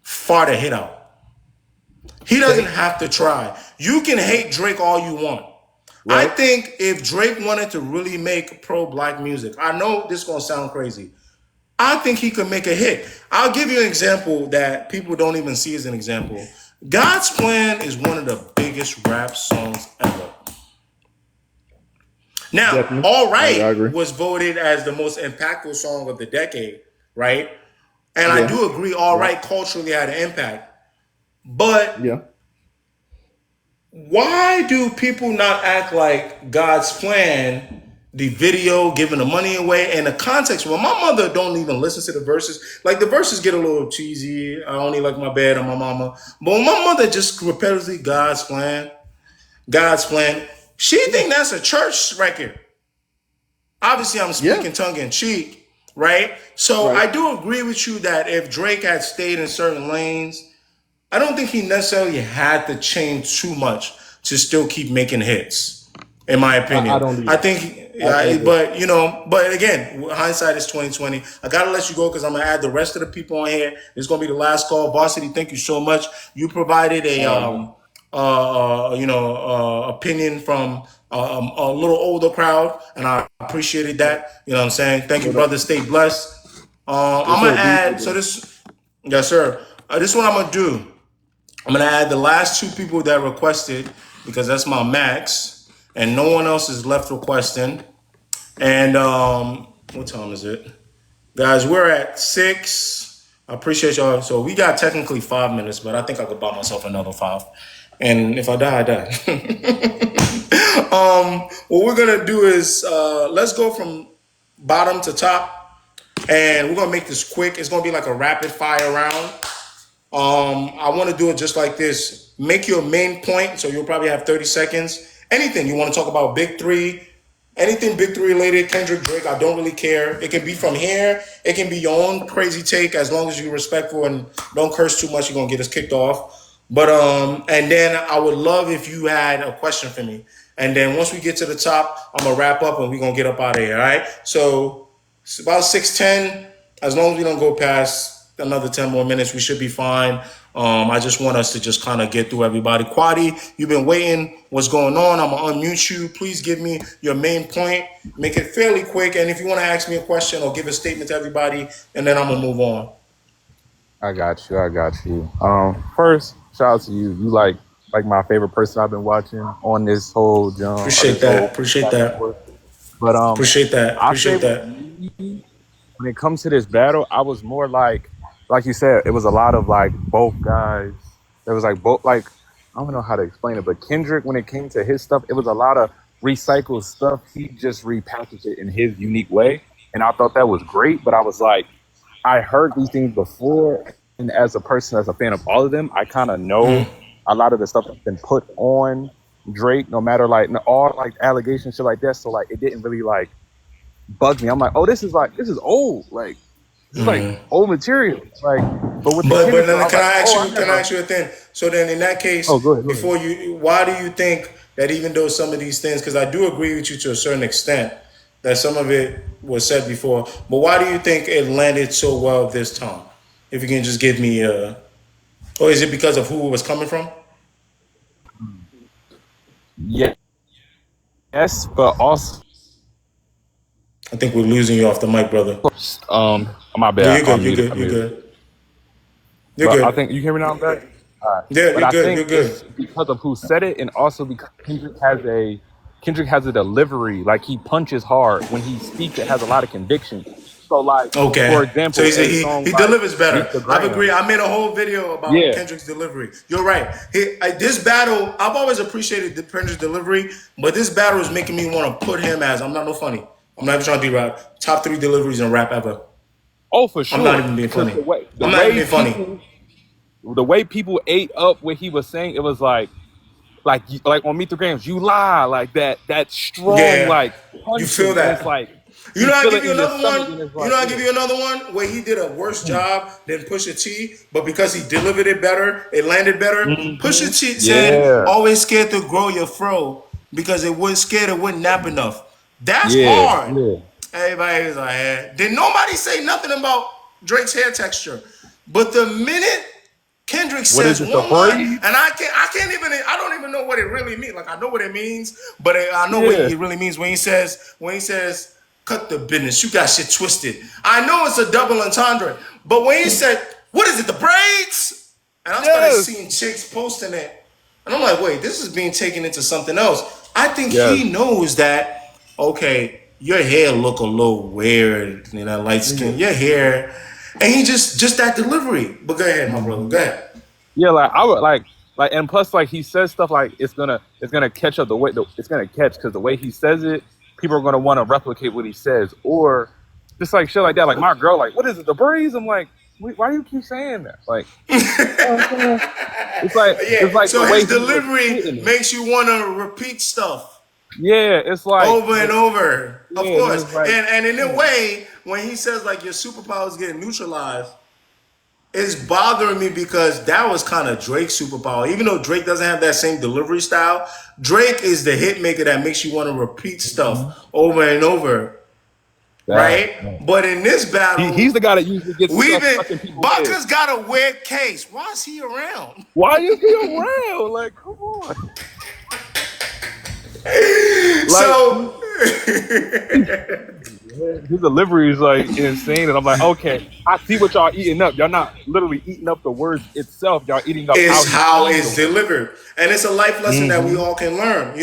[SPEAKER 1] fart a hit out. He doesn't have to try. You can hate Drake all you want. I
[SPEAKER 10] Right.
[SPEAKER 1] think if Drake wanted to really make pro-black music, I know this is going to sound crazy. I think he could make a hit. I'll give you an example that people don't even see as an example. God's Plan is one of the biggest rap songs ever. Now,
[SPEAKER 10] Definitely.
[SPEAKER 1] All
[SPEAKER 10] I
[SPEAKER 1] Right
[SPEAKER 10] agree.
[SPEAKER 1] was voted as the most impactful song of the decade, right? And I
[SPEAKER 10] Yeah.
[SPEAKER 1] do agree, All
[SPEAKER 10] Yeah.
[SPEAKER 1] Right culturally had an impact. But
[SPEAKER 10] Yeah.
[SPEAKER 1] why do people not act like God's Plan, the video, giving the money away, and the context? Well, my mother don't even listen to the verses. Like, the verses get a little cheesy. I only like my bed and my mama. But when my mother just repetitively God's Plan, she think that's a church record. Obviously, I'm
[SPEAKER 10] Yeah.
[SPEAKER 1] speaking tongue in cheek, right? So
[SPEAKER 10] Right.
[SPEAKER 1] I do agree with you that if Drake had stayed in certain lanes, I don't think he necessarily had to change too much to still keep making hits, in my
[SPEAKER 10] I
[SPEAKER 1] opinion.
[SPEAKER 10] don't
[SPEAKER 1] I
[SPEAKER 10] either.
[SPEAKER 1] think,
[SPEAKER 10] I
[SPEAKER 1] yeah,
[SPEAKER 10] agree.
[SPEAKER 1] but but again, hindsight is 2020. I gotta let you go because I'm gonna add the rest of the people on here. This is gonna be the last call. Varsity, thank you so much. You provided a
[SPEAKER 10] All right, bro.
[SPEAKER 1] opinion from a little older crowd, and I appreciated that. You know what I'm saying? Thank you,
[SPEAKER 10] No doubt.
[SPEAKER 1] brother. Stay blessed.
[SPEAKER 10] Yes,
[SPEAKER 1] I'm gonna
[SPEAKER 10] sir. Be easy,
[SPEAKER 1] add. So
[SPEAKER 10] bro.
[SPEAKER 1] this, yes, sir. This is what I'm gonna do. I'm gonna add the last two people that requested because that's my max, and no one else is left requesting. And what time is it, guys? We're at 6. I appreciate y'all. So we got technically 5 minutes, but I think I could buy myself another 5. And if I die, I die. What we're gonna do is let's go from bottom to top, and we're gonna make this quick. It's gonna be like a rapid fire round. I want to do it just like this. Make your main point, so you'll probably have 30 seconds. Anything you want to talk about, big three, anything big three related, Kendrick, Drake, I don't really care. It can be from here. It can be your own crazy take, as long as you're respectful and don't curse too much. You're gonna get us kicked off. But and then I would love if you had a question for me. And then once we get to the top, I'm gonna wrap up and we're gonna get up out of here. All right. So it's about 6:10. As long as we don't go past another 10 more minutes, we should be fine. I just want us to just kind of get through everybody. Quadi, you've been waiting. What's going on? I'm gonna unmute you. Please give me your main point. Make it fairly quick. And if you want to ask me a question or give a statement to everybody, and then I'm gonna move on.
[SPEAKER 16] I got you. I got you. First, shout out to you. You like my favorite person I've been watching on this whole jump or
[SPEAKER 1] Appreciate
[SPEAKER 16] this
[SPEAKER 1] that.
[SPEAKER 16] whole
[SPEAKER 1] Appreciate
[SPEAKER 16] back and
[SPEAKER 1] that.
[SPEAKER 16] forth. But
[SPEAKER 1] Appreciate that.
[SPEAKER 16] I say
[SPEAKER 1] Appreciate
[SPEAKER 16] with
[SPEAKER 1] that.
[SPEAKER 16] me, when it comes to this battle, I was more like you said, it was a lot of like both guys. There was like both like I don't know how to explain it, but Kendrick, when it came to his stuff, it was a lot of recycled stuff. He just repackaged it in his unique way, and I thought that was great. But I was like, I heard these things before, and as a person, as a fan of all of them, I kind of know a lot of the stuff that's been put on Drake, no matter like all like allegations, shit like that. So like, it didn't really like bug me. I'm like, oh, this is old, like this is like old material, like. But with the
[SPEAKER 1] But
[SPEAKER 16] Kendrick stuff, I
[SPEAKER 1] then
[SPEAKER 16] was like, oh, I
[SPEAKER 1] can I
[SPEAKER 16] never.
[SPEAKER 1] ask you a thing? So then in that
[SPEAKER 16] Oh,
[SPEAKER 1] case,
[SPEAKER 16] go ahead, go ahead.
[SPEAKER 1] before you, why do you think that even though some of these things, because I do agree with you to a certain extent that some of it was said before, but why do you think it landed so well this time? If you can just give me, or is it because of who it was coming from?
[SPEAKER 16] Yeah, yes, but also,
[SPEAKER 1] I think we're losing you off the mic, brother.
[SPEAKER 16] my
[SPEAKER 1] Yeah,
[SPEAKER 16] bad,
[SPEAKER 1] you're good.
[SPEAKER 16] I'm
[SPEAKER 1] You're
[SPEAKER 16] muted.
[SPEAKER 1] good.
[SPEAKER 16] I'm
[SPEAKER 1] You're
[SPEAKER 16] muted.
[SPEAKER 1] good. You're
[SPEAKER 16] But I
[SPEAKER 1] good.
[SPEAKER 16] think you hear me now. I'm back. All right.
[SPEAKER 1] Yeah,
[SPEAKER 16] But
[SPEAKER 1] you're
[SPEAKER 16] I
[SPEAKER 1] good.
[SPEAKER 16] think
[SPEAKER 1] You're
[SPEAKER 16] it's
[SPEAKER 1] good.
[SPEAKER 16] because of who said it, and also because Kendrick has a delivery. Like he punches hard when he speaks. It has a lot of conviction. So like, for
[SPEAKER 1] Okay. So
[SPEAKER 16] example, a song
[SPEAKER 1] he
[SPEAKER 16] like
[SPEAKER 1] delivers better.
[SPEAKER 16] "Meet the
[SPEAKER 1] I've agreed.
[SPEAKER 16] Gram."
[SPEAKER 1] I made a whole video about
[SPEAKER 16] Yeah.
[SPEAKER 1] Kendrick's delivery. You're right. This battle, I've always appreciated the Kendrick's delivery, but this battle is making me want to put him as, I'm not no funny. I'm not even trying to be rap. Top 3 deliveries in rap ever.
[SPEAKER 16] Oh, for
[SPEAKER 1] I'm not
[SPEAKER 16] sure.
[SPEAKER 1] even being
[SPEAKER 16] Because
[SPEAKER 1] funny.
[SPEAKER 16] the
[SPEAKER 1] I'm not even
[SPEAKER 16] way
[SPEAKER 1] being funny.
[SPEAKER 16] people the way people ate up what he was saying, it was like on Meet the Grams, you lie, like that strong
[SPEAKER 1] Yeah,
[SPEAKER 16] like
[SPEAKER 1] you feel
[SPEAKER 16] punching, and it's
[SPEAKER 1] that.
[SPEAKER 16] like
[SPEAKER 1] You
[SPEAKER 16] you
[SPEAKER 1] know, I
[SPEAKER 16] feel
[SPEAKER 1] give
[SPEAKER 16] it
[SPEAKER 1] you
[SPEAKER 16] in your
[SPEAKER 1] another
[SPEAKER 16] stomach,
[SPEAKER 1] one.
[SPEAKER 16] and it's
[SPEAKER 1] You
[SPEAKER 16] like,
[SPEAKER 1] know, I give
[SPEAKER 16] yeah.
[SPEAKER 1] you another one where he did a worse job than Pusha T, but because he delivered it better, it landed better.
[SPEAKER 16] Hmm.
[SPEAKER 1] Pusha T said,
[SPEAKER 16] Yeah,
[SPEAKER 1] "Always scared to grow your fro because it was scared it wouldn't nap enough." That's
[SPEAKER 16] yeah,
[SPEAKER 1] hard.
[SPEAKER 16] yeah.
[SPEAKER 1] Everybody was like, did nobody say nothing about Drake's hair texture? But the minute Kendrick
[SPEAKER 16] What is
[SPEAKER 1] says
[SPEAKER 16] it? The
[SPEAKER 1] one line,
[SPEAKER 16] breeze?
[SPEAKER 1] and I don't even know what it really means. Like I know what it means, but I know what
[SPEAKER 16] Yeah.
[SPEAKER 1] it really means when he says, "Cut the business, you got shit twisted." I know it's a double entendre, but when he said, "What is it, the braids?" and I started
[SPEAKER 16] Yes.
[SPEAKER 1] seeing chicks posting it, and I'm like, "Wait, this is being taken into something else." I think
[SPEAKER 16] Yes.
[SPEAKER 1] he knows that. Okay, your hair look a little weird, light skin,
[SPEAKER 16] Yeah.
[SPEAKER 1] your hair, and he just that delivery. But go ahead, my brother, go
[SPEAKER 16] Hmm.
[SPEAKER 1] ahead.
[SPEAKER 16] Yeah, like I would like, and plus like he says stuff like it's gonna catch up it's gonna catch because the way he says it, people are gonna want to replicate what he says, or just like shit like that. Like my girl, like, what is it, the breeze? I'm like, why do you keep saying that? Like, you know what I'm saying?
[SPEAKER 1] Yeah,
[SPEAKER 16] It's like
[SPEAKER 1] so
[SPEAKER 16] the
[SPEAKER 1] his
[SPEAKER 16] way he was
[SPEAKER 1] delivery
[SPEAKER 16] spitting it.
[SPEAKER 1] makes you want to repeat stuff
[SPEAKER 16] Yeah, it's like
[SPEAKER 1] over and over. Of
[SPEAKER 16] yeah, and then
[SPEAKER 1] course.
[SPEAKER 16] it's like,
[SPEAKER 1] And in a
[SPEAKER 16] yeah.
[SPEAKER 1] way, when he says like your superpowers getting neutralized, it's bothering me because that was kind of Drake's superpower. Even though Drake doesn't have that same delivery style, Drake is the hit maker that makes you want to repeat
[SPEAKER 16] Mhm.
[SPEAKER 1] stuff over and over,
[SPEAKER 16] That,
[SPEAKER 1] right? But in this battle,
[SPEAKER 16] he's the guy that usually gets
[SPEAKER 1] we've
[SPEAKER 16] stuck
[SPEAKER 1] been
[SPEAKER 16] stuck in people's heads.
[SPEAKER 1] Butker's got a weird case. Why is he around?
[SPEAKER 16] Why is he around? Like, come on. Like
[SPEAKER 1] So
[SPEAKER 16] his delivery is like insane, and I'm like, okay, I see what y'all eating up. Y'all not literally eating up the words itself. Y'all eating up how
[SPEAKER 1] is
[SPEAKER 16] he's
[SPEAKER 1] how
[SPEAKER 16] saying the
[SPEAKER 1] it's
[SPEAKER 16] word.
[SPEAKER 1] delivered. And it's a life lesson that we
[SPEAKER 16] Hmm.
[SPEAKER 1] all can learn.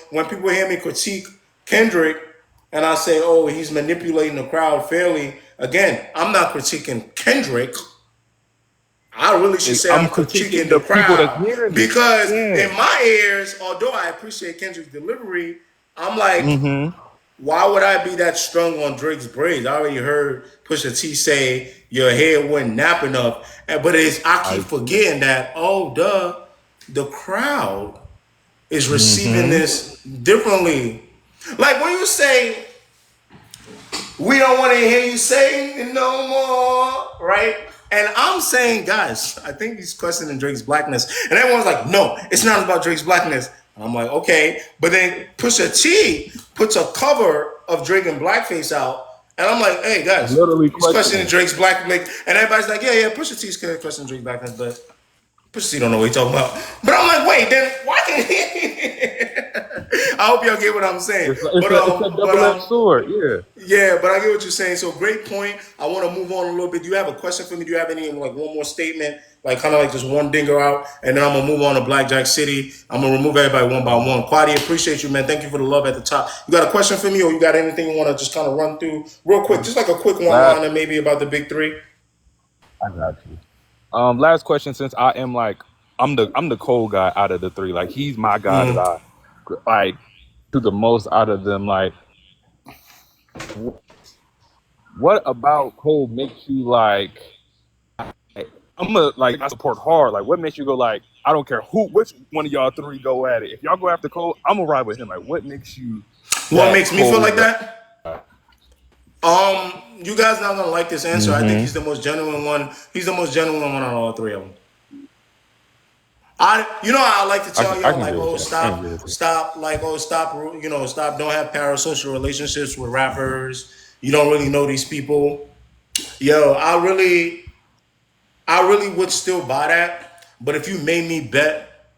[SPEAKER 1] When people hear me critique Kendrick and I say, oh, he's manipulating the crowd fairly, again, I'm not critiquing Kendrick. I really should say
[SPEAKER 16] I'm
[SPEAKER 1] I'm critiquing
[SPEAKER 16] critiquing
[SPEAKER 1] the
[SPEAKER 16] the people that's
[SPEAKER 1] crowd
[SPEAKER 16] hearing it.
[SPEAKER 1] because
[SPEAKER 16] Yeah.
[SPEAKER 1] in my ears, although I appreciate Kendrick's delivery, I'm like,
[SPEAKER 16] Hmm.
[SPEAKER 1] why would I be that strung on Drake's braids? I already heard Pusha T say your hair wasn't nap enough, but I keep
[SPEAKER 16] I see.
[SPEAKER 1] forgetting that. Oh, duh, the crowd is receiving
[SPEAKER 16] Hmm.
[SPEAKER 1] this differently. Like when you say we don't want to hear you say it no more, right? And I'm saying, guys, I think he's questioning Drake's blackness. And everyone's like, no, it's not about Drake's blackness. And I'm like, okay. But then Pusha T puts a cover of Drake in blackface out. And I'm like, hey, guys,
[SPEAKER 16] Literally
[SPEAKER 1] he's questioning
[SPEAKER 16] questioning.
[SPEAKER 1] Drake's black. And everybody's like, yeah, Pusha T's questioning Drake's blackness, but Pusha T don't know what he's talking about. But I'm like, wait, then why can't he? I hope y'all get what I'm saying.
[SPEAKER 16] It's a double edged sword. Yeah.
[SPEAKER 1] Yeah, but I get what you're saying. So great point. I want to move on a little bit. Do you have a question for me? Do you have any like one more statement, like kind of like just one dinger out, and then I'm gonna move on to Blackjack City. I'm gonna remove everybody one by one. Quadi, appreciate you, man. Thank you for the love at the top. You got a question for me, or you got anything you want to just kind of run through real quick, just like a quick one
[SPEAKER 16] Last,
[SPEAKER 1] liner, maybe about the big three.
[SPEAKER 16] I got you. Last question, since I am like I'm the cold guy out of the three. Like he's my guy that I like do the most out of them. Like wh- what about Cole makes you like I'm gonna like I support hard. Like what makes you go like I don't care which one of y'all three go at it. If y'all go after Cole, I'm gonna ride with him. Like what makes you
[SPEAKER 1] What
[SPEAKER 16] that
[SPEAKER 1] makes me feel
[SPEAKER 16] Cole
[SPEAKER 1] like
[SPEAKER 16] guy?
[SPEAKER 1] that? You guys not gonna like this answer. I think
[SPEAKER 16] Mm-hmm.
[SPEAKER 1] he's the most genuine one. He's the most genuine one on all three of them. I like to tell
[SPEAKER 16] I
[SPEAKER 1] y'all
[SPEAKER 16] can
[SPEAKER 1] like,
[SPEAKER 16] agree with
[SPEAKER 1] oh,
[SPEAKER 16] that. I can agree with that.
[SPEAKER 1] stop, like, oh, stop, stop. Don't have parasocial relationships with rappers. You don't really know these people. Yo, I really would still buy that. But if you made me bet,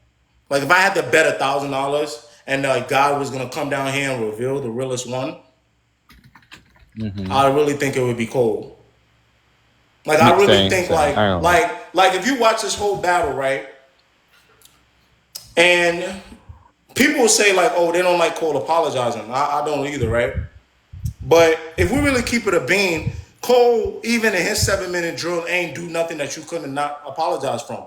[SPEAKER 1] like, if I had to bet $1,000 and like God was gonna come down here and reveal the realest one,
[SPEAKER 16] Mm-hmm.
[SPEAKER 1] I really think it would be Cole. Like, I really
[SPEAKER 16] Same,
[SPEAKER 1] think
[SPEAKER 16] same.
[SPEAKER 1] like,
[SPEAKER 16] I don't know.
[SPEAKER 1] like if you watch this whole battle, right, and people say like, oh, they don't like Cole apologizing. I don't either, right? But if we really keep it a bean, Cole, even in his 7 minute drill, ain't do nothing that you couldn't not apologize from.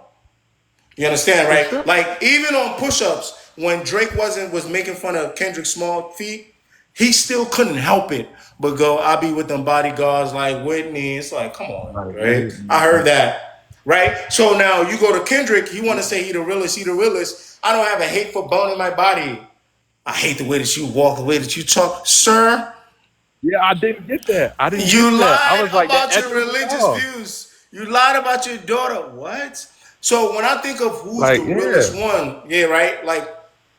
[SPEAKER 1] You understand,
[SPEAKER 16] For
[SPEAKER 1] right?
[SPEAKER 16] sure.
[SPEAKER 1] Like even on push-ups, when Drake was making fun of Kendrick's small feet, he still couldn't help it but go, I be with them bodyguards like Whitney. It's like, come on,
[SPEAKER 16] Like
[SPEAKER 1] right?
[SPEAKER 16] what?
[SPEAKER 1] I heard that. right? So now you go to Kendrick, he want to say he the realest, he the realest. I don't have a hate for bone in my body. I hate the way that you walk, the way that you talk. Sir,
[SPEAKER 16] Yeah, I didn't get that. I didn't
[SPEAKER 1] you
[SPEAKER 16] get that. I
[SPEAKER 1] lied
[SPEAKER 16] was like, that,
[SPEAKER 1] about
[SPEAKER 16] that
[SPEAKER 1] your
[SPEAKER 16] threw me
[SPEAKER 1] religious
[SPEAKER 16] off.
[SPEAKER 1] views. You lied about your daughter. What? So when I think of who's the
[SPEAKER 16] Like,
[SPEAKER 1] realest
[SPEAKER 16] yeah.
[SPEAKER 1] one, yeah, right? Like,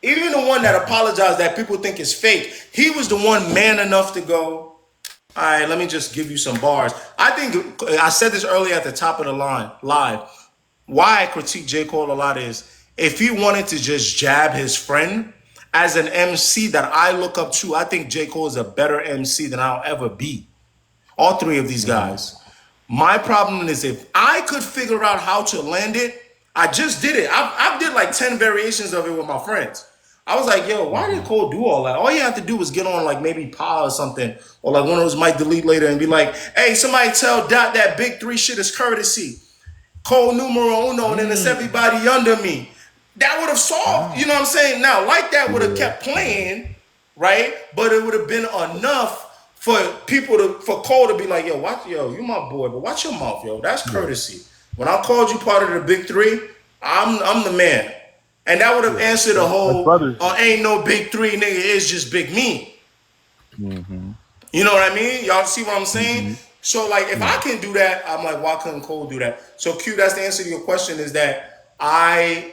[SPEAKER 1] even the one that apologized that people think is fake, he was the one man enough to go, all right, let me just give you some bars. I think I said this earlier at the top of the line, live. Why I critique J. Cole a lot is if he wanted to just jab his friend as an MC that I look up to, I think J. Cole is a better MC than I'll ever be. All three of these guys. My problem is if I could figure out how to land it, I just did it. I did like 10 variations of it with my friends. I was like, yo, why did Cole do all that? All you have to do was get on like maybe Pa or something, or like one of those might delete later and be like, hey, somebody tell Dot that big three shit is courtesy. Cole numero uno, and then it's everybody under me. That would have solved, you know what I'm saying? Now, like that would have kept playing, right? But it would have been enough for for Cole to be like, yo, you my boy, but watch your mouth, yo. That's courtesy. When I called you part of the big three, I'm the man. And that would have answered the
[SPEAKER 16] That's
[SPEAKER 1] whole,
[SPEAKER 16] brothers.
[SPEAKER 1] ain't no big three, nigga, it's just big me. You know what I mean? Y'all see what I'm saying? So like if I can do that, I'm like, why couldn't Cole do that? So Q, that's the answer to your question is that I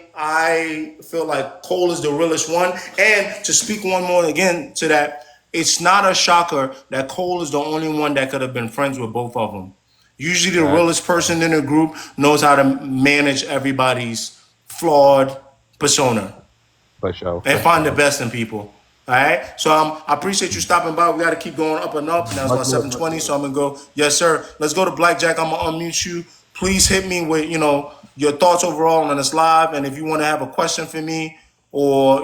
[SPEAKER 1] feel like Cole is the realest one. And to speak one more again to that, it's not a shocker that Cole is the only one that could have been friends with both of them. Usually the realest person in the group knows how to manage everybody's flawed persona
[SPEAKER 16] For sure.
[SPEAKER 1] and
[SPEAKER 16] For
[SPEAKER 1] find the
[SPEAKER 16] sure.
[SPEAKER 1] best in people. All right. So I appreciate you stopping by. We got to keep going up and up. Now it's
[SPEAKER 16] Much
[SPEAKER 1] about
[SPEAKER 16] love. Much
[SPEAKER 1] 7:20,
[SPEAKER 16] love.
[SPEAKER 1] so I'm gonna go. Yes, sir. Let's go to Blackjack. I'm gonna unmute you. Please hit me with your thoughts overall on this live, and if you want to have a question for me, or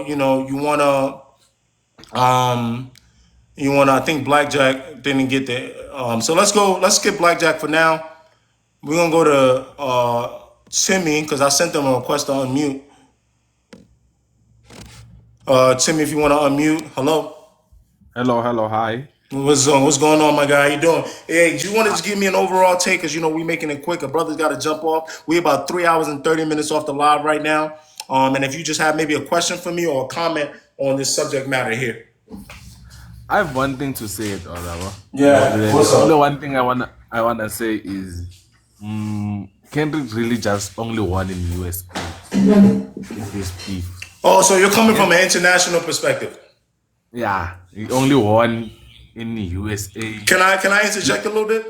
[SPEAKER 1] I think Blackjack didn't get the. So let's go. Let's skip Blackjack for now. We're gonna go to Timmy because I sent them a request to unmute. Timmy, if you want to unmute, hello.
[SPEAKER 17] Hello, hi.
[SPEAKER 1] What's going on, my guy? How you doing? Hey, do you want to just give me an overall take? Because we making it quick. A brother's got to jump off. We about 3 hours and 30 minutes off the live right now. And if you just have maybe a question for me or a comment on this subject matter here.
[SPEAKER 17] I have one thing to say, Olawa.
[SPEAKER 1] Yeah, what's
[SPEAKER 17] The only
[SPEAKER 1] up?
[SPEAKER 17] one thing I wanna say is Kendrick really just only won in USA in this beef.
[SPEAKER 1] Oh, so you're coming
[SPEAKER 17] Yeah,
[SPEAKER 1] from an international perspective.
[SPEAKER 17] yeah, he only won in USA.
[SPEAKER 1] Can I interject a little bit?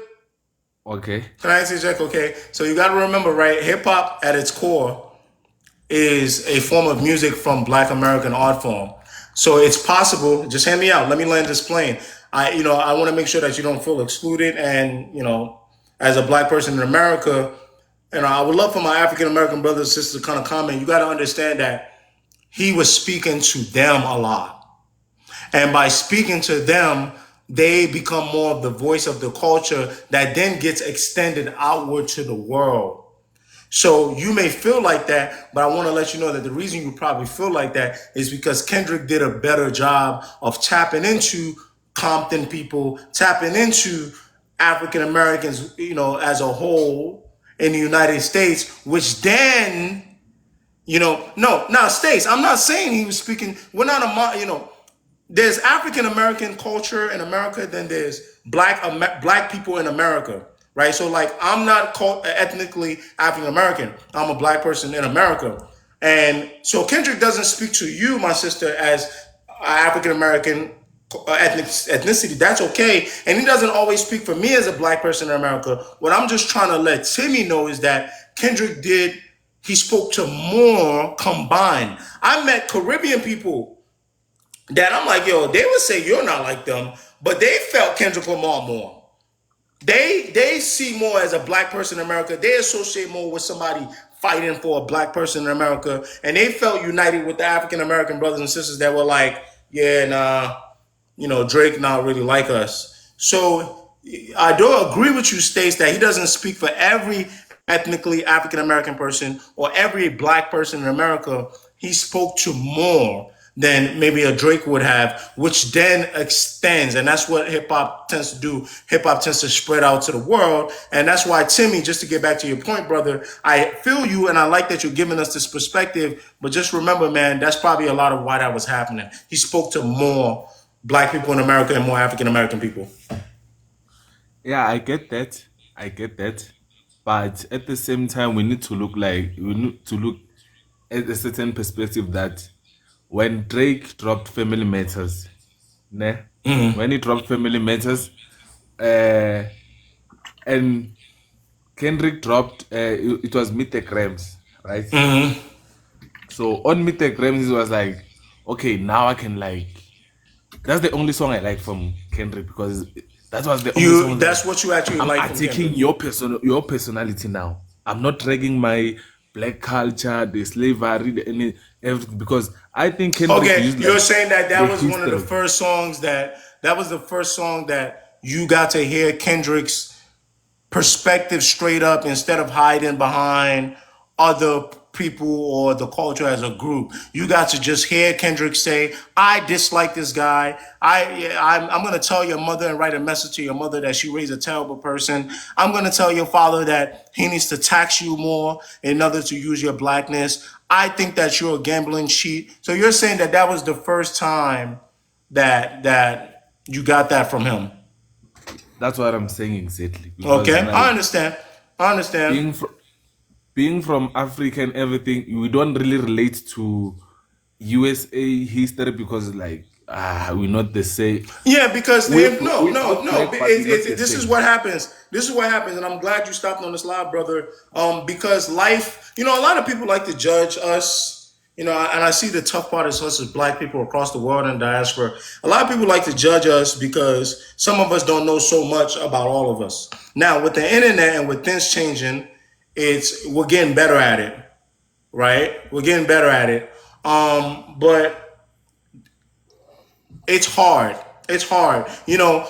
[SPEAKER 17] Okay.
[SPEAKER 1] Can I interject? Okay. So you got to remember, right? Hip hop at its core is a form of music from Black American art form. So it's possible. Just hear me out. Let me land this plane. I want to make sure that you don't feel excluded. And as a Black person in America, I would love for my African American brothers and sisters to kind of comment. You got to understand that he was speaking to them a lot, and by speaking to them, they become more of the voice of the culture that then gets extended outward to the world. So you may feel like that, but I want to let you know that the reason you probably feel like that is because Kendrick did a better job of tapping into Compton people, tapping into African Americans, as a whole in the United States, which then, no, now States, I'm not saying he was speaking, we're not there's African American culture in America, then there's black people in America, right? So like I'm not ethnically African American. I'm a black person in America, and so Kendrick doesn't speak to you, my sister, as African American ethnicity. That's okay, and he doesn't always speak for me as a black person in America. What I'm just trying to let Timmy know is that Kendrick did. He spoke to more combined. I met Caribbean people that I'm like, yo, they would say you're not like them, but they felt Kendrick Lamar more. They see more as a black person in America. They associate more with somebody fighting for a black person in America, and they felt united with the African American brothers and sisters that were like, yeah, nah, Drake not really like us. So I do agree with you, Stace, that he doesn't speak for every ethnically African American person or every black person in America. He spoke to more than maybe a Drake would have, which then extends. And that's what hip hop tends to do. Hip hop tends to spread out to the world. And that's why, Timmy, just to get back to your point, brother, I feel you and I like that you're giving us this perspective. But just remember, man, that's probably a lot of why that was happening. He spoke to more black people in America and more African American people.
[SPEAKER 17] Yeah, I get that. I get that. But at the same time, we need to look at a certain perspective that when Drake dropped Family Matters, ne? When he dropped Family Matters, uh, and Kendrick dropped, it was Meet the Grams, right? So on Meet the Grams, it was like, okay, now I can like. That's the only song I like from Kendrick because that was the only song
[SPEAKER 1] That's
[SPEAKER 17] like
[SPEAKER 1] what you actually
[SPEAKER 17] I'm
[SPEAKER 1] like from
[SPEAKER 17] attacking
[SPEAKER 1] Kendrick.
[SPEAKER 17] your personality now. I'm not dragging my black culture, the slavery, everything because I think Kendrick
[SPEAKER 1] Okay,
[SPEAKER 17] used
[SPEAKER 1] you're
[SPEAKER 17] like
[SPEAKER 1] saying that
[SPEAKER 17] the
[SPEAKER 1] that was one of the
[SPEAKER 17] history.
[SPEAKER 1] first songs that was the first song that you got to hear Kendrick's perspective straight up instead of hiding behind other people or the culture as a group. You got to just hear Kendrick say, "I dislike this guy. I'm going to tell your mother and write a message to your mother that she raised a terrible person. I'm going to tell your father that he needs to tax you more in order to use your blackness. I think that you're a gambling cheat." So you're saying that that was the first time that you got that from him.
[SPEAKER 17] That's what I'm saying exactly because
[SPEAKER 1] Okay, I
[SPEAKER 17] like
[SPEAKER 1] understand. I understand.
[SPEAKER 17] being fr- being from Africa and everything, we don't really relate to USA history because like we're not the same.
[SPEAKER 1] Yeah, because if no, no,
[SPEAKER 17] We're
[SPEAKER 1] no,
[SPEAKER 17] black, but we're not the
[SPEAKER 1] this is
[SPEAKER 17] same.
[SPEAKER 1] what happens. This is what happens, and I'm glad you stopped on this live, brother. Because life, a lot of people like to judge us. And I see the tough part is us as black people across the world and diaspora. A lot of people like to judge us because some of us don't know so much about all of us. Now, with the internet and with things changing, we're getting better at it, right? We're getting better at it. But it's hard. It's hard.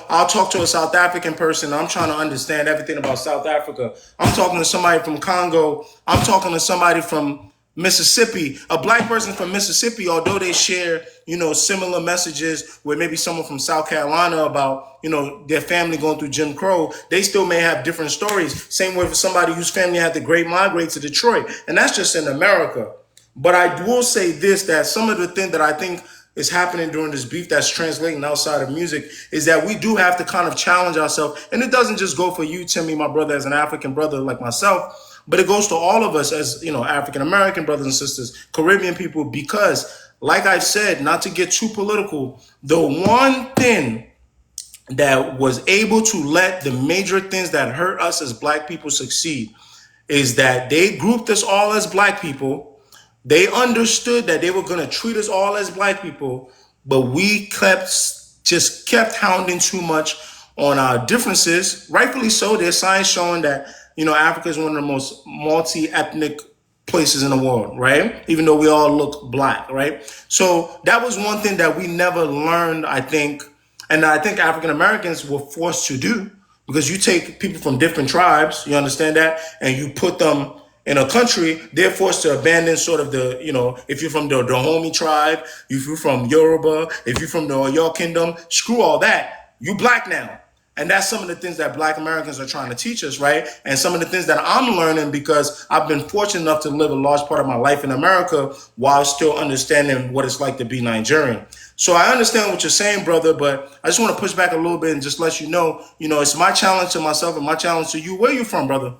[SPEAKER 1] I'll talk to a South African person. I'm trying to understand everything about South Africa. I'm talking to somebody from Congo. I'm talking to somebody from Mississippi. A black person from Mississippi, although they share, similar messages with maybe someone from South Carolina about, their family going through Jim Crow, they still may have different stories. Same way for somebody whose family had to great migrate to Detroit. And that's just in America. But I will say this, that some of the things that I think is happening during this beef that's translating outside of music is that we do have to kind of challenge ourselves. And it doesn't just go for you, Timmy, my brother, as an African brother like myself, but it goes to all of us as, African American brothers and sisters, Caribbean people, because like I said, not to get too political, the one thing that was able to let the major things that hurt us as black people succeed is that they grouped us all as black people. They understood that they were going to treat us all as black people, but we kept hounding too much on our differences. Rightfully so. There's science showing that Africa is one of the most multi-ethnic places in the world, right? Even though we all look black, right? So that was one thing that we never learned, I think, and I think African Americans were forced to do, because you take people from different tribes, you understand that, and you put them in a country, they're forced to abandon sort of if you're from the Dahomey tribe, if you're from Yoruba, if you're from the Oyo Kingdom, screw all that. You black now. And that's some of the things that black Americans are trying to teach us, right? And some of the things that I'm learning because I've been fortunate enough to live a large part of my life in America while still understanding what it's like to be Nigerian. So I understand what you're saying, brother, but I just want to push back a little bit and just let you know, it's my challenge to myself and my challenge to you. Where are you from, brother?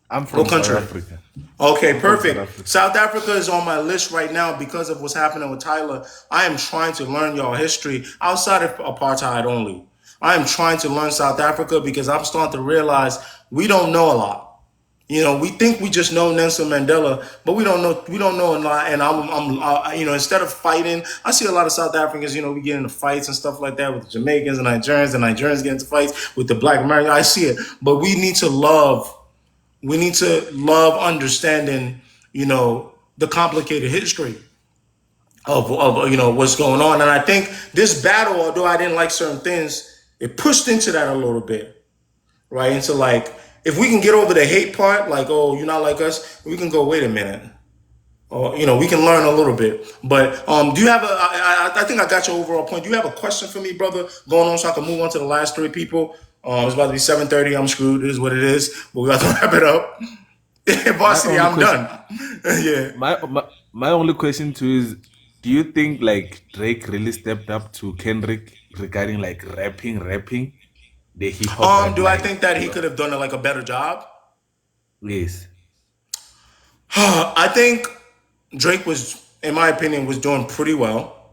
[SPEAKER 17] I'm
[SPEAKER 1] What
[SPEAKER 17] from South
[SPEAKER 1] country?
[SPEAKER 17] Africa.
[SPEAKER 1] Okay,
[SPEAKER 17] I'm from South
[SPEAKER 1] perfect.
[SPEAKER 17] Africa.
[SPEAKER 1] South Africa is on my list right now because of what's happening with Tyler. I am trying to learn y'all history outside of apartheid only. I am trying to learn South Africa because I'm starting to realize we don't know a lot. We think we just know Nelson Mandela, but we don't know. We don't know a lot. And instead of fighting, I see a lot of South Africans. We get into fights and stuff like that with the Jamaicans and Nigerians get into fights with the Black Americans. I see it, but we need to love. We need to love understanding, the complicated history of what's going on. And I think this battle, although I didn't like certain things, it pushed into that a little bit, right? Into like, if we can get over the hate part, like, oh, you're not like us, we can go, wait a minute. or we can learn a little bit. But do you have a? I think I got your overall point. Do you have a question for me, brother? Going on, so I can move on to the last three people. It's about to be 7:30. I'm screwed. It is what it is. But we got to wrap it up.
[SPEAKER 17] My
[SPEAKER 1] Varsity,
[SPEAKER 17] only
[SPEAKER 1] I'm
[SPEAKER 17] question,
[SPEAKER 1] done. Yeah.
[SPEAKER 17] my only question to you is, do you think like Drake really stepped up to Kendrick regarding like rapping, the hip hop rap,
[SPEAKER 1] Do I
[SPEAKER 17] like
[SPEAKER 1] think that he could have done like a better job?
[SPEAKER 17] yes.
[SPEAKER 1] I think Drake was, in my opinion, was doing pretty well.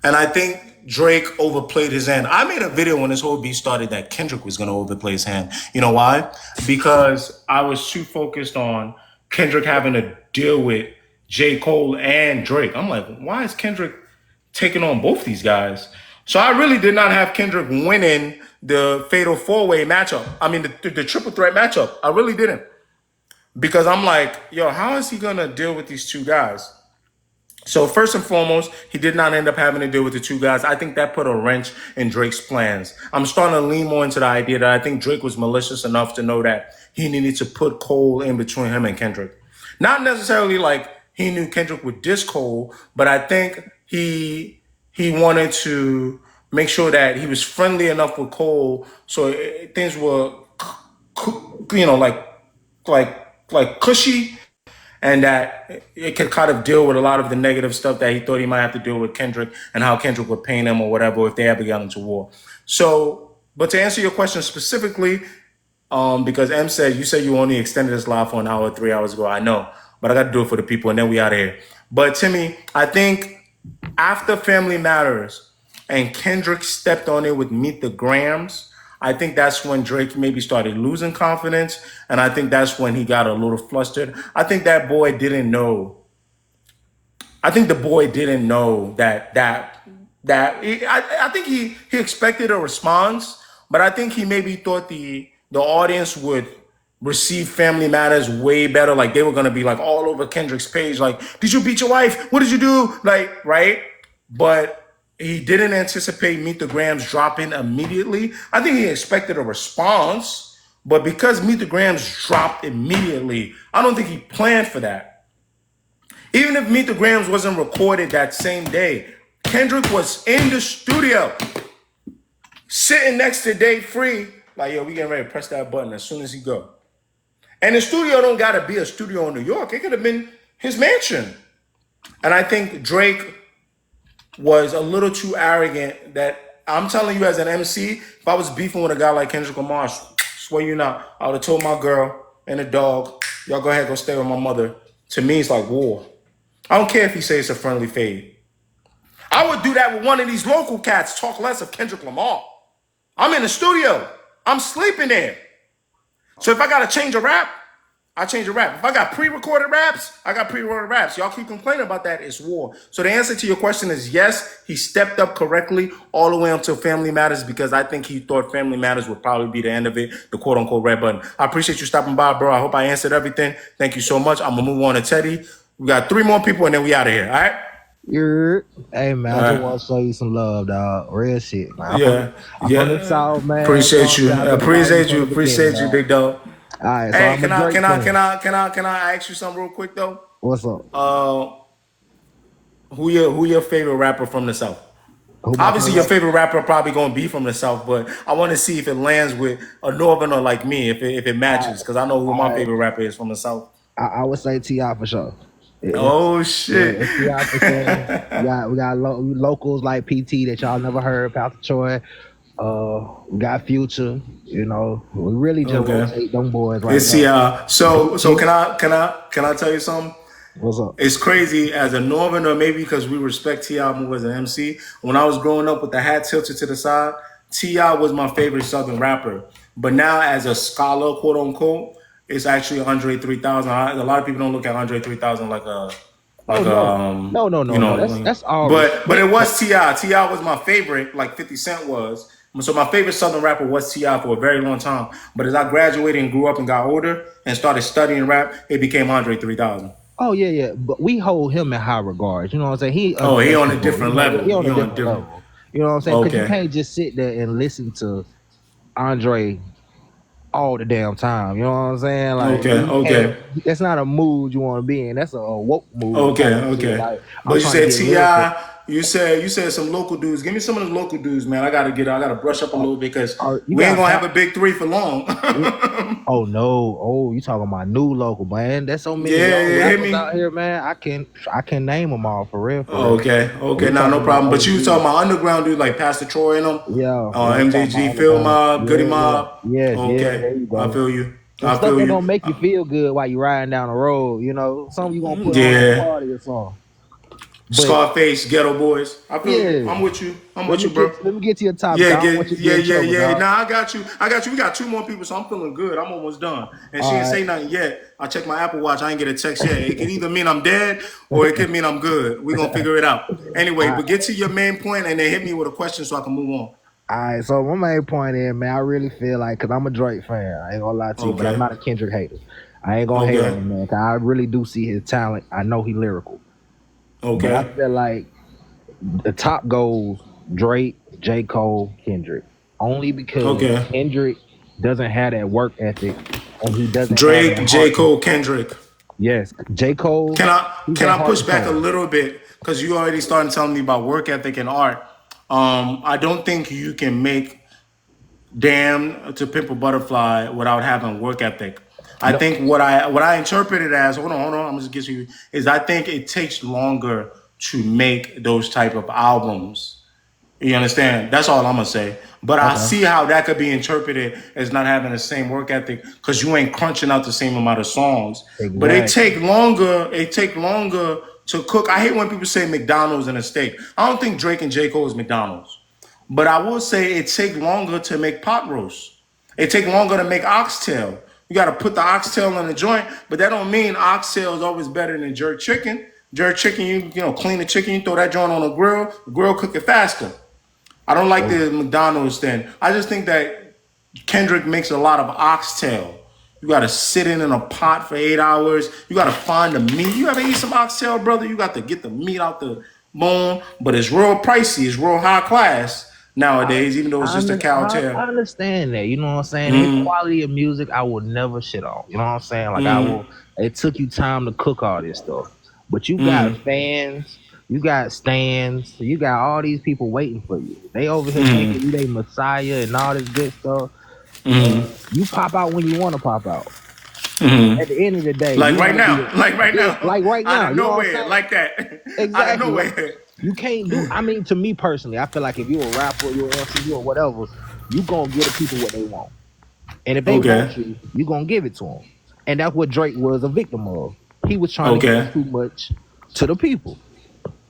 [SPEAKER 1] And I think Drake overplayed his hand. I made a video when this whole beat started that Kendrick was going to overplay his hand. You know why? Because I was too focused on Kendrick having to deal with J. Cole and Drake. I'm like, why is Kendrick taking on both these guys? So I really did not have Kendrick winning the fatal four-way matchup. I mean, the triple threat matchup. I really didn't. Because I'm like, yo, how is he going to deal with these two guys? So first and foremost, he did not end up having to deal with the two guys. I think that put a wrench in Drake's plans. I'm starting to lean more into the idea that I think Drake was malicious enough to know that he needed to put Cole in between him and Kendrick. Not necessarily like he knew Kendrick would diss Cole, but I think he wanted to make sure that he was friendly enough with Cole so things were, like cushy, and that it could kind of deal with a lot of the negative stuff that he thought he might have to deal with Kendrick and how Kendrick would pain him or whatever if they ever got into war. So, but to answer your question specifically, because M said you said you only extended this live for an hour 3 hours ago. I know, but I got to do it for the people, and then we out of here. But Timmy, I think after Family Matters and Kendrick stepped on it with Meet the Grams, I think that's when Drake maybe started losing confidence. And I think that's when he got a little flustered. I think that boy didn't know. I think the boy didn't know I think he expected a response, but I think he maybe thought the audience would receive Family Matters way better. Like they were gonna be like all over Kendrick's page, like, did you beat your wife? What did you do? Like, right? But he didn't anticipate Meet the Grams dropping immediately. I think he expected a response, but because Meet the Grams dropped immediately, I don't think he planned for that. Even if Meet the Grams wasn't recorded that same day, Kendrick was in the studio, sitting next to Dave Free, like, yo, we getting ready to press that button as soon as he go. And the studio don't gotta be a studio in New York. It could have been his mansion. And I think Drake was a little too arrogant that I'm telling you as an MC, if I was beefing with a guy like Kendrick Lamar, swear you not, I would have told my girl and the dog, y'all go ahead, go stay with my mother. To me, it's like war. I don't care if he says it's a friendly fade. I would do that with one of these local cats, talk less of Kendrick Lamar. I'm in the studio. I'm sleeping there. So if I got to change a rap, I change a rap. If I got pre-recorded raps, I got pre-recorded raps. Y'all keep complaining about that. It's war. So the answer to your question is yes, he stepped up correctly all the way until Family Matters because I think he thought Family Matters would probably be the end of it, the quote-unquote red button. I appreciate you stopping by, bro. I hope I answered everything. Thank you so much. I'm going to move on to Teddy. We got 3 more people, and then we out of here, all right?
[SPEAKER 18] You're, hey man,
[SPEAKER 1] All
[SPEAKER 18] I just
[SPEAKER 1] right.
[SPEAKER 18] want to show you some love, dog. Real shit, man.
[SPEAKER 1] Yeah,
[SPEAKER 18] I'm from the
[SPEAKER 1] yeah.
[SPEAKER 18] South, man. You know what
[SPEAKER 1] Appreciate
[SPEAKER 18] I'm
[SPEAKER 1] you.
[SPEAKER 18] saying? I've been fighting
[SPEAKER 1] Appreciate
[SPEAKER 18] from
[SPEAKER 1] you.
[SPEAKER 18] the beginning,
[SPEAKER 1] Appreciate you,
[SPEAKER 18] dog.
[SPEAKER 1] big dog.
[SPEAKER 18] All right, so
[SPEAKER 1] Hey,
[SPEAKER 18] I'm a Drake fan.
[SPEAKER 1] can I ask you something real quick though?
[SPEAKER 18] What's up?
[SPEAKER 1] Uh, who your favorite rapper from the South?
[SPEAKER 18] Who my
[SPEAKER 1] Obviously, your
[SPEAKER 18] favorite?
[SPEAKER 1] favorite rapper probably gonna be from the South, but I want to see if it lands with a Northerner like me, if it
[SPEAKER 18] I,
[SPEAKER 1] matches, because I know who my
[SPEAKER 18] I,
[SPEAKER 1] favorite rapper is from the South.
[SPEAKER 18] I would say Ti for sure.
[SPEAKER 1] Oh
[SPEAKER 18] Yeah,
[SPEAKER 1] shit!
[SPEAKER 18] it's Ti for sure. We got locals like PT that y'all never heard, Pastor Troy. We got Future. You know, we really just
[SPEAKER 1] Okay,
[SPEAKER 18] rotate them boys right
[SPEAKER 1] it's
[SPEAKER 18] now.
[SPEAKER 1] so
[SPEAKER 18] He,
[SPEAKER 1] can I tell you something?
[SPEAKER 18] what's up?
[SPEAKER 1] It's crazy as a Northerner, maybe because we respect T.I. more as an MC. When I was growing up with the hat tilted to the side, T.I. was my favorite Southern rapper. But now as a scholar, quote unquote, it's actually Andre 3000. A lot of people don't look at Andre 3000 like a
[SPEAKER 18] Oh
[SPEAKER 1] like
[SPEAKER 18] no, no.
[SPEAKER 1] like,
[SPEAKER 18] That's all
[SPEAKER 1] but it
[SPEAKER 18] respect.
[SPEAKER 1] was T.I. T.I. was my favorite, like 50 Cent was. So my favorite Southern rapper was T.I. for a very long time. But as I graduated and grew up and got older and started studying rap, it became Andre 3000.
[SPEAKER 18] Oh yeah. But we hold him in high regards. You know what I'm saying? He
[SPEAKER 1] Oh, he on a
[SPEAKER 18] untouchable. You
[SPEAKER 1] different
[SPEAKER 18] know, he
[SPEAKER 1] level.
[SPEAKER 18] on
[SPEAKER 1] He
[SPEAKER 18] a
[SPEAKER 1] on a
[SPEAKER 18] different
[SPEAKER 1] different.
[SPEAKER 18] level. You know what I'm saying? Because you
[SPEAKER 1] Okay.
[SPEAKER 18] can't just sit there and listen to Andre all the damn time. You know what I'm saying? Like
[SPEAKER 1] Okay,
[SPEAKER 18] you can't.
[SPEAKER 1] okay,
[SPEAKER 18] That's not a mood you want to be in. That's a woke mood
[SPEAKER 1] okay,
[SPEAKER 18] type of shit.
[SPEAKER 1] okay.
[SPEAKER 18] Like
[SPEAKER 1] But
[SPEAKER 18] I'm
[SPEAKER 1] you
[SPEAKER 18] trying to
[SPEAKER 1] said
[SPEAKER 18] get lyrical.
[SPEAKER 1] Ti. You said some local dudes. Give me some of the local dudes, man. I gotta brush up a little bit because
[SPEAKER 18] You
[SPEAKER 1] we ain't
[SPEAKER 18] got
[SPEAKER 1] gonna have a big three for long.
[SPEAKER 18] Oh no! Oh, you talking about new local man? There's so many
[SPEAKER 1] Yeah,
[SPEAKER 18] young
[SPEAKER 1] yeah, hit
[SPEAKER 18] rappers out
[SPEAKER 1] me.
[SPEAKER 18] here, man. I can name them all for real, for real.
[SPEAKER 1] Okay,
[SPEAKER 18] We
[SPEAKER 1] okay, nah, no
[SPEAKER 18] talking about
[SPEAKER 1] problem. But you was talking
[SPEAKER 18] OG.
[SPEAKER 1] about underground dudes like Pastor Troy and them,
[SPEAKER 18] Yeah, yeah. We talking
[SPEAKER 1] MJG,
[SPEAKER 18] about
[SPEAKER 1] Phil
[SPEAKER 18] underground.
[SPEAKER 1] Mob, Goody
[SPEAKER 18] Yeah, yeah.
[SPEAKER 1] Mob.
[SPEAKER 18] Yes, yeah.
[SPEAKER 1] Okay,
[SPEAKER 18] There you
[SPEAKER 1] I
[SPEAKER 18] go.
[SPEAKER 1] feel you.
[SPEAKER 18] Some
[SPEAKER 1] I
[SPEAKER 18] stuff
[SPEAKER 1] feel
[SPEAKER 18] that
[SPEAKER 1] you.
[SPEAKER 18] gonna make you feel good while you riding down the road. Something you gonna put on at the
[SPEAKER 1] Yeah,
[SPEAKER 18] party or something. But
[SPEAKER 1] Scarface, Ghetto Boys. I feel you.
[SPEAKER 18] yeah,
[SPEAKER 1] I'm with you. I'm
[SPEAKER 18] let
[SPEAKER 1] with
[SPEAKER 18] me
[SPEAKER 1] you,
[SPEAKER 18] get
[SPEAKER 1] bro.
[SPEAKER 18] let me get to your topic.
[SPEAKER 1] Yeah,
[SPEAKER 18] I don't want you to get
[SPEAKER 1] yeah,
[SPEAKER 18] in
[SPEAKER 1] yeah,
[SPEAKER 18] trouble,
[SPEAKER 1] yeah.
[SPEAKER 18] dog.
[SPEAKER 1] Nah, I got you. I got you. We got two more people, so I'm feeling good. I'm almost done. And she
[SPEAKER 18] All
[SPEAKER 1] ain't
[SPEAKER 18] right.
[SPEAKER 1] say nothing yet. I checked my Apple Watch. I ain't get a text yet. It could either mean I'm dead or it could mean I'm good. We're gonna figure it out. Anyway,
[SPEAKER 18] I,
[SPEAKER 1] but get to your main point and then hit me with a question so I can move on.
[SPEAKER 18] all right. So my main point is, man, I really feel like, cause I'm a Drake fan. I ain't gonna lie to you, but I'm
[SPEAKER 1] Okay.
[SPEAKER 18] not a Kendrick hater. I ain't gonna hate on
[SPEAKER 1] Okay.
[SPEAKER 18] him, man. Cause I really do see his talent. I know he lyrical, but I
[SPEAKER 1] Okay.
[SPEAKER 18] feel like the top goes Drake, J. Cole, Kendrick. Only because
[SPEAKER 1] Okay.
[SPEAKER 18] Kendrick doesn't have that work ethic and he doesn't have that
[SPEAKER 1] Drake, J.
[SPEAKER 18] heart.
[SPEAKER 1] Cole, Kendrick.
[SPEAKER 18] Yes, J. Cole, he's
[SPEAKER 1] Can
[SPEAKER 18] that
[SPEAKER 1] I
[SPEAKER 18] heart
[SPEAKER 1] push
[SPEAKER 18] and
[SPEAKER 1] back a
[SPEAKER 18] soul.
[SPEAKER 1] little bit because you already started telling me about work ethic and art. I don't think you can make Damn to Pimp a Butterfly without having work ethic. I
[SPEAKER 18] No,
[SPEAKER 1] think what I interpret it as, hold on, I'm just get you is I think it takes longer to make those type of albums. You understand? That's all I'm gonna say. But I
[SPEAKER 18] okay,
[SPEAKER 1] see how that could be interpreted as not having the same work ethic because you ain't crunching out the same amount of songs. But it
[SPEAKER 18] exactly.
[SPEAKER 1] take longer. It take longer to cook. I hate when people say McDonald's and a steak. I don't think Drake and J Cole is McDonald's. But I will say it take longer to make pot roast. It take longer to make oxtail. You got to put the oxtail in the joint, but that don't mean oxtail is always better than jerk chicken. Jerk chicken, you clean the chicken, you throw that joint on the grill cook it faster. I don't like the McDonald's thing. I just think that Kendrick makes a lot of oxtail. You got to sit in a pot for 8 hours. You got to find the meat. You ever eat some oxtail, brother? You got to get the meat out the bone, but it's real pricey. It's real high class nowadays, even though it's just a cow
[SPEAKER 18] I
[SPEAKER 1] tail.
[SPEAKER 18] understand that. You know what I'm saying? His
[SPEAKER 1] Mm,
[SPEAKER 18] quality of music, I will never shit on. You know what I'm saying? Like I
[SPEAKER 1] mm,
[SPEAKER 18] will. It took you time to cook all this stuff, but you got
[SPEAKER 1] mm,
[SPEAKER 18] fans, you got stands, you got all these people waiting for you. They over here thinking you they messiah and all this good stuff,
[SPEAKER 1] mm,
[SPEAKER 18] and you pop out when you want to pop out.
[SPEAKER 1] mm.
[SPEAKER 18] At the end of the day, you
[SPEAKER 1] Like right
[SPEAKER 18] want to be
[SPEAKER 1] now, like right
[SPEAKER 18] yeah,
[SPEAKER 1] now,
[SPEAKER 18] like right
[SPEAKER 1] out
[SPEAKER 18] now.
[SPEAKER 1] of
[SPEAKER 18] You know what I'm
[SPEAKER 1] nowhere,
[SPEAKER 18] saying?
[SPEAKER 1] like that, out of
[SPEAKER 18] Exactly. Like
[SPEAKER 1] nowhere.
[SPEAKER 18] you can't do. I mean, to me personally, I feel like if you're a rapper, you're an MC, or whatever, you gonna give the people what they want. And if they want
[SPEAKER 1] Okay,
[SPEAKER 18] you gonna give it to them. And that's what Drake was a victim of. He was trying to give
[SPEAKER 1] okay,
[SPEAKER 18] too much to the people.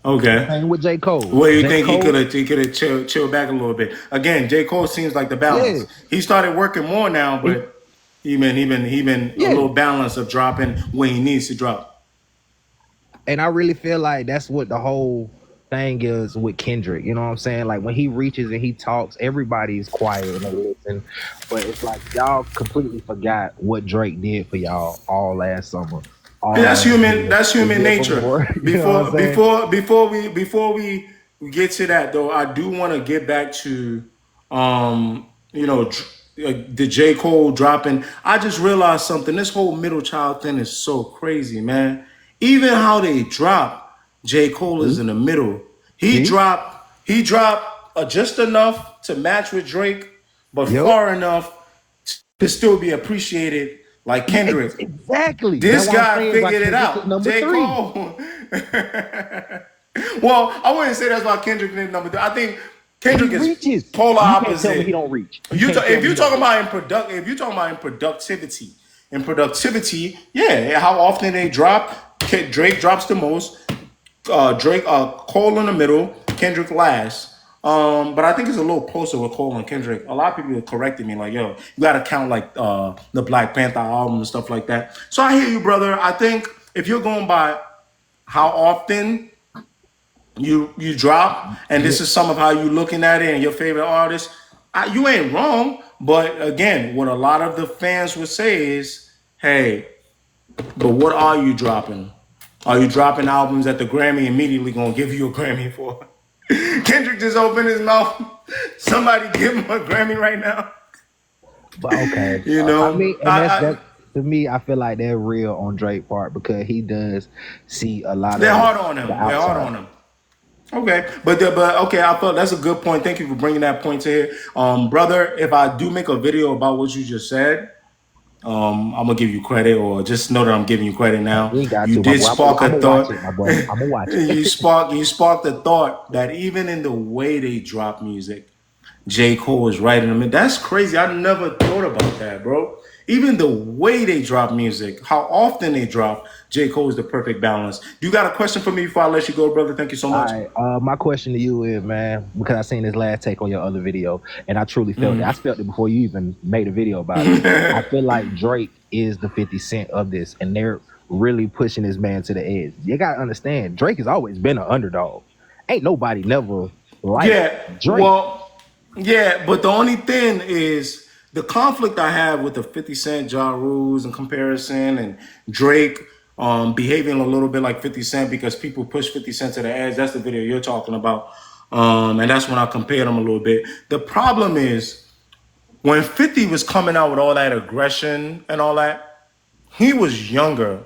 [SPEAKER 1] okay.
[SPEAKER 18] Same with J. Cole.
[SPEAKER 1] Where you
[SPEAKER 18] J.
[SPEAKER 1] think
[SPEAKER 18] Cole,
[SPEAKER 1] he could have chill back a little bit? Again, J Cole seems like the
[SPEAKER 18] yeah,
[SPEAKER 1] balance. He started working more now,
[SPEAKER 18] he,
[SPEAKER 1] but he been a
[SPEAKER 18] yeah.
[SPEAKER 1] little balance of dropping when he needs to drop.
[SPEAKER 18] And I really feel like that's what the whole thing is with Kendrick. You know what I'm saying? Like when he reaches and he talks, everybody's quiet and they listen. But it's like y'all completely forgot what Drake did for y'all all last summer,
[SPEAKER 1] And
[SPEAKER 18] all
[SPEAKER 1] that's
[SPEAKER 18] last
[SPEAKER 1] human.
[SPEAKER 18] year,
[SPEAKER 1] That's
[SPEAKER 18] the
[SPEAKER 1] human
[SPEAKER 18] year
[SPEAKER 1] nature.
[SPEAKER 18] before. You know what I'm
[SPEAKER 1] Before
[SPEAKER 18] saying?
[SPEAKER 1] before before we get to that though, I do want to get back to the J Cole dropping. I just realized something. This whole middle child thing is so crazy, man. Even how they drop, J Cole is
[SPEAKER 18] See?
[SPEAKER 1] in the middle.
[SPEAKER 18] See?
[SPEAKER 1] He dropped just enough to match with Drake, but
[SPEAKER 18] Yep.
[SPEAKER 1] far enough to still be appreciated like Kendrick.
[SPEAKER 18] Exactly. That's
[SPEAKER 1] This
[SPEAKER 18] why I'm
[SPEAKER 1] guy
[SPEAKER 18] saying why
[SPEAKER 1] figured it
[SPEAKER 18] Kendrick is
[SPEAKER 1] out.
[SPEAKER 18] number
[SPEAKER 1] J.
[SPEAKER 18] three.
[SPEAKER 1] Cole. Well, I wouldn't say that's why Kendrick is number three. I think
[SPEAKER 18] He
[SPEAKER 1] Kendrick is
[SPEAKER 18] reaches.
[SPEAKER 1] polar
[SPEAKER 18] You can't tell me he
[SPEAKER 1] opposite.
[SPEAKER 18] don't reach. You can't tell
[SPEAKER 1] If
[SPEAKER 18] me
[SPEAKER 1] you're
[SPEAKER 18] he don't
[SPEAKER 1] talking
[SPEAKER 18] reach.
[SPEAKER 1] about in productivity, yeah, how often they drop. Drake drops the most. Cole in the middle, Kendrick last. But I think it's a little closer with Cole and Kendrick. A lot of people are correcting me, like, yo, you gotta count like the Black Panther album and stuff like that. So I hear you, brother. I think if you're going by how often you drop, and
[SPEAKER 18] Yeah.
[SPEAKER 1] this is some of how you looking at it and your favorite artist, you ain't wrong. But again, what a lot of the fans would say is, hey, but what are you dropping? Are you dropping albums that the Grammy immediately gonna give you a Grammy for? Kendrick just opened his mouth. Somebody give him a Grammy right now.
[SPEAKER 18] But okay,
[SPEAKER 1] You
[SPEAKER 18] I
[SPEAKER 1] know,
[SPEAKER 18] mean, and that's to me. I feel like they're real on Drake part because he does see a lot
[SPEAKER 1] they're
[SPEAKER 18] of
[SPEAKER 1] hard on
[SPEAKER 18] the
[SPEAKER 1] him. They're hard
[SPEAKER 18] outside.
[SPEAKER 1] on him. Okay, but okay, I thought that's a good point. Thank you for bringing that point to here, brother. If I do make a video about what you just said, I'm gonna give you credit, or just know that I'm giving you credit now.
[SPEAKER 18] You ain't got
[SPEAKER 1] You
[SPEAKER 18] to, my
[SPEAKER 1] did
[SPEAKER 18] boy.
[SPEAKER 1] spark
[SPEAKER 18] I'm
[SPEAKER 1] a
[SPEAKER 18] gonna watch
[SPEAKER 1] thought.
[SPEAKER 18] it, my boy. I'm gonna watch it.
[SPEAKER 1] You sparked the thought that even in the way they drop music, J. Cole is writing them. And that's crazy. I never thought about that, bro. Even the way they drop music, how often they drop, J. Cole is the perfect balance. You got a question for me before I let you go, brother? Thank you so
[SPEAKER 18] All
[SPEAKER 1] much.
[SPEAKER 18] right. My question to you is, man, because I seen this last take on your other video, and I truly felt it. I felt it before you even made a video about it. I feel like Drake is the 50 Cent of this, and they're really pushing this man to the edge. You gotta understand, Drake has always been an underdog. Ain't nobody never liked
[SPEAKER 1] Yeah,
[SPEAKER 18] Drake.
[SPEAKER 1] well, yeah, but the only thing is the conflict I have with the 50 Cent, Ja Rules in comparison, and Drake behaving a little bit like 50 Cent because people push 50 Cent to the edge. That's the video you're talking about. And that's when I compared them a little bit. The problem is when 50 was coming out with all that aggression and all that, he was younger,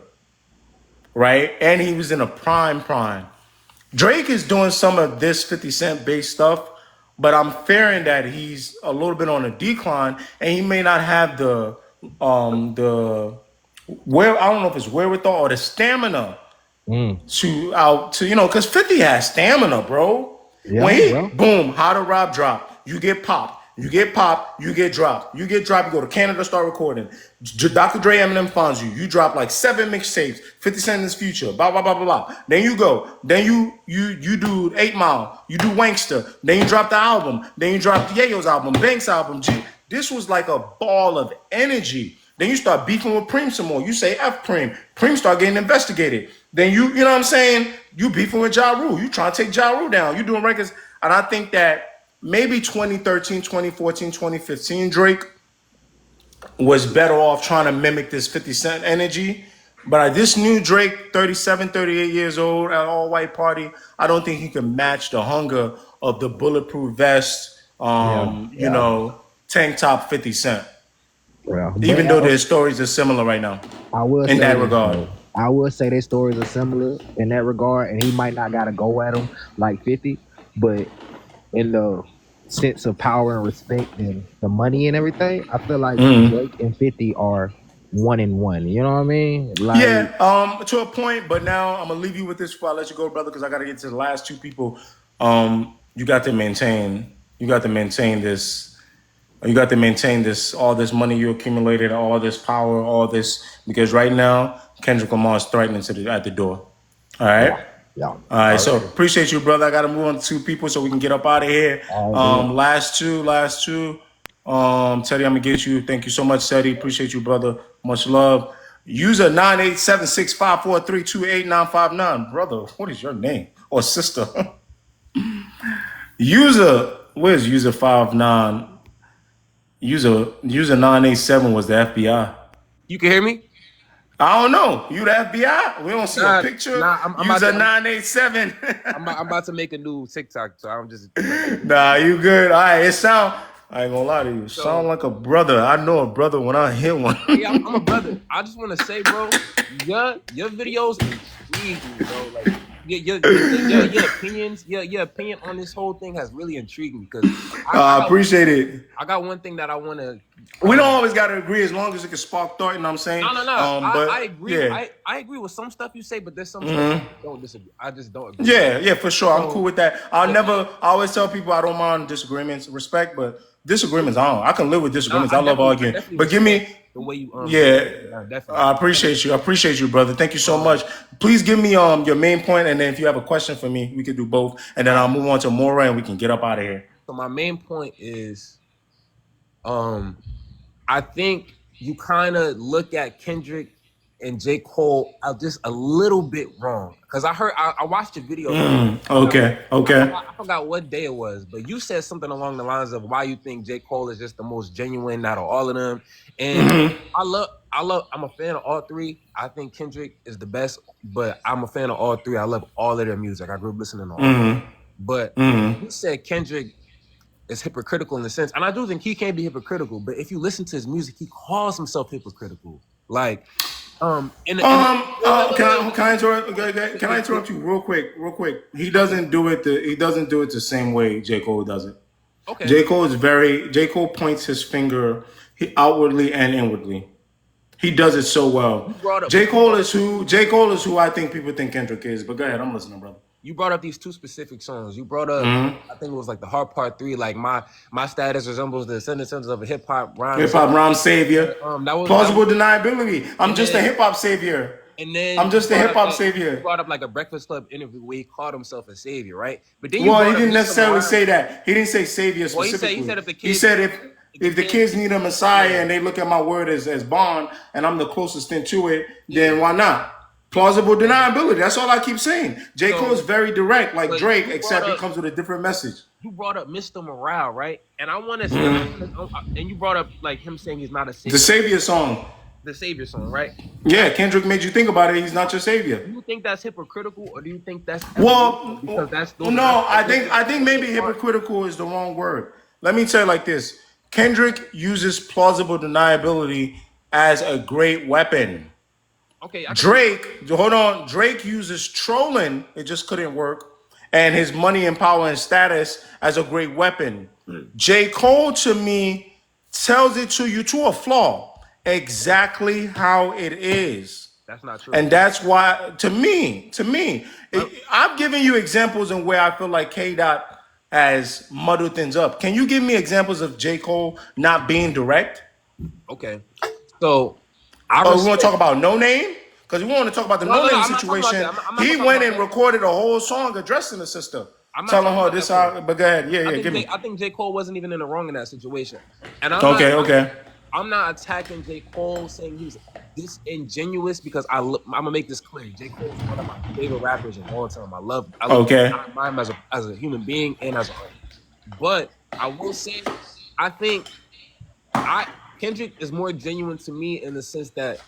[SPEAKER 1] right? And he was in a prime. Drake is doing some of this 50 Cent based stuff, but I'm fearing that he's a little bit on a decline and he may not have the where I don't know if it's wherewithal or the stamina
[SPEAKER 18] Mm.
[SPEAKER 1] to because 50 has stamina, bro. When
[SPEAKER 18] Yeah,
[SPEAKER 1] he
[SPEAKER 18] well,
[SPEAKER 1] boom, how to rob drop, you get popped. You get popped, you get dropped. You get dropped, you go to Canada, start recording. Dr. Dre, Eminem funds you. You drop like 7 mixtapes, 50 Cent in his future, blah, blah, blah, blah, blah. Then you go. Then you do 8 Mile. You do Wankster. Then you drop the album. Then you drop Yayo's album, Banks album. This was like a ball of energy. Then you start beefing with Preem some more. You say F Preem. Preem start getting investigated. Then you know what I'm saying? You beefing with Ja Rule. You trying to take Ja Rule down. You doing records. And I think that maybe 2013, 2014, 2015 Drake was better off trying to mimic this 50 Cent energy. But this new Drake, 37, 38 years old, at all white party, I don't think he can match the hunger of the bulletproof vest,
[SPEAKER 18] yeah, yeah.
[SPEAKER 1] tank top 50 Cent.
[SPEAKER 18] Well, but
[SPEAKER 1] Even though their stories are similar right now
[SPEAKER 18] I will
[SPEAKER 1] in
[SPEAKER 18] say
[SPEAKER 1] that
[SPEAKER 18] this
[SPEAKER 1] regard.
[SPEAKER 18] though. I will say their stories are similar in that regard, and he might not gotta go at them like 50, but in the sense of power and respect and the money and everything, I feel like Drake and 50 are 1 and 1. You know what I mean? Like,
[SPEAKER 1] Yeah, to a point, but now I'm gonna leave you with this before I let you go, brother, because I gotta get to the last two people. You got to maintain this. You got to maintain this, all this money you accumulated, all this power, all this, because right now Kendrick Lamar is threatening at the door. All right.
[SPEAKER 18] yeah, yeah.
[SPEAKER 1] All right, so
[SPEAKER 18] Already.
[SPEAKER 1] appreciate you, brother. I got to move on to two people so we can get up out of here.
[SPEAKER 18] All good.
[SPEAKER 1] Last two. Teddy, I'm gonna get you. Thank you so much, Teddy. Appreciate you, brother. Much love. User 9876543288959. Brother, what is your name? Or sister? Where's user 59? User 987 was the FBI.
[SPEAKER 19] You can hear me?
[SPEAKER 1] I don't know. You the FBI? We don't see a
[SPEAKER 19] Nah,
[SPEAKER 1] picture.
[SPEAKER 19] nah. I'm about
[SPEAKER 1] User
[SPEAKER 19] to.
[SPEAKER 1] 987.
[SPEAKER 19] I'm about to make a new TikTok, so I'm just like.
[SPEAKER 1] Nah, you good. All right, I ain't gonna lie to you. Sound
[SPEAKER 19] So
[SPEAKER 1] like a brother. I know a brother when I hear one.
[SPEAKER 19] yeah, I'm a brother. I just want to say, bro, your videos intrigue me, bro. Like your opinions, your opinion on this whole thing has really intrigued me because I got
[SPEAKER 1] Appreciate it.
[SPEAKER 19] I got one thing that I want to.
[SPEAKER 1] We don't always gotta agree as long as it can spark thought, you know what I'm saying?
[SPEAKER 19] No. I
[SPEAKER 1] But
[SPEAKER 19] agree.
[SPEAKER 1] yeah.
[SPEAKER 19] I agree with some stuff you say, but there's some stuff I don't disagree. I just don't agree with.
[SPEAKER 1] Yeah, for sure. I'm cool
[SPEAKER 19] So
[SPEAKER 1] with that. I always tell people I don't mind disagreements, respect, but disagreements, I can live with disagreements. I love
[SPEAKER 19] I
[SPEAKER 1] arguing.
[SPEAKER 19] definitely
[SPEAKER 1] But give
[SPEAKER 19] respect
[SPEAKER 1] me,
[SPEAKER 19] the way you
[SPEAKER 1] yeah,
[SPEAKER 19] definitely.
[SPEAKER 1] I appreciate you. I appreciate you, brother. Thank you so much. Please give me your main point, and then if you have a question for me, we could do both, and then I'll move on to Mora, and we can get up out of here.
[SPEAKER 19] So my main point is, I think you kind of look at Kendrick and J. Cole just a little bit wrong. Because I watched your video.
[SPEAKER 1] Okay.
[SPEAKER 19] I forgot what day it was, but you said something along the lines of why you think J. Cole is just the most genuine out of all of them. And I'm a fan of all three. I think Kendrick is the best, but I'm a fan of all three. I love all of their music. I grew up listening to all. But you said Kendrick is hypocritical in the sense, and I do think he can be hypocritical. But if you listen to his music, he calls himself hypocritical. Like,
[SPEAKER 1] Can I interrupt? Can I interrupt you real quick? Real quick. He doesn't do it. He doesn't do it the same way J. Cole does it.
[SPEAKER 19] Okay.
[SPEAKER 1] J. Cole points his finger outwardly and inwardly. He does it so well. J. Cole is who I think people think Kendrick is. But go ahead, I'm listening, brother.
[SPEAKER 19] You brought up these two specific songs. You brought up, I think it was like the Hard Part 3, like my status resembles the descendants of a hip hop rhyme
[SPEAKER 1] savior. Plausible deniability. I'm just a hip hop savior.
[SPEAKER 19] And then
[SPEAKER 1] I'm just a hip hop savior.
[SPEAKER 19] You brought up like a Breakfast Club interview where he called himself a savior, right? But then
[SPEAKER 1] he didn't necessarily say that. He didn't say savior specifically. He said if the kids need a messiah and they look at my word as bond and I'm the closest thing to it, then why not? Plausible deniability. That's all I keep saying. J. Cole is very direct, like Drake, except he comes with a different message.
[SPEAKER 19] You brought up Mr. Morale, right? And I want to say, and you brought up like him saying he's not a savior.
[SPEAKER 1] The savior song.
[SPEAKER 19] The savior song, right?
[SPEAKER 1] Yeah, Kendrick made you think about it. He's not your savior.
[SPEAKER 19] Do you think that's hypocritical, or do you think that's
[SPEAKER 1] because that's I think maybe hypocritical is the wrong word. Let me tell you like this: Kendrick uses plausible deniability as a great weapon.
[SPEAKER 19] Okay.
[SPEAKER 1] Drake uses trolling. It just couldn't work, and his money and power and status as a great weapon. J. Cole to me tells it to you to a flaw. Exactly how it is.
[SPEAKER 19] That's not true.
[SPEAKER 1] And that's why, to me, I'm giving you examples in where I feel like K. Dot has muddled things up. Can you give me examples of J. Cole not being direct?
[SPEAKER 19] Okay. So,
[SPEAKER 1] we want to talk about No Name? Because we want to talk about the No Name situation. He went and recorded a whole song addressing the sister. Telling her this how, but go ahead. Yeah, give me.
[SPEAKER 19] I think J. Cole wasn't even in the wrong in that situation. And I'm not attacking J. Cole saying he's disingenuous because I'm gonna make this clear. J. Cole is one of my favorite rappers of all time. I love him as a human being and as an artist. But I will say, I think Kendrick is more genuine to me in the sense that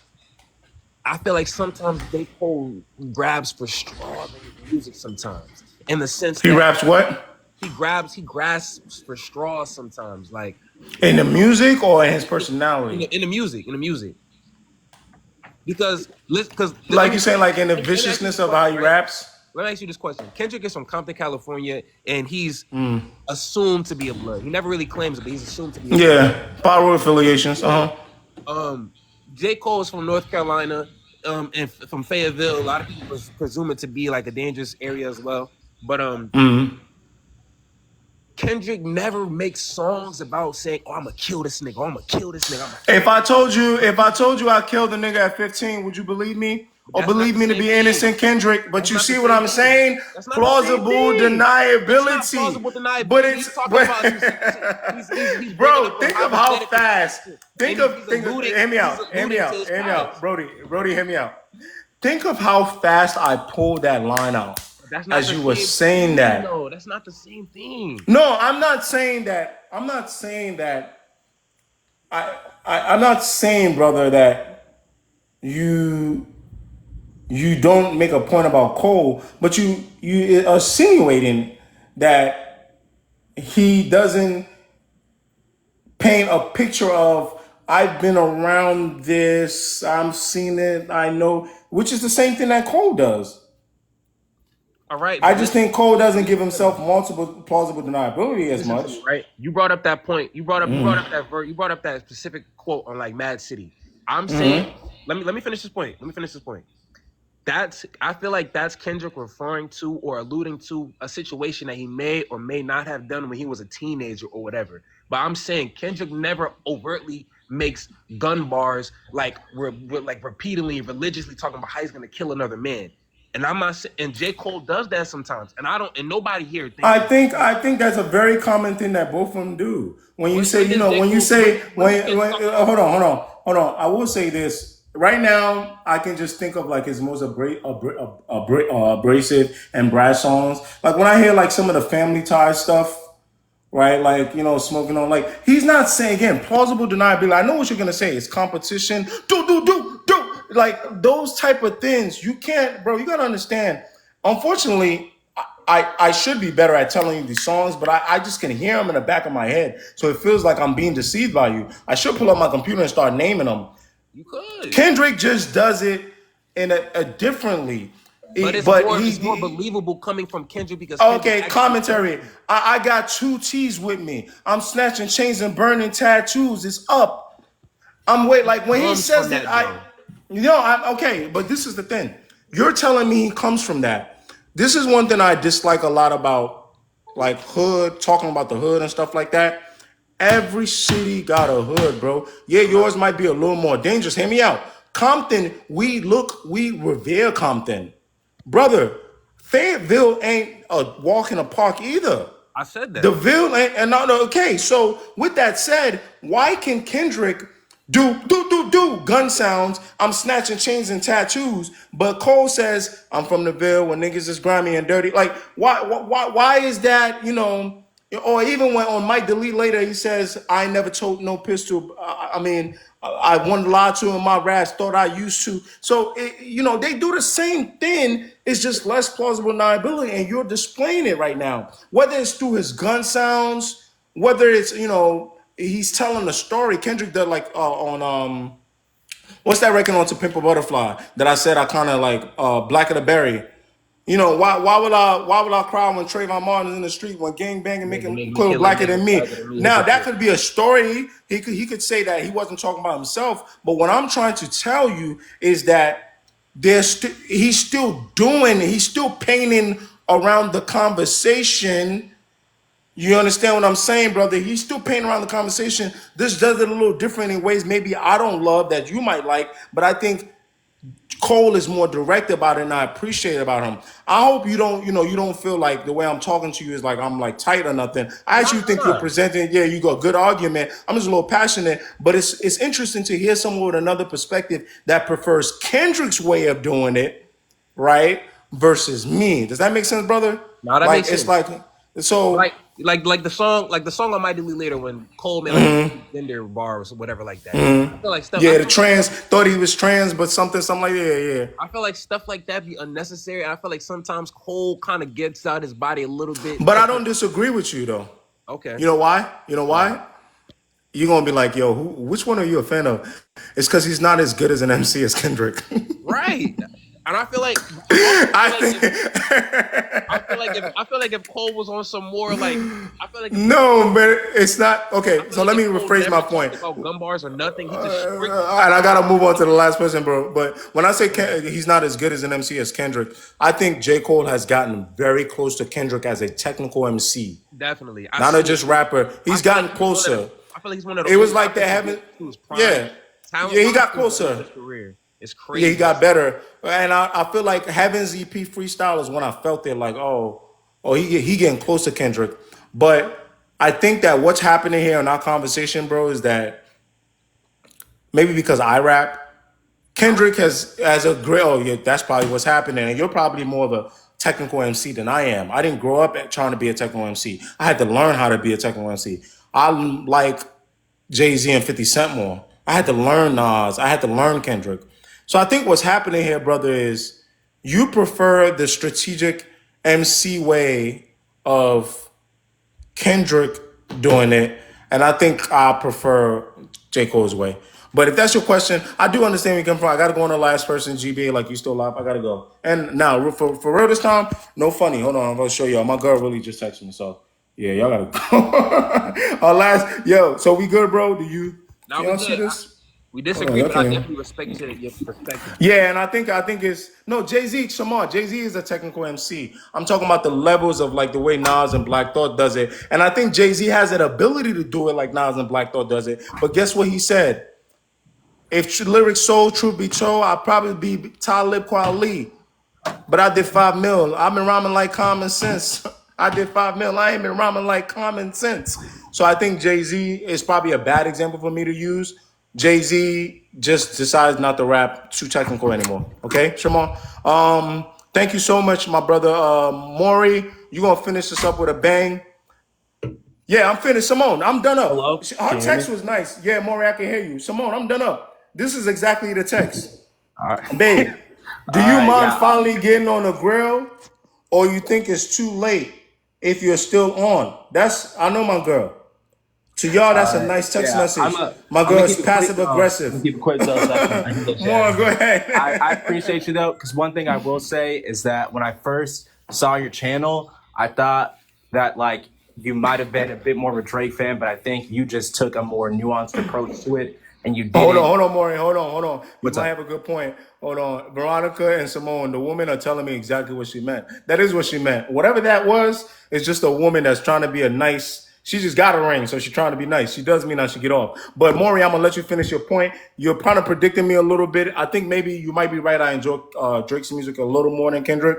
[SPEAKER 19] I feel like sometimes J. Cole grabs for straws in his music sometimes. In the sense
[SPEAKER 1] he raps what?
[SPEAKER 19] He grasps for straws sometimes, like
[SPEAKER 1] in the music or in his personality.
[SPEAKER 19] In the music. Because
[SPEAKER 1] like you say, like in the viciousness of how he raps.
[SPEAKER 19] Let me ask you this question: Kendrick is from Compton, California, and he's assumed to be a blood. He never really claims it, but he's assumed to be.
[SPEAKER 1] Power affiliations.
[SPEAKER 19] J. Cole is from North Carolina, and from Fayetteville. A lot of people presume it to be like a dangerous area as well. But Kendrick never makes songs about saying, "Oh, I'm gonna kill this nigga. I'm gonna kill this nigga."
[SPEAKER 1] If I told you I killed the nigga at 15, would you believe me? Or believe me to be innocent, Kendrick? But you see what I'm saying? Plausible deniability. But it's bro. Think of how fast. Hear me out, Brody. Hear me out. Think of how fast I pulled that line out. As you were saying that.
[SPEAKER 19] No, that's not the same thing.
[SPEAKER 1] No, I'm not saying that. I'm not saying, brother, that you don't make a point about Cole, but you are insinuating that he doesn't paint a picture of I've been around this, I'm seen it, I know, which is the same thing that Cole does.
[SPEAKER 19] All right.
[SPEAKER 1] I just think Cole doesn't give himself plausible deniability as much.
[SPEAKER 19] Right. You brought up that point. You brought up that specific quote on like Mad City. I'm saying, let me finish this point. I feel like that's Kendrick referring to or alluding to a situation that he may or may not have done when he was a teenager or whatever. But I'm saying Kendrick never overtly makes gun bars like we're like repeatedly, religiously talking about how he's gonna kill another man. And I'm not. And J. Cole does that sometimes, and I don't. And nobody here thinks.
[SPEAKER 1] I think that's a very common thing that both of them do. When you say, hold on. I will say this right now. I can just think of like his most abrasive and brash songs. Like when I hear like some of the Family Ties stuff, right? Like smoking on. Like he's not saying again plausible deniability. I know what you're gonna say. It's competition. Do. Like those type of things, you can't, bro. You gotta understand. Unfortunately, I should be better at telling you these songs, but I just can hear them in the back of my head. So it feels like I'm being deceived by you. I should pull up my computer and start naming them.
[SPEAKER 19] You could.
[SPEAKER 1] Kendrick just does it in a differently.
[SPEAKER 19] But it's more believable coming from Kendrick because Kendrick
[SPEAKER 1] Okay,
[SPEAKER 19] actually
[SPEAKER 1] commentary. I got two T's with me. I'm snatching chains and burning tattoos. It's up. I'm wait like when he
[SPEAKER 19] comes
[SPEAKER 1] says
[SPEAKER 19] from
[SPEAKER 1] that
[SPEAKER 19] that though.
[SPEAKER 1] I'm okay, but this is the thing. You're telling me he comes from that. This is one thing I dislike a lot about like hood, talking about the hood and stuff like that. Every city got a hood, bro. Yeah, yours might be a little more dangerous. Hear me out. Compton, we revere Compton. Brother, Fayetteville ain't a walk in the park either.
[SPEAKER 19] I said that.
[SPEAKER 1] DeVille ain't, and no, okay. So with that said, why can Kendrick do gun sounds? I'm snatching chains and tattoos, but Cole says I'm from the Ville where niggas is grimy and dirty. Like, why is that? You know, or even when on Mike Delete later he says I never told no pistol. I mean, I wouldn't lie to him. My raps thought I used to. So they do the same thing. It's just less plausible deniability, and you're displaying it right now. Whether it's through his gun sounds, whether it's he's telling a story. Kendrick did like on what's that record on To Pimp a Butterfly that I said I kind of like Black of the Berry. You know, why would I cry when Trayvon Martin is in the street when gang banging make him
[SPEAKER 19] Me
[SPEAKER 1] clear
[SPEAKER 19] killing
[SPEAKER 1] blacker than
[SPEAKER 19] niggas
[SPEAKER 1] me?
[SPEAKER 19] blacker than me.
[SPEAKER 1] Now that
[SPEAKER 19] Hypocrite.
[SPEAKER 1] could be a story. He could say that he wasn't talking about himself. But what I'm trying to tell you is that he's still painting around the conversation. You understand what I'm saying, brother? He's still painting around the conversation. This does it a little different in ways maybe I don't love that you might like, but I think Cole is more direct about it, and I appreciate about him. I hope you don't feel like the way I'm talking to you is like I'm like tight or nothing. I actually think you're
[SPEAKER 19] Nah.
[SPEAKER 1] presenting, yeah, you got a good argument. I'm just a little passionate, but it's interesting to hear someone with another perspective that prefers Kendrick's way of doing it, right, versus me. Does that make sense, brother?
[SPEAKER 19] Nah, that
[SPEAKER 1] Like
[SPEAKER 19] makes
[SPEAKER 1] it's
[SPEAKER 19] sense.
[SPEAKER 1] like so.
[SPEAKER 19] Like the song I might delete later when Cole made like a gender bars or whatever like that. I feel like stuff. I
[SPEAKER 1] Yeah, the
[SPEAKER 19] feel like
[SPEAKER 1] trans
[SPEAKER 19] stuff.
[SPEAKER 1] thought he was trans, but something like yeah.
[SPEAKER 19] I feel like stuff like that be unnecessary. And I feel like sometimes Cole kind of gets out his body a little bit.
[SPEAKER 1] But I don't disagree with you though.
[SPEAKER 19] Okay.
[SPEAKER 1] You know why? You know
[SPEAKER 19] Why?
[SPEAKER 1] why? You're gonna be like, yo, which one are you a fan of? It's because he's not as good as an MC as Kendrick.
[SPEAKER 19] Right. And I feel like I also
[SPEAKER 1] I
[SPEAKER 19] feel like
[SPEAKER 1] think
[SPEAKER 19] I feel like if Cole was on some more like I feel like if Cole
[SPEAKER 1] no, but it's not
[SPEAKER 19] I
[SPEAKER 1] okay.
[SPEAKER 19] feel
[SPEAKER 1] So
[SPEAKER 19] like
[SPEAKER 1] let me
[SPEAKER 19] if Cole
[SPEAKER 1] rephrase
[SPEAKER 19] never
[SPEAKER 1] my
[SPEAKER 19] talked
[SPEAKER 1] point.
[SPEAKER 19] about gun bars or nothing, he just strictly
[SPEAKER 1] And
[SPEAKER 19] talked
[SPEAKER 1] I
[SPEAKER 19] about
[SPEAKER 1] gotta move on to the last person, bro. But when I say he's not as good as an MC as Kendrick, I think J. Cole has gotten very close to Kendrick as a technical MC,
[SPEAKER 19] definitely. I
[SPEAKER 1] not a
[SPEAKER 19] see it
[SPEAKER 1] just
[SPEAKER 19] too.
[SPEAKER 1] rapper.
[SPEAKER 19] I
[SPEAKER 1] He's
[SPEAKER 19] feel like
[SPEAKER 1] gotten closer.
[SPEAKER 19] I feel like he's one of the
[SPEAKER 1] It was
[SPEAKER 19] only
[SPEAKER 1] like they
[SPEAKER 19] rappers
[SPEAKER 1] haven't.
[SPEAKER 19] to his prime.
[SPEAKER 1] Yeah,
[SPEAKER 19] Talent
[SPEAKER 1] yeah, he
[SPEAKER 19] wise
[SPEAKER 1] got
[SPEAKER 19] to the end of
[SPEAKER 1] closer.
[SPEAKER 19] his career. It's
[SPEAKER 1] Yeah, he
[SPEAKER 19] crazy.
[SPEAKER 1] got better, and I feel like Heaven's EP freestyle is when I felt it. Like, he getting close to Kendrick. But I think that what's happening here in our conversation, bro, is that maybe because I rap, Kendrick has a great. Oh, yeah, that's probably what's happening, and you're probably more of a technical MC than I am. I didn't grow up trying to be a technical MC. I had to learn how to be a technical MC. I like Jay-Z and 50 Cent more. I had to learn Nas. I had to learn Kendrick. So I think what's happening here, brother, is you prefer the strategic MC way of Kendrick doing it, and I think I prefer J. Cole's way. But if that's your question, I do understand where you come from. I gotta go on the last person, GB, like you still live. I gotta go. And now for real this time, no funny. Hold on, I'm gonna show y'all. My girl really just texted me, so yeah, y'all gotta go. Our last, so we good, bro?
[SPEAKER 19] Now
[SPEAKER 1] Can
[SPEAKER 19] we
[SPEAKER 1] y'all see
[SPEAKER 19] good.
[SPEAKER 1] this?
[SPEAKER 19] We
[SPEAKER 1] Hold on,
[SPEAKER 19] disagree,
[SPEAKER 1] y'all
[SPEAKER 19] but I
[SPEAKER 1] can.
[SPEAKER 19] definitely respect your perspective.
[SPEAKER 1] Yeah, and I think it's no Jay-Z, Shamar. Jay-Z is a technical MC. I'm talking about the levels of like the way Nas and Black Thought does it. And I think Jay-Z has that ability to do it like Nas and Black Thought does it. But guess what he said? If lyrics so truth be told, I'd probably be Talib Kweli. But I did 5 mil. I've been rhyming like common sense. I did 5 mil. I ain't been rhyming like common sense. So I think Jay-Z is probably a bad example for me to use. Jay-Z just decides not to rap too technical anymore. Okay, Shamar? Thank you so much, my brother Maury. You gonna finish this up with a bang. Yeah, I'm finished. Simone, I'm done up.
[SPEAKER 10] Hello,
[SPEAKER 1] Her
[SPEAKER 10] can you hear
[SPEAKER 1] text
[SPEAKER 10] me?
[SPEAKER 1] was nice. Yeah, Maury, I can hear you. Simone, I'm done up. This is exactly the text.
[SPEAKER 10] All right,
[SPEAKER 1] Babe, do
[SPEAKER 10] all
[SPEAKER 1] you
[SPEAKER 10] right,
[SPEAKER 1] mind
[SPEAKER 10] yeah.
[SPEAKER 1] finally getting on the grill? or you think it's too late if you're still on. I know my girl. To y'all, that's a nice text
[SPEAKER 20] Yeah,
[SPEAKER 1] message.
[SPEAKER 20] I'm
[SPEAKER 1] My
[SPEAKER 20] gonna
[SPEAKER 1] girl is
[SPEAKER 20] keep it quick
[SPEAKER 1] passive
[SPEAKER 20] though. I'm
[SPEAKER 1] aggressive.
[SPEAKER 20] gonna keep it quick though, so I can let Chad
[SPEAKER 1] More, go
[SPEAKER 20] handle it. I
[SPEAKER 1] ahead.
[SPEAKER 20] appreciate you though, because one thing I will say is that when I first saw your channel, I thought that like you might have been a bit more of a Drake fan, but I think you just took a more nuanced approach to it, and you didn't.
[SPEAKER 1] Hold on, Maury. Hold on. You
[SPEAKER 20] What's
[SPEAKER 1] might
[SPEAKER 20] up?
[SPEAKER 1] have a good point. Hold on. Veronica and Simone, the women are telling me exactly what she meant. That is what she meant. Whatever that was, it's just a woman that's trying to be a nice. She just got a ring, so she's trying to be nice. She does mean I should get off. But Maury, I'm gonna let you finish your point. You're kind of predicting me a little bit. I think maybe you might be right. I enjoy Drake's music a little more than Kendrick.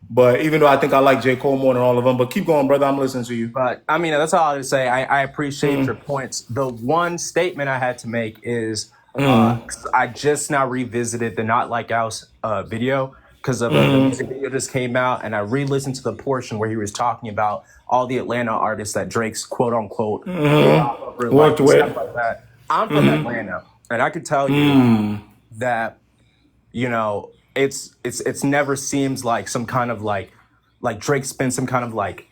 [SPEAKER 1] But even though I think I like J. Cole more than all of them. But keep going, brother. I'm listening to you.
[SPEAKER 20] But I mean, that's all I would say. I appreciate your points. The one statement I had to make is I just now revisited the Not Like House video because of the music video just came out, and I re-listened to the portion where he was talking about all the Atlanta artists that Drake's quote unquote grew off of, or like
[SPEAKER 1] Worked with.
[SPEAKER 20] stuff like that. I'm from Atlanta, and I could tell you that it's never seems like some kind of like Drake's been some kind of like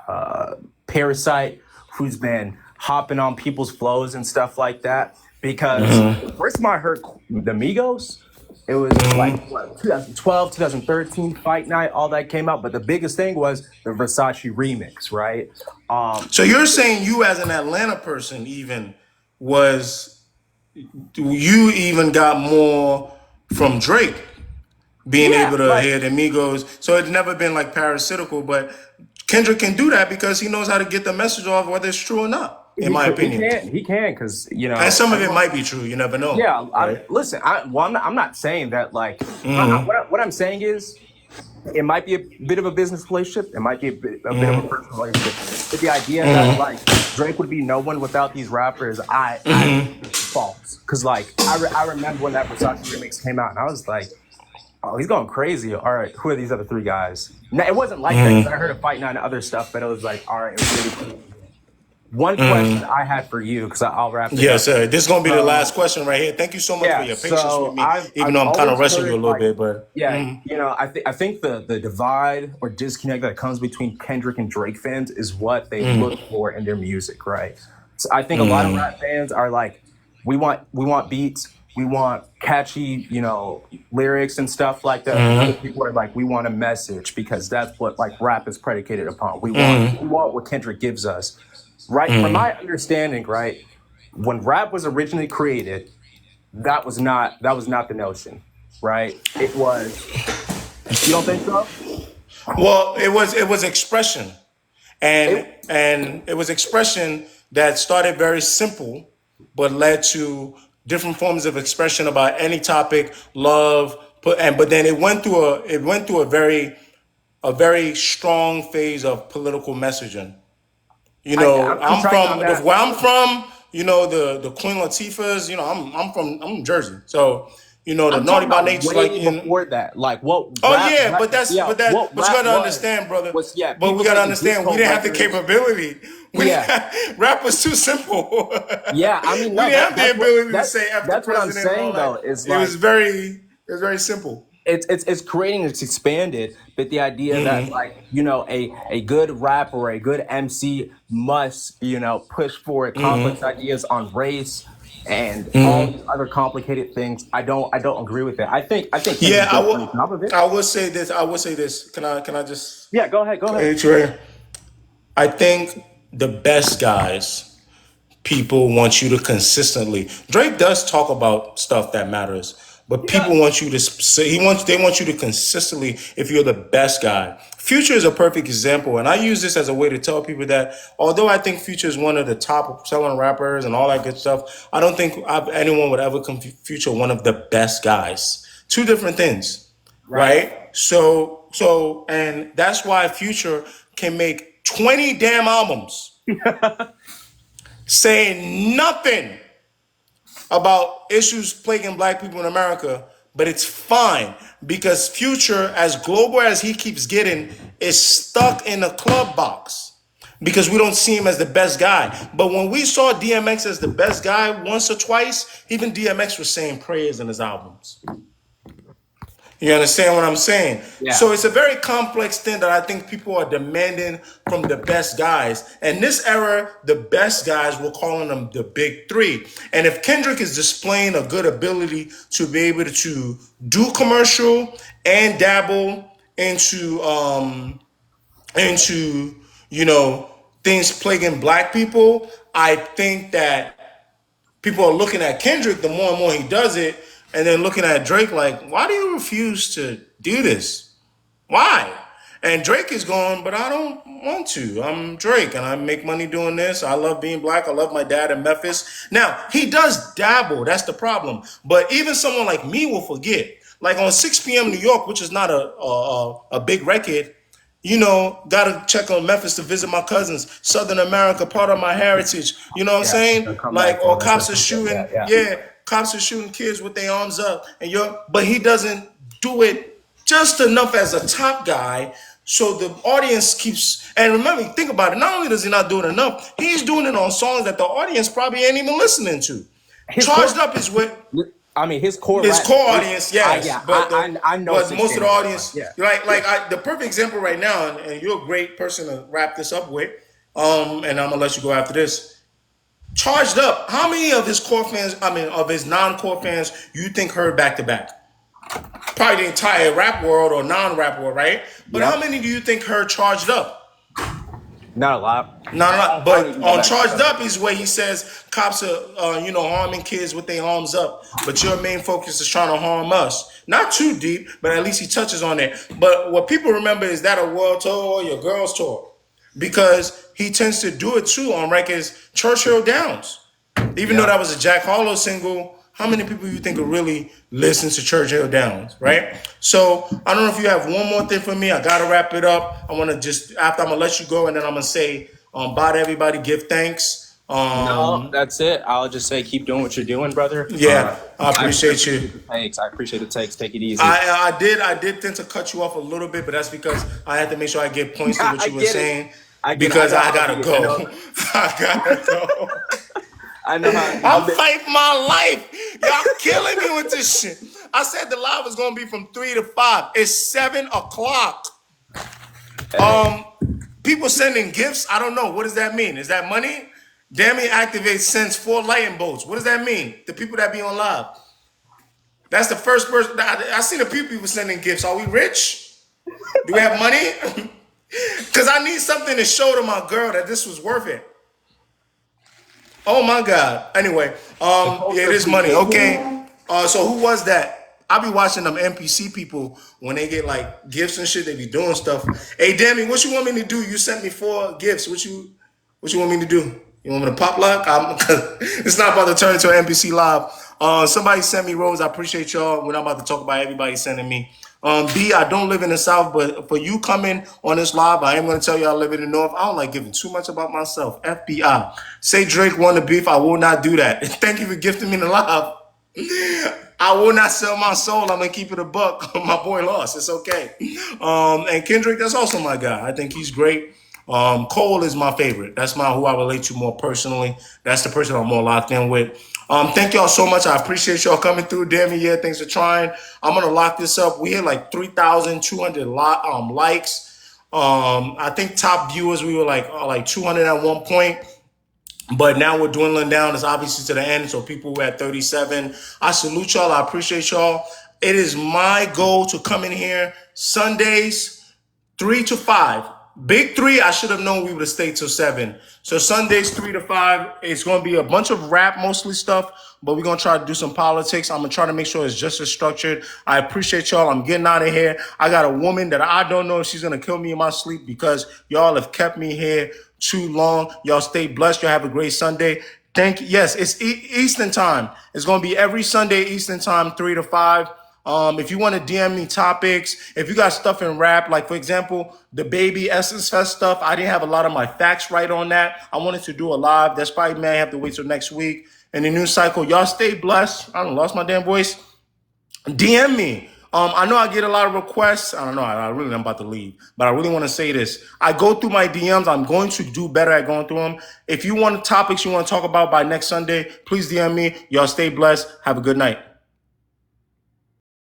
[SPEAKER 20] parasite who's been hopping on people's flows and stuff like that. Because the first time I heard the Migos, it was like what 2012, 2013 Fight Night, all that came out. But the biggest thing was the Versace remix, right?
[SPEAKER 1] So you're saying you as an Atlanta person even was you even got more from Drake being
[SPEAKER 20] Yeah,
[SPEAKER 1] able to
[SPEAKER 20] like
[SPEAKER 1] hear the Migos. So it's never been like parasitical, but Kendrick can do that because he knows how to get the message off whether it's true or not, in my
[SPEAKER 20] he
[SPEAKER 1] opinion.
[SPEAKER 20] can because
[SPEAKER 1] And some of it
[SPEAKER 20] everyone.
[SPEAKER 1] might be true. You never know,
[SPEAKER 20] Yeah,
[SPEAKER 1] right?
[SPEAKER 20] listen. I'm not saying that like. What I'm saying is, it might be a bit of a business relationship. It might be a bit of a personal relationship. But the idea that like Drake would be no one without these rappers, I think is false. Because like I remember when that Versace remix came out, and I was like, oh, he's going crazy. All right, who are these other three guys? Now, it wasn't like that because I heard of Fight Night and other stuff, but it was like, all right, it was really cool. One question I had for you, because I'll wrap it
[SPEAKER 1] Yes,
[SPEAKER 20] up.
[SPEAKER 1] sir. This is gonna be the last
[SPEAKER 20] So
[SPEAKER 1] question right here. Thank you so much for
[SPEAKER 20] yeah,
[SPEAKER 1] your patience with
[SPEAKER 20] so
[SPEAKER 1] me, even
[SPEAKER 20] I've
[SPEAKER 1] though I'm kind of
[SPEAKER 20] always
[SPEAKER 1] rushing you a
[SPEAKER 20] heard
[SPEAKER 1] little
[SPEAKER 20] like
[SPEAKER 1] bit. But
[SPEAKER 20] I think the divide or disconnect that comes between Kendrick and Drake fans is what they look for in their music, right? So I think a lot of rap fans are like, we want beats, we want catchy, lyrics and stuff like that. And other people are like, we want a message because that's what like rap is predicated upon. We want what Kendrick gives us, right? From my understanding, right, when rap was originally created, that was not the notion, right? It was. You don't think so?
[SPEAKER 1] well, it was expression. and
[SPEAKER 20] It,
[SPEAKER 1] and it was expression that started very simple but led to different forms of expression about any topic, love, but then it went through a very strong phase of political messaging.
[SPEAKER 20] I'm
[SPEAKER 1] I'm
[SPEAKER 20] tracking on
[SPEAKER 1] from
[SPEAKER 20] that.
[SPEAKER 1] where I'm from. The Queen Latifahs. I'm from Jersey, so the
[SPEAKER 20] I'm
[SPEAKER 1] Naughty
[SPEAKER 20] talking
[SPEAKER 1] by
[SPEAKER 20] about
[SPEAKER 1] Nature, like
[SPEAKER 20] way
[SPEAKER 1] in.
[SPEAKER 20] before that. Like what
[SPEAKER 1] Oh yeah, but
[SPEAKER 20] yeah, what
[SPEAKER 1] you
[SPEAKER 20] rap
[SPEAKER 1] gotta understand, brother.
[SPEAKER 20] was yeah,
[SPEAKER 1] But we
[SPEAKER 20] people
[SPEAKER 1] gotta
[SPEAKER 20] making
[SPEAKER 1] understand, we
[SPEAKER 20] disco
[SPEAKER 1] didn't have the
[SPEAKER 20] records.
[SPEAKER 1] capability.
[SPEAKER 20] Yeah.
[SPEAKER 1] Rap was too simple.
[SPEAKER 20] Yeah, I mean
[SPEAKER 1] We
[SPEAKER 20] no,
[SPEAKER 1] didn't have the ability to say F the
[SPEAKER 20] that's what I'm
[SPEAKER 1] president and all
[SPEAKER 20] saying
[SPEAKER 1] that.
[SPEAKER 20] though, is
[SPEAKER 1] It was
[SPEAKER 20] like
[SPEAKER 1] very simple.
[SPEAKER 20] it's creating, it's expanded, but the idea that like a good rap or a good MC must push forward complex ideas on race and all these other complicated things. I don't agree with it. I think
[SPEAKER 1] Yeah,
[SPEAKER 20] Kendrick did a great job of it.
[SPEAKER 1] I will say this. I will say this. Can I just?
[SPEAKER 20] Yeah, go ahead, go ahead.
[SPEAKER 1] Trey, I think the best guys people want you to consistently. Drake does talk about stuff that matters, but
[SPEAKER 20] He
[SPEAKER 1] people
[SPEAKER 20] does.
[SPEAKER 1] want you to say they want you to consistently. If you're the best guy, Future is a perfect example, and I use this as a way to tell people that although I think Future is one of the top selling rappers and all that good stuff, I don't think anyone would ever consider Future one of the best guys. Two different things,
[SPEAKER 20] Right.
[SPEAKER 1] right? And that's why Future can make 20 damn albums saying nothing about issues plaguing black people in America, but it's fine because Future, as global as he keeps getting, is stuck in a club box because we don't see him as the best guy. But when we saw DMX as the best guy once or twice, even DMX was saying prayers in his albums. You understand what I'm saying?
[SPEAKER 20] Yeah.
[SPEAKER 1] So it's a very complex thing that I think people are demanding from the best guys. And this era, the best guys, we're calling them the big three. And if Kendrick is displaying a good ability to be able to do commercial and dabble into things plaguing black people, I think that people are looking at Kendrick the more and more he does it, and then looking at Drake like, why do you refuse to do this? Why? And Drake is going, but I don't want to. I'm Drake and I make money doing this. I love being black. I love my dad in Memphis. Now, he does dabble. That's the problem. But even someone like me will forget. Like on 6 p.m. New York, which is not a big record, gotta check on Memphis to visit my cousins. Southern America, part of my heritage. You know what I'm
[SPEAKER 20] Yeah.
[SPEAKER 1] saying?
[SPEAKER 20] Come
[SPEAKER 1] Like,
[SPEAKER 20] back
[SPEAKER 1] or
[SPEAKER 20] for that's
[SPEAKER 1] cops
[SPEAKER 20] what
[SPEAKER 1] are
[SPEAKER 20] she said.
[SPEAKER 1] shooting,
[SPEAKER 20] Yeah.
[SPEAKER 1] cops are shooting kids with their arms up, but he doesn't do it just enough as a top guy. So the audience keeps, and remember, think about it. Not only does he not do it enough, he's doing it on songs that the audience probably ain't even listening to.
[SPEAKER 20] His core,
[SPEAKER 1] Charged Up is what
[SPEAKER 20] I mean, his core
[SPEAKER 1] his
[SPEAKER 20] rap.
[SPEAKER 1] core audience, yes,
[SPEAKER 20] Yeah,
[SPEAKER 1] but
[SPEAKER 20] I know
[SPEAKER 1] but
[SPEAKER 20] 6
[SPEAKER 1] most of
[SPEAKER 20] p.m.
[SPEAKER 1] the
[SPEAKER 20] New York one.
[SPEAKER 1] audience,
[SPEAKER 20] Yeah.
[SPEAKER 1] the perfect example right now, and you're a great person to wrap this up with, and I'm gonna let you go after this. Charged Up. How many of his core fans, of his non-core fans, you think heard back to back? Probably the entire rap world or non-rap world, right? But how
[SPEAKER 20] Yep.
[SPEAKER 1] many do you think heard Charged Up?
[SPEAKER 20] Not a lot.
[SPEAKER 1] No.
[SPEAKER 20] I don't
[SPEAKER 1] But
[SPEAKER 20] even know
[SPEAKER 1] on
[SPEAKER 20] back
[SPEAKER 1] Charged
[SPEAKER 20] to
[SPEAKER 1] Up is where he says cops are, harming kids with their arms up. But your main focus is trying to harm us. Not too deep, but at least he touches on it. But what people remember is that a world tour or your girls tour, because he tends to do it too on records. Churchill Downs, even though
[SPEAKER 20] Yeah.
[SPEAKER 1] that was a Jack Harlow single. How many people you think are really listen to Churchill Downs, right? So I don't know if you have one more thing for me. I gotta wrap it up. I want to just after I'm gonna let you go, and then I'm gonna say bye to everybody. Give thanks.
[SPEAKER 20] No, that's it. I'll just say keep doing what you're doing, brother.
[SPEAKER 1] Yeah, I appreciate you.
[SPEAKER 20] The takes. I appreciate the takes. Take it easy.
[SPEAKER 1] I did tend to cut you off a little bit, but that's because I had to make sure I get points to what
[SPEAKER 20] I
[SPEAKER 1] you were
[SPEAKER 20] get it.
[SPEAKER 1] saying.
[SPEAKER 20] I get it.
[SPEAKER 1] Because I
[SPEAKER 20] I know how
[SPEAKER 1] gotta
[SPEAKER 20] it is.
[SPEAKER 1] go. I gotta go.
[SPEAKER 20] I know how.
[SPEAKER 1] I'm fighting my life. Y'all killing me with this shit. I said the live was gonna be from 3 to 5. It's 7 o'clock. People sending gifts. I don't know. What does that mean? Is that money? Damien Activate sends 4 lightning bolts. What does that mean? The people that be on live. That's the first person. I seen a few people sending gifts. Are we rich? Do we have money? Because I need something to show to my girl that this was worth it. Oh my God. Anyway, it is money. Okay. So who was that? I be watching them NPC people when they get like gifts and shit. They be doing stuff. Hey, Dammy, what you want me to do? You sent me 4 gifts. What you want me to do? You want me to pop lock? It's not about to turn into an NPC live. Somebody sent me rose. I appreciate y'all. We're not about to talk about everybody sending me. B, I don't live in the South, but for you coming on this live, I am going to tell you I live in the North. I don't like giving too much about myself. FBI. Say Drake won the beef. I will not do that. Thank you for gifting me the live. I will not sell my soul. I'm going to keep it a buck. My boy lost. It's okay. And Kendrick, that's also my guy. I think he's great. Cole is my favorite. That's who I relate to more personally. That's the person I'm more locked in with. Thank y'all so much. I appreciate y'all coming through. Damn yeah, thanks for trying. I'm gonna lock this up. We hit like 3,200 likes. I think top viewers we were like 200 at one point. But now we're dwindling down. It's obviously to the end. So people who are at 37, I salute y'all. I appreciate y'all. It is my goal to come in here Sundays 3 to 5. Big 3, I should have known we would have stayed till 7. So Sundays 3 to 5, it's going to be a bunch of rap, mostly stuff, but we're going to try to do some politics. I'm going to try to make sure it's just as structured. I appreciate y'all. I'm getting out of here. I got a woman that I don't know if she's going to kill me in my sleep because y'all have kept me here too long. Y'all stay blessed. Y'all have a great Sunday. Thank you. Yes, it's Eastern time. It's going to be every Sunday Eastern time, 3 to 5. If you want to DM me topics, if you got stuff in rap, like for example, the Baby Essence Fest stuff, I didn't have a lot of my facts right on that. I wanted to do a live. That's probably may have to wait till next week. And the new cycle, y'all stay blessed. I don't lost my damn voice. DM me. I know I get a lot of requests. I don't know. I really am about to leave, but I really want to say this. I go through my DMs. I'm going to do better at going through them. If you want topics you want to talk about by next Sunday, please DM me. Y'all stay blessed. Have a good night.